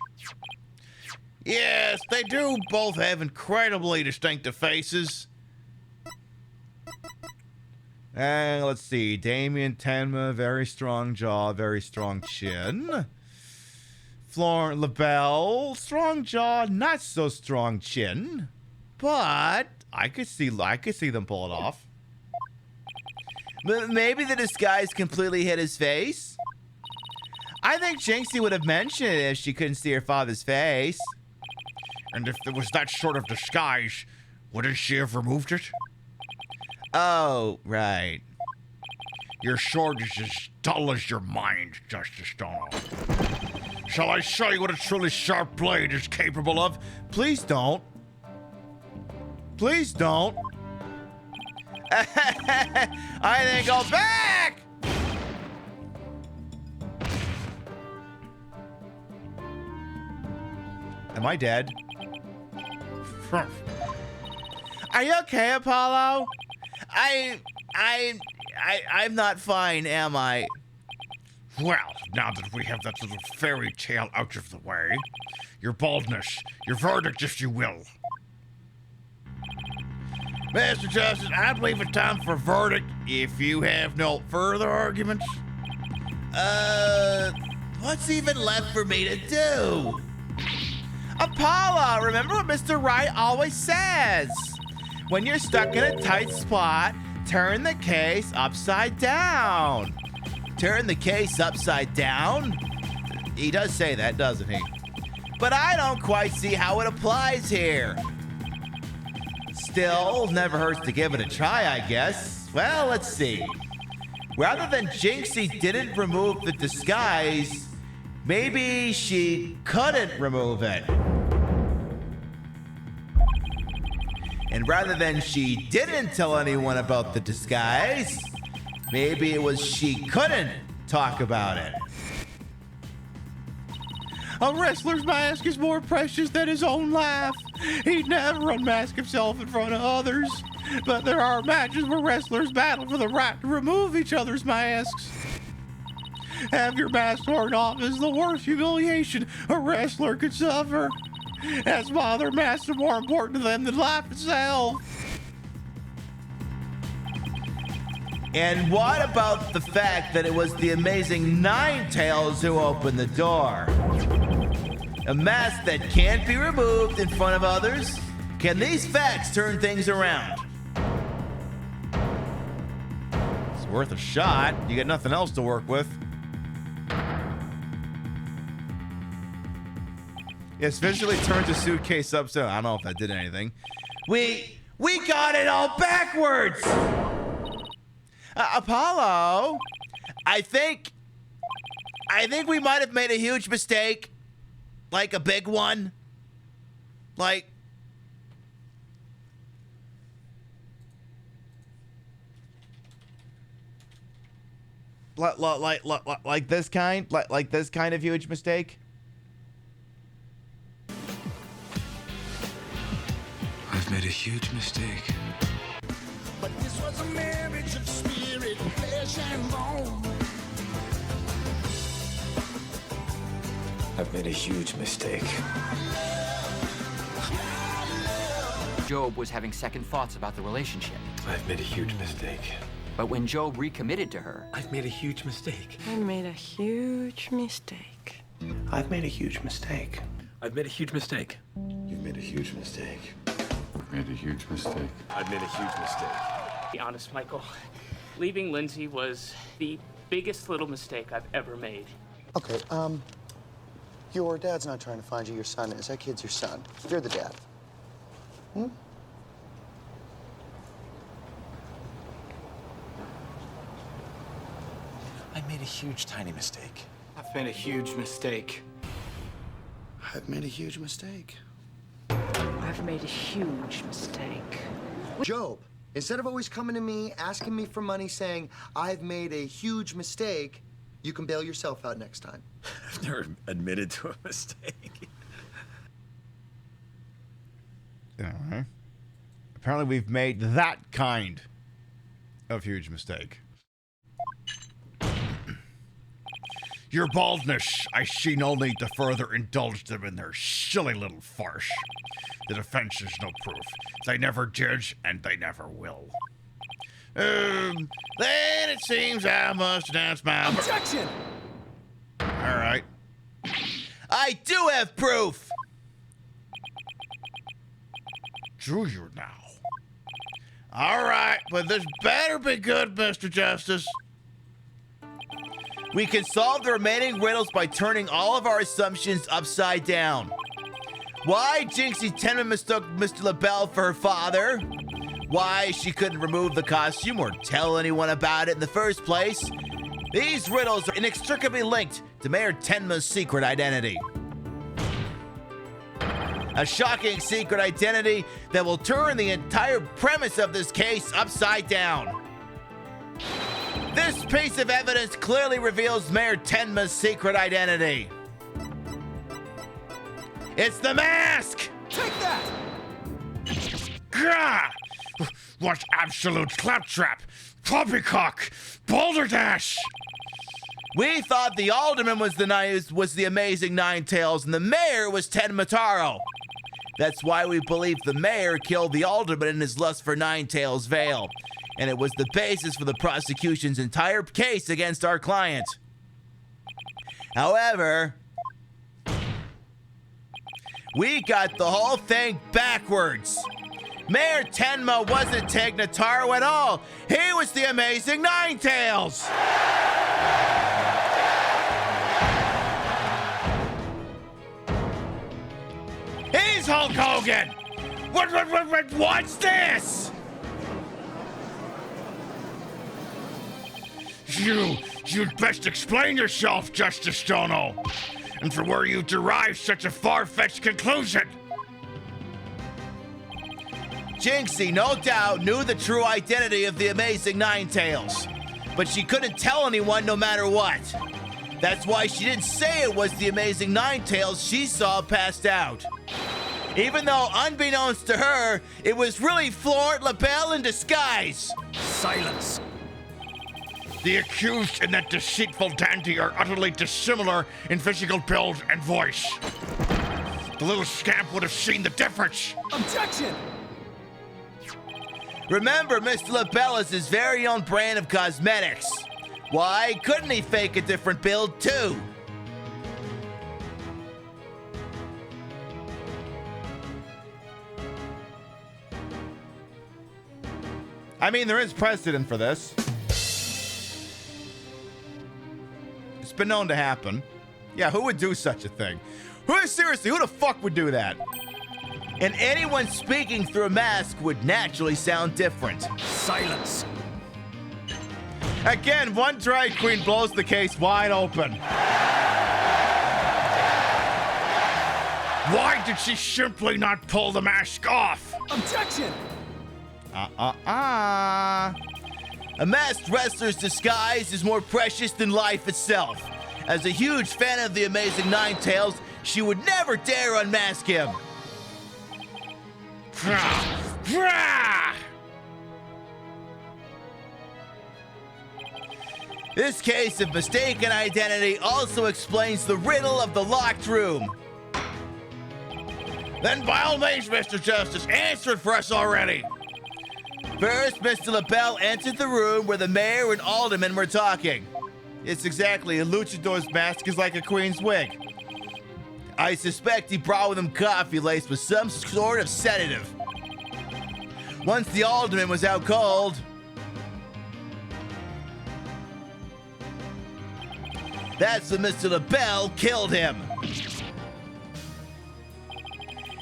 [SPEAKER 7] Yes, they do both have incredibly distinctive faces.
[SPEAKER 2] And let's see. Damien Tenma, very strong jaw, very strong chin. Florent LaBelle, strong jaw, not so strong chin. But I could see them pull it off.
[SPEAKER 7] Maybe the disguise completely hid his face. I think Jinxie would have mentioned it if she couldn't see her father's face.
[SPEAKER 2] And if there was that sort of disguise, wouldn't she have removed it?
[SPEAKER 7] Oh, right.
[SPEAKER 2] Your sword is as dull as your mind, Justice Dono. Shall I show you what a truly sharp blade is capable of?
[SPEAKER 7] Please don't. Please don't. I then go back!
[SPEAKER 2] Am I dead?
[SPEAKER 7] Are you okay, Apollo? I'm not fine, am I?
[SPEAKER 2] Well, now that we have that little fairy tale out of the way, your baldness, your verdict, if you will.
[SPEAKER 18] Mr. Justice, I believe it's time for a verdict if you have no further arguments.
[SPEAKER 7] What's even left for me to do? Apollo, remember what Mr. Wright always says. When you're stuck in a tight spot, turn the case upside down. Turn the case upside down? He does say that, doesn't he? But I don't quite see how it applies here. Still, never hurts to give it a try, I guess. Well, let's see. Rather than Jinxie didn't remove the disguise, maybe she couldn't remove it. And rather than she didn't tell anyone about the disguise, maybe it was she couldn't talk about it.
[SPEAKER 2] A wrestler's mask is more precious than his own life. He'd never unmask himself in front of others. But there are matches where wrestlers battle for the right to remove each other's masks. Have your mask torn off is the worst humiliation a wrestler could suffer. That's why their masks are more important to them than life itself.
[SPEAKER 7] And what about the fact that it was the amazing Ninetales who opened the door? A mask that can't be removed in front of others? Can these facts turn things around?
[SPEAKER 2] It's worth a shot. You got nothing else to work with. Yes, visually turns a suitcase upside. I don't know if that did anything.
[SPEAKER 7] We got it all backwards! Apollo, I think we might have made a huge mistake. Like a big one. Like this kind? Like this kind of huge mistake?
[SPEAKER 5] I've made a huge mistake.
[SPEAKER 13] But this was a marriage of spirit, flesh and bone.
[SPEAKER 5] I've made a huge mistake.
[SPEAKER 22] Job was having second thoughts about the relationship.
[SPEAKER 5] I've made a huge mistake.
[SPEAKER 22] But when Job recommitted to her,
[SPEAKER 5] I've made a huge mistake.
[SPEAKER 23] I made a huge mistake.
[SPEAKER 5] I've made a huge mistake.
[SPEAKER 13] I've made a huge mistake.
[SPEAKER 5] You've made a huge mistake.
[SPEAKER 24] I've made a huge mistake.
[SPEAKER 5] I've made a huge mistake.
[SPEAKER 25] Be honest, Michael. Leaving Lindsay was the biggest little mistake I've ever made.
[SPEAKER 26] Okay, your dad's not trying to find you, your son is. That kid's your son. You're the dad. Hmm?
[SPEAKER 5] I made a huge, tiny mistake.
[SPEAKER 11] I've made a huge mistake.
[SPEAKER 26] I've made a huge mistake.
[SPEAKER 23] I've I've made a huge mistake.
[SPEAKER 26] Job, instead of always coming to me, asking me for money, saying, I've made a huge mistake, you can bail yourself out next time.
[SPEAKER 5] I've never admitted to a mistake.
[SPEAKER 2] All right. Apparently we've made that kind of huge mistake.
[SPEAKER 1] Your baldness, I see no need to further indulge them in their silly little farce. The defense is no proof. They never did, and they never will. Then it seems I must announce my...
[SPEAKER 10] Objection!
[SPEAKER 1] All right.
[SPEAKER 7] I do have proof!
[SPEAKER 1] Do you now? All right, but this better be good, Mr. Justice.
[SPEAKER 7] We can solve the remaining riddles by turning all of our assumptions upside down. Why Jinxie Tenma mistook Mr. LaBelle for her father? Why she couldn't remove the costume or tell anyone about it in the first place? These riddles are inextricably linked to Mayor Tenma's secret identity. A shocking secret identity that will turn the entire premise of this case upside down. This piece of evidence clearly reveals Mayor Tenma's secret identity. It's the mask!
[SPEAKER 10] Take that!
[SPEAKER 1] Gah! What absolute claptrap! Poppycock! Balderdash!
[SPEAKER 7] We thought the alderman was the amazing Ninetales and the mayor was Tenma Taro. That's why we believe the mayor killed the alderman in his lust for Ninetales veil. And it was the basis for the prosecution's entire case against our client. However, we got the whole thing backwards. Mayor Tenma wasn't Tegnataro at all. He was the amazing Ninetales.
[SPEAKER 1] He's Hulk Hogan! What's this? You'd best explain yourself, Justice Stono, and for where you derived such a far-fetched conclusion.
[SPEAKER 7] Jinxie, no doubt, knew the true identity of the amazing Ninetales, but she couldn't tell anyone no matter what. That's why she didn't say it was the amazing Ninetales she saw passed out. Even though, unbeknownst to her, it was really Florent LaBelle in disguise.
[SPEAKER 1] Silence. The accused and that deceitful dandy are utterly dissimilar in physical build and voice. The little scamp would have seen the difference.
[SPEAKER 10] Objection!
[SPEAKER 7] Remember, Mr. LaBelle is his very own brand of cosmetics. Why couldn't he fake a different build, too?
[SPEAKER 2] I mean, there is precedent for this. It's been known to happen. Yeah, who would do such a thing? Seriously, who the fuck would do that?
[SPEAKER 7] And anyone speaking through a mask would naturally sound different.
[SPEAKER 1] Silence.
[SPEAKER 2] Again, one drag queen blows the case wide open.
[SPEAKER 1] Why did she simply not pull the mask off?
[SPEAKER 10] Objection!
[SPEAKER 7] A masked wrestler's disguise is more precious than life itself. As a huge fan of the amazing Ninetales, she would never dare unmask him. This case of mistaken identity also explains the riddle of the locked room.
[SPEAKER 1] Then by all means, Mr. Justice, answer it for us already.
[SPEAKER 7] First, Mr. LaBelle entered the room where the mayor and alderman were talking.
[SPEAKER 2] It's exactly, a luchador's mask is like a queen's wig.
[SPEAKER 7] I suspect he brought with him coffee laced with some sort of sedative. Once the alderman was out cold, that's when Mr. LaBelle killed him.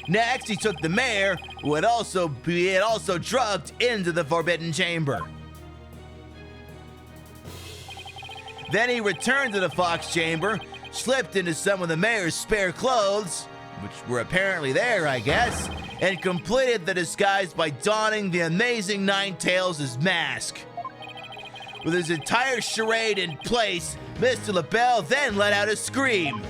[SPEAKER 7] Next, he took the mayor, who had also drugged, into the Forbidden Chamber. Then he returned to the Fox Chamber, slipped into some of the mayor's spare clothes, which were apparently there, I guess, and completed the disguise by donning the amazing Nine-Tails' mask. With his entire charade in place, Mr. LaBelle then let out a scream.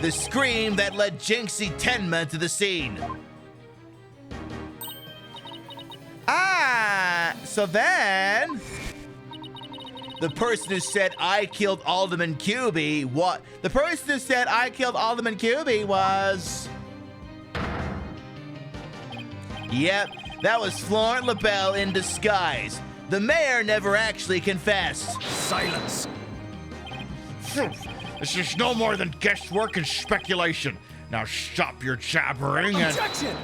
[SPEAKER 7] The scream that led Jinxie Tenma to the scene. So then... The person who said I killed Alderman QB, what? The person who said I killed Alderman QB was... Yep, that was Florent LaBelle in disguise. The mayor never actually confessed.
[SPEAKER 18] Silence. This is no more than guesswork and speculation. Now stop your jabbering and...
[SPEAKER 10] Objection!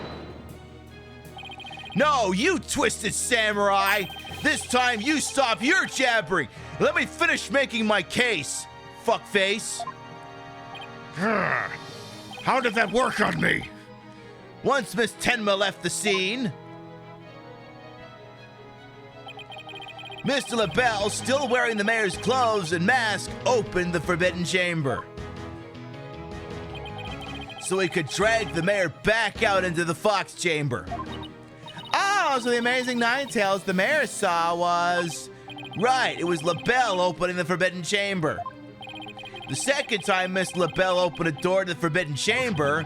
[SPEAKER 7] No, you twisted samurai! This time you stop your jabbering! Let me finish making my case, fuckface.
[SPEAKER 18] How did that work on me?
[SPEAKER 7] Once Miss Tenma left the scene, Mr. LaBelle, still wearing the mayor's clothes and mask, opened the Forbidden Chamber. So he could drag the mayor back out into the Fox Chamber. Oh, so the amazing Nine-Tails the mayor saw was... Right, it was LaBelle opening the Forbidden Chamber. The second time Miss LaBelle opened a door to the Forbidden Chamber,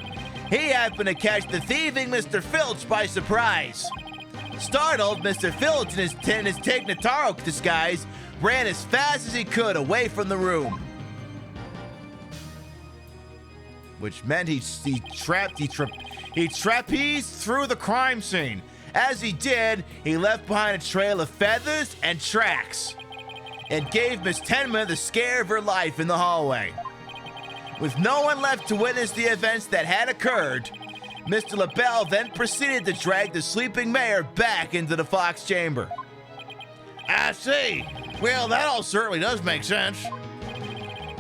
[SPEAKER 7] he happened to catch the thieving Mr. Filch by surprise. Startled, Mr. Filch in his Tig Notaro disguise ran as fast as he could away from the room. Which meant he trapezed through the crime scene. As he did, he left behind a trail of feathers and tracks and gave Miss Tenma the scare of her life in the hallway. With no one left to witness the events that had occurred, Mr. LaBelle then proceeded to drag the sleeping mayor back into the Fox Chamber.
[SPEAKER 18] I see. Well, that all certainly does make sense.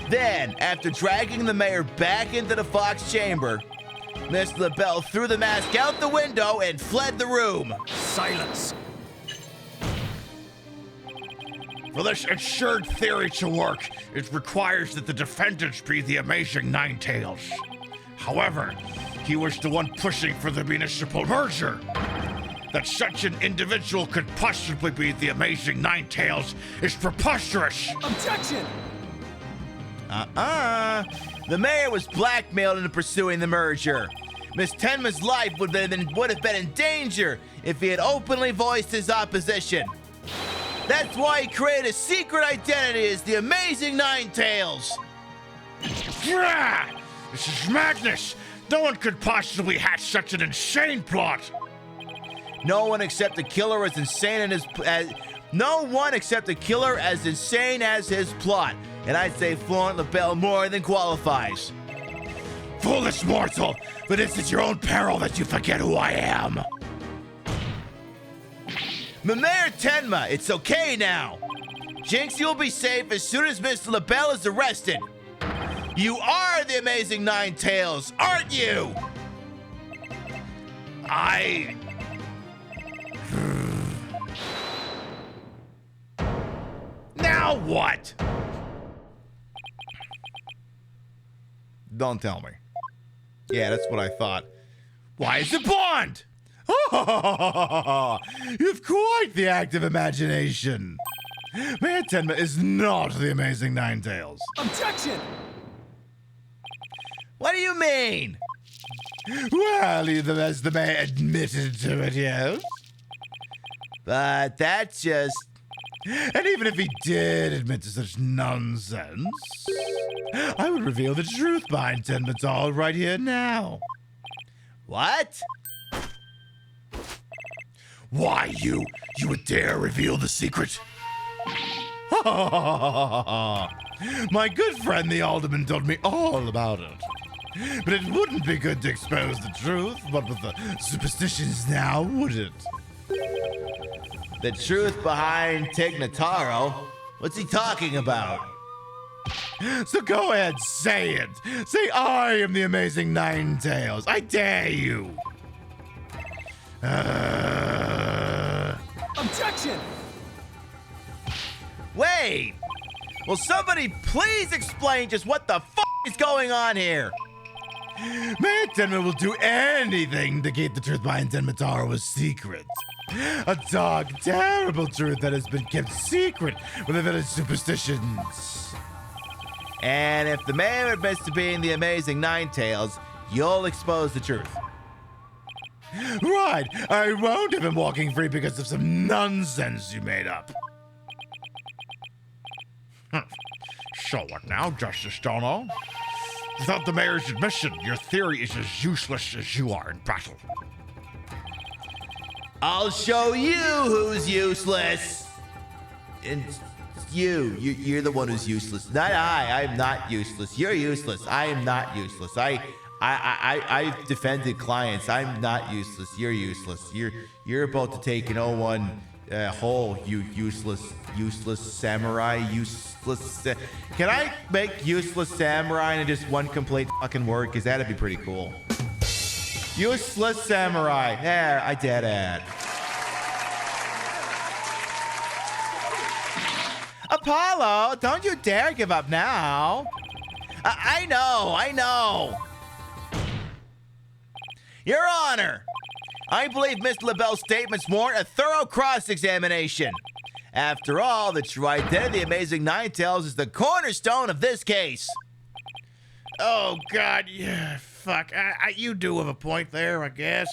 [SPEAKER 7] Then, after dragging the mayor back into the Fox Chamber, Mr. LaBelle threw the mask out the window and fled the room.
[SPEAKER 18] Silence. For this absurd theory to work, it requires that the defendant be the amazing Nine-Tails. However, he was the one pushing for the municipal merger. That such an individual could possibly be the amazing Nine-Tails is preposterous.
[SPEAKER 10] Objection!
[SPEAKER 7] The mayor was blackmailed into pursuing the merger. Miss Tenma's life would have been in danger if he had openly voiced his opposition. That's why he created a secret identity as the amazing Nine-Tails.
[SPEAKER 18] This is madness. No one could possibly hatch such an insane plot.
[SPEAKER 7] No one except the killer as insane as his plot. And I'd say Florent LaBelle more than qualifies.
[SPEAKER 18] Foolish mortal, but it's at your own peril that you forget who I am.
[SPEAKER 7] Mayor Tenma, it's okay now. Jinxie will be safe as soon as Mr. LaBelle is arrested. You are the amazing Nine-Tails, aren't you?
[SPEAKER 18] Now what?
[SPEAKER 2] Don't tell me. Yeah, that's what I thought.
[SPEAKER 18] Why is it Bond?
[SPEAKER 2] You've quite the active imagination. Mayor Tenma is not the amazing Nine-Tails.
[SPEAKER 10] Objection!
[SPEAKER 7] What do you mean?
[SPEAKER 2] Well, as the mayor admitted to it, yes.
[SPEAKER 7] But that's just...
[SPEAKER 2] And even if he did admit to such nonsense, I would reveal the truth behind Tenma's all right here now.
[SPEAKER 7] What?
[SPEAKER 18] Why, you would dare reveal the secret?
[SPEAKER 2] My good friend the alderman told me all about it. But it wouldn't be good to expose the truth, but with the superstitions now, would it?
[SPEAKER 7] The truth behind Tig Notaro? What's he talking about?
[SPEAKER 2] So go ahead, say it. Say I am the amazing Nine-Tails. I dare you.
[SPEAKER 10] Objection!
[SPEAKER 7] Wait! Will somebody please explain just what the f*** is going on here?
[SPEAKER 1] Mayor Tenma will do anything to keep the truth behind Tenmataro a secret. A dark, terrible truth that has been kept secret with the village superstitions.
[SPEAKER 7] And if the mayor admits to being the amazing Ninetales, you'll expose the truth.
[SPEAKER 1] Right, I won't have him walking free because of some nonsense you made up. So what now, Justice Dono? Without the mayor's admission, your theory is as useless as you are in battle.
[SPEAKER 7] I'll show you who's useless. And you're the one who's useless. Not I. I'm not useless. You're useless. I am not useless. I've defended clients. I'm not useless. You're useless. You're about to take an 0-1 hole. You useless samurai. Can I make useless samurai into just one complete fucking word? Because that'd be pretty cool. Useless samurai. There, I did it. Apollo, don't you dare give up now. I know. Your Honor, I believe Mr. LaBelle's statements warrant a thorough cross-examination. After all, the true identity of the Amazing Ninetales is the cornerstone of this case.
[SPEAKER 1] Oh, God, yeah, fuck. You do have a point there, I guess.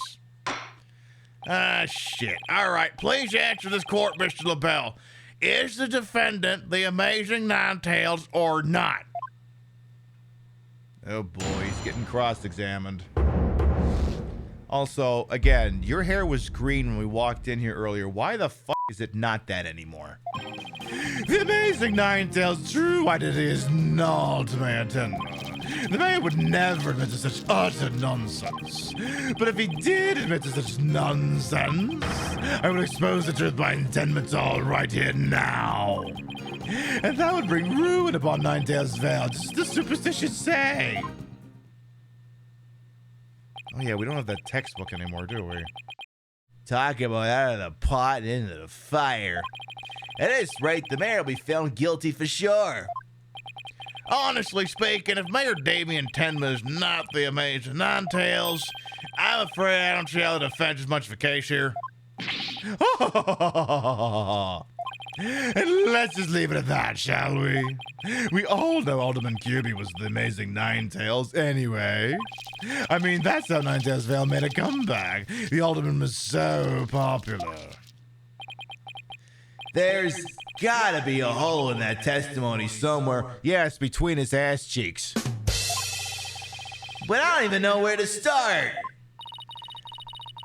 [SPEAKER 1] Shit. All right, please answer this court, Mr. LaBelle. Is the defendant the Amazing Ninetales or not?
[SPEAKER 2] Oh, boy, he's getting cross-examined. Also, again, your hair was green when we walked in here earlier. Why the fuck is it not that anymore?
[SPEAKER 1] The Amazing Ninetales' true identity is not Mayor Tenma. The mayor would never admit to such utter nonsense. But if he did admit to such nonsense, I would expose the truth behind Tenmatal right here now. And that would bring ruin upon Ninetales Vale, just as the superstitions say.
[SPEAKER 2] Oh, yeah, we don't have that textbook anymore, do we?
[SPEAKER 7] Talk about out of the pot and into the fire. At this rate, the mayor will be found guilty for sure.
[SPEAKER 1] Honestly speaking, if Mayor Damien Tenma is not the Amazing Ninetales, I'm afraid I don't see how the defense is much of a case here. And let's just leave it at that, shall we? We all know Alderman Kirby was the Amazing Ninetales anyway. I mean, that's how Ninetales Vale made a comeback. The Alderman was so popular.
[SPEAKER 7] There's gotta be a hole in that testimony somewhere.
[SPEAKER 2] Yes, between his ass cheeks.
[SPEAKER 7] But I don't even know where to start.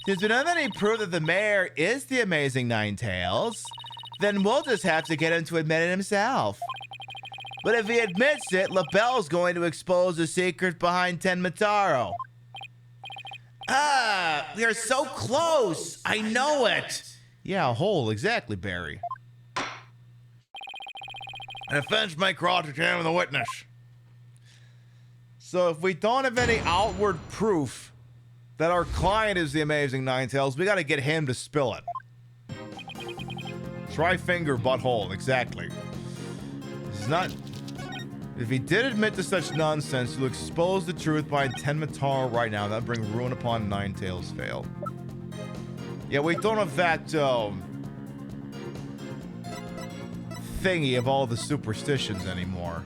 [SPEAKER 7] Since we don't have any proof that the mayor is the Amazing Ninetales, then we'll just have to get him to admit it himself. But if he admits it, LaBelle's going to expose the secret behind Tenmataro. We are so close. I know it.
[SPEAKER 2] Yeah, a hole, exactly, Barry.
[SPEAKER 1] The defense may cross-examine the witness.
[SPEAKER 2] So if we don't have any outward proof that our client is the Amazing Ninetales, we got to get him to spill it. Try finger butthole, exactly. This is not... If he did admit to such nonsense, he'll expose the truth behind Tenmataro right now. That'll bring ruin upon Ninetales Vale. Yeah, we don't have that, thingy of all the superstitions anymore.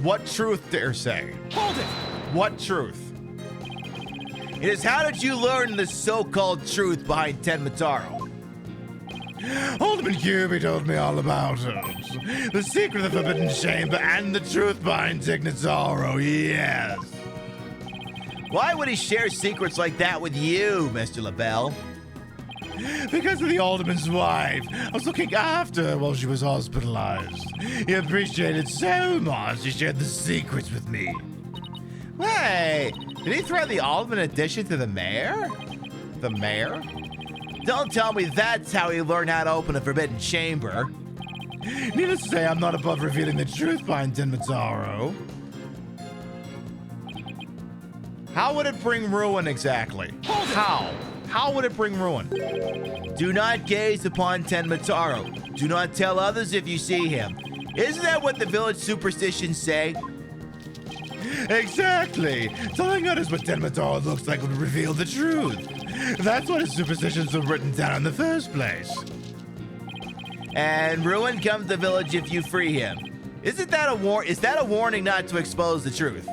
[SPEAKER 2] What truth dare say?
[SPEAKER 7] Hold it!
[SPEAKER 2] What truth?
[SPEAKER 7] It is how did you learn the so-called truth behind Tenmataro?
[SPEAKER 1] Alderman Kirby told me all about it. The secret of the Forbidden Chamber and the truth behind Tignataro, yes.
[SPEAKER 7] Why would he share secrets like that with you, Mr. LaBelle?
[SPEAKER 1] Because of the alderman's wife. I was looking after her while she was hospitalized. He appreciated so much he shared the secrets with me.
[SPEAKER 7] Wait, did he threaten the alderman in addition to the mayor?
[SPEAKER 2] The mayor?
[SPEAKER 7] Don't tell me that's how he learned how to open a forbidden chamber.
[SPEAKER 1] Needless to say, I'm not above revealing the truth behind Tenmataro.
[SPEAKER 2] How would it bring ruin exactly?
[SPEAKER 7] How?
[SPEAKER 2] How would it bring ruin?
[SPEAKER 7] Do not gaze upon Tenmataro. Do not tell others if you see him. Isn't that what the village superstitions say?
[SPEAKER 2] Exactly. Telling others what Tenmataro looks like would reveal the truth. That's what his superstitions were written down in the first place.
[SPEAKER 7] And ruin comes to the village if you free him. Isn't that is that a warning not to expose the truth?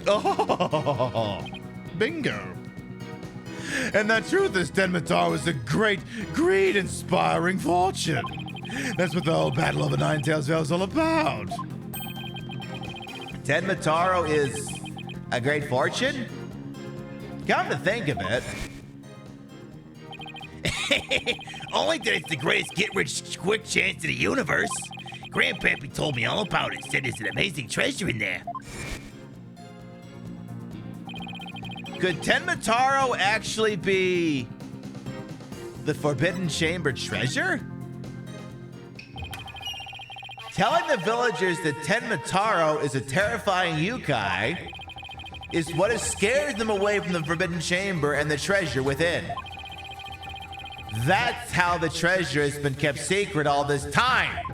[SPEAKER 2] Oh, bingo. And the truth is Tenmataro is a great, greed-inspiring fortune. That's what the whole Battle of the Nine Tails Vale is all about.
[SPEAKER 7] Tenmataro is a great fortune? Come to think of it.
[SPEAKER 18] Only that it's the greatest get-rich-quick chance in the universe. Grandpappy told me all about it. Said there's an amazing treasure in there.
[SPEAKER 7] Could Tenmataro actually be the Forbidden Chamber treasure? Telling the villagers that Tenmataro is a terrifying yokai is what has scared them away from the Forbidden Chamber and the treasure within. That's how the treasure has been kept secret all this time.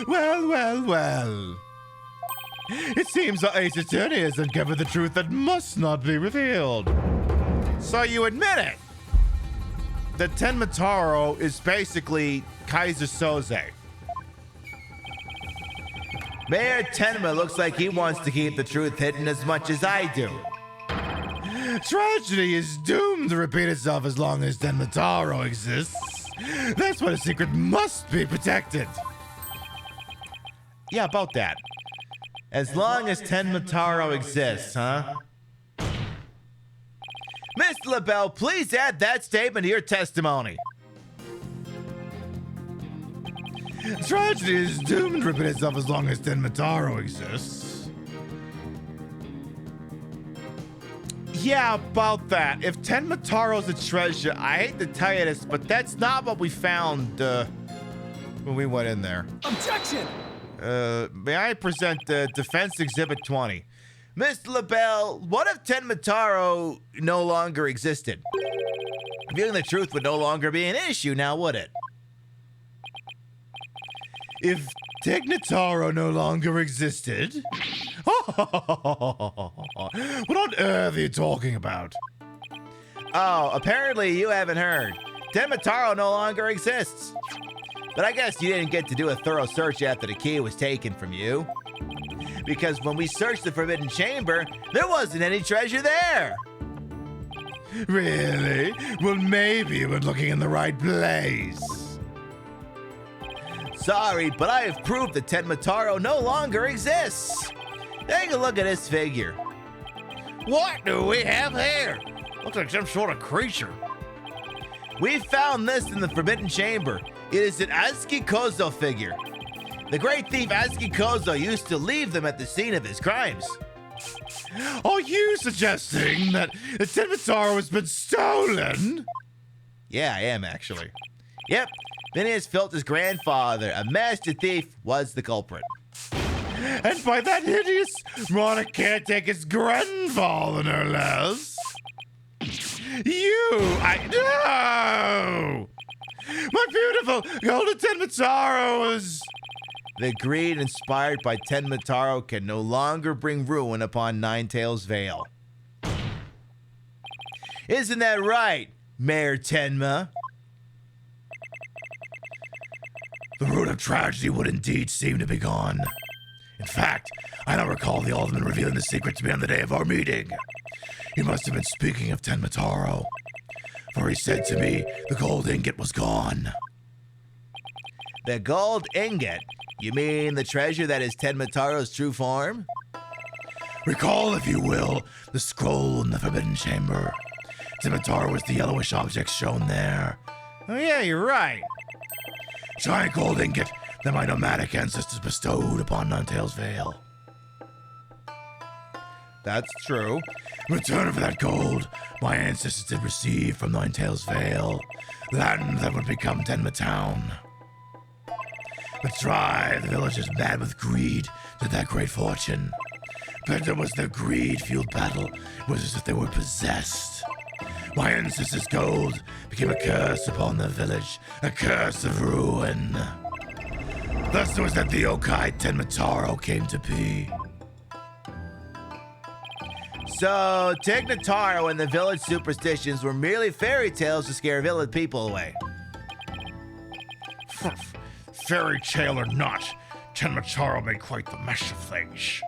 [SPEAKER 2] Well. It seems our Ace Attorney has uncovered the truth that must not be revealed.
[SPEAKER 7] So you admit it?
[SPEAKER 2] That Tenmataro is basically Kaiser Soze.
[SPEAKER 7] Mayor Tenma looks like he wants to keep the truth hidden as much as I do.
[SPEAKER 2] Tragedy is doomed to repeat itself as long as Tenmataro exists. That's why the secret must be protected.
[SPEAKER 7] Yeah, about that. As long as Tenmataro exists, huh? Mr. LaBelle, please add that statement to your testimony.
[SPEAKER 2] Tragedy is doomed to repeat itself as long as Tenmataro exists. Yeah, about that. If Tenmataro's a treasure, I hate to tell you this, but that's not what we found when we went in there.
[SPEAKER 10] Objection!
[SPEAKER 2] May I present Defense Exhibit 20?
[SPEAKER 7] Mr. LaBelle, what if Tenmataro no longer existed? Revealing the truth would no longer be an issue now, would it?
[SPEAKER 2] If Tenmataro no longer existed? What on earth are you talking about?
[SPEAKER 7] Oh, apparently you haven't heard. Tenmataro no longer exists. But I guess you didn't get to do a thorough search after the key was taken from you. Because when we searched the Forbidden Chamber, there wasn't any treasure there.
[SPEAKER 2] Really? Well, maybe we're looking in the right place.
[SPEAKER 7] Sorry, but I have proved that Tenmataro no longer exists. Take a look at this figure.
[SPEAKER 18] What do we have here? Looks like some sort of creature.
[SPEAKER 7] We found this in the Forbidden Chamber. It is an Asuki Kozo figure. The great thief Asuki Kozo used to leave them at the scene of his crimes.
[SPEAKER 2] Are you suggesting that the Tenmataro has been stolen?
[SPEAKER 7] Yeah, I am actually. Yep, Phineas Filter's grandfather, a master thief, was the culprit.
[SPEAKER 2] And by that hideous Rana Caretaker's grandfather, no less. No! My beautiful golden Tenmataro is...
[SPEAKER 7] The greed inspired by Tenmataro can no longer bring ruin upon Nine Tails Vale. Isn't that right, Mayor Tenma?
[SPEAKER 1] The root of tragedy would indeed seem to be gone. In fact, I don't recall the Alderman revealing the secret to me on the day of our meeting. He must have been speaking of Tenmataro, for he said to me the gold ingot was gone.
[SPEAKER 7] The gold ingot? You mean the treasure that is Tenmataro's true form?
[SPEAKER 1] Recall, if you will, the scroll in the Forbidden Chamber. Tenmataro was the yellowish object shown there.
[SPEAKER 2] Oh yeah, you're right.
[SPEAKER 1] Giant gold ingot that my nomadic ancestors bestowed upon Nine Tails Vale.
[SPEAKER 2] That's true.
[SPEAKER 1] In return for that gold, my ancestors did receive from Nine Tails Vale land that would become Tenma Town. But Dry, the villagers mad with greed, did that great fortune. but it was their greed-fueled battle. It was as if they were possessed. My ancestors' gold became a curse upon the village, a curse of ruin. Thus it was that the yokai Tenmataro came to be.
[SPEAKER 7] So, Tignataro and the village superstitions were merely fairy tales to scare village people away.
[SPEAKER 1] Fairy tale or not, Tenmataro made quite the mess of things.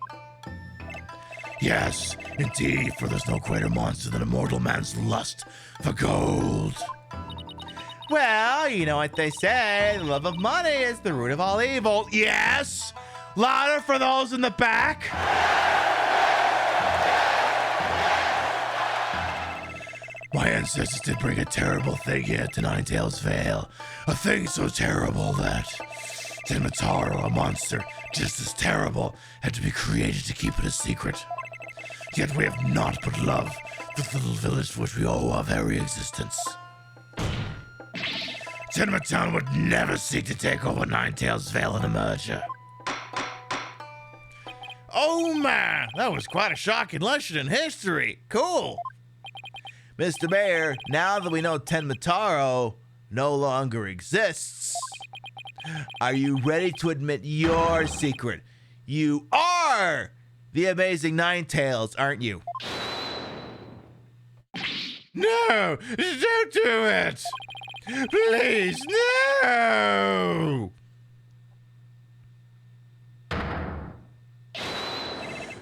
[SPEAKER 1] Yes, indeed, for there's no greater monster than a mortal man's lust for gold.
[SPEAKER 7] Well, you know what they say, the love of money is the root of all evil.
[SPEAKER 1] Yes! Louder for those in the back! My ancestors did bring a terrible thing here to Ninetales Vale. A thing so terrible that Tenmataro, a monster just as terrible, had to be created to keep it a secret. Yet we have naught but love for the little village for which we owe our very existence. Tenmatown would never seek to take over Ninetales Vale in a merger.
[SPEAKER 2] Oh man, that was quite a shocking lesson in history. Cool.
[SPEAKER 7] Mr. Mayor, now that we know Tenmataro no longer exists, are you ready to admit your secret? You are the amazing Ninetales, aren't you?
[SPEAKER 2] No, don't do it. Please, no.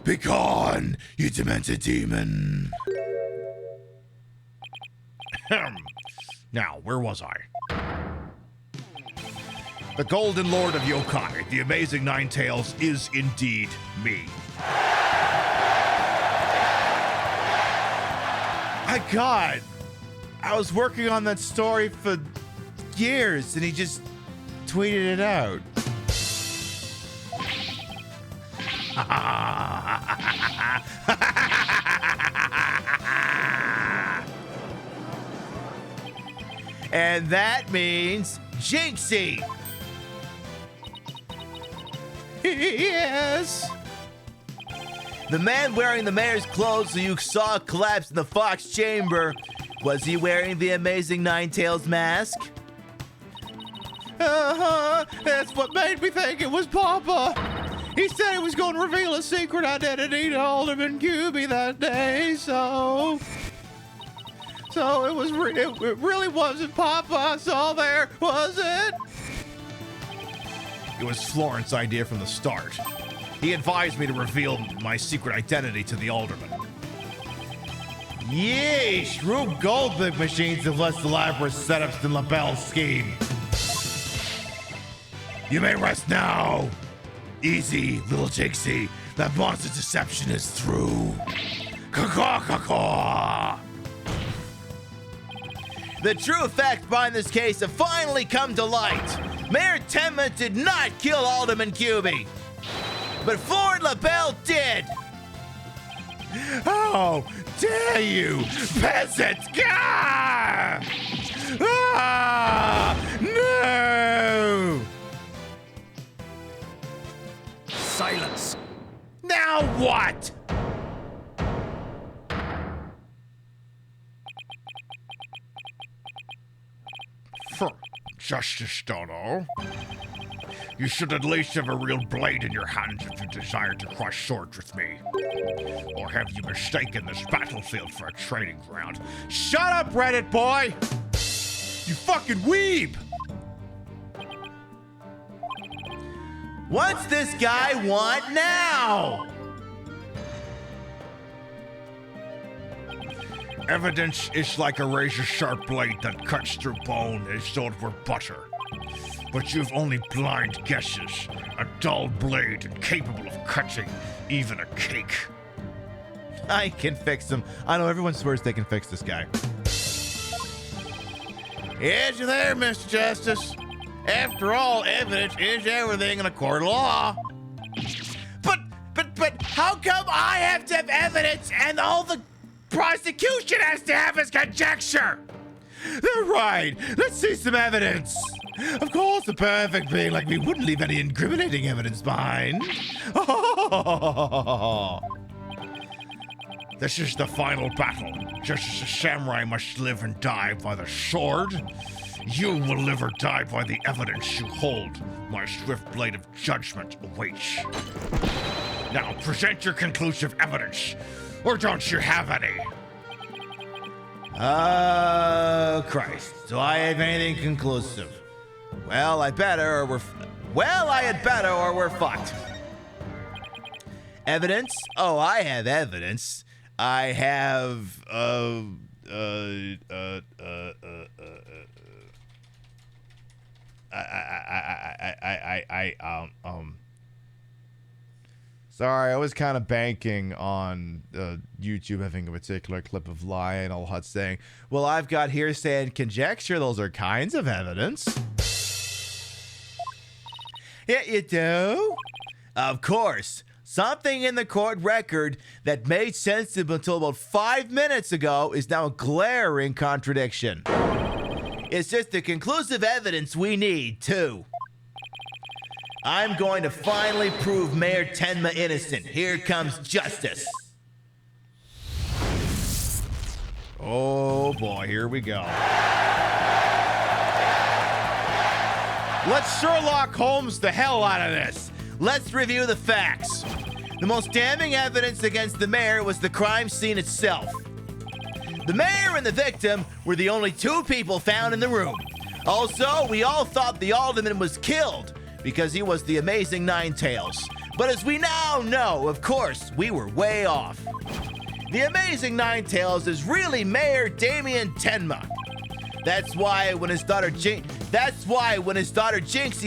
[SPEAKER 1] Be gone, you demented demon.
[SPEAKER 2] Now, where was I? The Golden Lord of Yokai, the amazing Ninetales, is indeed me.
[SPEAKER 7] My God, I was working on that story for years, and he just tweeted it out. And that means Jinxie.
[SPEAKER 2] Yes.
[SPEAKER 7] The man wearing the mayor's clothes who you saw collapse in the Fox Chamber, was he wearing the amazing Ninetales mask?
[SPEAKER 2] That's what made me think it was Papa. He said he was going to reveal a secret identity to Alderman Cuby that day, so it really wasn't Papa. So there, was it? It was Florence's idea from the start. He advised me to reveal my secret identity to the alderman.
[SPEAKER 7] Yeesh, Rube Goldberg machines have less elaborate setups than LaBelle's scheme.
[SPEAKER 1] You may rest now. Easy, little Jinxie. That monster's deception is through. Caw-caw-caw-caw.
[SPEAKER 7] The true facts behind this case have finally come to light. Mayor Tenma did not kill Alderman Cuby, but Ford LaBelle did.
[SPEAKER 1] How dare you, peasant! Gah! Ah! No!
[SPEAKER 5] Silence.
[SPEAKER 1] Now what?
[SPEAKER 2] Justice Dono, you should at least have a real blade in your hands if you desire to crush swords with me. Or have you mistaken this battlefield for a training ground?
[SPEAKER 7] Shut up, Reddit boy! You fucking weeb! What's this guy want now?
[SPEAKER 2] Evidence is like a razor-sharp blade that cuts through bone as though it were butter. But you've only blind guesses, a dull blade incapable of cutting even a cake.
[SPEAKER 7] I can fix him. I know everyone swears they can fix this guy.
[SPEAKER 2] Yes, you're there, Mr. Justice. After all, evidence is everything in a court of law.
[SPEAKER 1] But how come I have to have evidence and all the prosecution has to have is conjecture?
[SPEAKER 2] They're right. Let's see some evidence. Of course, a perfect being like me wouldn't leave any incriminating evidence behind.
[SPEAKER 1] This is the final battle. Just as a samurai must live and die by the sword, you will live or die by the evidence you hold. My swift blade of judgment awaits. Now present your conclusive evidence, or don't you have any?
[SPEAKER 7] Oh, Christ. Do I have anything conclusive? Well, I better, or we're... Well, I had better, or we're fucked. Evidence? Oh, I have evidence. I have,
[SPEAKER 2] Sorry, I was kind of banking on YouTube having a particular clip of Lionel Hutz saying,
[SPEAKER 7] well, I've got hearsay and conjecture. Those are kinds of evidence. Yeah, you do? Of course. Something in the court record that made sense until about 5 minutes ago is now a glaring contradiction. It's just the conclusive evidence we need, too. I'm going to finally prove Mayor Tenma innocent. Here comes justice.
[SPEAKER 2] oh boy, here we go.
[SPEAKER 7] Let's Sherlock Holmes the hell out of this. Let's review the facts. The most damning evidence against the mayor was the crime scene itself. The mayor and the victim were the only two people found in the room. Also, we all thought the alderman was killed because he was the amazing Ninetales. But as we now know, of course, we were way off. The amazing Ninetales is really Mayor Damien Tenma. That's why when his daughter Jinxie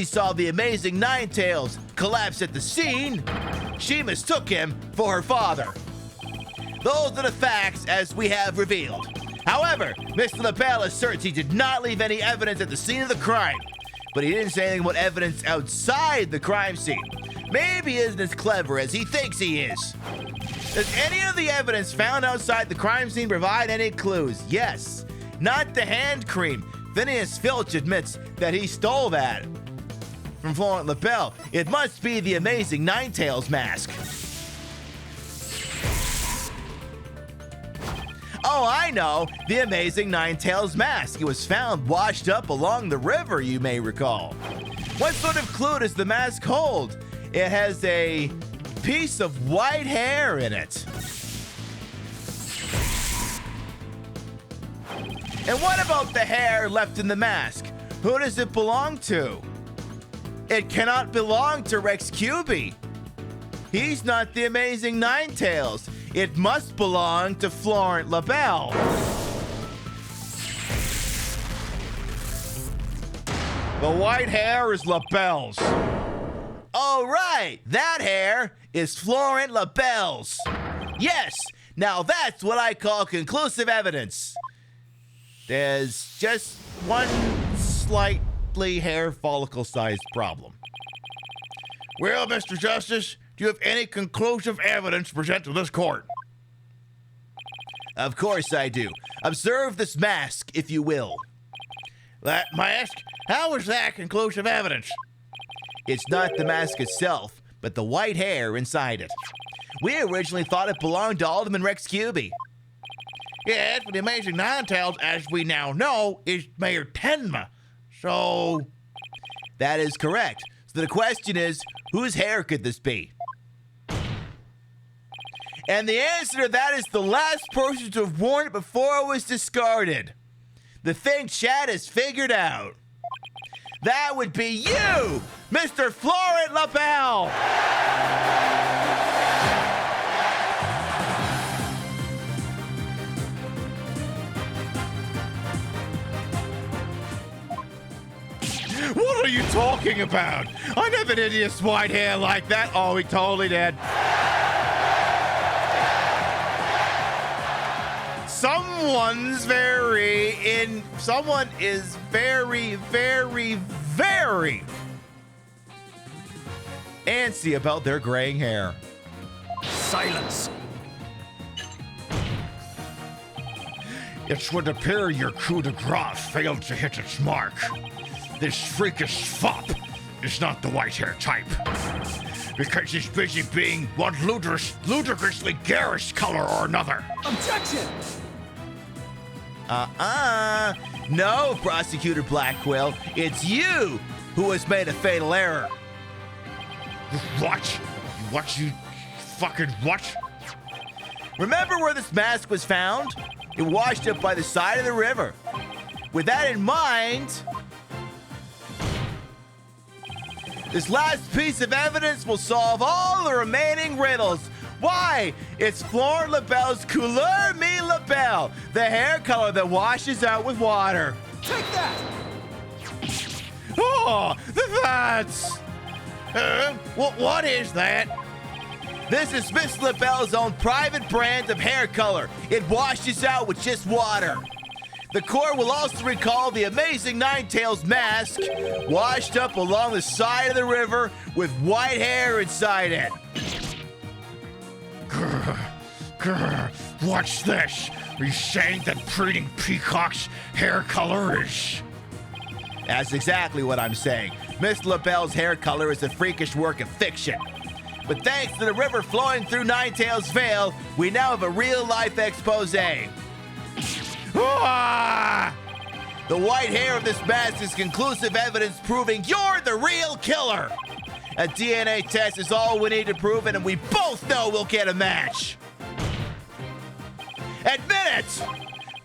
[SPEAKER 7] saw the amazing Ninetales collapse at the scene, she mistook him for her father. Those are the facts as we have revealed. However, Mr. LaBelle asserts he did not leave any evidence at the scene of the crime, but he didn't say anything about evidence outside the crime scene. Maybe he isn't as clever as he thinks he is. Does any of the evidence found outside the crime scene provide any clues? Yes. Not the hand cream. Phineas Filch admits that he stole that from Florent LaBelle. It must be the amazing Ninetales mask. Oh, I know. The amazing Ninetales mask. It was found washed up along the river, you may recall. What sort of clue does the mask hold? It has a piece of white hair in it. And what about the hair left in the mask? Who does it belong to? It cannot belong to Rex Cubey. He's not the amazing Ninetales. It must belong to Florent LaBelle. The white hair is LaBelle's. Oh, right. That hair is Florent LaBelle's. Yes. Now that's what I call conclusive evidence. There's just one slightly hair follicle-sized problem.
[SPEAKER 1] Well, Mr. Justice, do you have any conclusive evidence to present to this court?
[SPEAKER 7] Of course I do. Observe this mask, if you will.
[SPEAKER 1] That mask? How is that conclusive evidence?
[SPEAKER 7] It's not the mask itself, but the white hair inside it. We originally thought it belonged to Alderman Rex Cubey.
[SPEAKER 1] Yes, but the amazing Ninetales, as we now know, is Mayor Tenma. So...
[SPEAKER 7] That is correct. So the question is, whose hair could this be? And the answer to that is the last person to have worn it before it was discarded. The thing Chad has figured out. That would be you, Mr. Florent LaBelle.
[SPEAKER 1] What are you talking about? I never did his white hair like that. Oh, he totally did. Someone is very, very antsy about their graying hair.
[SPEAKER 5] Silence.
[SPEAKER 1] It would appear your coup de grace failed to hit its mark. This freakish fop is not the white hair type. because he's busy being one ludicrously garish color or another.
[SPEAKER 5] Objection!
[SPEAKER 7] No, Prosecutor Blackwell. It's you who has made a fatal error.
[SPEAKER 1] What? What, you fucking what?
[SPEAKER 7] Remember where this mask was found? It washed up by the side of the river. With that in mind, this last piece of evidence will solve all the remaining riddles. Why? It's Florent LaBelle's couleur me LaBelle, the hair color that washes out with water.
[SPEAKER 5] Take that!
[SPEAKER 1] Oh, that's... what is that?
[SPEAKER 7] This is Miss LaBelle's own private brand of hair color. It washes out with just water. The court will also recall the amazing Ninetales mask washed up along the side of the river with white hair inside it.
[SPEAKER 1] What's this? Are you saying that breeding peacock's hair color is...
[SPEAKER 7] That's exactly what I'm saying. Miss LaBelle's hair color is a freakish work of fiction. But thanks to the river flowing through Ninetales Vale, we now have a real-life expose.
[SPEAKER 1] Ah!
[SPEAKER 7] The white hair of this mask is conclusive evidence proving you're the real killer. A DNA test is all we need to prove it, and we both know we'll get a match. Admit it!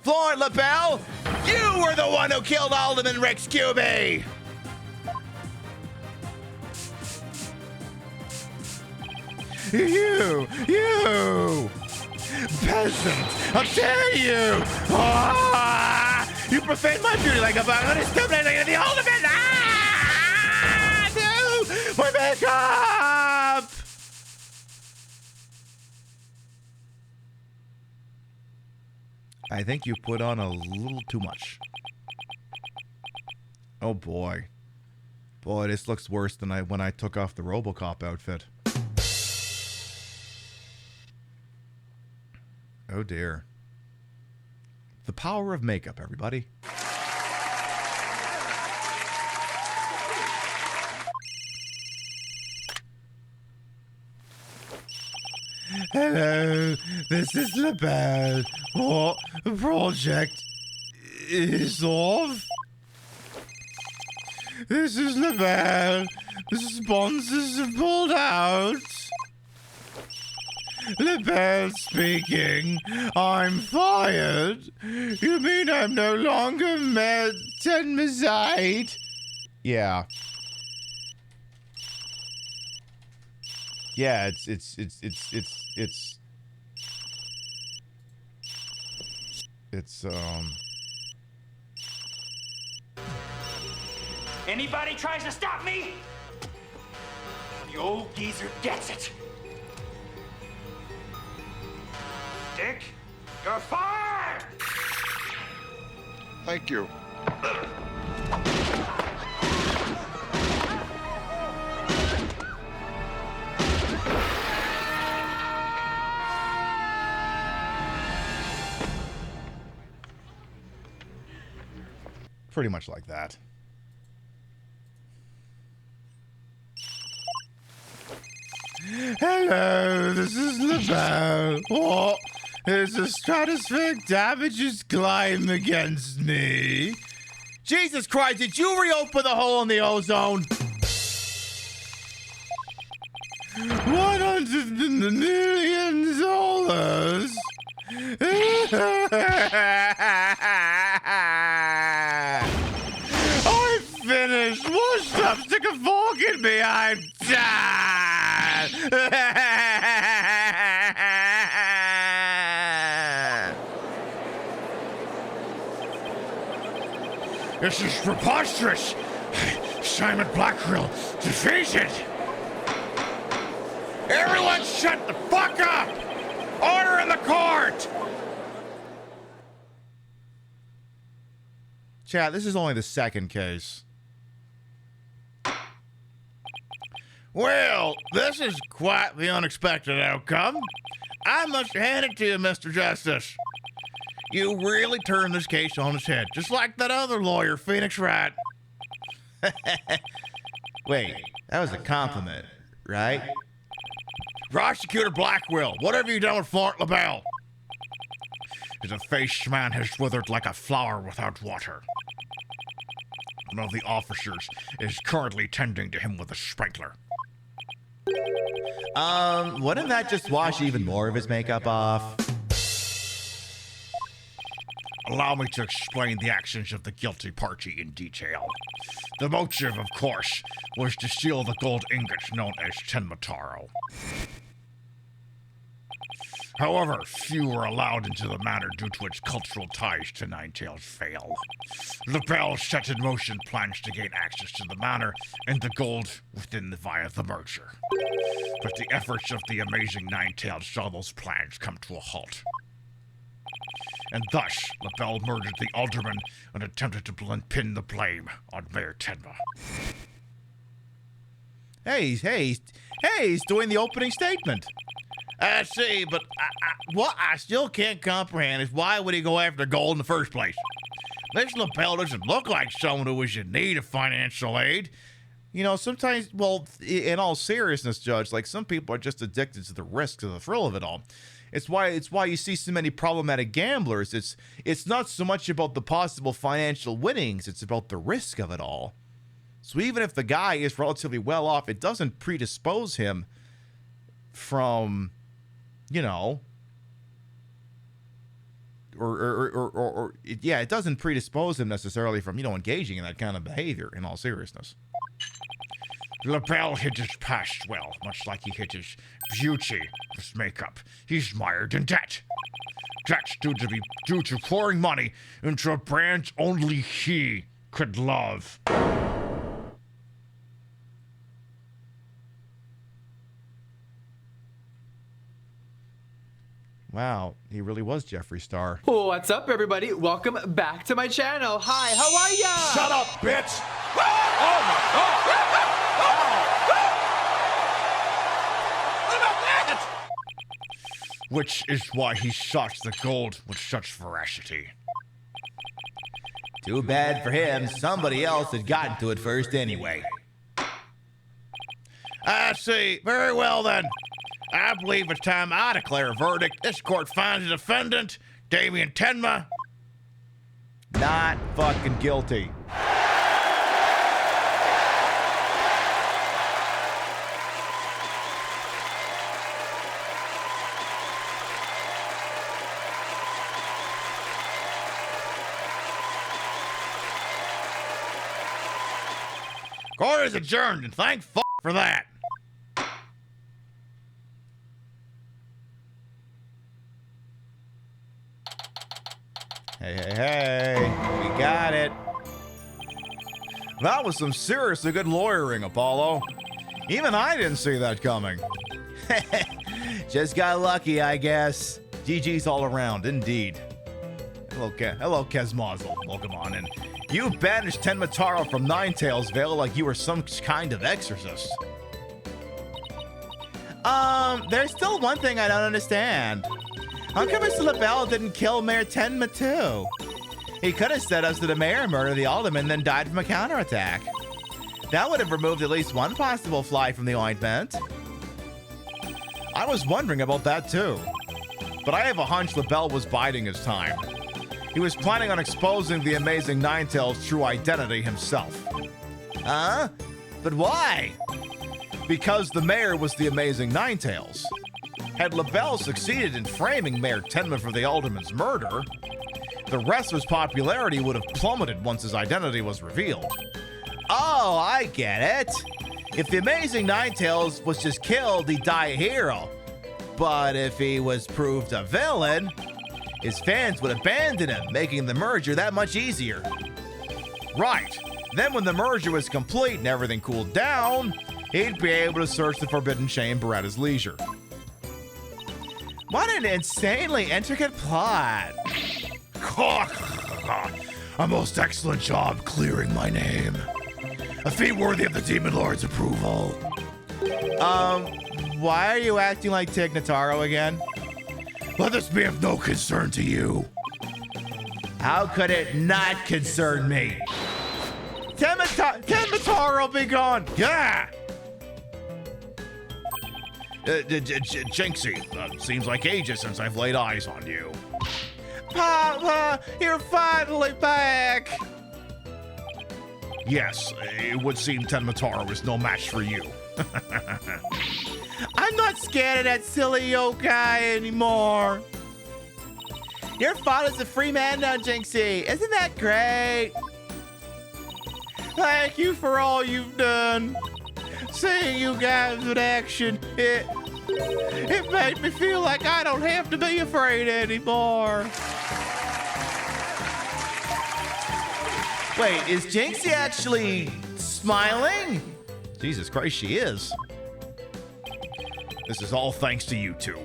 [SPEAKER 7] Florent LaBelle, you were the one who killed Alderman Rex Cubey!
[SPEAKER 1] You! Peasant! How dare you! Ah! You profane my beauty like a bug on his stupid like the Alderman! Ah! No! My makeup!
[SPEAKER 2] I think you put on a little too much. Oh boy. Boy, this looks worse than when I took off the RoboCop outfit. Oh dear. The power of makeup, everybody.
[SPEAKER 1] Hello, this is LaBelle. What? The project is off? This is LaBelle. The sponsors have pulled out. LaBelle speaking. I'm fired. You mean I'm no longer Mademoiselle?
[SPEAKER 2] Yeah. Yeah, it's
[SPEAKER 3] Anybody tries to stop me? The old geezer gets it. Dick, you're fired!
[SPEAKER 14] Thank you.
[SPEAKER 2] pretty much like that.
[SPEAKER 1] Hello, this is LaBelle. Oh, there's a stratospheric damage is climbing against me.
[SPEAKER 7] Jesus Christ, did you reopen the hole in the ozone?
[SPEAKER 1] 100 million dollars. I'm finished. Washed up. Stick a fork in me. I'm done. This is preposterous. Simon Blackwell defeated. Everyone shut the fuck up! Order in the court!
[SPEAKER 2] Chat, this is only the second case.
[SPEAKER 1] Well, this is quite the unexpected outcome. I must hand it to you, Mr. Justice. You really turned this case on its head, just like that other lawyer, Phoenix Wright.
[SPEAKER 7] Wait, that was a compliment. right?
[SPEAKER 1] Prosecutor Blackwell, what have you done with Fort LaBelle? His effaced man has withered like a flower without water. One of the officers is currently tending to him with a sprinkler.
[SPEAKER 7] Wouldn't that just wash even more of his makeup off?
[SPEAKER 1] Allow me to explain the actions of the guilty party in detail. The motive, of course, was to steal the gold ingot known as Tenmataro. However, few were allowed into the manor due to its cultural ties to Ninetails' Vale. LaBelle set in motion plans to gain access to the manor and the gold via the merger. But the efforts of the amazing Ninetails saw those plans come to a halt. And thus, LaBelle murdered the alderman and attempted to pin the blame on Mayor Tenma.
[SPEAKER 7] He's doing the opening statement.
[SPEAKER 1] I see, but what I still can't comprehend is why would he go after gold in the first place? This LaBelle doesn't look like someone who is in need of financial aid.
[SPEAKER 2] You know, sometimes, well, in all seriousness, Judge, like some people are just addicted to the risk, to the thrill of it all. It's why you see so many problematic gamblers. It's not so much about the possible financial winnings, it's about the risk of it all. So even if the guy is relatively well off, it doesn't predispose him from, you know, it doesn't predispose him necessarily from, you know, engaging in that kind of behavior, in all seriousness.
[SPEAKER 1] LaBelle hid his past well, much like he hid his beauty, his makeup. He's mired in debt. That's due to pouring money into a brand only he could love.
[SPEAKER 2] Wow, he really was Jeffree Star.
[SPEAKER 10] What's up, everybody? Welcome back to my channel. Hi, how are ya?
[SPEAKER 1] Shut up, bitch! Oh my God! Which is why he shot the gold with such veracity.
[SPEAKER 7] Too bad for him, somebody else had gotten to it first anyway.
[SPEAKER 1] I see. Very well then. I believe it's time I declare a verdict. This court finds the defendant, Damien Tenma,
[SPEAKER 2] not fucking guilty.
[SPEAKER 1] Court is adjourned, and thank f*** for that.
[SPEAKER 2] Hey, we got it. That was some seriously good lawyering, Apollo. Even I didn't see that coming.
[SPEAKER 7] Just got lucky, I guess.
[SPEAKER 2] GG's all around, indeed. Hello, Kesmazel. Welcome on in. You banished Tenmataro from Ninetails' Vale like you were some kind of exorcist.
[SPEAKER 7] There's still one thing I don't understand. How come Mr. LaBelle didn't kill Mayor Tenma too? He could have set us to the mayor murdered the alderman, then died from a counterattack. That would have removed at least one possible fly from the ointment.
[SPEAKER 2] I was wondering about that too. But I have a hunch LaBelle was biding his time. He was planning on exposing the amazing Ninetails' true identity himself.
[SPEAKER 7] Huh? But why?
[SPEAKER 2] Because the mayor was the amazing Ninetails. Had LaBelle succeeded in framing Mayor Tenma for the alderman's murder, the wrestler's popularity would have plummeted once his identity was revealed.
[SPEAKER 7] Oh, I get it. If the amazing Ninetails was just killed, he'd die a hero. But if he was proved a villain, his fans would abandon him, making the merger that much easier.
[SPEAKER 2] Right. Then when the merger was complete and everything cooled down, he'd be able to search the Forbidden Chamber at his leisure.
[SPEAKER 7] What an insanely intricate plot.
[SPEAKER 1] A most excellent job clearing my name. A feat worthy of the Demon Lord's approval.
[SPEAKER 7] Why are you acting like Tignataro again?
[SPEAKER 1] Let this be of no concern to you.
[SPEAKER 7] How could it not concern me?
[SPEAKER 2] Tenmataro be gone!
[SPEAKER 1] Yeah! Jinxie, seems like ages since I've laid eyes on you.
[SPEAKER 7] Papa, you're finally back.
[SPEAKER 1] Yes, it would seem Tenmataro is no match for you.
[SPEAKER 7] I'm not scared of that silly yokai anymore. Your father's a free man now, Jinxie. Isn't that great? Thank you for all you've done. Seeing you guys in action, it made me feel like I don't have to be afraid anymore. Wait, is Jinxie actually smiling?
[SPEAKER 1] Jesus Christ, she is. This is all thanks to you two.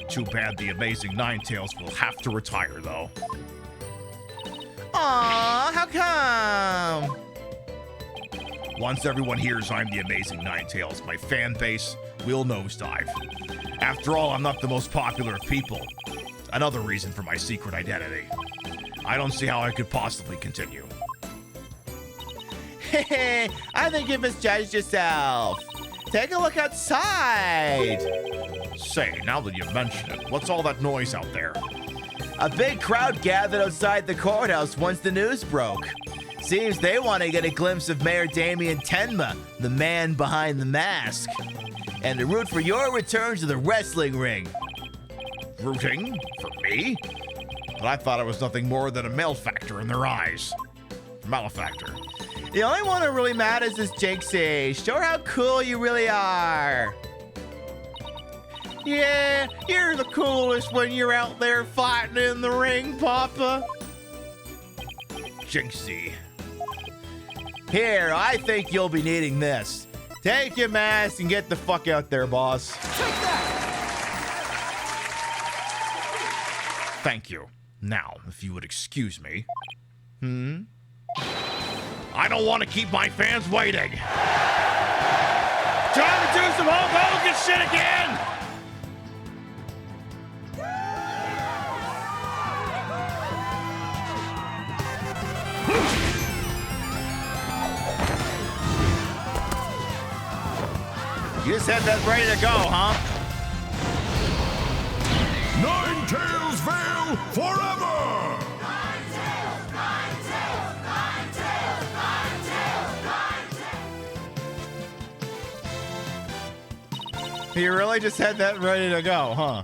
[SPEAKER 1] Too bad the amazing Ninetales will have to retire, though.
[SPEAKER 7] Aw, how come?
[SPEAKER 1] Once everyone hears I'm the amazing Ninetales, my fan base will nosedive. After all, I'm not the most popular of people. Another reason for my secret identity. I don't see how I could possibly continue.
[SPEAKER 7] I think you misjudged yourself. Take a look outside.
[SPEAKER 1] Say, now that you mention it, what's all that noise out there?
[SPEAKER 7] A big crowd gathered outside the courthouse once the news broke. Seems they want to get a glimpse of Mayor Damien Tenma, the man behind the mask, and to root for your return to the wrestling ring.
[SPEAKER 1] Rooting? For me? But I thought it was nothing more than a malefactor in their eyes. Malefactor.
[SPEAKER 7] The only one who really matters is Jinxie. Show her how cool you really are. Yeah, you're the coolest when you're out there fighting in the ring, Papa.
[SPEAKER 1] Jinxie.
[SPEAKER 7] Here, I think you'll be needing this. Take your mask and get the fuck out there, boss.
[SPEAKER 1] Thank you. Now, if you would excuse me. I don't want to keep my fans waiting. Time to do some Hulk Hogan shit again!
[SPEAKER 7] You just had that ready to go, huh?
[SPEAKER 13] Ninetales Vale forever!
[SPEAKER 2] You really just had that ready to go, huh?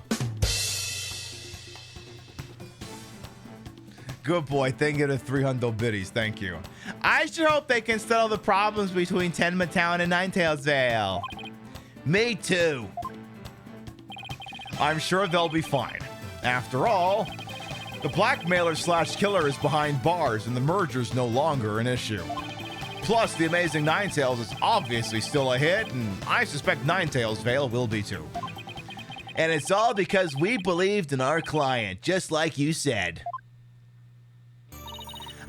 [SPEAKER 2] Good boy. Thank you to 300 biddies. Thank you.
[SPEAKER 7] I sure hope they can settle the problems between Tenma Town and Ninetales Vale. Me too.
[SPEAKER 2] I'm sure they'll be fine. After all, the blackmailer slash killer is behind bars and the merger's no longer an issue. Plus, the Amazing Ninetales is obviously still a hit, and I suspect Ninetales Vale will be too.
[SPEAKER 7] And it's all because we believed in our client, just like you said.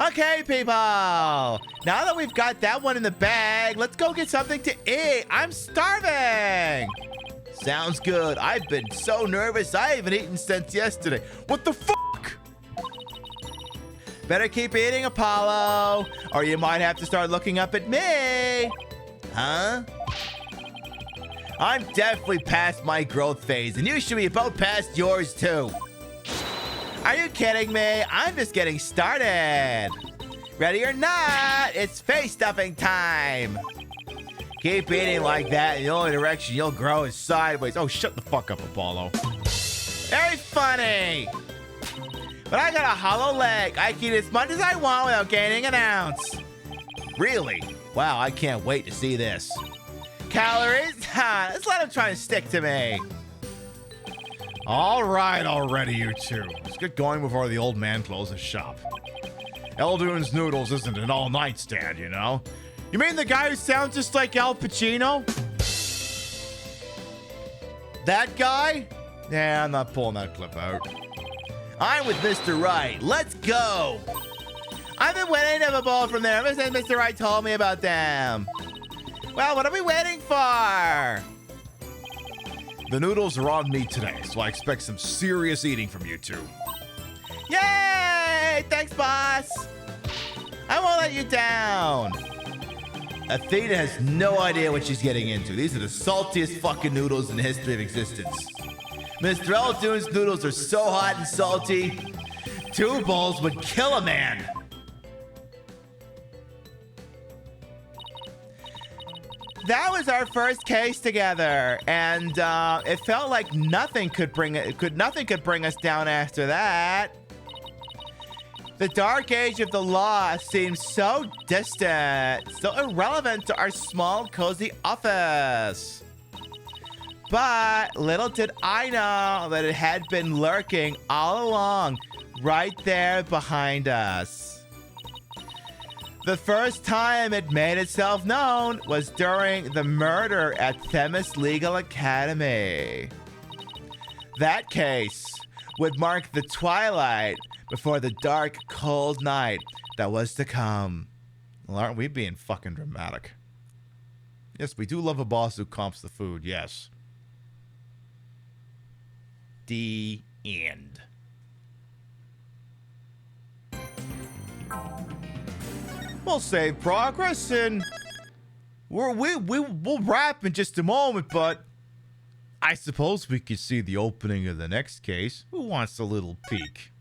[SPEAKER 7] Okay, people. Now that we've got that one in the bag, let's go get something to eat. I'm starving. Sounds good. I've been so nervous, I haven't eaten since yesterday. What the fuck? Better keep eating, Apollo, or you might have to start looking up at me. Huh? I'm definitely past my growth phase, and you should be about past yours, too. Are you kidding me? I'm just getting started. Ready or not, it's face stuffing time. Keep eating like that, and the only direction you'll grow is sideways. Oh, shut the fuck up, Apollo. Very funny. But I got a hollow leg. I can eat as much as I want without gaining an ounce. Really? Wow, I can't wait to see this. Calories? Let's let him try and stick to me.
[SPEAKER 2] All right, already, you two. Let's get going before the old man closes shop. Elduin's Noodles isn't an all-night stand, you know? You mean the guy who sounds just like Al Pacino? That guy? Yeah, I'm not pulling that clip out.
[SPEAKER 7] I'm with Mr. Right. Let's go. I've been waiting to have a ball from there. Mr. Right told me about them. Well, what are we waiting for?
[SPEAKER 2] The noodles are on me today, so I expect some serious eating from you two.
[SPEAKER 7] Yay! Thanks, boss. I won't let you down. Athena has no idea what she's getting into. These are the saltiest fucking noodles in the history of existence. Mr. Eltoon's noodles are so hot and salty, 2 bowls would kill a man. That was our first case together, and it felt like nothing could bring us down after that. The dark age of the law seems so distant, so irrelevant to our small, cozy office. But little did I know that it had been lurking all along, right there behind us. The first time it made itself known was during the murder at Themis Legal Academy. That case would mark the twilight before the dark, cold night that was to come. Well, aren't we being fucking dramatic? Yes, we do love a boss who comps the food, yes. The end. We'll save progress and we'll wrap in just a moment, but I suppose we could see the opening of the next case. Who wants a little peek?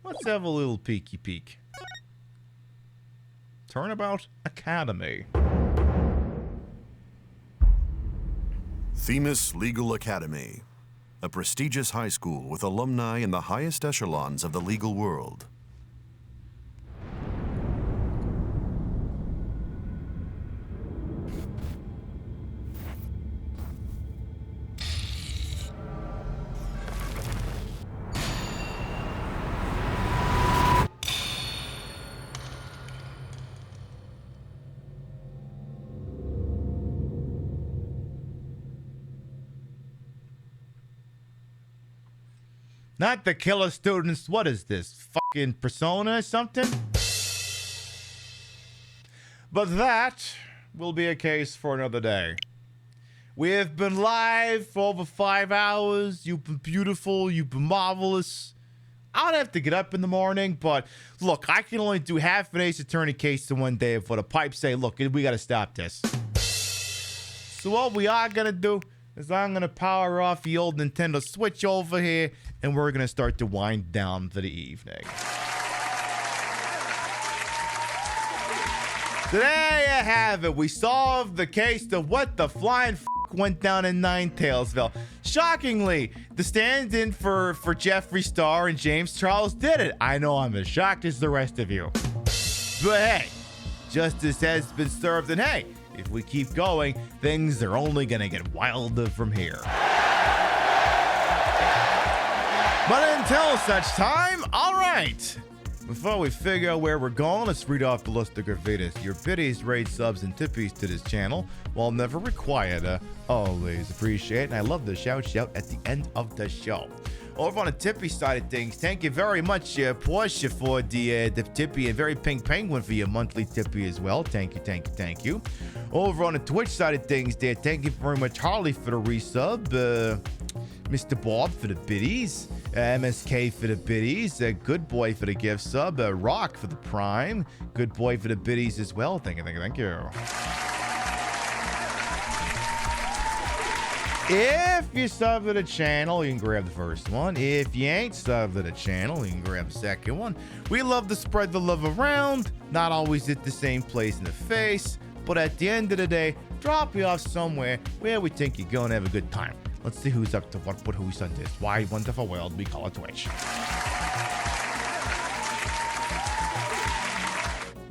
[SPEAKER 7] Let's have a little peeky peek. Turnabout Academy.
[SPEAKER 14] Themis Legal Academy, a prestigious high school with alumni in the highest echelons of the legal world.
[SPEAKER 2] Not the killer students. What is this? Fucking Persona or something? But that will be a case for another day. We have been live for over 5 hours. You've been beautiful. You've been marvelous. I don't have to get up in the morning, but look, I can only do half an Ace Attorney case in one day before the pipes say, look, we got to stop this. So what we are going to do is I'm going to power off the old Nintendo Switch over here, and we're going to start to wind down for the evening. So there you have it. We solved the case of what the flying went down in Ninetales. Shockingly, the stand-in for Jeffree Star and James Charles did it. I know I'm as shocked as the rest of you. But hey, justice has been served, and hey, if we keep going, things are only gonna get wilder from here. But until such time, all right. Before we figure out where we're going, let's read off the list of gravitas. Your biddies, raid subs, and tippies to this channel, while never required, always appreciate. And I love the shout at the end of the show. Over on the Tippy side of things, thank you very much, Portia, for the Tippy, and Very Pink Penguin for your monthly Tippy as well. Thank you. Over on the Twitch side of things there, thank you very much, Harley, for the resub, Mr. Bob for the biddies, MSK for the biddies, Good Boy for the gift sub, Rock for the prime, Good Boy for the biddies as well. Thank you. If you sub to the channel, you can grab the first one. If you ain't sub to the channel, you can grab the second one. We love to spread the love around, not always at the same place in the face, but at the end of the day, drop you off somewhere where we think you're going to have a good time. Let's see who's up to what, but who's on this wide, wonderful world we call it Twitch.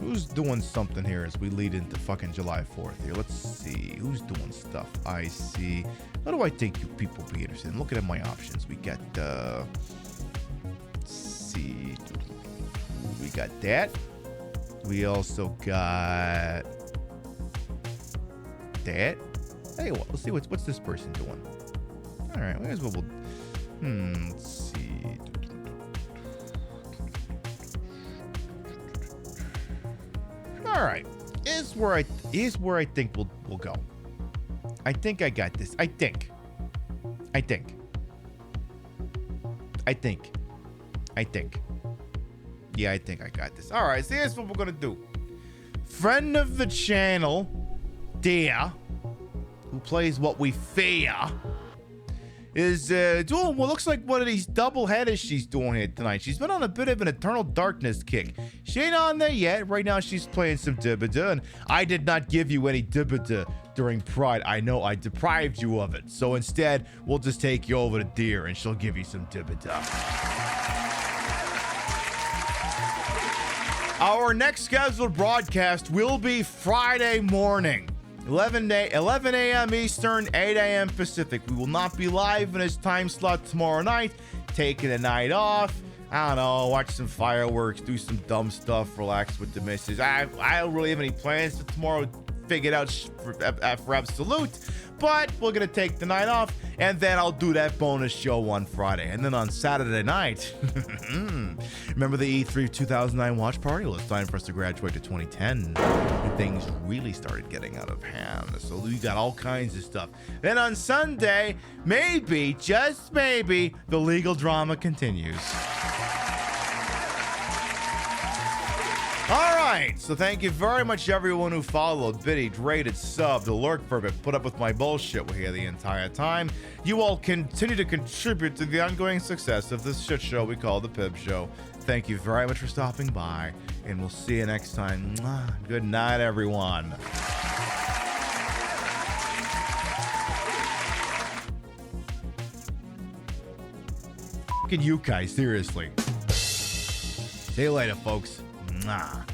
[SPEAKER 2] Who's doing something here as we lead into fucking July 4th here? Let's see. Who's doing stuff? I see. What do I think you people be interested in? Looking at my options. We got, let's see. We got that. We also got that. Hey, well, let's see what's this person doing. All right, here's what we'll. Let's see. All right, here's where I think we'll go. I think I got this. I think. Yeah, I think I got this. All right, so here's what we're gonna do. Friend of the channel, dear, who plays what we fear, is doing what looks like one of these double headers she's doing here tonight. She's been on a bit of an Eternal Darkness kick. She ain't on there yet. Right now she's playing some Dibida, and I did not give you any Dibida during Pride. I know I deprived you of it. So instead, we'll just take you over to Deer, and she'll give you some Dibida. Our next scheduled broadcast will be Friday morning. 11 a.m. Eastern, 8 a.m. Pacific. We will not be live in this time slot tomorrow night. Taking a night off. I don't know, watch some fireworks, do some dumb stuff, relax with the missus. I don't really have any plans for tomorrow. Figured out for absolute. But we're going to take the night off, and then I'll do that bonus show on Friday. And then on Saturday night, remember the E3 2009 watch party? Well, it's time for us to graduate to 2010. And things really started getting out of hand. So we got all kinds of stuff. Then on Sunday, maybe, just maybe, the legal drama continues. All right, so thank you very much everyone who followed, biddied, rated, subbed, lurked for a bit, put up with my bullshit here the entire time. You all continue to contribute to the ongoing success of this shit show we call the Pib Show. Thank you very much for stopping by, and we'll see you next time. Good night, everyone. Fucking you guys, seriously. See you later, folks. Mwah.